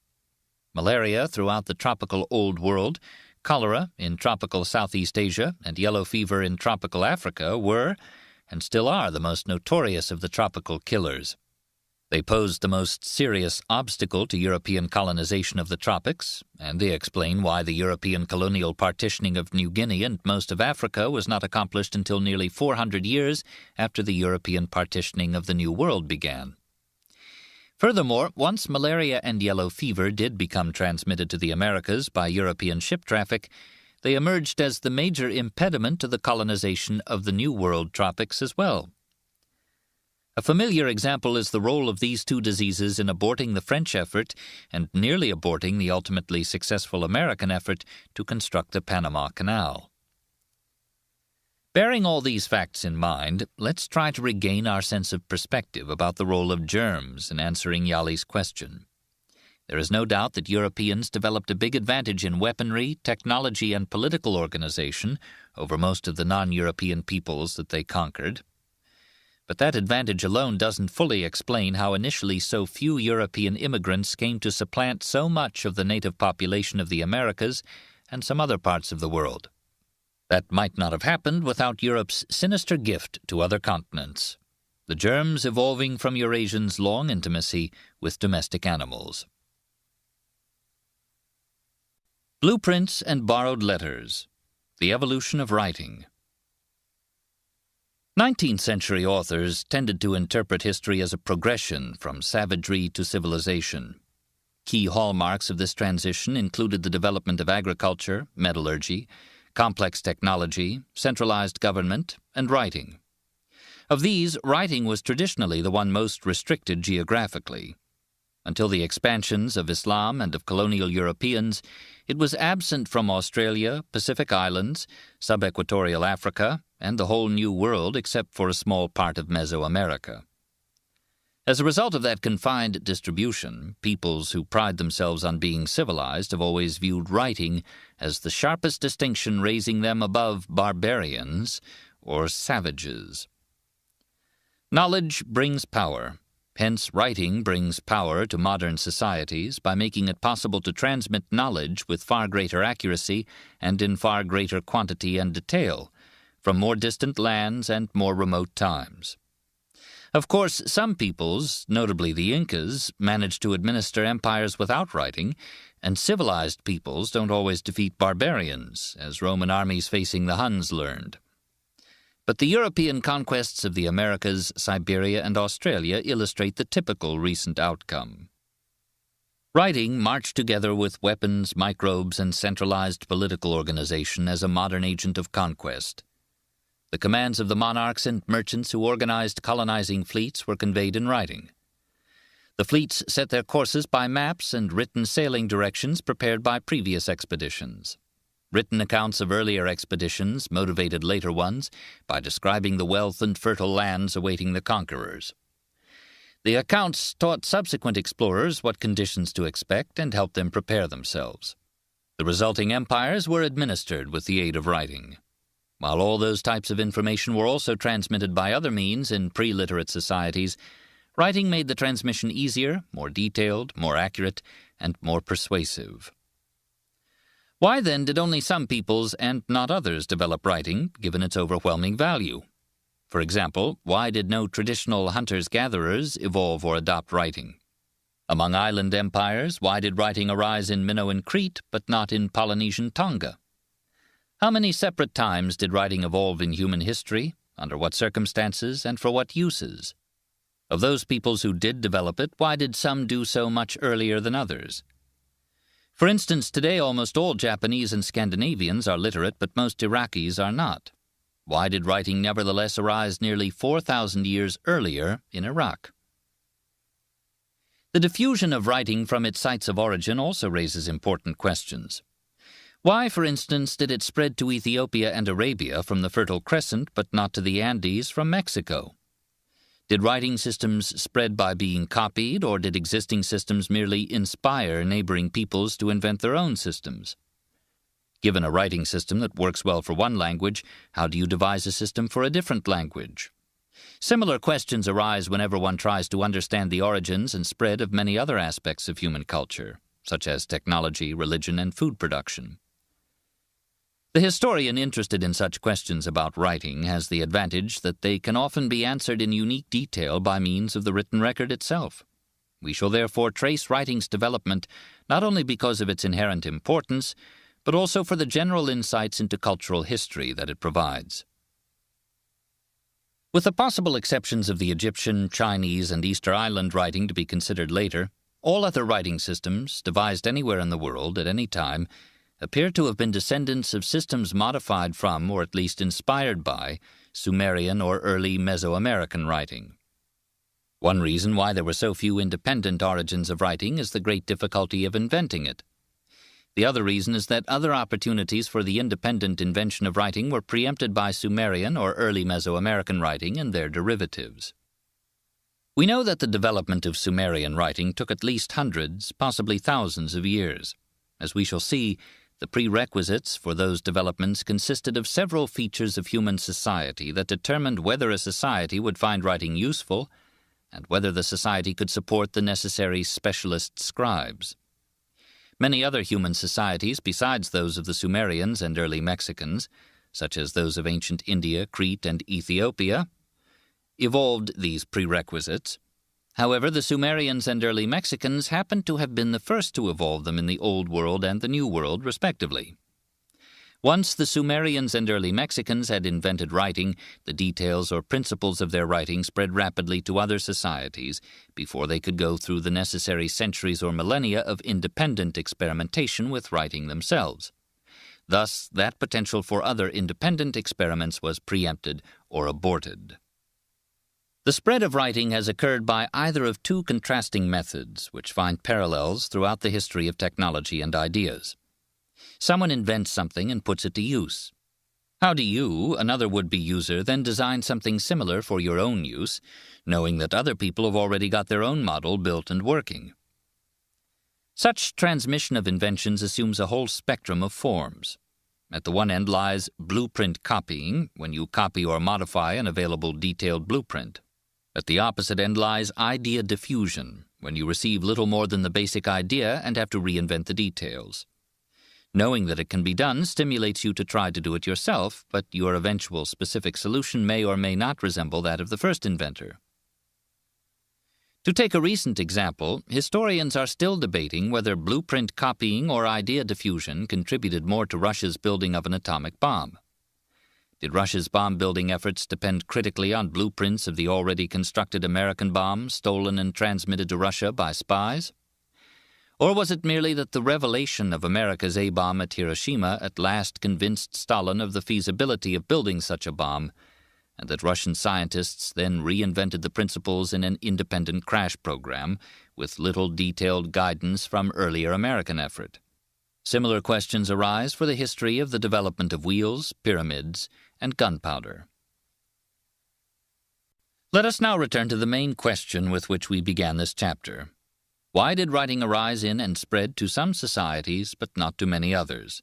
Malaria throughout the tropical Old World, cholera in tropical Southeast Asia, and yellow fever in tropical Africa were, and still are, the most notorious of the tropical killers. They posed the most serious obstacle to European colonization of the tropics, and they explain why the European colonial partitioning of New Guinea and most of Africa was not accomplished until nearly 400 years after the European partitioning of the New World began. Furthermore, once malaria and yellow fever did become transmitted to the Americas by European ship traffic, they emerged as the major impediment to the colonization of the New World tropics as well. A familiar example is the role of these two diseases in aborting the French effort and nearly aborting the ultimately successful American effort to construct the Panama Canal. Bearing all these facts in mind, let's try to regain our sense of perspective about the role of germs in answering Yali's question. There is no doubt that Europeans developed a big advantage in weaponry, technology, and political organization over most of the non-European peoples that they conquered. But that advantage alone doesn't fully explain how initially so few European immigrants came to supplant so much of the native population of the Americas and some other parts of the world. That might not have happened without Europe's sinister gift to other continents, the germs evolving from Eurasians' long intimacy with domestic animals. Blueprints and Borrowed Letters: The Evolution of Writing. 19th century authors tended to interpret history as a progression from savagery to civilization. Key hallmarks of this transition included the development of agriculture, metallurgy, complex technology, centralized government, and writing. Of these, writing was traditionally the one most restricted geographically. Until the expansions of Islam and of colonial Europeans, it was absent from Australia, Pacific Islands, sub-equatorial Africa, and the whole New World except for a small part of Mesoamerica. As a result of that confined distribution, peoples who pride themselves on being civilized have always viewed writing as the sharpest distinction, raising them above barbarians or savages. Knowledge brings power. Hence, writing brings power to modern societies by making it possible to transmit knowledge with far greater accuracy and in far greater quantity and detail from more distant lands and more remote times. Of course, some peoples, notably the Incas, managed to administer empires without writing, and civilized peoples don't always defeat barbarians, as Roman armies facing the Huns learned. But the European conquests of the Americas, Siberia, and Australia illustrate the typical recent outcome. Writing marched together with weapons, microbes, and centralized political organization as a modern agent of conquest. The commands of the monarchs and merchants who organized colonizing fleets were conveyed in writing. The fleets set their courses by maps and written sailing directions prepared by previous expeditions. Written accounts of earlier expeditions motivated later ones by describing the wealth and fertile lands awaiting the conquerors. The accounts taught subsequent explorers what conditions to expect and helped them prepare themselves. The resulting empires were administered with the aid of writing. While all those types of information were also transmitted by other means in pre-literate societies, writing made the transmission easier, more detailed, more accurate, and more persuasive. Why then did only some peoples and not others develop writing, given its overwhelming value? For example, why did no traditional hunters-gatherers evolve or adopt writing? Among island empires, why did writing arise in Minoan Crete but not in Polynesian Tonga? How many separate times did writing evolve in human history, under what circumstances, and for what uses? Of those peoples who did develop it, why did some do so much earlier than others? For instance, today almost all Japanese and Scandinavians are literate, but most Iraqis are not. Why did writing nevertheless arise nearly 4,000 years earlier in Iraq? The diffusion of writing from its sites of origin also raises important questions. Why, for instance, did it spread to Ethiopia and Arabia from the Fertile Crescent but not to the Andes from Mexico? Did writing systems spread by being copied, or did existing systems merely inspire neighboring peoples to invent their own systems? Given a writing system that works well for one language, how do you devise a system for a different language? Similar questions arise whenever one tries to understand the origins and spread of many other aspects of human culture, such as technology, religion, and food production. The historian interested in such questions about writing has the advantage that they can often be answered in unique detail by means of the written record itself. We shall therefore trace writing's development not only because of its inherent importance, but also for the general insights into cultural history that it provides. With the possible exceptions of the Egyptian, Chinese, and Easter Island writing to be considered later, all other writing systems, devised anywhere in the world at any time, appear to have been descendants of systems modified from, or at least inspired by, Sumerian or early Mesoamerican writing. One reason why there were so few independent origins of writing is the great difficulty of inventing it. The other reason is that other opportunities for the independent invention of writing were preempted by Sumerian or early Mesoamerican writing and their derivatives. We know that the development of Sumerian writing took at least hundreds, possibly thousands of years. As we shall see, the prerequisites for those developments consisted of several features of human society that determined whether a society would find writing useful and whether the society could support the necessary specialist scribes. Many other human societies besides those of the Sumerians and early Mexicans, such as those of ancient India, Crete, and Ethiopia, evolved these prerequisites. However, the Sumerians and early Mexicans happened to have been the first to evolve them in the Old World and the New World, respectively. Once the Sumerians and early Mexicans had invented writing, the details or principles of their writing spread rapidly to other societies before they could go through the necessary centuries or millennia of independent experimentation with writing themselves. Thus, that potential for other independent experiments was preempted or aborted. The spread of writing has occurred by either of two contrasting methods, which find parallels throughout the history of technology and ideas. Someone invents something and puts it to use. How do you, another would-be user, then design something similar for your own use, knowing that other people have already got their own model built and working? Such transmission of inventions assumes a whole spectrum of forms. At the one end lies blueprint copying, when you copy or modify an available detailed blueprint. At the opposite end lies idea diffusion, when you receive little more than the basic idea and have to reinvent the details. Knowing that it can be done stimulates you to try to do it yourself, but your eventual specific solution may or may not resemble that of the first inventor. To take a recent example, historians are still debating whether blueprint copying or idea diffusion contributed more to Russia's building of an atomic bomb. Did Russia's bomb-building efforts depend critically on blueprints of the already constructed American bomb stolen and transmitted to Russia by spies? Or was it merely that the revelation of America's A-bomb at Hiroshima at last convinced Stalin of the feasibility of building such a bomb, and that Russian scientists then reinvented the principles in an independent crash program with little detailed guidance from earlier American effort? Similar questions arise for the history of the development of wheels, pyramids, and gunpowder. Let us now return to the main question with which we began this chapter. Why did writing arise in and spread to some societies but not to many others?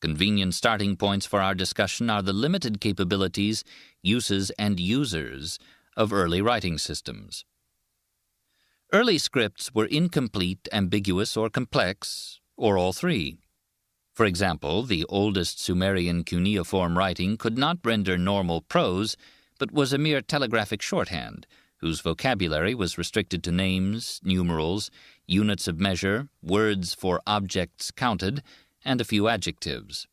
Convenient starting points for our discussion are the limited capabilities, uses, and users of early writing systems. Early scripts were incomplete, ambiguous, or complex, or all three. For example, the oldest Sumerian cuneiform writing could not render normal prose, but was a mere telegraphic shorthand, whose vocabulary was restricted to names, numerals, units of measure, words for objects counted, and a few adjectives.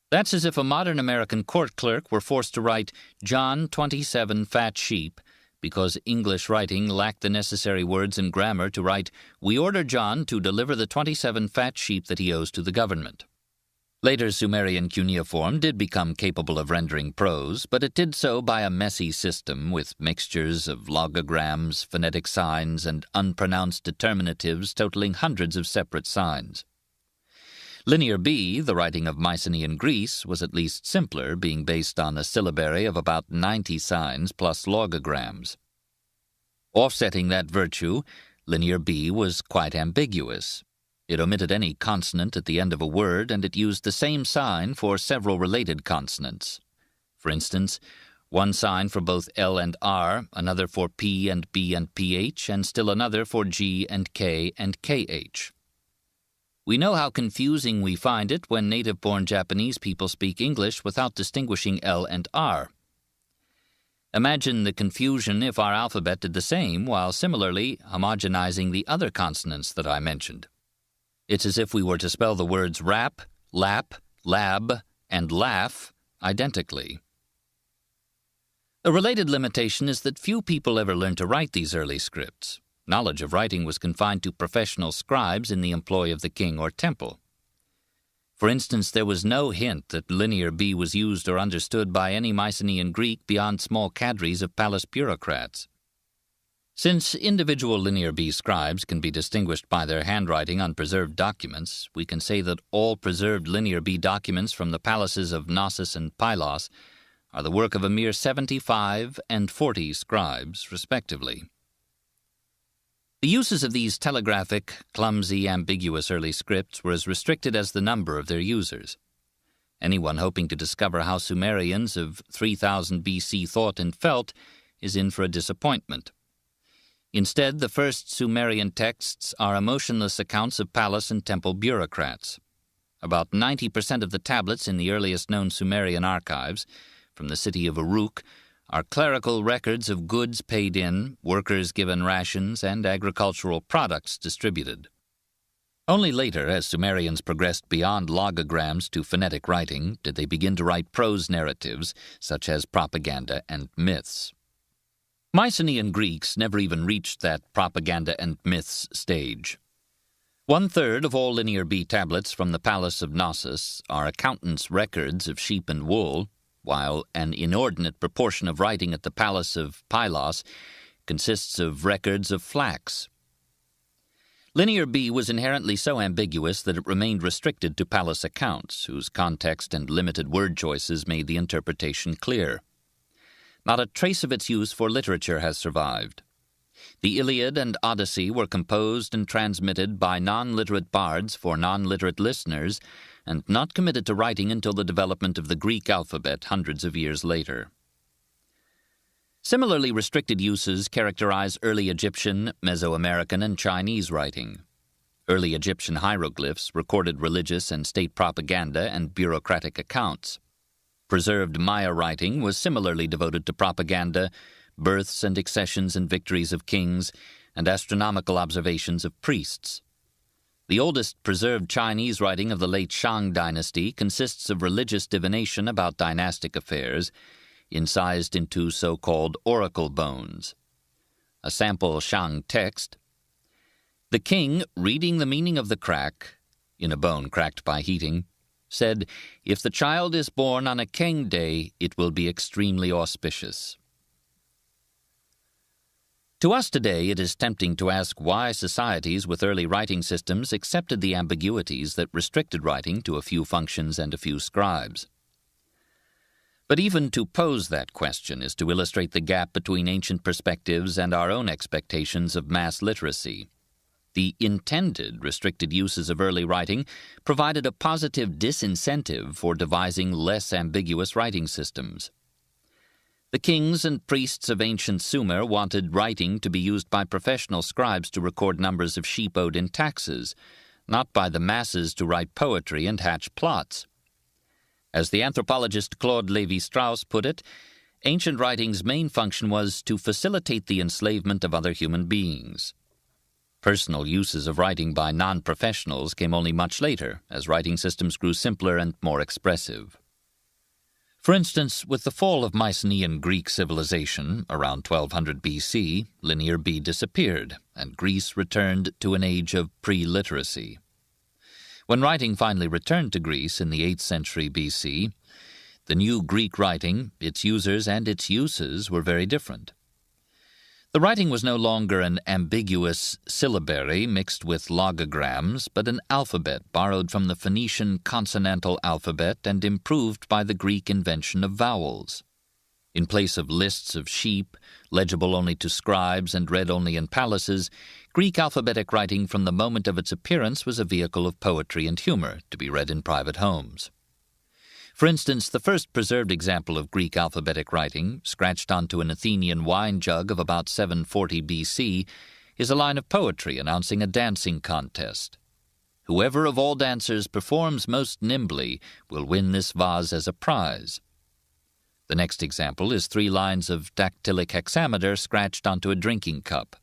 That's as if a modern American court clerk were forced to write John 27 fat sheep, because English writing lacked the necessary words and grammar to write, "We order John to deliver the 27 fat sheep that he owes to the government." Later Sumerian cuneiform did become capable of rendering prose, but it did so by a messy system with mixtures of logograms, phonetic signs, and unpronounced determinatives totaling hundreds of separate signs. Linear B, the writing of Mycenaean Greece, was at least simpler, being based on a syllabary of about 90 signs plus logograms. Offsetting that virtue, Linear B was quite ambiguous. It omitted any consonant at the end of a word, and it used the same sign for several related consonants. For instance, one sign for both L and R, another for P and B and PH, and still another for G and K and KH. We know how confusing we find it when native-born Japanese people speak English without distinguishing L and R. Imagine the confusion if our alphabet did the same while similarly homogenizing the other consonants that I mentioned. It's as if we were to spell the words rap, lap, lab, and laugh identically. A related limitation is that few people ever learned to write these early scripts. Knowledge of writing was confined to professional scribes in the employ of the king or temple. For instance, there was no hint that Linear B was used or understood by any Mycenaean Greek beyond small cadres of palace bureaucrats. Since individual Linear B scribes can be distinguished by their handwriting on preserved documents, we can say that all preserved Linear B documents from the palaces of Knossos and Pylos are the work of a mere 75 and 40 scribes, respectively. The uses of these telegraphic, clumsy, ambiguous early scripts were as restricted as the number of their users. Anyone hoping to discover how Sumerians of 3000 BC thought and felt is in for a disappointment. Instead, the first Sumerian texts are emotionless accounts of palace and temple bureaucrats. About 90% of the tablets in the earliest known Sumerian archives, from the city of Uruk, are clerical records of goods paid in, workers given rations, and agricultural products distributed. Only later, as Sumerians progressed beyond logograms to phonetic writing, did they begin to write prose narratives, such as propaganda and myths. Mycenaean Greeks never even reached that propaganda and myths stage. 1/3 of all Linear B tablets from the Palace of Knossos are accountants' records of sheep and wool, while an inordinate proportion of writing at the Palace of Pylos consists of records of flax. Linear B was inherently so ambiguous that it remained restricted to palace accounts, whose context and limited word choices made the interpretation clear. Not a trace of its use for literature has survived. The Iliad and Odyssey were composed and transmitted by non-literate bards for non-literate listeners, and not committed to writing until the development of the Greek alphabet hundreds of years later. Similarly restricted uses characterize early Egyptian, Mesoamerican, and Chinese writing. Early Egyptian hieroglyphs recorded religious and state propaganda and bureaucratic accounts. Preserved Maya writing was similarly devoted to propaganda, births and accessions and victories of kings, and astronomical observations of priests. The oldest preserved Chinese writing of the late Shang dynasty consists of religious divination about dynastic affairs, incised into so-called oracle bones. A sample Shang text: "The king, reading the meaning of the crack, in a bone cracked by heating, said, 'If the child is born on a Kang day, it will be extremely auspicious.'" To us today, it is tempting to ask why societies with early writing systems accepted the ambiguities that restricted writing to a few functions and a few scribes. But even to pose that question is to illustrate the gap between ancient perspectives and our own expectations of mass literacy. The intended restricted uses of early writing provided a positive disincentive for devising less ambiguous writing systems. The kings and priests of ancient Sumer wanted writing to be used by professional scribes to record numbers of sheep owed in taxes, not by the masses to write poetry and hatch plots. As the anthropologist Claude Lévi-Strauss put it, ancient writing's main function was to facilitate the enslavement of other human beings. Personal uses of writing by non-professionals came only much later, as writing systems grew simpler and more expressive. For instance, with the fall of Mycenaean Greek civilization around 1200 BC, Linear B disappeared, and Greece returned to an age of pre-literacy. When writing finally returned to Greece in the 8th century BC, the new Greek writing, its users and its uses were very different. The writing was no longer an ambiguous syllabary mixed with logograms, but an alphabet borrowed from the Phoenician consonantal alphabet and improved by the Greek invention of vowels. In place of lists of sheep, legible only to scribes and read only in palaces, Greek alphabetic writing from the moment of its appearance was a vehicle of poetry and humor to be read in private homes. For instance, the first preserved example of Greek alphabetic writing, scratched onto an Athenian wine jug of about 740 BC, is a line of poetry announcing a dancing contest. Whoever of all dancers performs most nimbly will win this vase as a prize. The next example is 3 lines of dactylic hexameter scratched onto a drinking cup.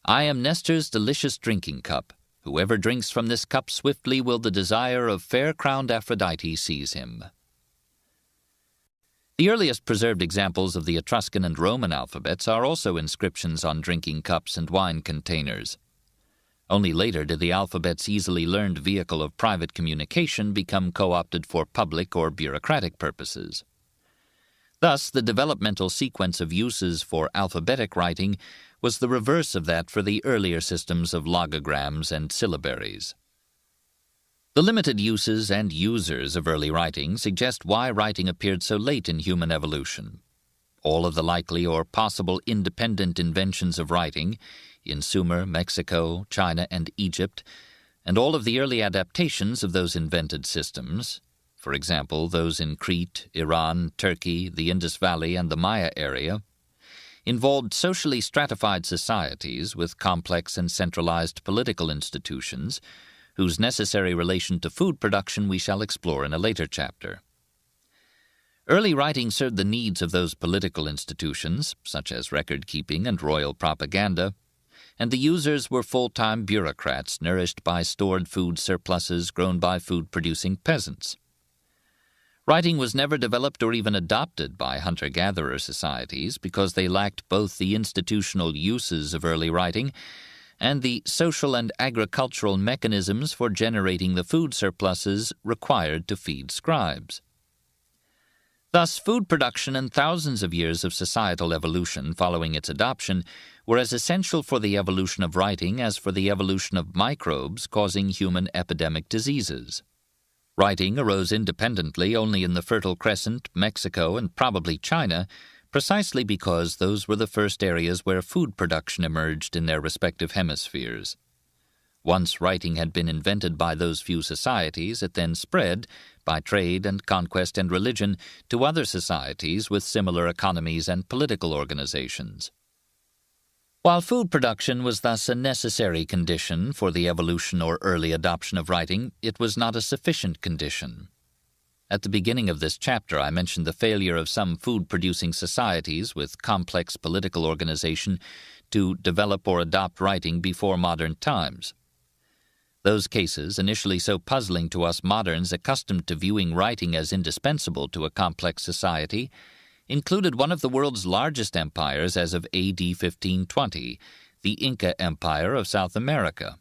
I am Nestor's delicious drinking cup. Whoever drinks from this cup swiftly will the desire of fair-crowned Aphrodite seize him. The earliest preserved examples of the Etruscan and Roman alphabets are also inscriptions on drinking cups and wine containers. Only later did the alphabet's easily learned vehicle of private communication become co-opted for public or bureaucratic purposes. Thus, the developmental sequence of uses for alphabetic writing was the reverse of that for the earlier systems of logograms and syllabaries. The limited uses and users of early writing suggest why writing appeared so late in human evolution. All of the likely or possible independent inventions of writing in Sumer, Mexico, China, and Egypt, and all of the early adaptations of those invented systems, for example, those in Crete, Iran, Turkey, the Indus Valley, and the Maya area, involved socially stratified societies with complex and centralized political institutions, whose necessary relation to food production we shall explore in a later chapter. Early writing served the needs of those political institutions, such as record-keeping and royal propaganda, and the users were full-time bureaucrats nourished by stored food surpluses grown by food-producing peasants. Writing was never developed or even adopted by hunter-gatherer societies because they lacked both the institutional uses of early writing and the social and agricultural mechanisms for generating the food surpluses required to feed scribes. Thus, food production and thousands of years of societal evolution following its adoption were as essential for the evolution of writing as for the evolution of microbes causing human epidemic diseases. Writing arose independently only in the Fertile Crescent, Mexico, and probably China, precisely because those were the first areas where food production emerged in their respective hemispheres. Once writing had been invented by those few societies, it then spread, by trade and conquest and religion, to other societies with similar economies and political organizations. While food production was thus a necessary condition for the evolution or early adoption of writing, it was not a sufficient condition. At the beginning of this chapter, I mentioned the failure of some food-producing societies with complex political organization to develop or adopt writing before modern times. Those cases, initially so puzzling to us moderns accustomed to viewing writing as indispensable to a complex society, included one of the world's largest empires as of AD 1520, the Inca Empire of South America.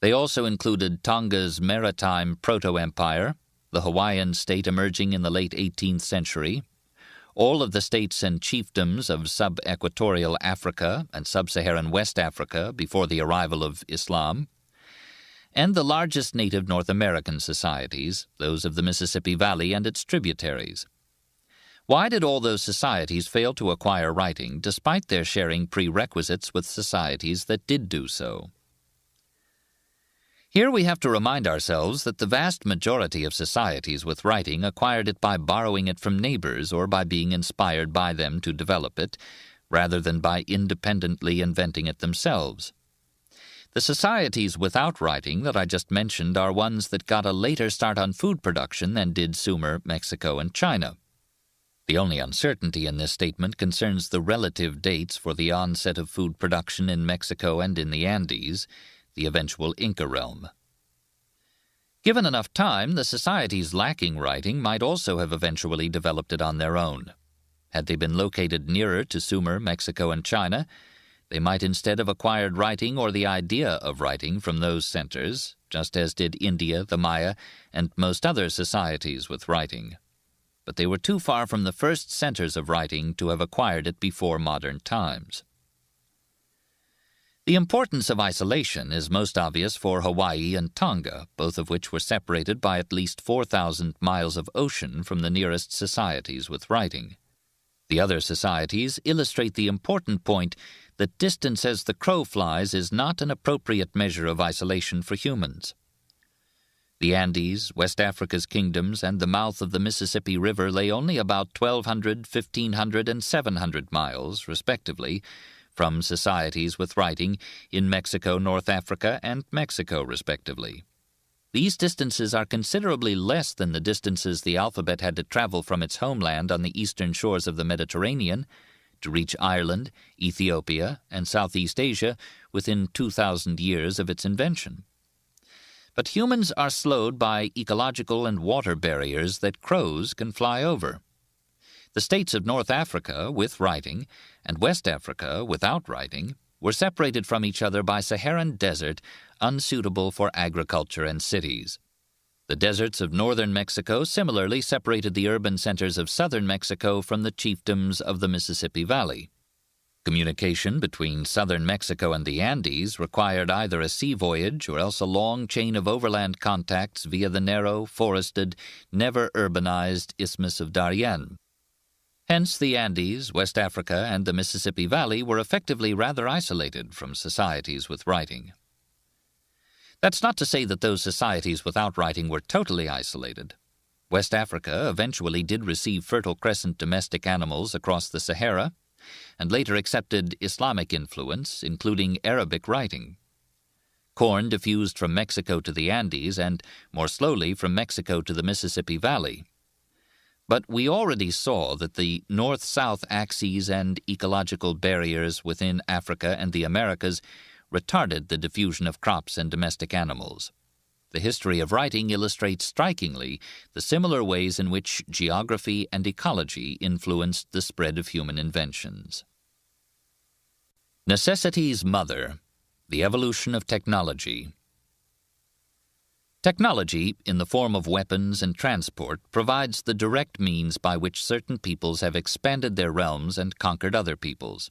They also included Tonga's maritime proto-empire, the Hawaiian state emerging in the late 18th century, all of the states and chiefdoms of sub-equatorial Africa and sub-Saharan West Africa before the arrival of Islam, and the largest native North American societies, those of the Mississippi Valley and its tributaries. Why did all those societies fail to acquire writing despite their sharing prerequisites with societies that did do so? Here we have to remind ourselves that the vast majority of societies with writing acquired it by borrowing it from neighbors or by being inspired by them to develop it, rather than by independently inventing it themselves. The societies without writing that I just mentioned are ones that got a later start on food production than did Sumer, Mexico, and China. The only uncertainty in this statement concerns the relative dates for the onset of food production in Mexico and in the Andes, the eventual Inca realm. Given enough time, the societies lacking writing might also have eventually developed it on their own. Had they been located nearer to Sumer, Mexico, and China, they might instead have acquired writing or the idea of writing from those centers, just as did India, the Maya, and most other societies with writing. But they were too far from the first centers of writing to have acquired it before modern times. The importance of isolation is most obvious for Hawaii and Tonga, both of which were separated by at least 4,000 miles of ocean from the nearest societies with writing. The other societies illustrate the important point that distance as the crow flies is not an appropriate measure of isolation for humans. The Andes, West Africa's kingdoms, and the mouth of the Mississippi River lay only about 1,200, 1,500, and 700 miles, respectively, from societies with writing in Mexico, North Africa, and Mexico, respectively. These distances are considerably less than the distances the alphabet had to travel from its homeland on the eastern shores of the Mediterranean to reach Ireland, Ethiopia, and Southeast Asia within 2,000 years of its invention. But humans are slowed by ecological and water barriers that crows can fly over. The states of North Africa, with writing, and West Africa, without writing, were separated from each other by Saharan desert, unsuitable for agriculture and cities. The deserts of northern Mexico similarly separated the urban centers of southern Mexico from the chiefdoms of the Mississippi Valley. Communication between southern Mexico and the Andes required either a sea voyage or else a long chain of overland contacts via the narrow, forested, never urbanized Isthmus of Darien. Hence, the Andes, West Africa, and the Mississippi Valley were effectively rather isolated from societies with writing. That's not to say that those societies without writing were totally isolated. West Africa eventually did receive Fertile Crescent domestic animals across the Sahara, and later accepted Islamic influence, including Arabic writing. Corn diffused from Mexico to the Andes and, more slowly, from Mexico to the Mississippi Valley. But we already saw that the north-south axes and ecological barriers within Africa and the Americas retarded the diffusion of crops and domestic animals. The history of writing illustrates strikingly the similar ways in which geography and ecology influenced the spread of human inventions. Necessity's Mother: The Evolution of Technology. Technology, in the form of weapons and transport, provides the direct means by which certain peoples have expanded their realms and conquered other peoples.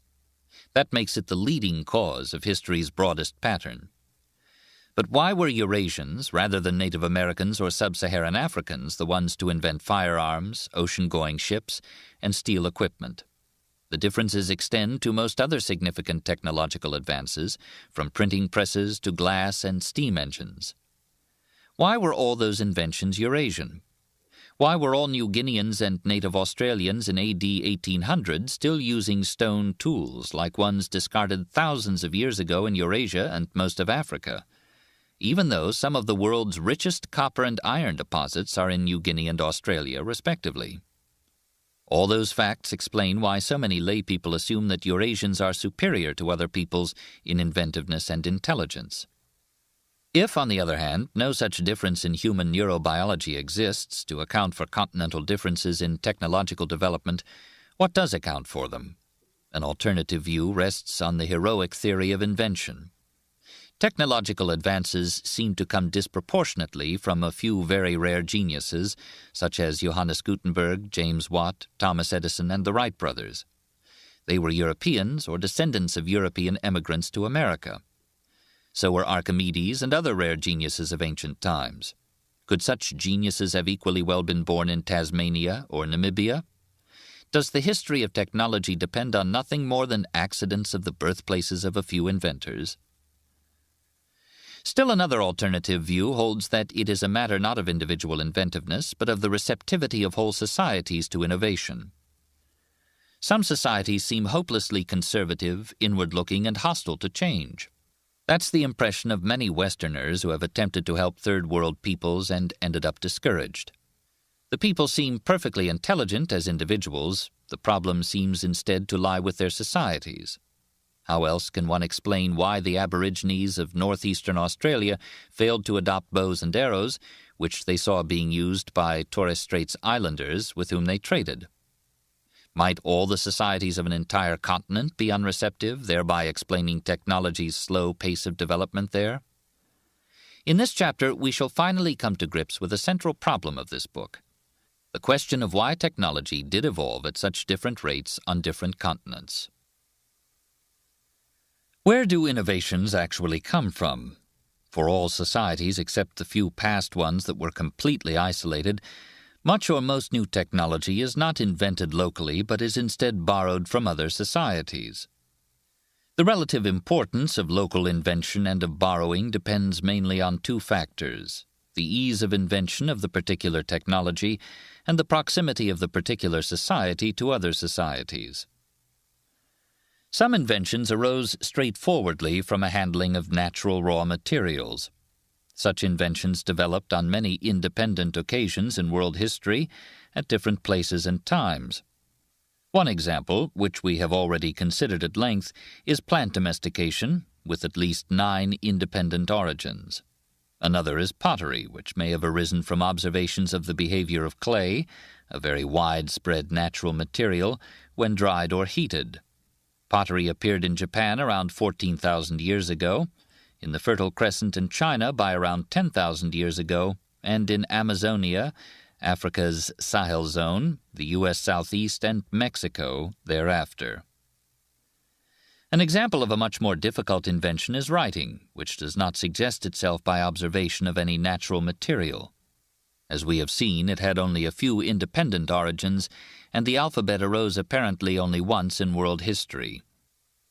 That makes it the leading cause of history's broadest pattern. But why were Eurasians, rather than Native Americans or Sub-Saharan Africans, the ones to invent firearms, ocean-going ships, and steel equipment? The differences extend to most other significant technological advances, from printing presses to glass and steam engines. Why were all those inventions Eurasian? Why were all New Guineans and native Australians in AD 1800 still using stone tools like ones discarded thousands of years ago in Eurasia and most of Africa, even though some of the world's richest copper and iron deposits are in New Guinea and Australia, respectively? All those facts explain why so many lay people assume that Eurasians are superior to other peoples in inventiveness and intelligence. If, on the other hand, no such difference in human neurobiology exists to account for continental differences in technological development, what does account for them? An alternative view rests on the heroic theory of invention. Technological advances seem to come disproportionately from a few very rare geniuses, such as Johannes Gutenberg, James Watt, Thomas Edison, and the Wright brothers. They were Europeans or descendants of European emigrants to America. So were Archimedes and other rare geniuses of ancient times. Could such geniuses have equally well been born in Tasmania or Namibia? Does the history of technology depend on nothing more than accidents of the birthplaces of a few inventors? Still another alternative view holds that it is a matter not of individual inventiveness, but of the receptivity of whole societies to innovation. Some societies seem hopelessly conservative, inward-looking, and hostile to change. That's the impression of many Westerners who have attempted to help third-world peoples and ended up discouraged. The people seem perfectly intelligent as individuals. The problem seems instead to lie with their societies. How else can one explain why the Aborigines of northeastern Australia failed to adopt bows and arrows, which they saw being used by Torres Straits Islanders with whom they traded? Might all the societies of an entire continent be unreceptive, thereby explaining technology's slow pace of development there? In this chapter, we shall finally come to grips with a central problem of this book: the question of why technology did evolve at such different rates on different continents. Where do innovations actually come from? For all societies except the few past ones that were completely isolated, much or most new technology is not invented locally but is instead borrowed from other societies. The relative importance of local invention and of borrowing depends mainly on two factors: the ease of invention of the particular technology and the proximity of the particular society to other societies. Some inventions arose straightforwardly from a handling of natural raw materials. Such inventions developed on many independent occasions in world history at different places and times. One example, which we have already considered at length, is plant domestication, with at least 9 independent origins. Another is pottery, which may have arisen from observations of the behavior of clay, a very widespread natural material, when dried or heated. Pottery appeared in Japan around 14,000 years ago, in the Fertile Crescent in China by around 10,000 years ago, and in Amazonia, Africa's Sahel zone, the U.S. Southeast, and Mexico thereafter. An example of a much more difficult invention is writing, which does not suggest itself by observation of any natural material. As we have seen, it had only a few independent origins, and the alphabet arose apparently only once in world history.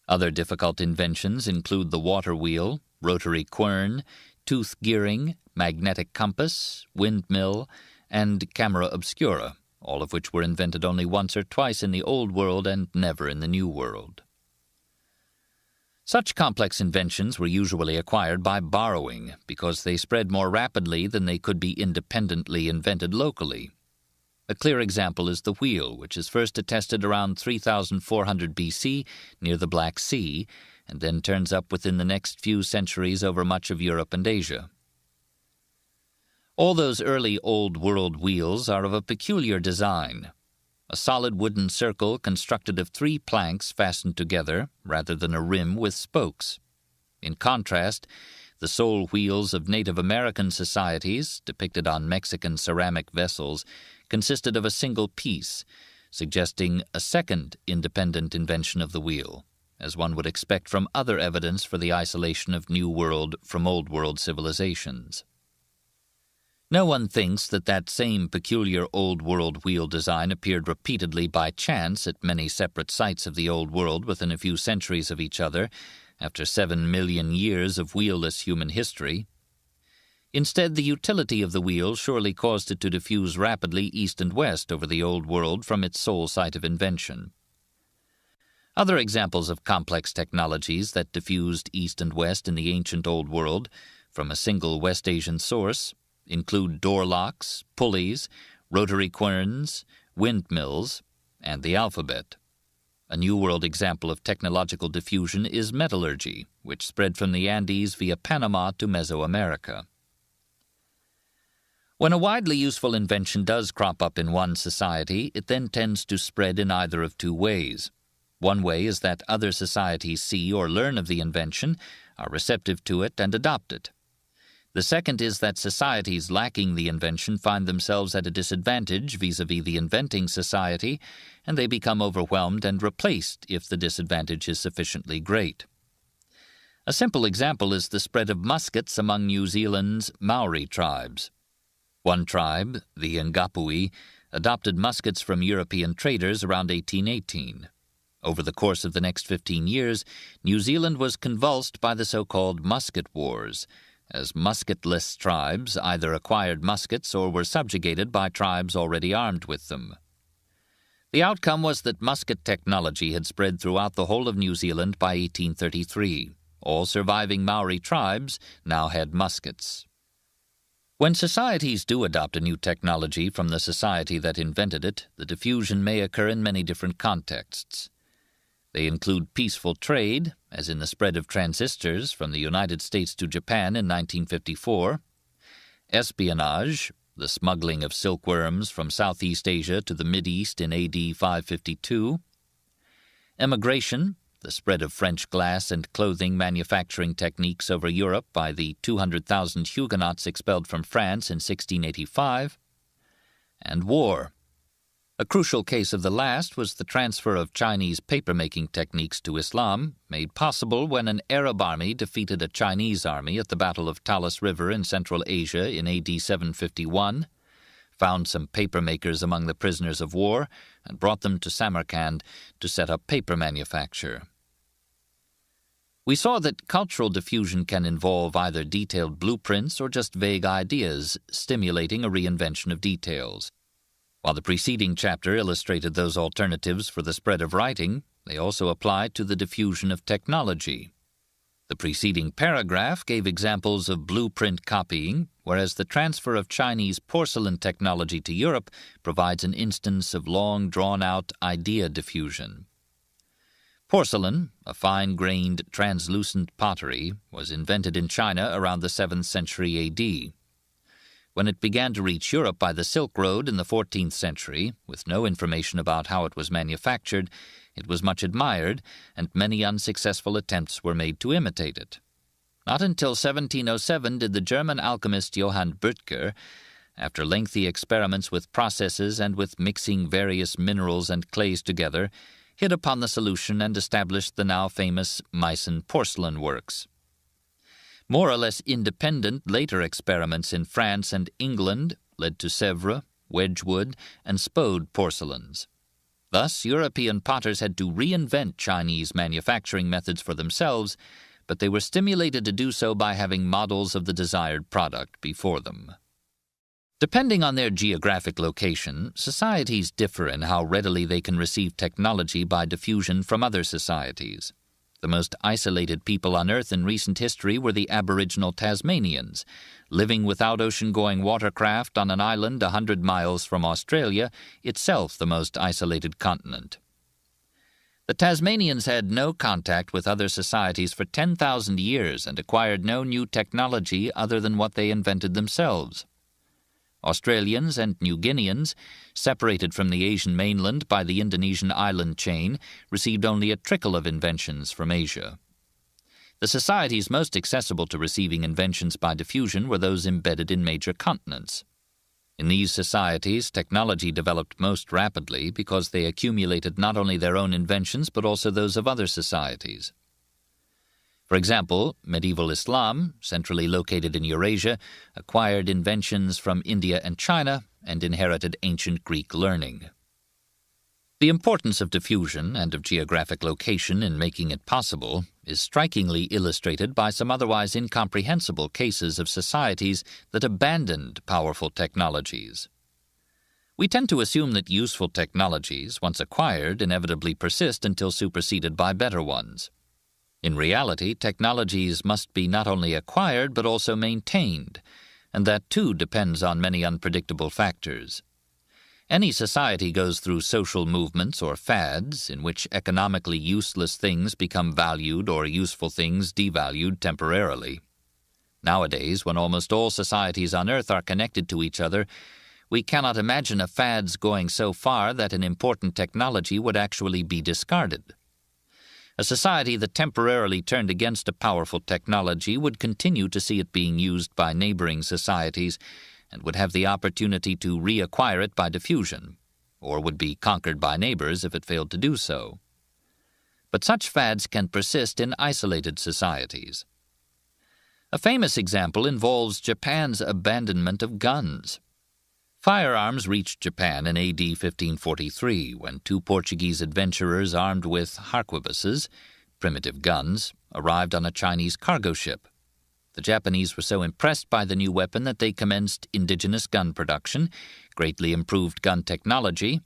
Other difficult inventions include the water wheel, rotary quern, tooth gearing, magnetic compass, windmill, and camera obscura, all of which were invented only once or twice in the Old World and never in the New World. Such complex inventions were usually acquired by borrowing because they spread more rapidly than they could be independently invented locally. A clear example is the wheel, which is first attested around 3400 BC near the Black Sea, and then turns up within the next few centuries over much of Europe and Asia. All those early Old World wheels are of a peculiar design: a solid wooden circle constructed of 3 planks fastened together, rather than a rim with spokes. In contrast, the sole wheels of Native American societies, depicted on Mexican ceramic vessels, consisted of a single piece, suggesting a second independent invention of the wheel, as one would expect from other evidence for the isolation of New World from Old World civilizations. No one thinks that that same peculiar Old World wheel design appeared repeatedly by chance at many separate sites of the Old World within a few centuries of each other, after 7 million years of wheelless human history. Instead, the utility of the wheel surely caused it to diffuse rapidly east and west over the Old World from its sole site of invention. Other examples of complex technologies that diffused east and west in the ancient Old World from a single West Asian source include door locks, pulleys, rotary querns, windmills, and the alphabet. A New World example of technological diffusion is metallurgy, which spread from the Andes via Panama to Mesoamerica. When a widely useful invention does crop up in one society, it then tends to spread in either of 2 ways. One way is that other societies see or learn of the invention, are receptive to it, and adopt it. The second is that societies lacking the invention find themselves at a disadvantage vis-à-vis the inventing society, and they become overwhelmed and replaced if the disadvantage is sufficiently great. A simple example is the spread of muskets among New Zealand's Maori tribes. One tribe, the Ngapui, adopted muskets from European traders around 1818. Over the course of the next 15 years, New Zealand was convulsed by the so-called musket wars, as musketless tribes either acquired muskets or were subjugated by tribes already armed with them. The outcome was that musket technology had spread throughout the whole of New Zealand by 1833. All surviving Maori tribes now had muskets. When societies do adopt a new technology from the society that invented it, the diffusion may occur in many different contexts. They include peaceful trade, as in the spread of transistors from the United States to Japan in 1954, espionage, the smuggling of silkworms from Southeast Asia to the Mideast in AD 552, emigration, the spread of French glass and clothing manufacturing techniques over Europe by the 200,000 Huguenots expelled from France in 1685, and war. A crucial case of the last was the transfer of Chinese papermaking techniques to Islam, made possible when an Arab army defeated a Chinese army at the Battle of Talas River in Central Asia in AD 751, found some papermakers among the prisoners of war, and brought them to Samarkand to set up paper manufacture. We saw that cultural diffusion can involve either detailed blueprints or just vague ideas, stimulating a reinvention of details. While the preceding chapter illustrated those alternatives for the spread of writing, they also apply to the diffusion of technology. The preceding paragraph gave examples of blueprint copying, whereas the transfer of Chinese porcelain technology to Europe provides an instance of long, drawn-out idea diffusion. Porcelain, a fine-grained, translucent pottery, was invented in China around the 7th century AD. When it began to reach Europe by the Silk Road in the 14th century, with no information about how it was manufactured, it was much admired, and many unsuccessful attempts were made to imitate it. Not until 1707 did the German alchemist Johann Böttger, after lengthy experiments with processes and with mixing various minerals and clays together, hit upon the solution and established the now famous Meissen porcelain works. More or less independent later experiments in France and England led to Sèvres, Wedgwood, and Spode porcelains. Thus, European potters had to reinvent Chinese manufacturing methods for themselves, but they were stimulated to do so by having models of the desired product before them. Depending on their geographic location, societies differ in how readily they can receive technology by diffusion from other societies. The most isolated people on Earth in recent history were the Aboriginal Tasmanians, living without ocean-going watercraft on an island 100 miles from Australia, itself the most isolated continent. The Tasmanians had no contact with other societies for 10,000 years and acquired no new technology other than what they invented themselves. Australians and New Guineans, separated from the Asian mainland by the Indonesian island chain, received only a trickle of inventions from Asia. The societies most accessible to receiving inventions by diffusion were those embedded in major continents. In these societies, technology developed most rapidly because they accumulated not only their own inventions but also those of other societies. For example, medieval Islam, centrally located in Eurasia, acquired inventions from India and China and inherited ancient Greek learning. The importance of diffusion and of geographic location in making it possible is strikingly illustrated by some otherwise incomprehensible cases of societies that abandoned powerful technologies. We tend to assume that useful technologies, once acquired, inevitably persist until superseded by better ones. In reality, technologies must be not only acquired but also maintained, and that too depends on many unpredictable factors. Any society goes through social movements or fads in which economically useless things become valued or useful things devalued temporarily. Nowadays, when almost all societies on Earth are connected to each other, we cannot imagine a fad's going so far that an important technology would actually be discarded. A society that temporarily turned against a powerful technology would continue to see it being used by neighboring societies and would have the opportunity to reacquire it by diffusion, or would be conquered by neighbors if it failed to do so. But such fads can persist in isolated societies. A famous example involves Japan's abandonment of guns. Firearms reached Japan in AD 1543 when two Portuguese adventurers armed with harquebuses, primitive guns, arrived on a Chinese cargo ship. The Japanese were so impressed by the new weapon that they commenced indigenous gun production, greatly improved gun technology,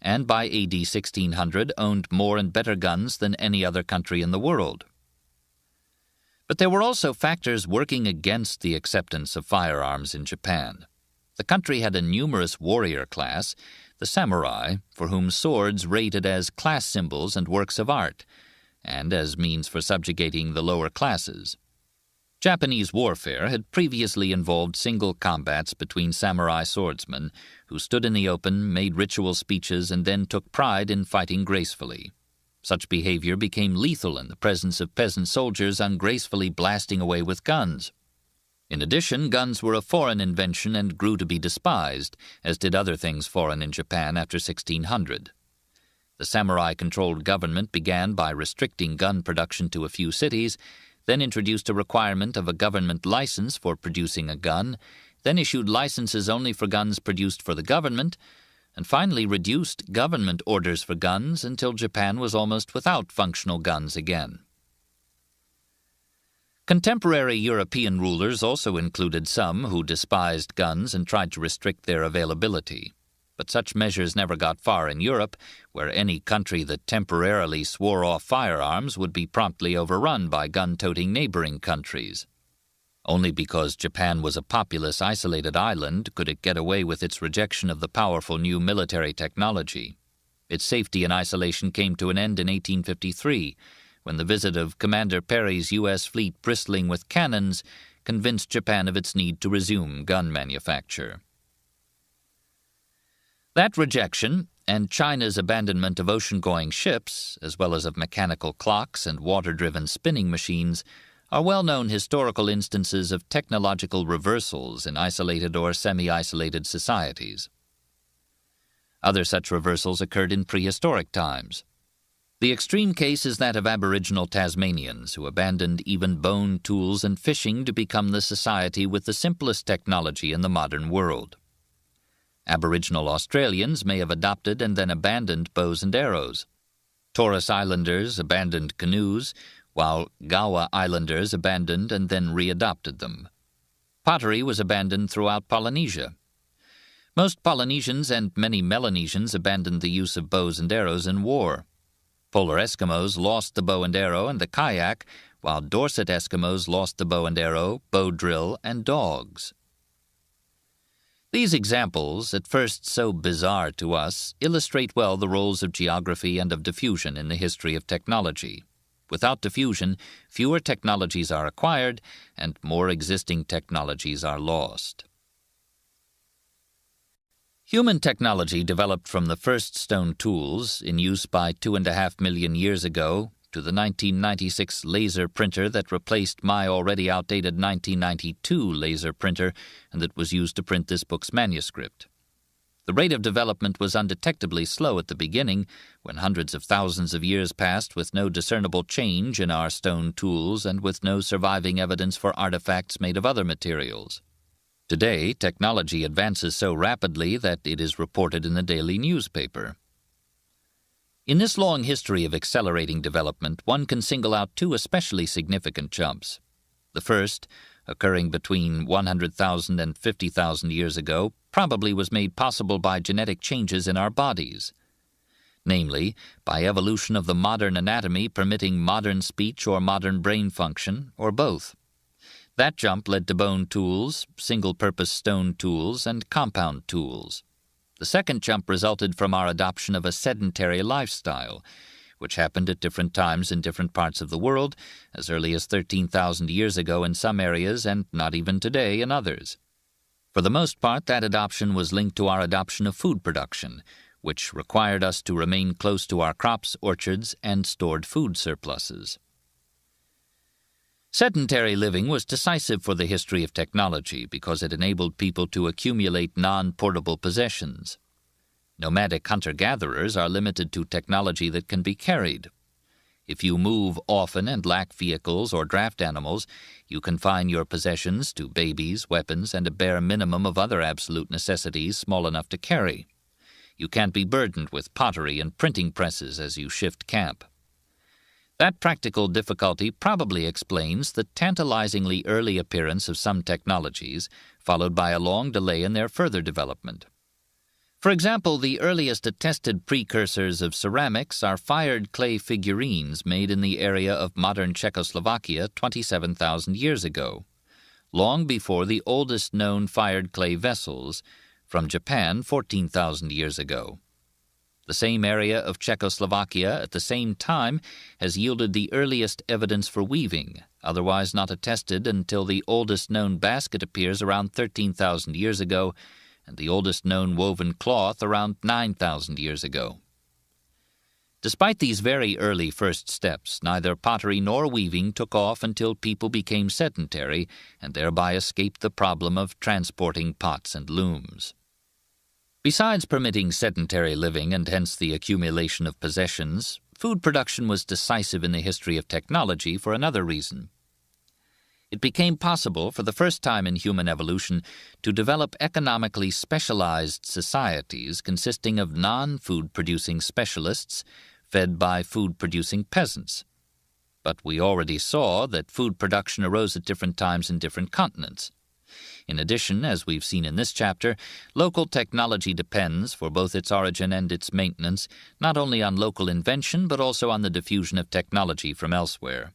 and by AD 1600 owned more and better guns than any other country in the world. But there were also factors working against the acceptance of firearms in Japan. The country had a numerous warrior class, the samurai, for whom swords rated as class symbols and works of art, and as means for subjugating the lower classes. Japanese warfare had previously involved single combats between samurai swordsmen who stood in the open, made ritual speeches, and then took pride in fighting gracefully. Such behavior became lethal in the presence of peasant soldiers ungracefully blasting away with guns. In addition, guns were a foreign invention and grew to be despised, as did other things foreign in Japan after 1600. The samurai-controlled government began by restricting gun production to a few cities, then introduced a requirement of a government license for producing a gun, then issued licenses only for guns produced for the government, and finally reduced government orders for guns until Japan was almost without functional guns again. Contemporary European rulers also included some who despised guns and tried to restrict their availability. But such measures never got far in Europe, where any country that temporarily swore off firearms would be promptly overrun by gun-toting neighboring countries. Only because Japan was a populous, isolated island could it get away with its rejection of the powerful new military technology. Its safety in isolation came to an end in 1853, when the visit of Commander Perry's U.S. fleet bristling with cannons convinced Japan of its need to resume gun manufacture. That rejection, and China's abandonment of ocean-going ships, as well as of mechanical clocks and water-driven spinning machines, are well-known historical instances of technological reversals in isolated or semi-isolated societies. Other such reversals occurred in prehistoric times. The extreme case is that of Aboriginal Tasmanians who abandoned even bone tools and fishing to become the society with the simplest technology in the modern world. Aboriginal Australians may have adopted and then abandoned bows and arrows. Torres Islanders abandoned canoes, while Gawa Islanders abandoned and then readopted them. Pottery was abandoned throughout Polynesia. Most Polynesians and many Melanesians abandoned the use of bows and arrows in war. Polar Eskimos lost the bow and arrow and the kayak, while Dorset Eskimos lost the bow and arrow, bow drill, and dogs. These examples, at first so bizarre to us, illustrate well the roles of geography and of diffusion in the history of technology. Without diffusion, fewer technologies are acquired, and more existing technologies are lost. Human technology developed from the first stone tools, in use by 2.5 million years ago, to the 1996 laser printer that replaced my already outdated 1992 laser printer and that was used to print this book's manuscript. The rate of development was undetectably slow at the beginning, when hundreds of thousands of years passed with no discernible change in our stone tools and with no surviving evidence for artifacts made of other materials. Today, technology advances so rapidly that it is reported in the daily newspaper. In this long history of accelerating development, one can single out two especially significant jumps. The first, occurring between 100,000 and 50,000 years ago, probably was made possible by genetic changes in our bodies. Namely, by evolution of the modern anatomy permitting modern speech or modern brain function, or both. That jump led to bone tools, single-purpose stone tools, and compound tools. The second jump resulted from our adoption of a sedentary lifestyle, which happened at different times in different parts of the world, as early as 13,000 years ago in some areas and not even today in others. For the most part, that adoption was linked to our adoption of food production, which required us to remain close to our crops, orchards, and stored food surpluses. Sedentary living was decisive for the history of technology because it enabled people to accumulate non-portable possessions. Nomadic hunter-gatherers are limited to technology that can be carried. If you move often and lack vehicles or draft animals, you confine your possessions to babies, weapons, and a bare minimum of other absolute necessities small enough to carry. You can't be burdened with pottery and printing presses as you shift camp. That practical difficulty probably explains the tantalizingly early appearance of some technologies, followed by a long delay in their further development. For example, the earliest attested precursors of ceramics are fired clay figurines made in the area of modern Czechoslovakia 27,000 years ago, long before the oldest known fired clay vessels, from Japan 14,000 years ago. The same area of Czechoslovakia at the same time has yielded the earliest evidence for weaving, otherwise not attested until the oldest known basket appears around 13,000 years ago, and the oldest known woven cloth around 9,000 years ago. Despite these very early first steps, neither pottery nor weaving took off until people became sedentary and thereby escaped the problem of transporting pots and looms. Besides permitting sedentary living and hence the accumulation of possessions, food production was decisive in the history of technology for another reason. It became possible for the first time in human evolution to develop economically specialized societies consisting of non-food-producing specialists fed by food-producing peasants. But we already saw that food production arose at different times in different continents. In addition, as we've seen in this chapter, local technology depends, for both its origin and its maintenance, not only on local invention but also on the diffusion of technology from elsewhere.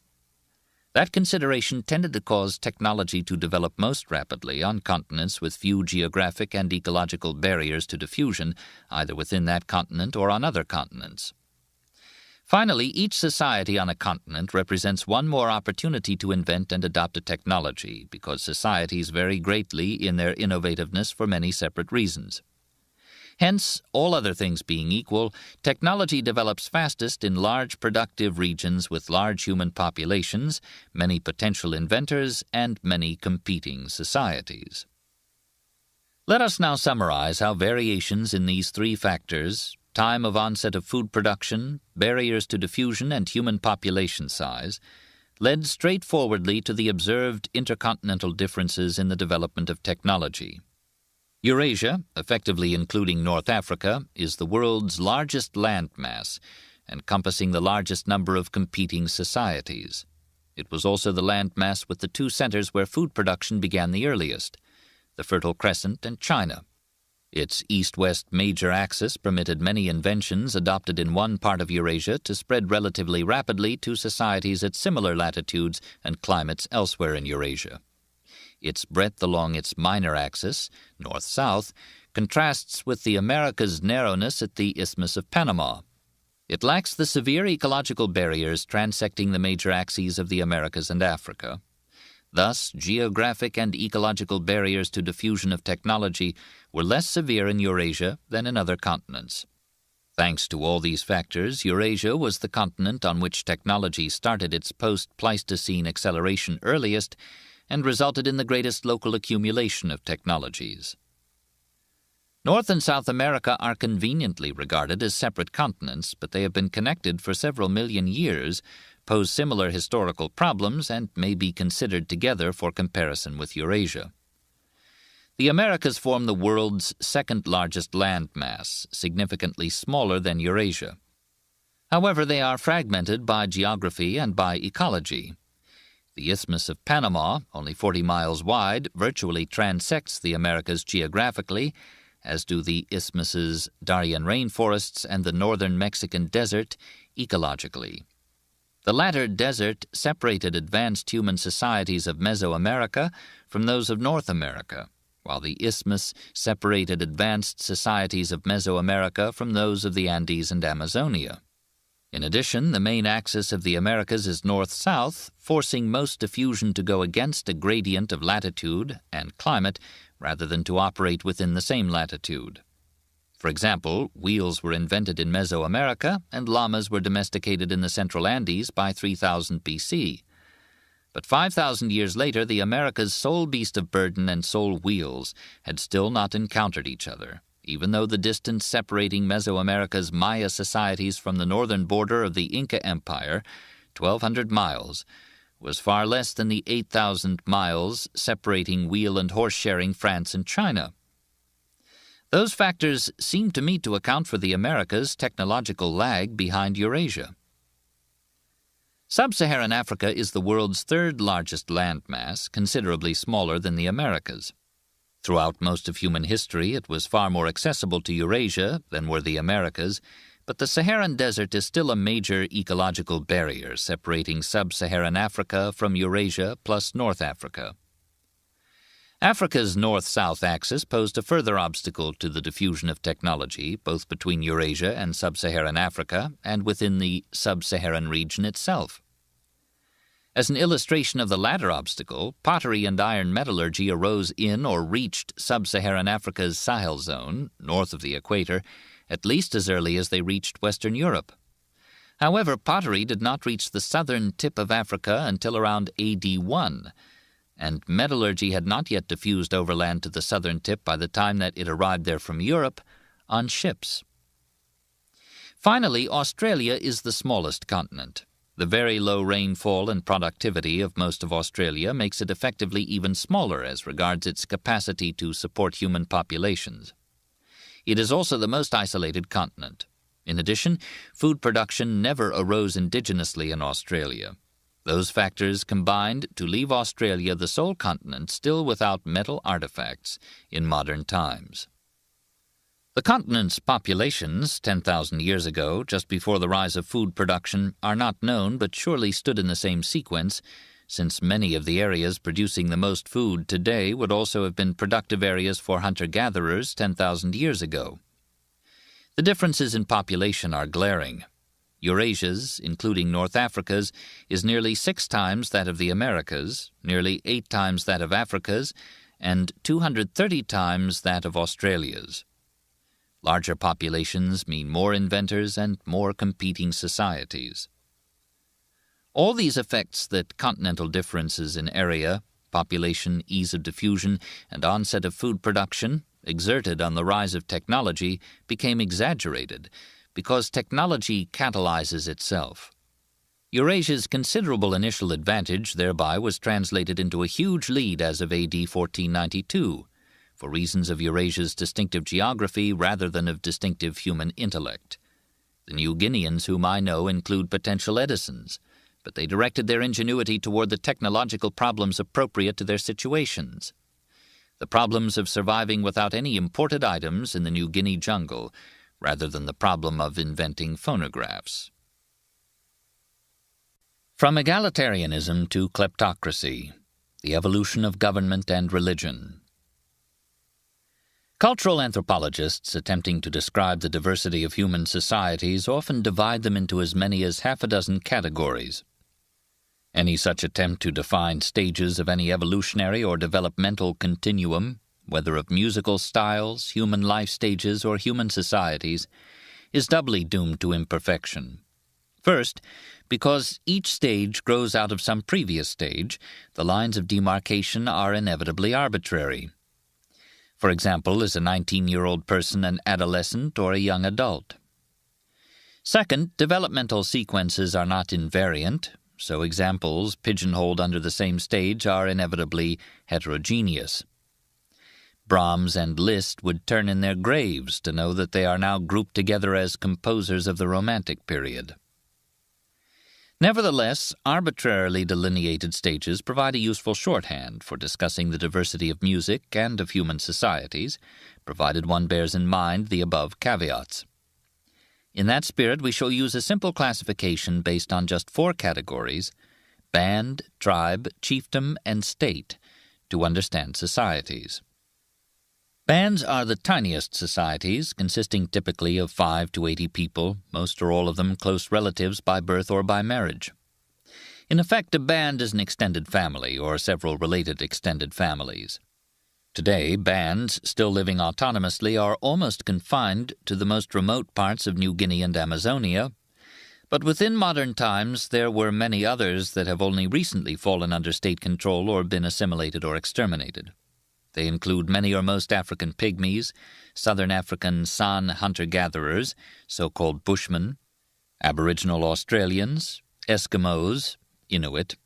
That consideration tended to cause technology to develop most rapidly on continents with few geographic and ecological barriers to diffusion, either within that continent or on other continents. Finally, each society on a continent represents one more opportunity to invent and adopt a technology, because societies vary greatly in their innovativeness for many separate reasons. Hence, all other things being equal, technology develops fastest in large productive regions with large human populations, many potential inventors, and many competing societies. Let us now summarize how variations in these three factors, time of onset of food production, barriers to diffusion, and human population size, led straightforwardly to the observed intercontinental differences in the development of technology. Eurasia, effectively including North Africa, is the world's largest landmass, encompassing the largest number of competing societies. It was also the landmass with the two centers where food production began the earliest, the Fertile Crescent and China. Its east-west major axis permitted many inventions adopted in one part of Eurasia to spread relatively rapidly to societies at similar latitudes and climates elsewhere in Eurasia. Its breadth along its minor axis, north-south, contrasts with the Americas' narrowness at the Isthmus of Panama. It lacks the severe ecological barriers transecting the major axes of the Americas and Africa. Thus, geographic and ecological barriers to diffusion of technology were less severe in Eurasia than in other continents. Thanks to all these factors, Eurasia was the continent on which technology started its post-Pleistocene acceleration earliest and resulted in the greatest local accumulation of technologies. North and South America are conveniently regarded as separate continents, but they have been connected for several million years, pose similar historical problems, and may be considered together for comparison with Eurasia. The Americas form the world's second-largest landmass, significantly smaller than Eurasia. However, they are fragmented by geography and by ecology. The Isthmus of Panama, only 40 miles wide, virtually transects the Americas geographically, as do the isthmus's Darien rainforests and the northern Mexican desert ecologically. The latter desert separated advanced human societies of Mesoamerica from those of North America, while the isthmus separated advanced societies of Mesoamerica from those of the Andes and Amazonia. In addition, the main axis of the Americas is north-south, forcing most diffusion to go against a gradient of latitude and climate rather than to operate within the same latitude. For example, wheels were invented in Mesoamerica and llamas were domesticated in the central Andes by 3000 BC. But 5,000 years later, the Americas' sole beast of burden and sole wheels had still not encountered each other, even though the distance separating Mesoamerica's Maya societies from the northern border of the Inca Empire, 1,200 miles, was far less than the 8,000 miles separating wheel and horse-sharing France and China. Those factors seem to me to account for the Americas' technological lag behind Eurasia. Sub-Saharan Africa is the world's third largest landmass, considerably smaller than the Americas. Throughout most of human history, it was far more accessible to Eurasia than were the Americas, but the Saharan Desert is still a major ecological barrier separating sub-Saharan Africa from Eurasia plus North Africa. Africa's north-south axis posed a further obstacle to the diffusion of technology, both between Eurasia and sub-Saharan Africa and within the sub-Saharan region itself. As an illustration of the latter obstacle, pottery and iron metallurgy arose in or reached sub-Saharan Africa's Sahel zone, north of the equator, at least as early as they reached Western Europe. However, pottery did not reach the southern tip of Africa until around AD 1, and metallurgy had not yet diffused overland to the southern tip by the time that it arrived there from Europe on ships. Finally, Australia is the smallest continent. The very low rainfall and productivity of most of Australia makes it effectively even smaller as regards its capacity to support human populations. It is also the most isolated continent. In addition, food production never arose indigenously in Australia. Those factors combined to leave Australia the sole continent still without metal artifacts in modern times. The continent's populations 10,000 years ago, just before the rise of food production, are not known but surely stood in the same sequence, since many of the areas producing the most food today would also have been productive areas for hunter-gatherers 10,000 years ago. The differences in population are glaring. Eurasia's, including North Africa's, is nearly 6 times that of the Americas, nearly 8 times that of Africa's, and 230 times that of Australia's. Larger populations mean more inventors and more competing societies. All these effects that continental differences in area, population, ease of diffusion, and onset of food production exerted on the rise of technology became exaggerated because technology catalyzes itself. Eurasia's considerable initial advantage thereby was translated into a huge lead as of AD 1492, for reasons of Eurasia's distinctive geography rather than of distinctive human intellect. The New Guineans whom I know include potential Edisons, but they directed their ingenuity toward the technological problems appropriate to their situations. The problems of surviving without any imported items in the New Guinea jungle, rather than the problem of inventing phonographs. From egalitarianism to kleptocracy, the evolution of government and religion. Cultural anthropologists attempting to describe the diversity of human societies often divide them into as many as half a dozen categories. Any such attempt to define stages of any evolutionary or developmental continuum, whether of musical styles, human life stages, or human societies, is doubly doomed to imperfection. First, because each stage grows out of some previous stage, the lines of demarcation are inevitably arbitrary. For example, is a 19-year-old person an adolescent or a young adult? Second, developmental sequences are not invariant, so examples pigeonholed under the same stage are inevitably heterogeneous. Brahms and Liszt would turn in their graves to know that they are now grouped together as composers of the Romantic period. Nevertheless, arbitrarily delineated stages provide a useful shorthand for discussing the diversity of music and of human societies, provided one bears in mind the above caveats. In that spirit, we shall use a simple classification based on just 4 categories: band, tribe, chiefdom, and state, to understand societies. Bands are the tiniest societies, consisting typically of 5 to 80 people, most or all of them close relatives by birth or by marriage. In effect, a band is an extended family or several related extended families. Today, bands, still living autonomously, are almost confined to the most remote parts of New Guinea and Amazonia, but within modern times there were many others that have only recently fallen under state control or been assimilated or exterminated. They include many or most African pygmies, southern African San hunter-gatherers, so-called Bushmen, Aboriginal Australians, Eskimos, Inuit,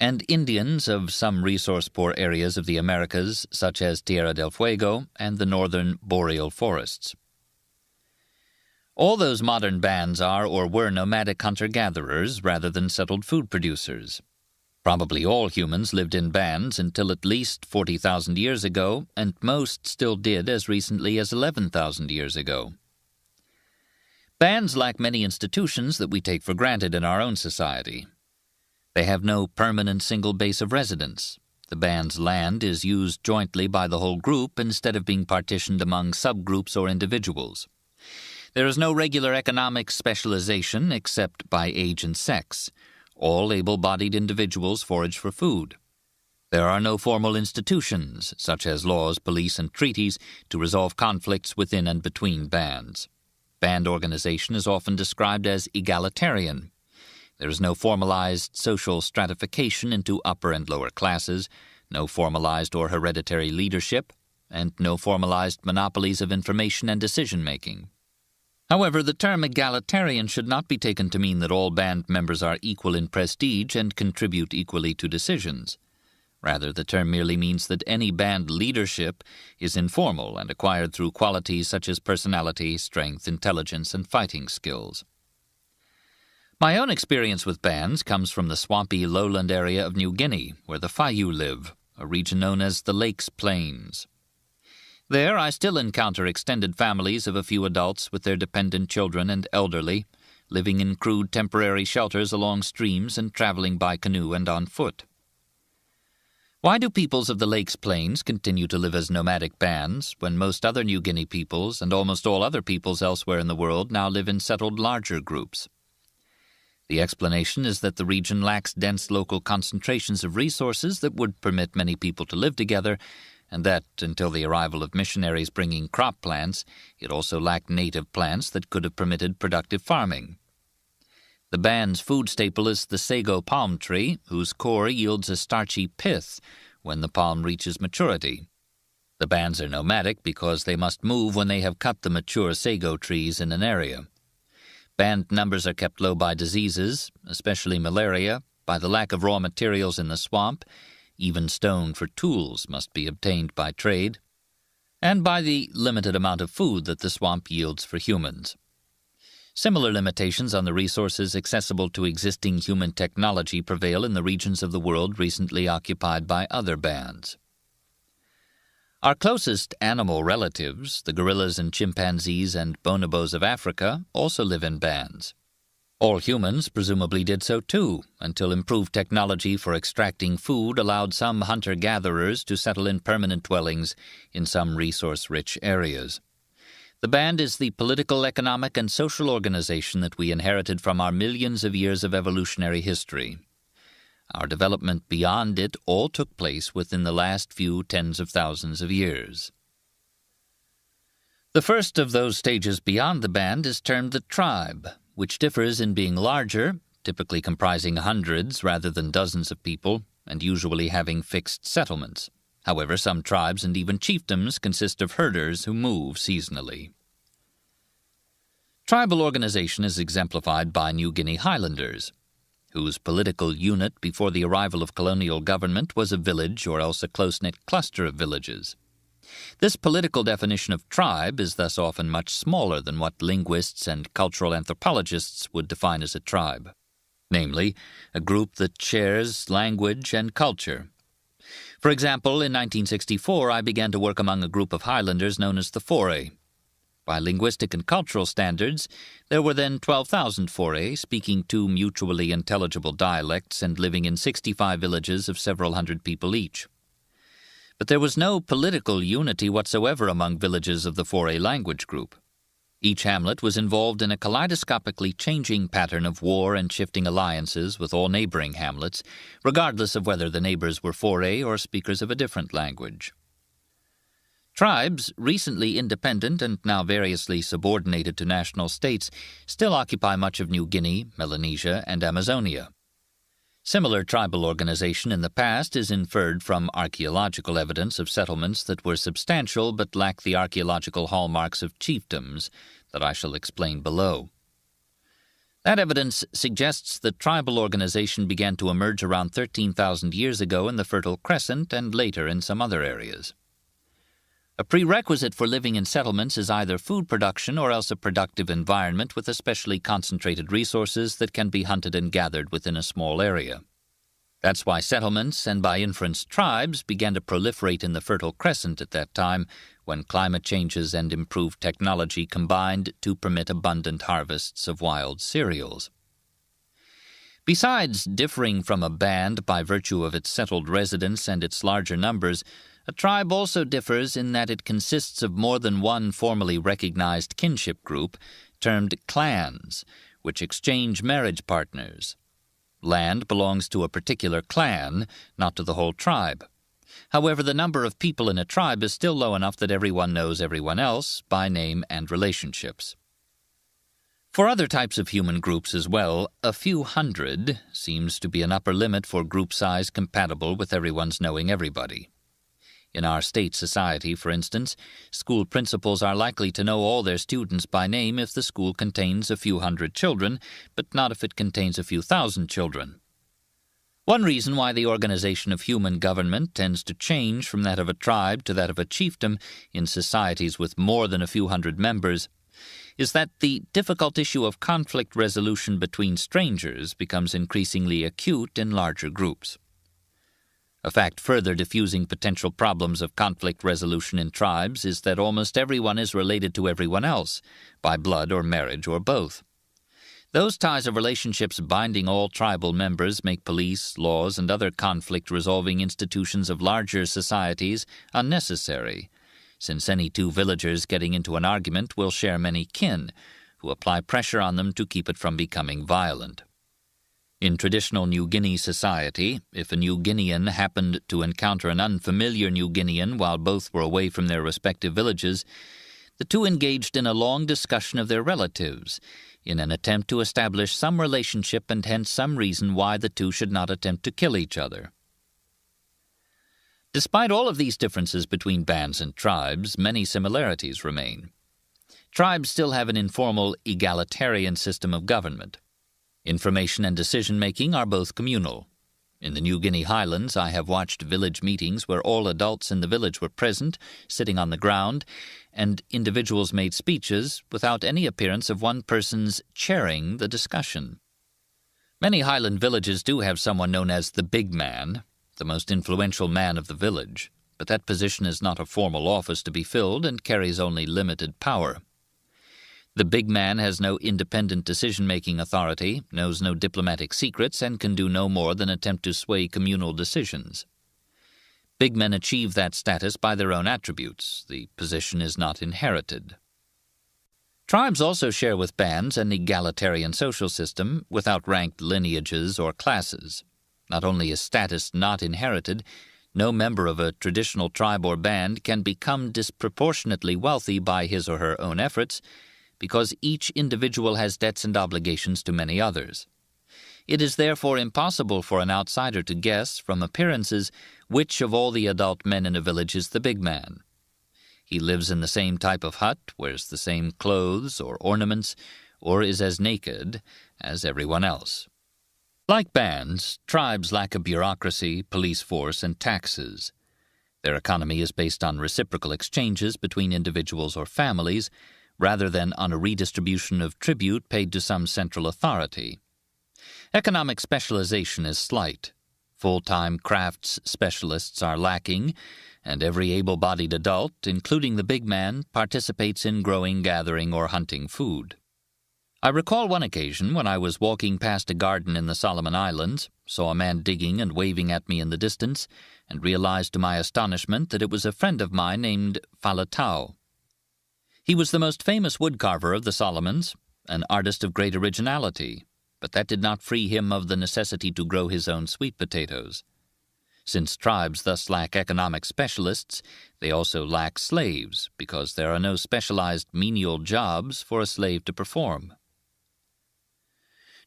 and Indians of some resource-poor areas of the Americas, such as Tierra del Fuego and the northern boreal forests. All those modern bands are or were nomadic hunter-gatherers rather than settled food producers. Probably all humans lived in bands until at least 40,000 years ago, and most still did as recently as 11,000 years ago. Bands lack many institutions that we take for granted in our own society. They have no permanent single base of residence. The band's land is used jointly by the whole group instead of being partitioned among subgroups or individuals. There is no regular economic specialization except by age and sex. All able-bodied individuals forage for food. There are no formal institutions, such as laws, police, and treaties, to resolve conflicts within and between bands. Band organization is often described as egalitarian. There is no formalized social stratification into upper and lower classes, no formalized or hereditary leadership, and no formalized monopolies of information and decision-making. However, the term egalitarian should not be taken to mean that all band members are equal in prestige and contribute equally to decisions. Rather, the term merely means that any band leadership is informal and acquired through qualities such as personality, strength, intelligence, and fighting skills. My own experience with bands comes from the swampy lowland area of New Guinea, where the Fayu live, a region known as the Lakes Plains. There, I still encounter extended families of a few adults with their dependent children and elderly, living in crude temporary shelters along streams and traveling by canoe and on foot. Why do peoples of the Lakes Plains continue to live as nomadic bands when most other New Guinea peoples and almost all other peoples elsewhere in the world now live in settled larger groups? The explanation is that the region lacks dense local concentrations of resources that would permit many people to live together, and that, until the arrival of missionaries bringing crop plants, it also lacked native plants that could have permitted productive farming. The band's food staple is the sago palm tree, whose core yields a starchy pith when the palm reaches maturity. The bands are nomadic because they must move when they have cut the mature sago trees in an area. Band numbers are kept low by diseases, especially malaria, by the lack of raw materials in the swamp. Even stone for tools must be obtained by trade, and by the limited amount of food that the swamp yields for humans. Similar limitations on the resources accessible to existing human technology prevail in the regions of the world recently occupied by other bands. Our closest animal relatives, the gorillas and chimpanzees and bonobos of Africa, also live in bands. All humans presumably did so too, until improved technology for extracting food allowed some hunter-gatherers to settle in permanent dwellings in some resource-rich areas. The band is the political, economic, and social organization that we inherited from our millions of years of evolutionary history. Our development beyond it all took place within the last few tens of thousands of years. The first of those stages beyond the band is termed the tribe, which differs in being larger, typically comprising hundreds rather than dozens of people, and usually having fixed settlements. However, some tribes and even chiefdoms consist of herders who move seasonally. Tribal organization is exemplified by New Guinea Highlanders, whose political unit before the arrival of colonial government was a village or else a close-knit cluster of villages. This political definition of tribe is thus often much smaller than what linguists and cultural anthropologists would define as a tribe, namely, a group that shares language and culture. For example, in 1964, I began to work among a group of Highlanders known as the Foray. By linguistic and cultural standards, there were then 12,000 Foray speaking two mutually intelligible dialects and living in 65 villages of several hundred people each. But there was no political unity whatsoever among villages of the Foray language group. Each hamlet was involved in a kaleidoscopically changing pattern of war and shifting alliances with all neighboring hamlets, regardless of whether the neighbors were Foray or speakers of a different language. Tribes, recently independent and now variously subordinated to national states, still occupy much of New Guinea, Melanesia, and Amazonia. Similar tribal organization in the past is inferred from archaeological evidence of settlements that were substantial but lack the archaeological hallmarks of chiefdoms that I shall explain below. That evidence suggests that tribal organization began to emerge around 13,000 years ago in the Fertile Crescent and later in some other areas. A prerequisite for living in settlements is either food production or else a productive environment with especially concentrated resources that can be hunted and gathered within a small area. That's why settlements, and by inference tribes, began to proliferate in the Fertile Crescent at that time, when climate changes and improved technology combined to permit abundant harvests of wild cereals. Besides differing from a band by virtue of its settled residents and its larger numbers, a tribe also differs in that it consists of more than one formally recognized kinship group, termed clans, which exchange marriage partners. Land belongs to a particular clan, not to the whole tribe. However, the number of people in a tribe is still low enough that everyone knows everyone else by name and relationships. For other types of human groups as well, a few hundred seems to be an upper limit for group size compatible with everyone's knowing everybody. In our state society, for instance, school principals are likely to know all their students by name if the school contains a few hundred children, but not if it contains a few thousand children. One reason why the organization of human government tends to change from that of a tribe to that of a chiefdom in societies with more than a few hundred members is that the difficult issue of conflict resolution between strangers becomes increasingly acute in larger groups. A fact further diffusing potential problems of conflict resolution in tribes is that almost everyone is related to everyone else, by blood or marriage or both. Those ties of relationships binding all tribal members make police, laws, and other conflict-resolving institutions of larger societies unnecessary, since any two villagers getting into an argument will share many kin, who apply pressure on them to keep it from becoming violent. In traditional New Guinea society, if a New Guinean happened to encounter an unfamiliar New Guinean while both were away from their respective villages, the two engaged in a long discussion of their relatives, in an attempt to establish some relationship and hence some reason why the two should not attempt to kill each other. Despite all of these differences between bands and tribes, many similarities remain. Tribes still have an informal, egalitarian system of government. Information and decision-making are both communal. In the New Guinea highlands, I have watched village meetings where all adults in the village were present, sitting on the ground, and individuals made speeches without any appearance of one person's chairing the discussion. Many highland villages do have someone known as the big man, the most influential man of the village, but that position is not a formal office to be filled and carries only limited power. The big man has no independent decision-making authority, knows no diplomatic secrets, and can do no more than attempt to sway communal decisions. Big men achieve that status by their own attributes. The position is not inherited. Tribes also share with bands an egalitarian social system without ranked lineages or classes. Not only is status not inherited, no member of a traditional tribe or band can become disproportionately wealthy by his or her own efforts, because each individual has debts and obligations to many others. It is therefore impossible for an outsider to guess, from appearances, which of all the adult men in a village is the big man. He lives in the same type of hut, wears the same clothes or ornaments, or is as naked as everyone else. Like bands, tribes lack a bureaucracy, police force, and taxes. Their economy is based on reciprocal exchanges between individuals or families, rather than on a redistribution of tribute paid to some central authority. Economic specialization is slight. Full-time crafts specialists are lacking, and every able-bodied adult, including the big man, participates in growing, gathering, or hunting food. I recall one occasion when I was walking past a garden in the Solomon Islands, saw a man digging and waving at me in the distance, and realized to my astonishment that it was a friend of mine named Falatau. He was the most famous woodcarver of the Solomons, an artist of great originality, but that did not free him of the necessity to grow his own sweet potatoes. Since tribes thus lack economic specialists, they also lack slaves, because there are no specialized menial jobs for a slave to perform.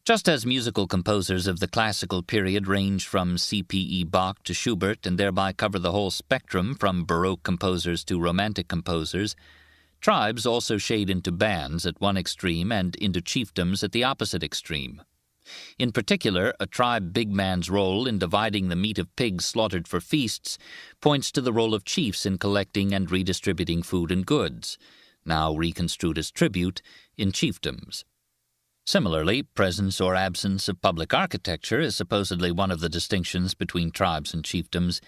Just as musical composers of the classical period range from C.P.E. Bach to Schubert and thereby cover the whole spectrum from Baroque composers to Romantic composers, tribes also shade into bands at one extreme and into chiefdoms at the opposite extreme. In particular, a tribe big man's role in dividing the meat of pigs slaughtered for feasts points to the role of chiefs in collecting and redistributing food and goods, now reconstrued as tribute, in chiefdoms. Similarly, presence or absence of public architecture is supposedly one of the distinctions between tribes and chiefdoms,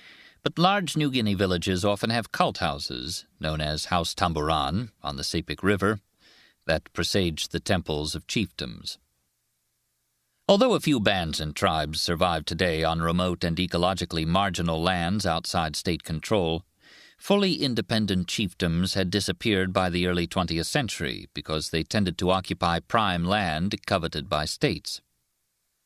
but large New Guinea villages often have cult houses, known as House Tamboran, on the Sepik River, that presage the temples of chiefdoms. Although a few bands and tribes survive today on remote and ecologically marginal lands outside state control, fully independent chiefdoms had disappeared by the early 20th century because they tended to occupy prime land coveted by states.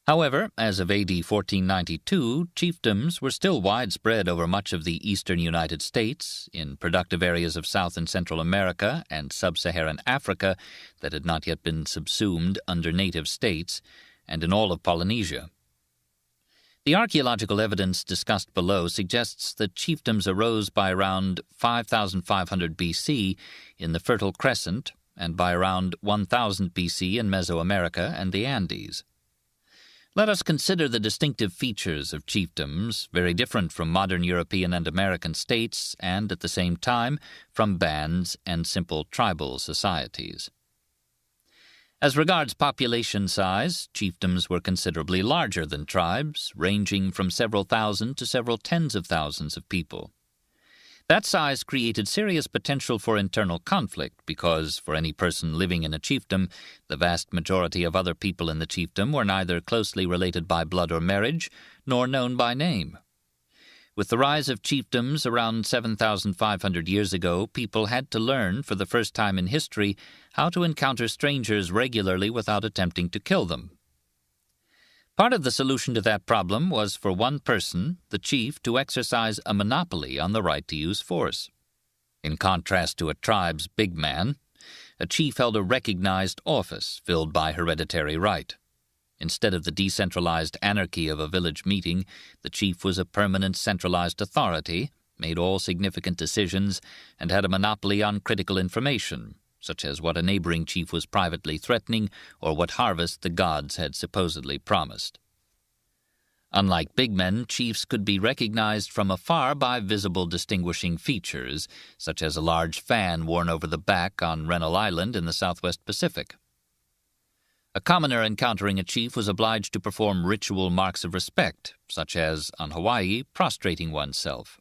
However, as of AD 1492, chiefdoms were still widespread over much of the eastern United States, in productive areas of South and Central America and sub-Saharan Africa that had not yet been subsumed under native states, and in all of Polynesia. The archaeological evidence discussed below suggests that chiefdoms arose by around 5,500 BC in the Fertile Crescent and by around 1000 BC in Mesoamerica and the Andes. Let us consider the distinctive features of chiefdoms, very different from modern European and American states and, at the same time, from bands and simple tribal societies. As regards population size, chiefdoms were considerably larger than tribes, ranging from several thousand to several tens of thousands of people. That size created serious potential for internal conflict because, for any person living in a chiefdom, the vast majority of other people in the chiefdom were neither closely related by blood or marriage, nor known by name. With the rise of chiefdoms around 7,500 years ago, people had to learn, for the first time in history, how to encounter strangers regularly without attempting to kill them. Part of the solution to that problem was for one person, the chief, to exercise a monopoly on the right to use force. In contrast to a tribe's big man, a chief held a recognized office filled by hereditary right. Instead of the decentralized anarchy of a village meeting, the chief was a permanent centralized authority, made all significant decisions, and had a monopoly on critical information, such as what a neighboring chief was privately threatening or what harvest the gods had supposedly promised. Unlike big men, chiefs could be recognized from afar by visible distinguishing features, such as a large fan worn over the back on Rennell Island in the Southwest Pacific. A commoner encountering a chief was obliged to perform ritual marks of respect, such as, on Hawaii, prostrating oneself.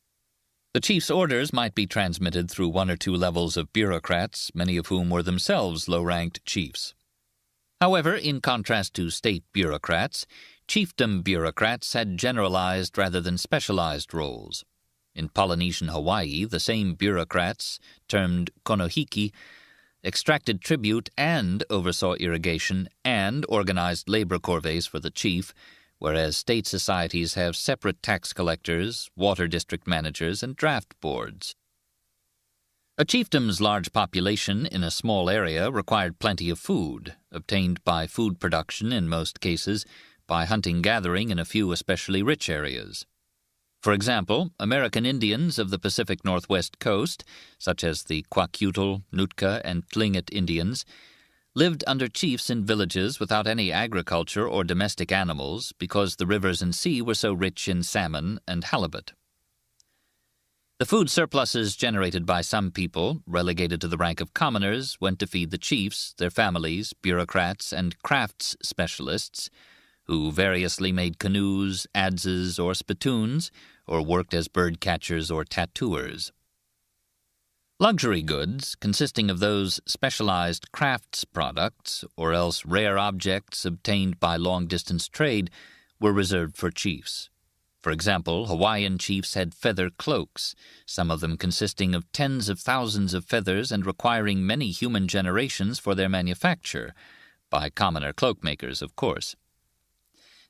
The chief's orders might be transmitted through one or two levels of bureaucrats, many of whom were themselves low-ranked chiefs. However, in contrast to state bureaucrats, chiefdom bureaucrats had generalized rather than specialized roles. In Polynesian Hawaii, the same bureaucrats, termed konohiki, extracted tribute and oversaw irrigation and organized labor corvées for the chief, whereas state societies have separate tax collectors, water district managers, and draft boards. A chiefdom's large population in a small area required plenty of food, obtained by food production in most cases, by hunting-gathering in a few especially rich areas. For example, American Indians of the Pacific Northwest coast, such as the Kwakiutl, Nootka, and Tlingit Indians, lived under chiefs in villages without any agriculture or domestic animals because the rivers and sea were so rich in salmon and halibut. The food surpluses generated by some people, relegated to the rank of commoners, went to feed the chiefs, their families, bureaucrats, and crafts specialists, who variously made canoes, adzes, or spittoons, or worked as bird catchers or tattooers. Luxury goods, consisting of those specialized crafts products, or else rare objects obtained by long-distance trade, were reserved for chiefs. For example, Hawaiian chiefs had feather cloaks, some of them consisting of tens of thousands of feathers and requiring many human generations for their manufacture, by commoner cloak-makers, of course.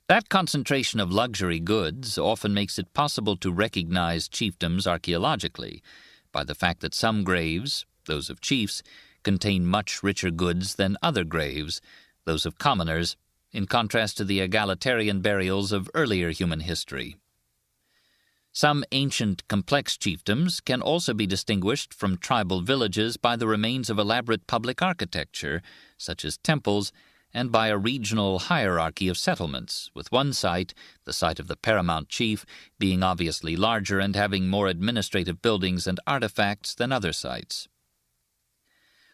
That concentration of luxury goods often makes it possible to recognize chiefdoms archaeologically by the fact that some graves, those of chiefs, contain much richer goods than other graves, those of commoners, in contrast to the egalitarian burials of earlier human history. Some ancient, complex chiefdoms can also be distinguished from tribal villages by the remains of elaborate public architecture, such as temples, and by a regional hierarchy of settlements, with one site, the site of the paramount chief, being obviously larger and having more administrative buildings and artifacts than other sites.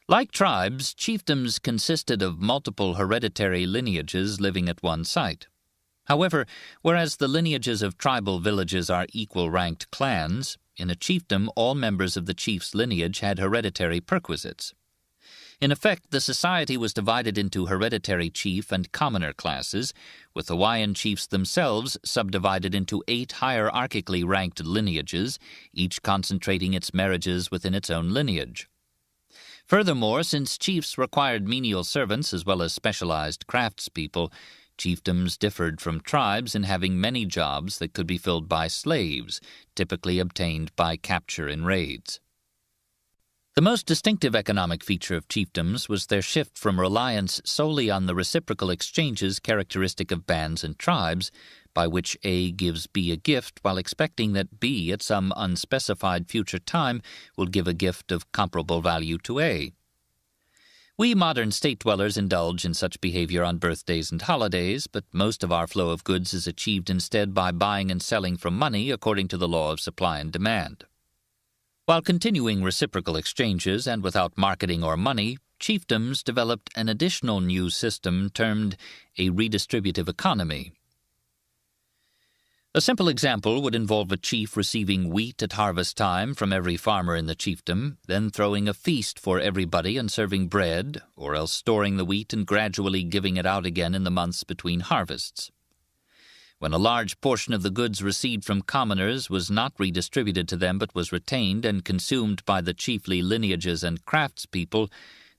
Like tribes, chiefdoms consisted of multiple hereditary lineages living at one site. However, whereas the lineages of tribal villages are equal-ranked clans, in a chiefdom all members of the chief's lineage had hereditary perquisites. In effect, the society was divided into hereditary chief and commoner classes, with Hawaiian chiefs themselves subdivided into 8 hierarchically ranked lineages, each concentrating its marriages within its own lineage. Furthermore, since chiefs required menial servants as well as specialized craftspeople, chiefdoms differed from tribes in having many jobs that could be filled by slaves, typically obtained by capture in raids. The most distinctive economic feature of chiefdoms was their shift from reliance solely on the reciprocal exchanges characteristic of bands and tribes, by which A gives B a gift while expecting that B at some unspecified future time will give a gift of comparable value to A. We modern state-dwellers indulge in such behavior on birthdays and holidays, but most of our flow of goods is achieved instead by buying and selling for money according to the law of supply and demand. While continuing reciprocal exchanges and without marketing or money, chiefdoms developed an additional new system termed a redistributive economy. A simple example would involve a chief receiving wheat at harvest time from every farmer in the chiefdom, then throwing a feast for everybody and serving bread, or else storing the wheat and gradually giving it out again in the months between harvests. When a large portion of the goods received from commoners was not redistributed to them but was retained and consumed by the chiefly lineages and craftspeople,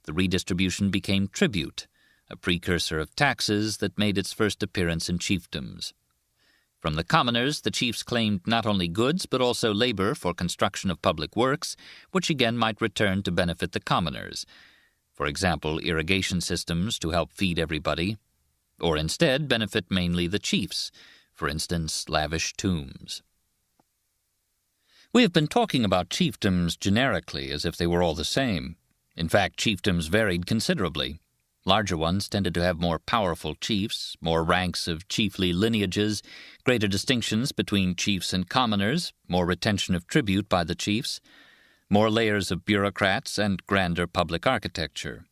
the redistribution became tribute, a precursor of taxes that made its first appearance in chiefdoms. From the commoners, the chiefs claimed not only goods but also labor for construction of public works, which again might return to benefit the commoners. For example, irrigation systems to help feed everybody, or instead benefit mainly the chiefs, for instance, lavish tombs. We have been talking about chiefdoms generically as if they were all the same. In fact, chiefdoms varied considerably. Larger ones tended to have more powerful chiefs, more ranks of chiefly lineages, greater distinctions between chiefs and commoners, more retention of tribute by the chiefs, more layers of bureaucrats, and grander public architecture.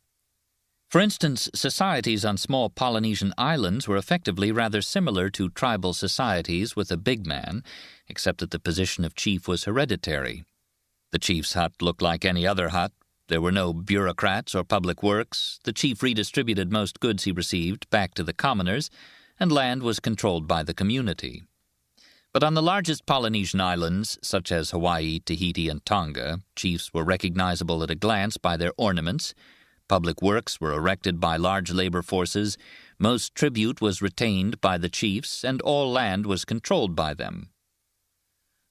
For instance, societies on small Polynesian islands were effectively rather similar to tribal societies with a big man, except that the position of chief was hereditary. The chief's hut looked like any other hut. There were no bureaucrats or public works. The chief redistributed most goods he received back to the commoners, and land was controlled by the community. But on the largest Polynesian islands, such as Hawaii, Tahiti, and Tonga, chiefs were recognizable at a glance by their ornaments. Public works were erected by large labor forces, most tribute was retained by the chiefs, and all land was controlled by them.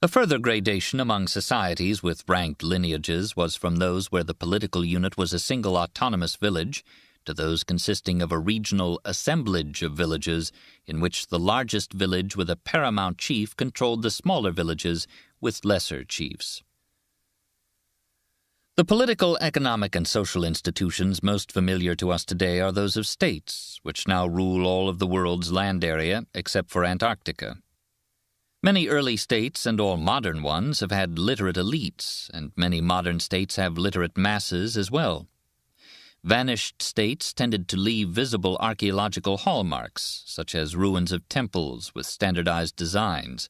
A further gradation among societies with ranked lineages was from those where the political unit was a single autonomous village to those consisting of a regional assemblage of villages in which the largest village with a paramount chief controlled the smaller villages with lesser chiefs. The political, economic, and social institutions most familiar to us today are those of states, which now rule all of the world's land area except for Antarctica. Many early states and all modern ones have had literate elites, and many modern states have literate masses as well. Vanished states tended to leave visible archaeological hallmarks, such as ruins of temples with standardized designs,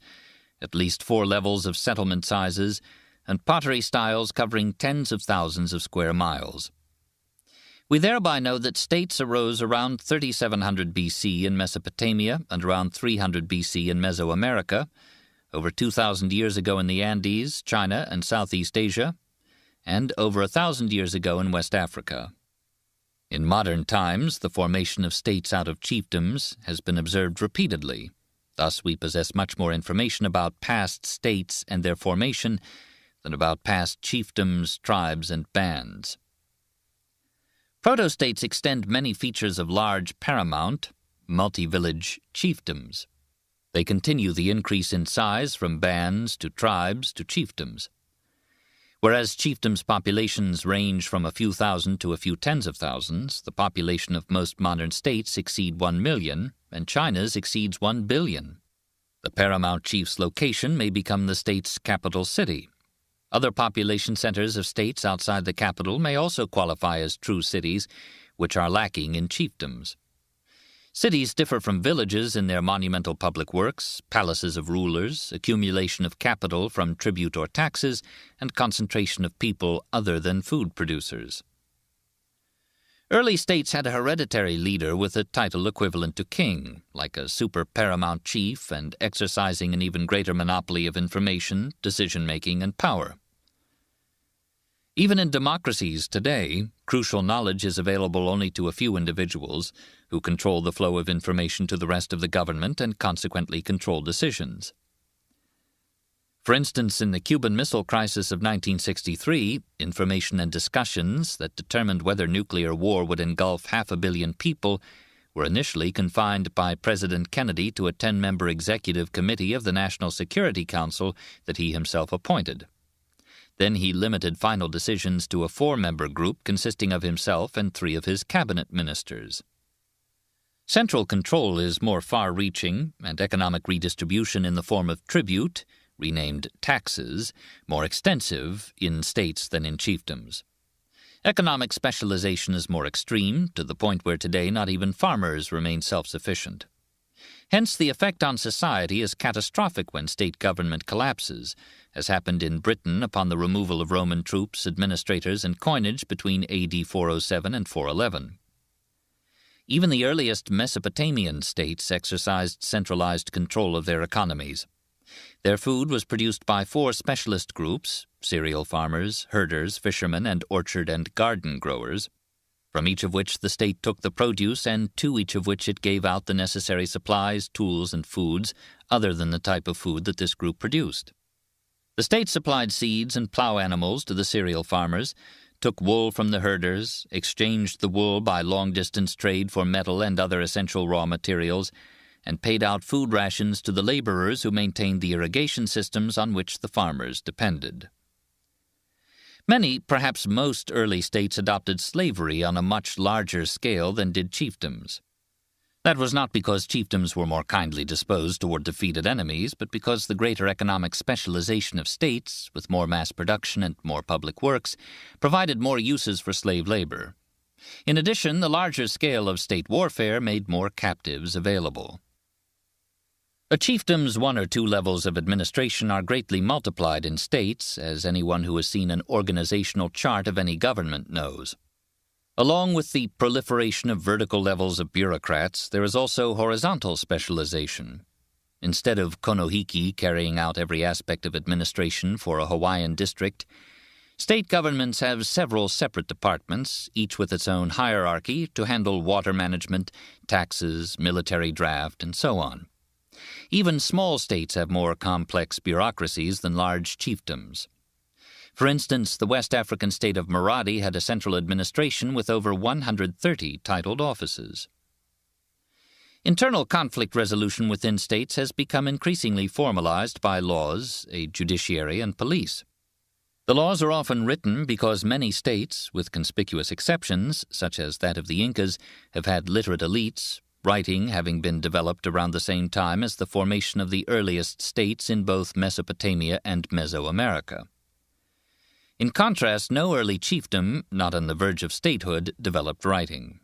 at least 4 levels of settlement sizes, and pottery styles covering tens of thousands of square miles. We thereby know that states arose around 3700 BC in Mesopotamia and around 300 BC in Mesoamerica, over 2,000 years ago in the Andes, China, and Southeast Asia, and over 1,000 years ago in West Africa. In modern times, the formation of states out of chiefdoms has been observed repeatedly. Thus, we possess much more information about past states and their formation than about past chiefdoms, tribes, and bands. Proto-states extend many features of large paramount, multi-village chiefdoms. They continue the increase in size from bands to tribes to chiefdoms. Whereas chiefdoms' populations range from a few thousand to a few tens of thousands, the population of most modern states exceed 1 million, and China's exceeds 1 billion. The paramount chief's location may become the state's capital city. Other population centers of states outside the capital may also qualify as true cities, which are lacking in chiefdoms. Cities differ from villages in their monumental public works, palaces of rulers, accumulation of capital from tribute or taxes, and concentration of people other than food producers. Early states had a hereditary leader with a title equivalent to king, like a super paramount chief, and exercising an even greater monopoly of information, decision-making, and power. Even in democracies today, crucial knowledge is available only to a few individuals who control the flow of information to the rest of the government and consequently control decisions. For instance, in the Cuban Missile Crisis of 1963, information and discussions that determined whether nuclear war would engulf 500 million people were initially confined by President Kennedy to a 10-member executive committee of the National Security Council that he himself appointed. Then he limited final decisions to a 4-member group consisting of himself and 3 of his cabinet ministers. Central control is more far-reaching, and economic redistribution in the form of tribute, renamed taxes, more extensive in states than in chiefdoms. Economic specialization is more extreme, to the point where today not even farmers remain self-sufficient. Hence, the effect on society is catastrophic when state government collapses, as happened in Britain upon the removal of Roman troops, administrators, and coinage between AD 407 and 411. Even the earliest Mesopotamian states exercised centralized control of their economies. Their food was produced by 4 specialist groups: cereal farmers, herders, fishermen, and orchard and garden growers, from each of which the state took the produce and to each of which it gave out the necessary supplies, tools, and foods other than the type of food that this group produced. The state supplied seeds and plow animals to the cereal farmers, took wool from the herders, exchanged the wool by long-distance trade for metal and other essential raw materials, and paid out food rations to the laborers who maintained the irrigation systems on which the farmers depended. Many, perhaps most, early states adopted slavery on a much larger scale than did chiefdoms. That was not because chiefdoms were more kindly disposed toward defeated enemies, but because the greater economic specialization of states, with more mass production and more public works, provided more uses for slave labor. In addition, the larger scale of state warfare made more captives available. A chiefdom's 1 or 2 levels of administration are greatly multiplied in states, as anyone who has seen an organizational chart of any government knows. Along with the proliferation of vertical levels of bureaucrats, there is also horizontal specialization. Instead of konohiki carrying out every aspect of administration for a Hawaiian district, state governments have several separate departments, each with its own hierarchy, to handle water management, taxes, military draft, and so on. Even small states have more complex bureaucracies than large chiefdoms. For instance, the West African state of Maradi had a central administration with over 130 titled offices. Internal conflict resolution within states has become increasingly formalized by laws, a judiciary, and police. The laws are often written because many states, with conspicuous exceptions, such as that of the Incas, have had literate elites, writing having been developed around the same time as the formation of the earliest states in both Mesopotamia and Mesoamerica. In contrast, no early chiefdom, not on the verge of statehood, developed writing.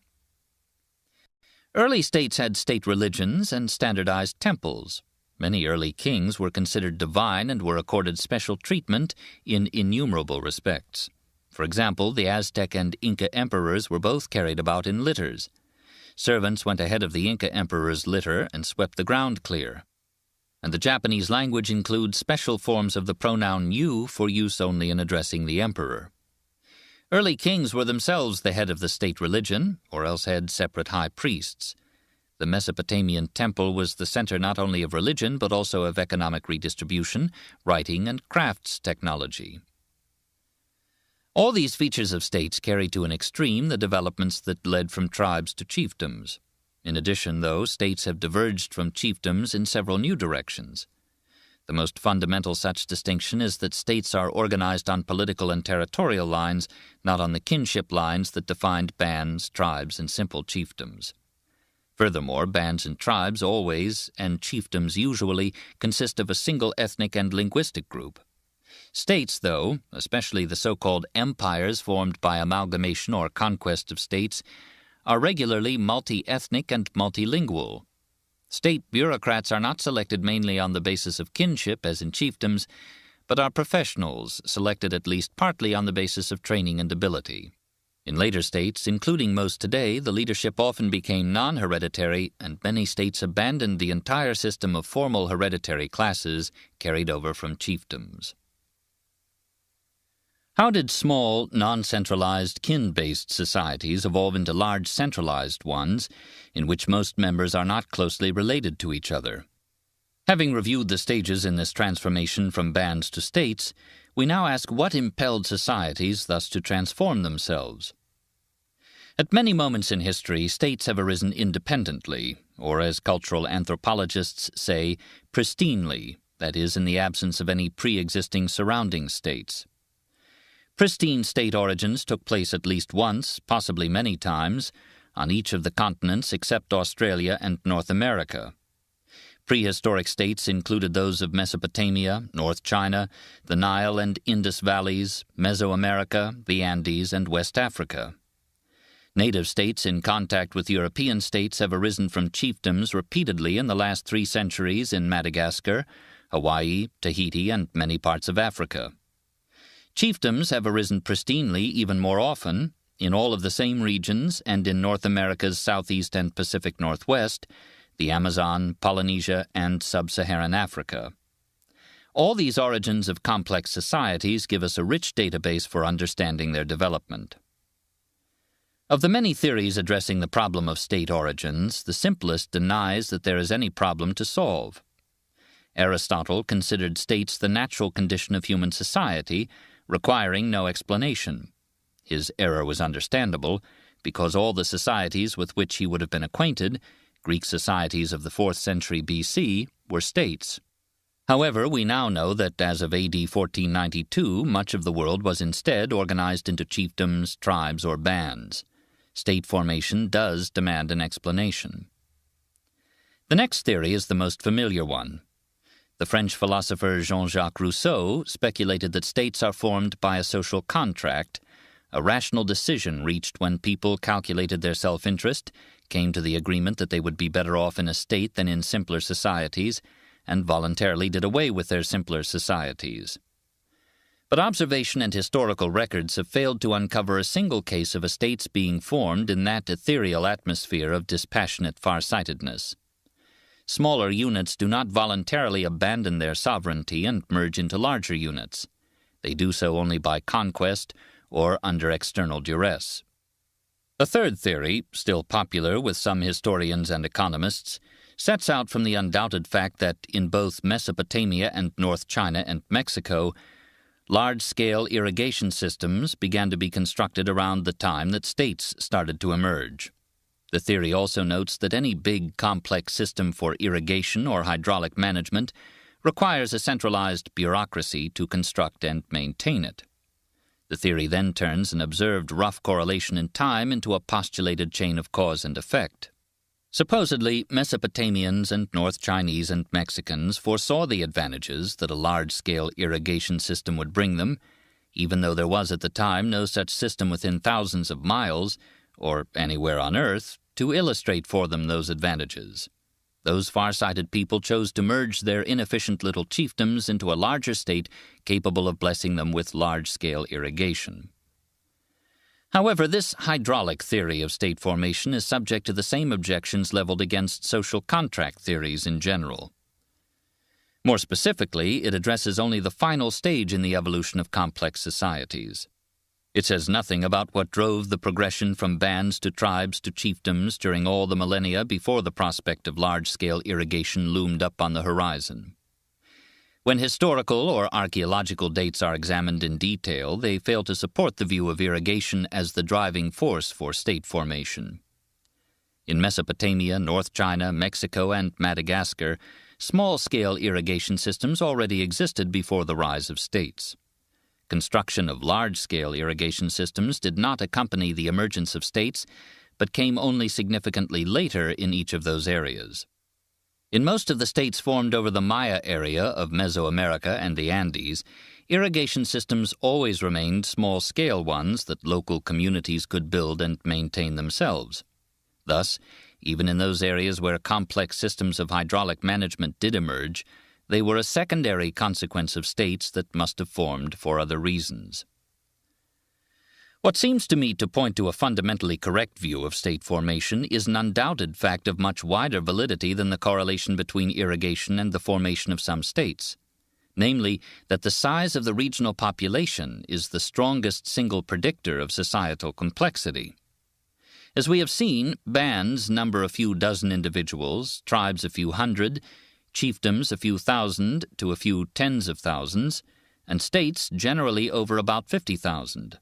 Early states had state religions and standardized temples. Many early kings were considered divine and were accorded special treatment in innumerable respects. For example, the Aztec and Inca emperors were both carried about in litters. Servants went ahead of the Inca emperor's litter and swept the ground clear. And the Japanese language includes special forms of the pronoun you for use only in addressing the emperor. Early kings were themselves the head of the state religion, or else had separate high priests. The Mesopotamian temple was the center not only of religion but also of economic redistribution, writing, and crafts technology. All these features of states carry to an extreme the developments that led from tribes to chiefdoms. In addition, though, states have diverged from chiefdoms in several new directions. The most fundamental such distinction is that states are organized on political and territorial lines, not on the kinship lines that defined bands, tribes, and simple chiefdoms. Furthermore, bands and tribes always, and chiefdoms usually, consist of a single ethnic and linguistic group. States, though, especially the so-called empires formed by amalgamation or conquest of states, are regularly multi-ethnic and multilingual. State bureaucrats are not selected mainly on the basis of kinship, as in chiefdoms, but are professionals, selected at least partly on the basis of training and ability. In later states, including most today, the leadership often became non-hereditary, and many states abandoned the entire system of formal hereditary classes carried over from chiefdoms. How did small, non-centralized, kin-based societies evolve into large centralized ones, in which most members are not closely related to each other? Having reviewed the stages in this transformation from bands to states, we now ask what impelled societies thus to transform themselves. At many moments in history, states have arisen independently, or as cultural anthropologists say, pristinely, that is, in the absence of any pre-existing surrounding states. Pristine state origins took place at least once, possibly many times, on each of the continents except Australia and North America. Prehistoric states included those of Mesopotamia, North China, the Nile and Indus valleys, Mesoamerica, the Andes, and West Africa. Native states in contact with European states have arisen from chiefdoms repeatedly in the last 3 centuries in Madagascar, Hawaii, Tahiti, and many parts of Africa. Chiefdoms have arisen pristinely even more often, in all of the same regions and in North America's southeast and Pacific Northwest, the Amazon, Polynesia, and sub-Saharan Africa. All these origins of complex societies give us a rich database for understanding their development. Of the many theories addressing the problem of state origins, the simplest denies that there is any problem to solve. Aristotle considered states the natural condition of human society, requiring no explanation. His error was understandable, because all the societies with which he would have been acquainted, Greek societies of the 4th century BC, were states. However, we now know that as of AD 1492, much of the world was instead organized into chiefdoms, tribes, or bands. State formation does demand an explanation. The next theory is the most familiar one. The French philosopher Jean-Jacques Rousseau speculated that states are formed by a social contract, a rational decision reached when people calculated their self-interest, came to the agreement that they would be better off in a state than in simpler societies, and voluntarily did away with their simpler societies. But observation and historical records have failed to uncover a single case of a state's being formed in that ethereal atmosphere of dispassionate farsightedness. Smaller units do not voluntarily abandon their sovereignty and merge into larger units. They do so only by conquest or under external duress. A third theory, still popular with some historians and economists, sets out from the undoubted fact that in both Mesopotamia and North China and Mexico, large-scale irrigation systems began to be constructed around the time that states started to emerge. The theory also notes that any big, complex system for irrigation or hydraulic management requires a centralized bureaucracy to construct and maintain it. The theory then turns an observed rough correlation in time into a postulated chain of cause and effect. Supposedly, Mesopotamians and North Chinese and Mexicans foresaw the advantages that a large-scale irrigation system would bring them, even though there was at the time no such system within thousands of miles, or anywhere on Earth, to illustrate for them those advantages. Those far-sighted people chose to merge their inefficient little chiefdoms into a larger state capable of blessing them with large-scale irrigation. However, this hydraulic theory of state formation is subject to the same objections leveled against social contract theories in general. More specifically, it addresses only the final stage in the evolution of complex societies. It says nothing about what drove the progression from bands to tribes to chiefdoms during all the millennia before the prospect of large-scale irrigation loomed up on the horizon. When historical or archaeological dates are examined in detail, they fail to support the view of irrigation as the driving force for state formation. In Mesopotamia, North China, Mexico, and Madagascar, small-scale irrigation systems already existed before the rise of states. Construction of large-scale irrigation systems did not accompany the emergence of states, but came only significantly later in each of those areas. In most of the states formed over the Maya area of Mesoamerica and the Andes, irrigation systems always remained small-scale ones that local communities could build and maintain themselves. Thus, even in those areas where complex systems of hydraulic management did emerge, they were a secondary consequence of states that must have formed for other reasons. What seems to me to point to a fundamentally correct view of state formation is an undoubted fact of much wider validity than the correlation between irrigation and the formation of some states, namely that the size of the regional population is the strongest single predictor of societal complexity. As we have seen, bands number a few dozen individuals, tribes a few hundred, chiefdoms a few thousand to a few tens of thousands, and states generally over about 50,000.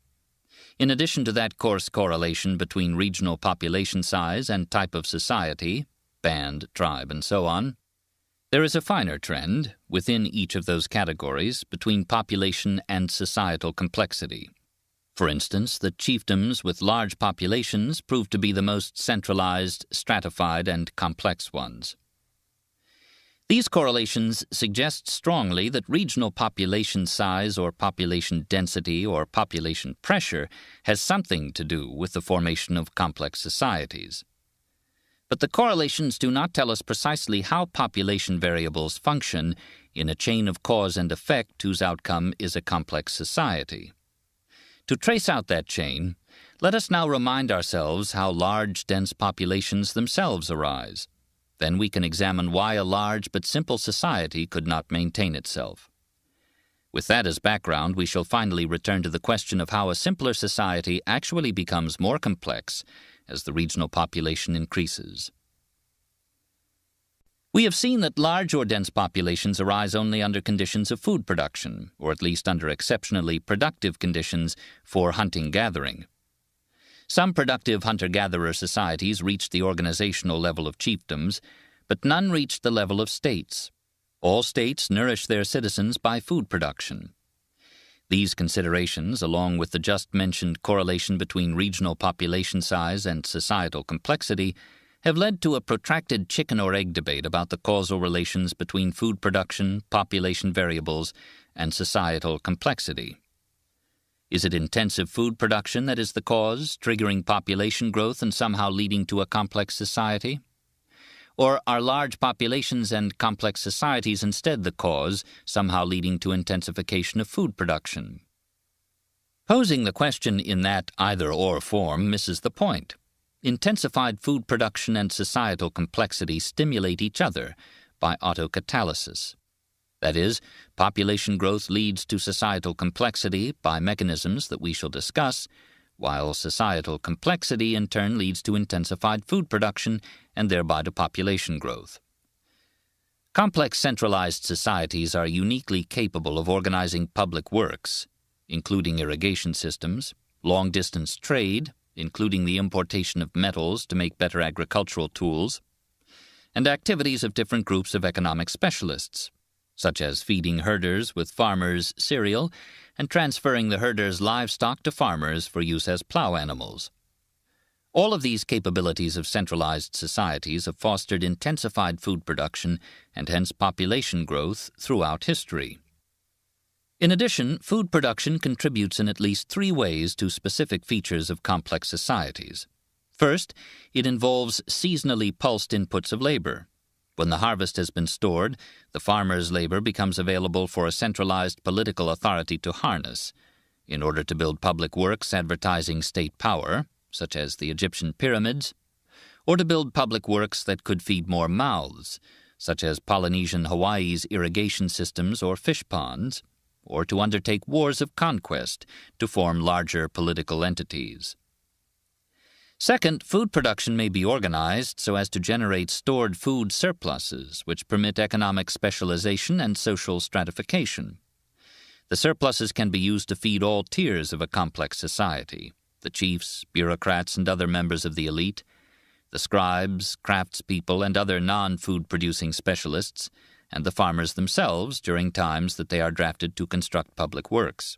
In addition to that coarse correlation between regional population size and type of society, band, tribe, and so on, there is a finer trend, within each of those categories, between population and societal complexity. For instance, the chiefdoms with large populations prove to be the most centralized, stratified, and complex ones. These correlations suggest strongly that regional population size or population density or population pressure has something to do with the formation of complex societies. But the correlations do not tell us precisely how population variables function in a chain of cause and effect whose outcome is a complex society. To trace out that chain, let us now remind ourselves how large, dense populations themselves arise. Then we can examine why a large but simple society could not maintain itself. With that as background, we shall finally return to the question of how a simpler society actually becomes more complex as the regional population increases. We have seen that large or dense populations arise only under conditions of food production, or at least under exceptionally productive conditions for hunting-gathering. Some productive hunter-gatherer societies reached the organizational level of chiefdoms, but none reached the level of states. All states nourish their citizens by food production. These considerations, along with the just-mentioned correlation between regional population size and societal complexity, have led to a protracted chicken-or-egg debate about the causal relations between food production, population variables, and societal complexity. Is it intensive food production that is the cause, triggering population growth and somehow leading to a complex society? Or are large populations and complex societies instead the cause, somehow leading to intensification of food production? Posing the question in that either-or form misses the point. Intensified food production and societal complexity stimulate each other by autocatalysis. That is, population growth leads to societal complexity by mechanisms that we shall discuss, while societal complexity in turn leads to intensified food production and thereby to population growth. Complex centralized societies are uniquely capable of organizing public works, including irrigation systems, long-distance trade, including the importation of metals to make better agricultural tools, and activities of different groups of economic specialists, such as feeding herders with farmers' cereal and transferring the herders' livestock to farmers for use as plow animals. All of these capabilities of centralized societies have fostered intensified food production and hence population growth throughout history. In addition, food production contributes in at least three ways to specific features of complex societies. First, it involves seasonally pulsed inputs of labor. When the harvest has been stored, the farmer's labor becomes available for a centralized political authority to harness, in order to build public works advertising state power, such as the Egyptian pyramids, or to build public works that could feed more mouths, such as Polynesian Hawaii's irrigation systems or fish ponds, or to undertake wars of conquest to form larger political entities. Second, food production may be organized so as to generate stored food surpluses, which permit economic specialization and social stratification. The surpluses can be used to feed all tiers of a complex society, the chiefs, bureaucrats, and other members of the elite, the scribes, craftspeople, and other non-food producing specialists, and the farmers themselves during times that they are drafted to construct public works.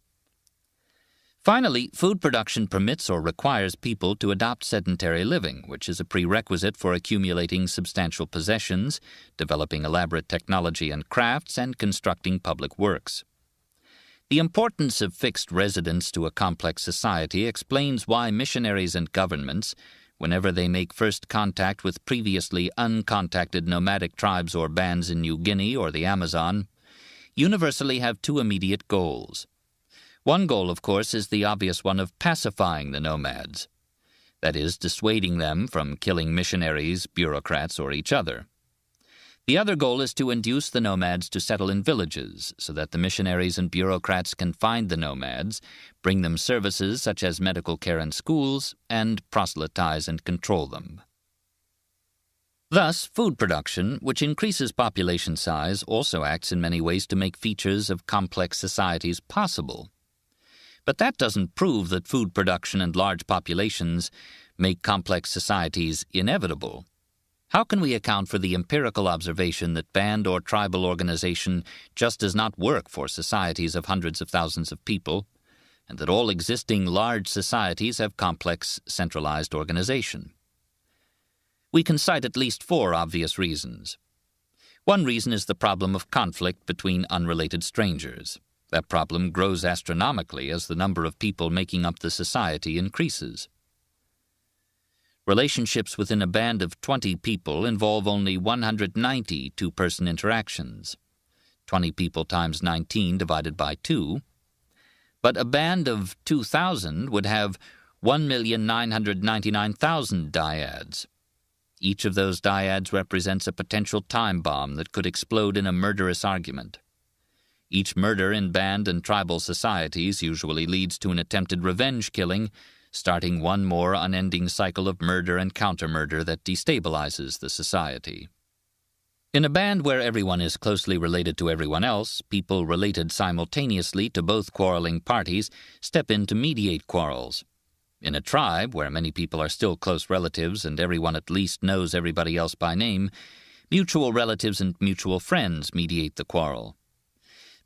Finally, food production permits or requires people to adopt sedentary living, which is a prerequisite for accumulating substantial possessions, developing elaborate technology and crafts, and constructing public works. The importance of fixed residence to a complex society explains why missionaries and governments, whenever they make first contact with previously uncontacted nomadic tribes or bands in New Guinea or the Amazon, universally have two immediate goals. One goal, of course, is the obvious one of pacifying the nomads. That is, dissuading them from killing missionaries, bureaucrats, or each other. The other goal is to induce the nomads to settle in villages so that the missionaries and bureaucrats can find the nomads, bring them services such as medical care and schools, and proselytize and control them. Thus, food production, which increases population size, also acts in many ways to make features of complex societies possible. But that doesn't prove that food production and large populations make complex societies inevitable. How can we account for the empirical observation that band or tribal organization just does not work for societies of hundreds of thousands of people, and that all existing large societies have complex, centralized organization? We can cite at least 4 obvious reasons. One reason is the problem of conflict between unrelated strangers. That problem grows astronomically as the number of people making up the society increases. Relationships within a band of 20 people involve only 190 two-person interactions. 20 people times 19 divided by 2. But a band of 2,000 would have 1,999,000 dyads. Each of those dyads represents a potential time bomb that could explode in a murderous argument. Each murder in band and tribal societies usually leads to an attempted revenge killing, starting one more unending cycle of murder and counter-murder that destabilizes the society. In a band where everyone is closely related to everyone else, people related simultaneously to both quarreling parties step in to mediate quarrels. In a tribe where many people are still close relatives and everyone at least knows everybody else by name, mutual relatives and mutual friends mediate the quarrel.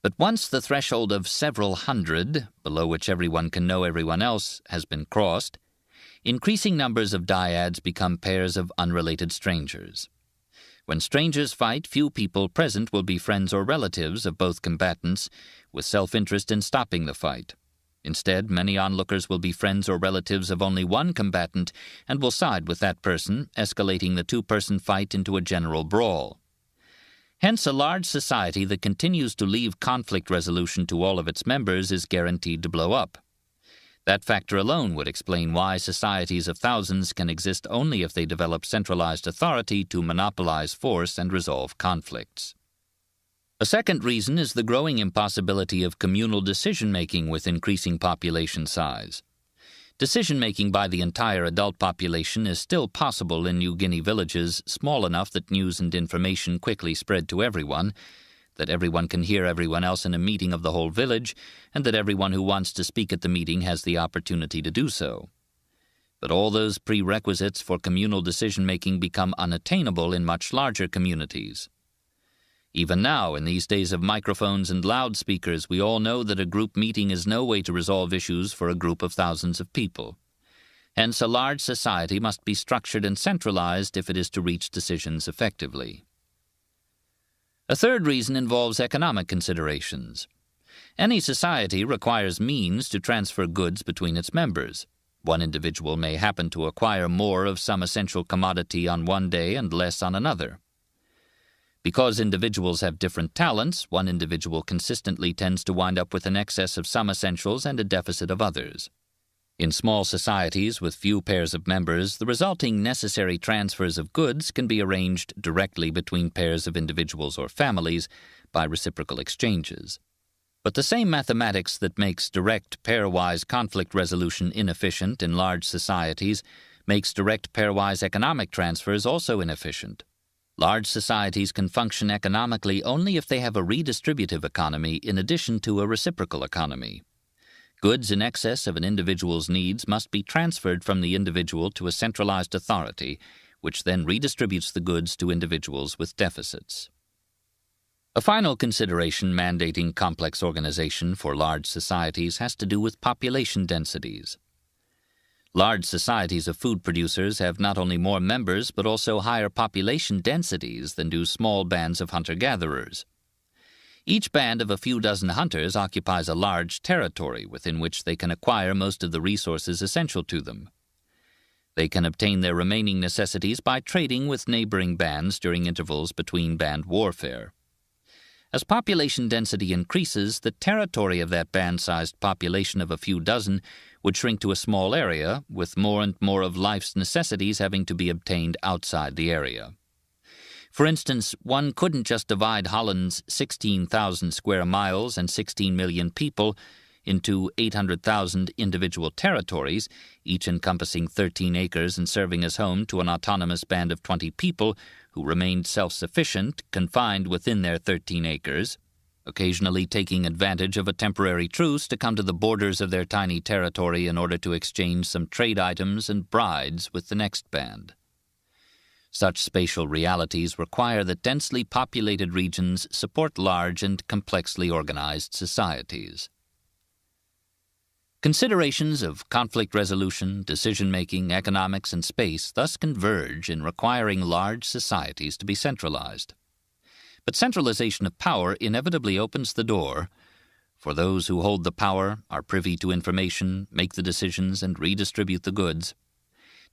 But once the threshold of several hundred, below which everyone can know everyone else, has been crossed, increasing numbers of dyads become pairs of unrelated strangers. When strangers fight, few people present will be friends or relatives of both combatants, with self-interest in stopping the fight. Instead, many onlookers will be friends or relatives of only one combatant and will side with that person, escalating the two-person fight into a general brawl. Hence, a large society that continues to leave conflict resolution to all of its members is guaranteed to blow up. That factor alone would explain why societies of thousands can exist only if they develop centralized authority to monopolize force and resolve conflicts. A second reason is the growing impossibility of communal decision-making with increasing population size. Decision-making by the entire adult population is still possible in New Guinea villages small enough that news and information quickly spread to everyone, that everyone can hear everyone else in a meeting of the whole village, and that everyone who wants to speak at the meeting has the opportunity to do so. But all those prerequisites for communal decision-making become unattainable in much larger communities. Even now, in these days of microphones and loudspeakers, we all know that a group meeting is no way to resolve issues for a group of thousands of people. Hence, a large society must be structured and centralized if it is to reach decisions effectively. A third reason involves economic considerations. Any society requires means to transfer goods between its members. One individual may happen to acquire more of some essential commodity on one day and less on another. Because individuals have different talents, one individual consistently tends to wind up with an excess of some essentials and a deficit of others. In small societies with few pairs of members, the resulting necessary transfers of goods can be arranged directly between pairs of individuals or families by reciprocal exchanges. But the same mathematics that makes direct pairwise conflict resolution inefficient in large societies makes direct pairwise economic transfers also inefficient. Large societies can function economically only if they have a redistributive economy in addition to a reciprocal economy. Goods in excess of an individual's needs must be transferred from the individual to a centralized authority, which then redistributes the goods to individuals with deficits. A final consideration mandating complex organization for large societies has to do with population densities. Large societies of food producers have not only more members but also higher population densities than do small bands of hunter-gatherers. Each band of a few dozen hunters occupies a large territory within which they can acquire most of the resources essential to them. They can obtain their remaining necessities by trading with neighboring bands during intervals between band warfare. As population density increases, the territory of that band-sized population of a few dozen would shrink to a small area, with more and more of life's necessities having to be obtained outside the area. For instance, one couldn't just divide Holland's 16,000 square miles and 16 million people into 800,000 individual territories, each encompassing 13 acres and serving as home to an autonomous band of 20 people who remained self-sufficient, confined within their 13 acres, occasionally taking advantage of a temporary truce to come to the borders of their tiny territory in order to exchange some trade items and brides with the next band. Such spatial realities require that densely populated regions support large and complexly organized societies. Considerations of conflict resolution, decision-making, economics, and space thus converge in requiring large societies to be centralized. But centralization of power inevitably opens the door, for those who hold the power, are privy to information, make the decisions, and redistribute the goods,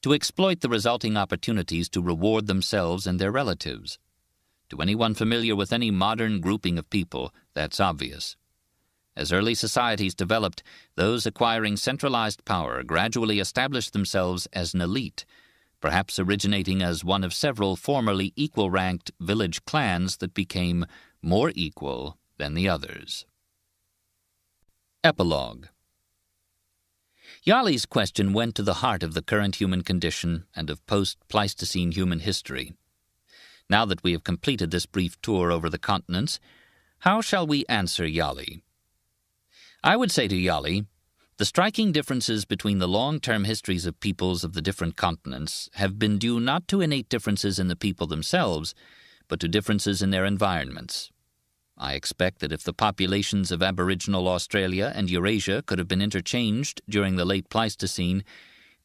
to exploit the resulting opportunities to reward themselves and their relatives. To anyone familiar with any modern grouping of people, that's obvious. As early societies developed, those acquiring centralized power gradually established themselves as an elite, perhaps originating as one of several formerly equal-ranked village clans that became more equal than the others. Epilogue. Yali's question went to the heart of the current human condition and of post-Pleistocene human history. Now that we have completed this brief tour over the continents, how shall we answer Yali? I would say to Yali, the striking differences between the long-term histories of peoples of the different continents have been due not to innate differences in the people themselves, but to differences in their environments. I expect that if the populations of Aboriginal Australia and Eurasia could have been interchanged during the late Pleistocene,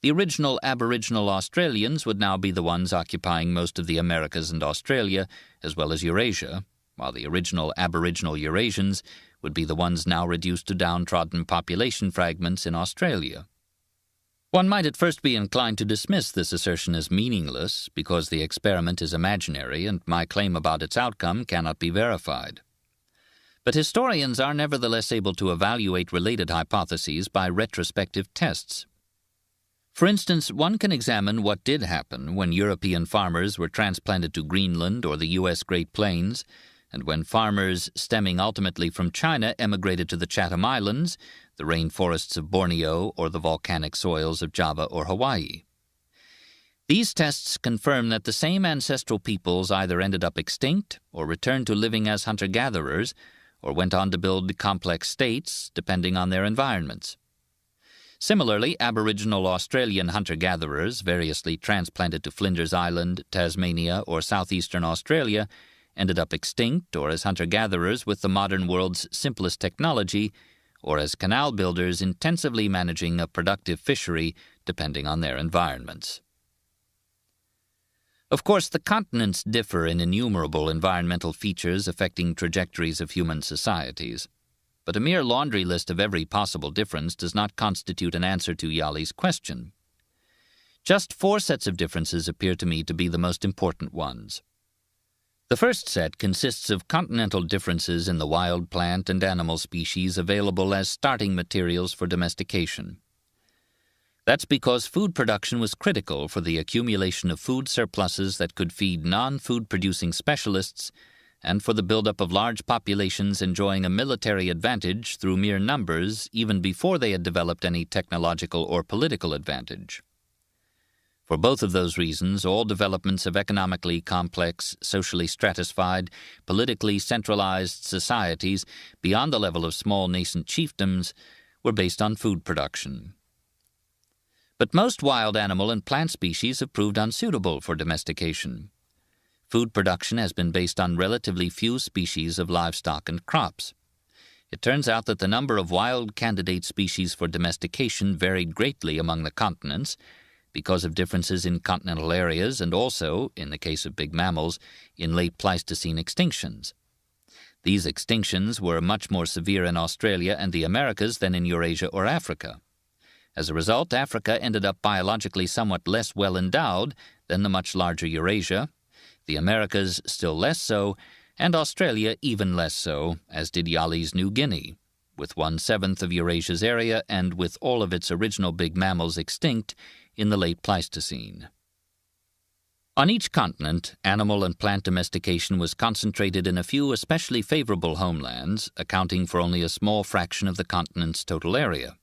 the original Aboriginal Australians would now be the ones occupying most of the Americas and Australia, as well as Eurasia, while the original Aboriginal Eurasians would be the ones now reduced to downtrodden population fragments in Australia. One might at first be inclined to dismiss this assertion as meaningless because the experiment is imaginary and my claim about its outcome cannot be verified. But historians are nevertheless able to evaluate related hypotheses by retrospective tests. For instance, one can examine what did happen when European farmers were transplanted to Greenland or the U.S. Great Plains, and when farmers stemming ultimately from China emigrated to the Chatham Islands, the rainforests of Borneo, or the volcanic soils of Java or Hawaii. These tests confirm that the same ancestral peoples either ended up extinct or returned to living as hunter-gatherers, or went on to build complex states depending on their environments. Similarly, Aboriginal Australian hunter-gatherers, variously transplanted to Flinders Island, Tasmania, or southeastern Australia, ended up extinct or as hunter-gatherers with the modern world's simplest technology, or as canal builders intensively managing a productive fishery depending on their environments. Of course, the continents differ in innumerable environmental features affecting trajectories of human societies, but a mere laundry list of every possible difference does not constitute an answer to Yali's question. Just 4 sets of differences appear to me to be the most important ones. The first set consists of continental differences in the wild plant and animal species available as starting materials for domestication. That's because food production was critical for the accumulation of food surpluses that could feed non-food producing specialists and for the buildup of large populations enjoying a military advantage through mere numbers even before they had developed any technological or political advantage. For both of those reasons, all developments of economically complex, socially stratified, politically centralized societies beyond the level of small nascent chiefdoms were based on food production. But most wild animal and plant species have proved unsuitable for domestication. Food production has been based on relatively few species of livestock and crops. It turns out that the number of wild candidate species for domestication varied greatly among the continents because of differences in continental areas and also, in the case of big mammals, in late Pleistocene extinctions. These extinctions were much more severe in Australia and the Americas than in Eurasia or Africa. As a result, Africa ended up biologically somewhat less well endowed than the much larger Eurasia, the Americas still less so, and Australia even less so, as did Yali's New Guinea, with 1/7 of Eurasia's area and with all of its original big mammals extinct in the late Pleistocene. On each continent, animal and plant domestication was concentrated in a few especially favorable homelands, accounting for only a small fraction of the continent's total area.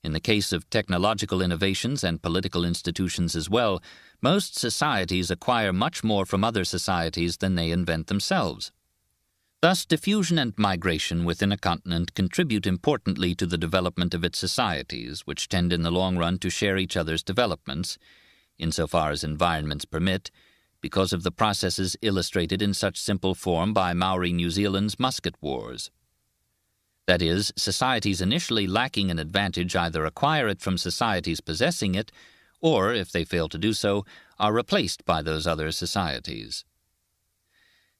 In the case of technological innovations and political institutions as well, most societies acquire much more from other societies than they invent themselves. Thus, diffusion and migration within a continent contribute importantly to the development of its societies, which tend in the long run to share each other's developments, insofar as environments permit, because of the processes illustrated in such simple form by Maori New Zealand's musket wars. That is, societies initially lacking an advantage either acquire it from societies possessing it, or, if they fail to do so, are replaced by those other societies.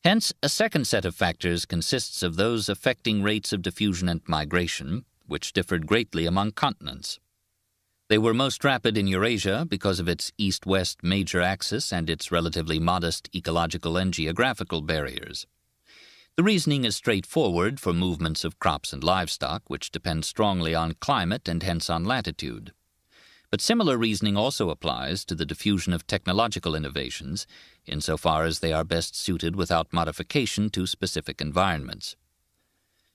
Hence, a second set of factors consists of those affecting rates of diffusion and migration, which differed greatly among continents. They were most rapid in Eurasia because of its east-west major axis and its relatively modest ecological and geographical barriers. The reasoning is straightforward for movements of crops and livestock, which depend strongly on climate and hence on latitude. But similar reasoning also applies to the diffusion of technological innovations, insofar as they are best suited without modification to specific environments.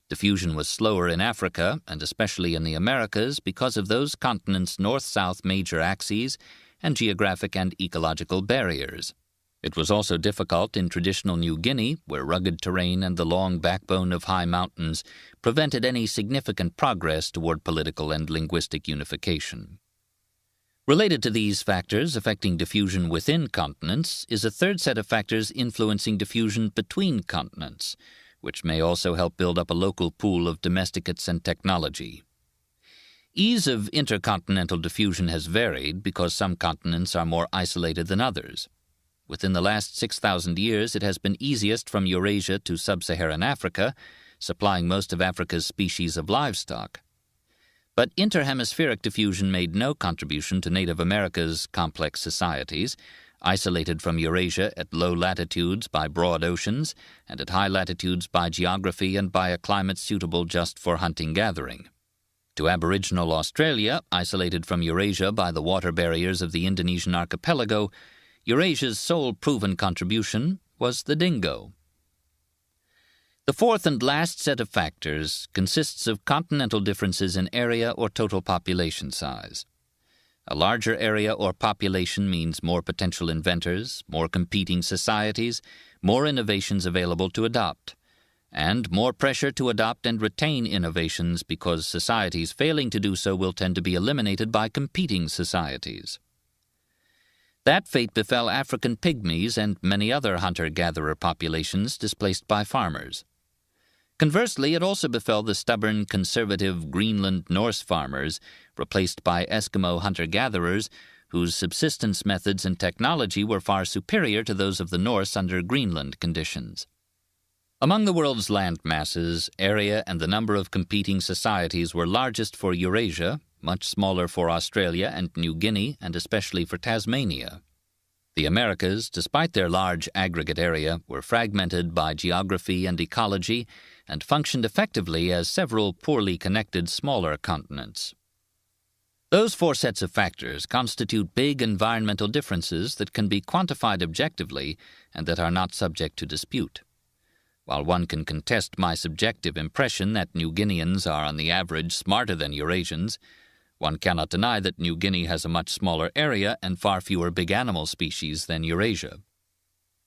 Diffusion was slower in Africa, and especially in the Americas, because of those continents' north-south major axes and geographic and ecological barriers. It was also difficult in traditional New Guinea, where rugged terrain and the long backbone of high mountains prevented any significant progress toward political and linguistic unification. Related to these factors affecting diffusion within continents is a third set of factors influencing diffusion between continents, which may also help build up a local pool of domesticates and technology. Ease of intercontinental diffusion has varied because some continents are more isolated than others. Within the last 6,000 years, it has been easiest from Eurasia to sub-Saharan Africa, supplying most of Africa's species of livestock. But interhemispheric diffusion made no contribution to Native America's complex societies, isolated from Eurasia at low latitudes by broad oceans and at high latitudes by geography and by a climate suitable just for hunting-gathering. To Aboriginal Australia, isolated from Eurasia by the water barriers of the Indonesian archipelago, Eurasia's sole proven contribution was the dingo. The fourth and last set of factors consists of continental differences in area or total population size. A larger area or population means more potential inventors, more competing societies, more innovations available to adopt, and more pressure to adopt and retain innovations because societies failing to do so will tend to be eliminated by competing societies. That fate befell African pygmies and many other hunter-gatherer populations displaced by farmers. Conversely, it also befell the stubborn, conservative Greenland Norse farmers, replaced by Eskimo hunter-gatherers, whose subsistence methods and technology were far superior to those of the Norse under Greenland conditions. Among the world's land masses, area and the number of competing societies were largest for Eurasia, much smaller for Australia and New Guinea, and especially for Tasmania. The Americas, despite their large aggregate area, were fragmented by geography and ecology and functioned effectively as several poorly connected smaller continents. Those four sets of factors constitute big environmental differences that can be quantified objectively and that are not subject to dispute. While one can contest my subjective impression that New Guineans are on the average smarter than Eurasians, one cannot deny that New Guinea has a much smaller area and far fewer big animal species than Eurasia.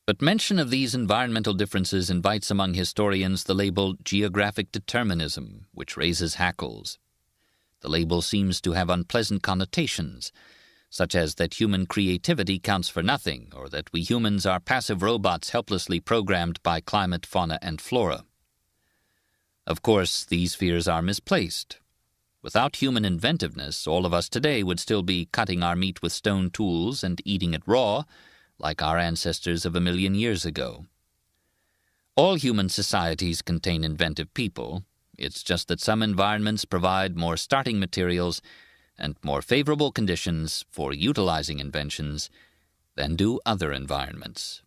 But mention of these environmental differences invites among historians the label geographic determinism, which raises hackles. The label seems to have unpleasant connotations, such as that human creativity counts for nothing, or that we humans are passive robots helplessly programmed by climate, fauna, and flora. Of course, these fears are misplaced. Without human inventiveness, all of us today would still be cutting our meat with stone tools and eating it raw, like our ancestors of 1,000,000 years ago. All human societies contain inventive people. It's just that some environments provide more starting materials and more favorable conditions for utilizing inventions than do other environments.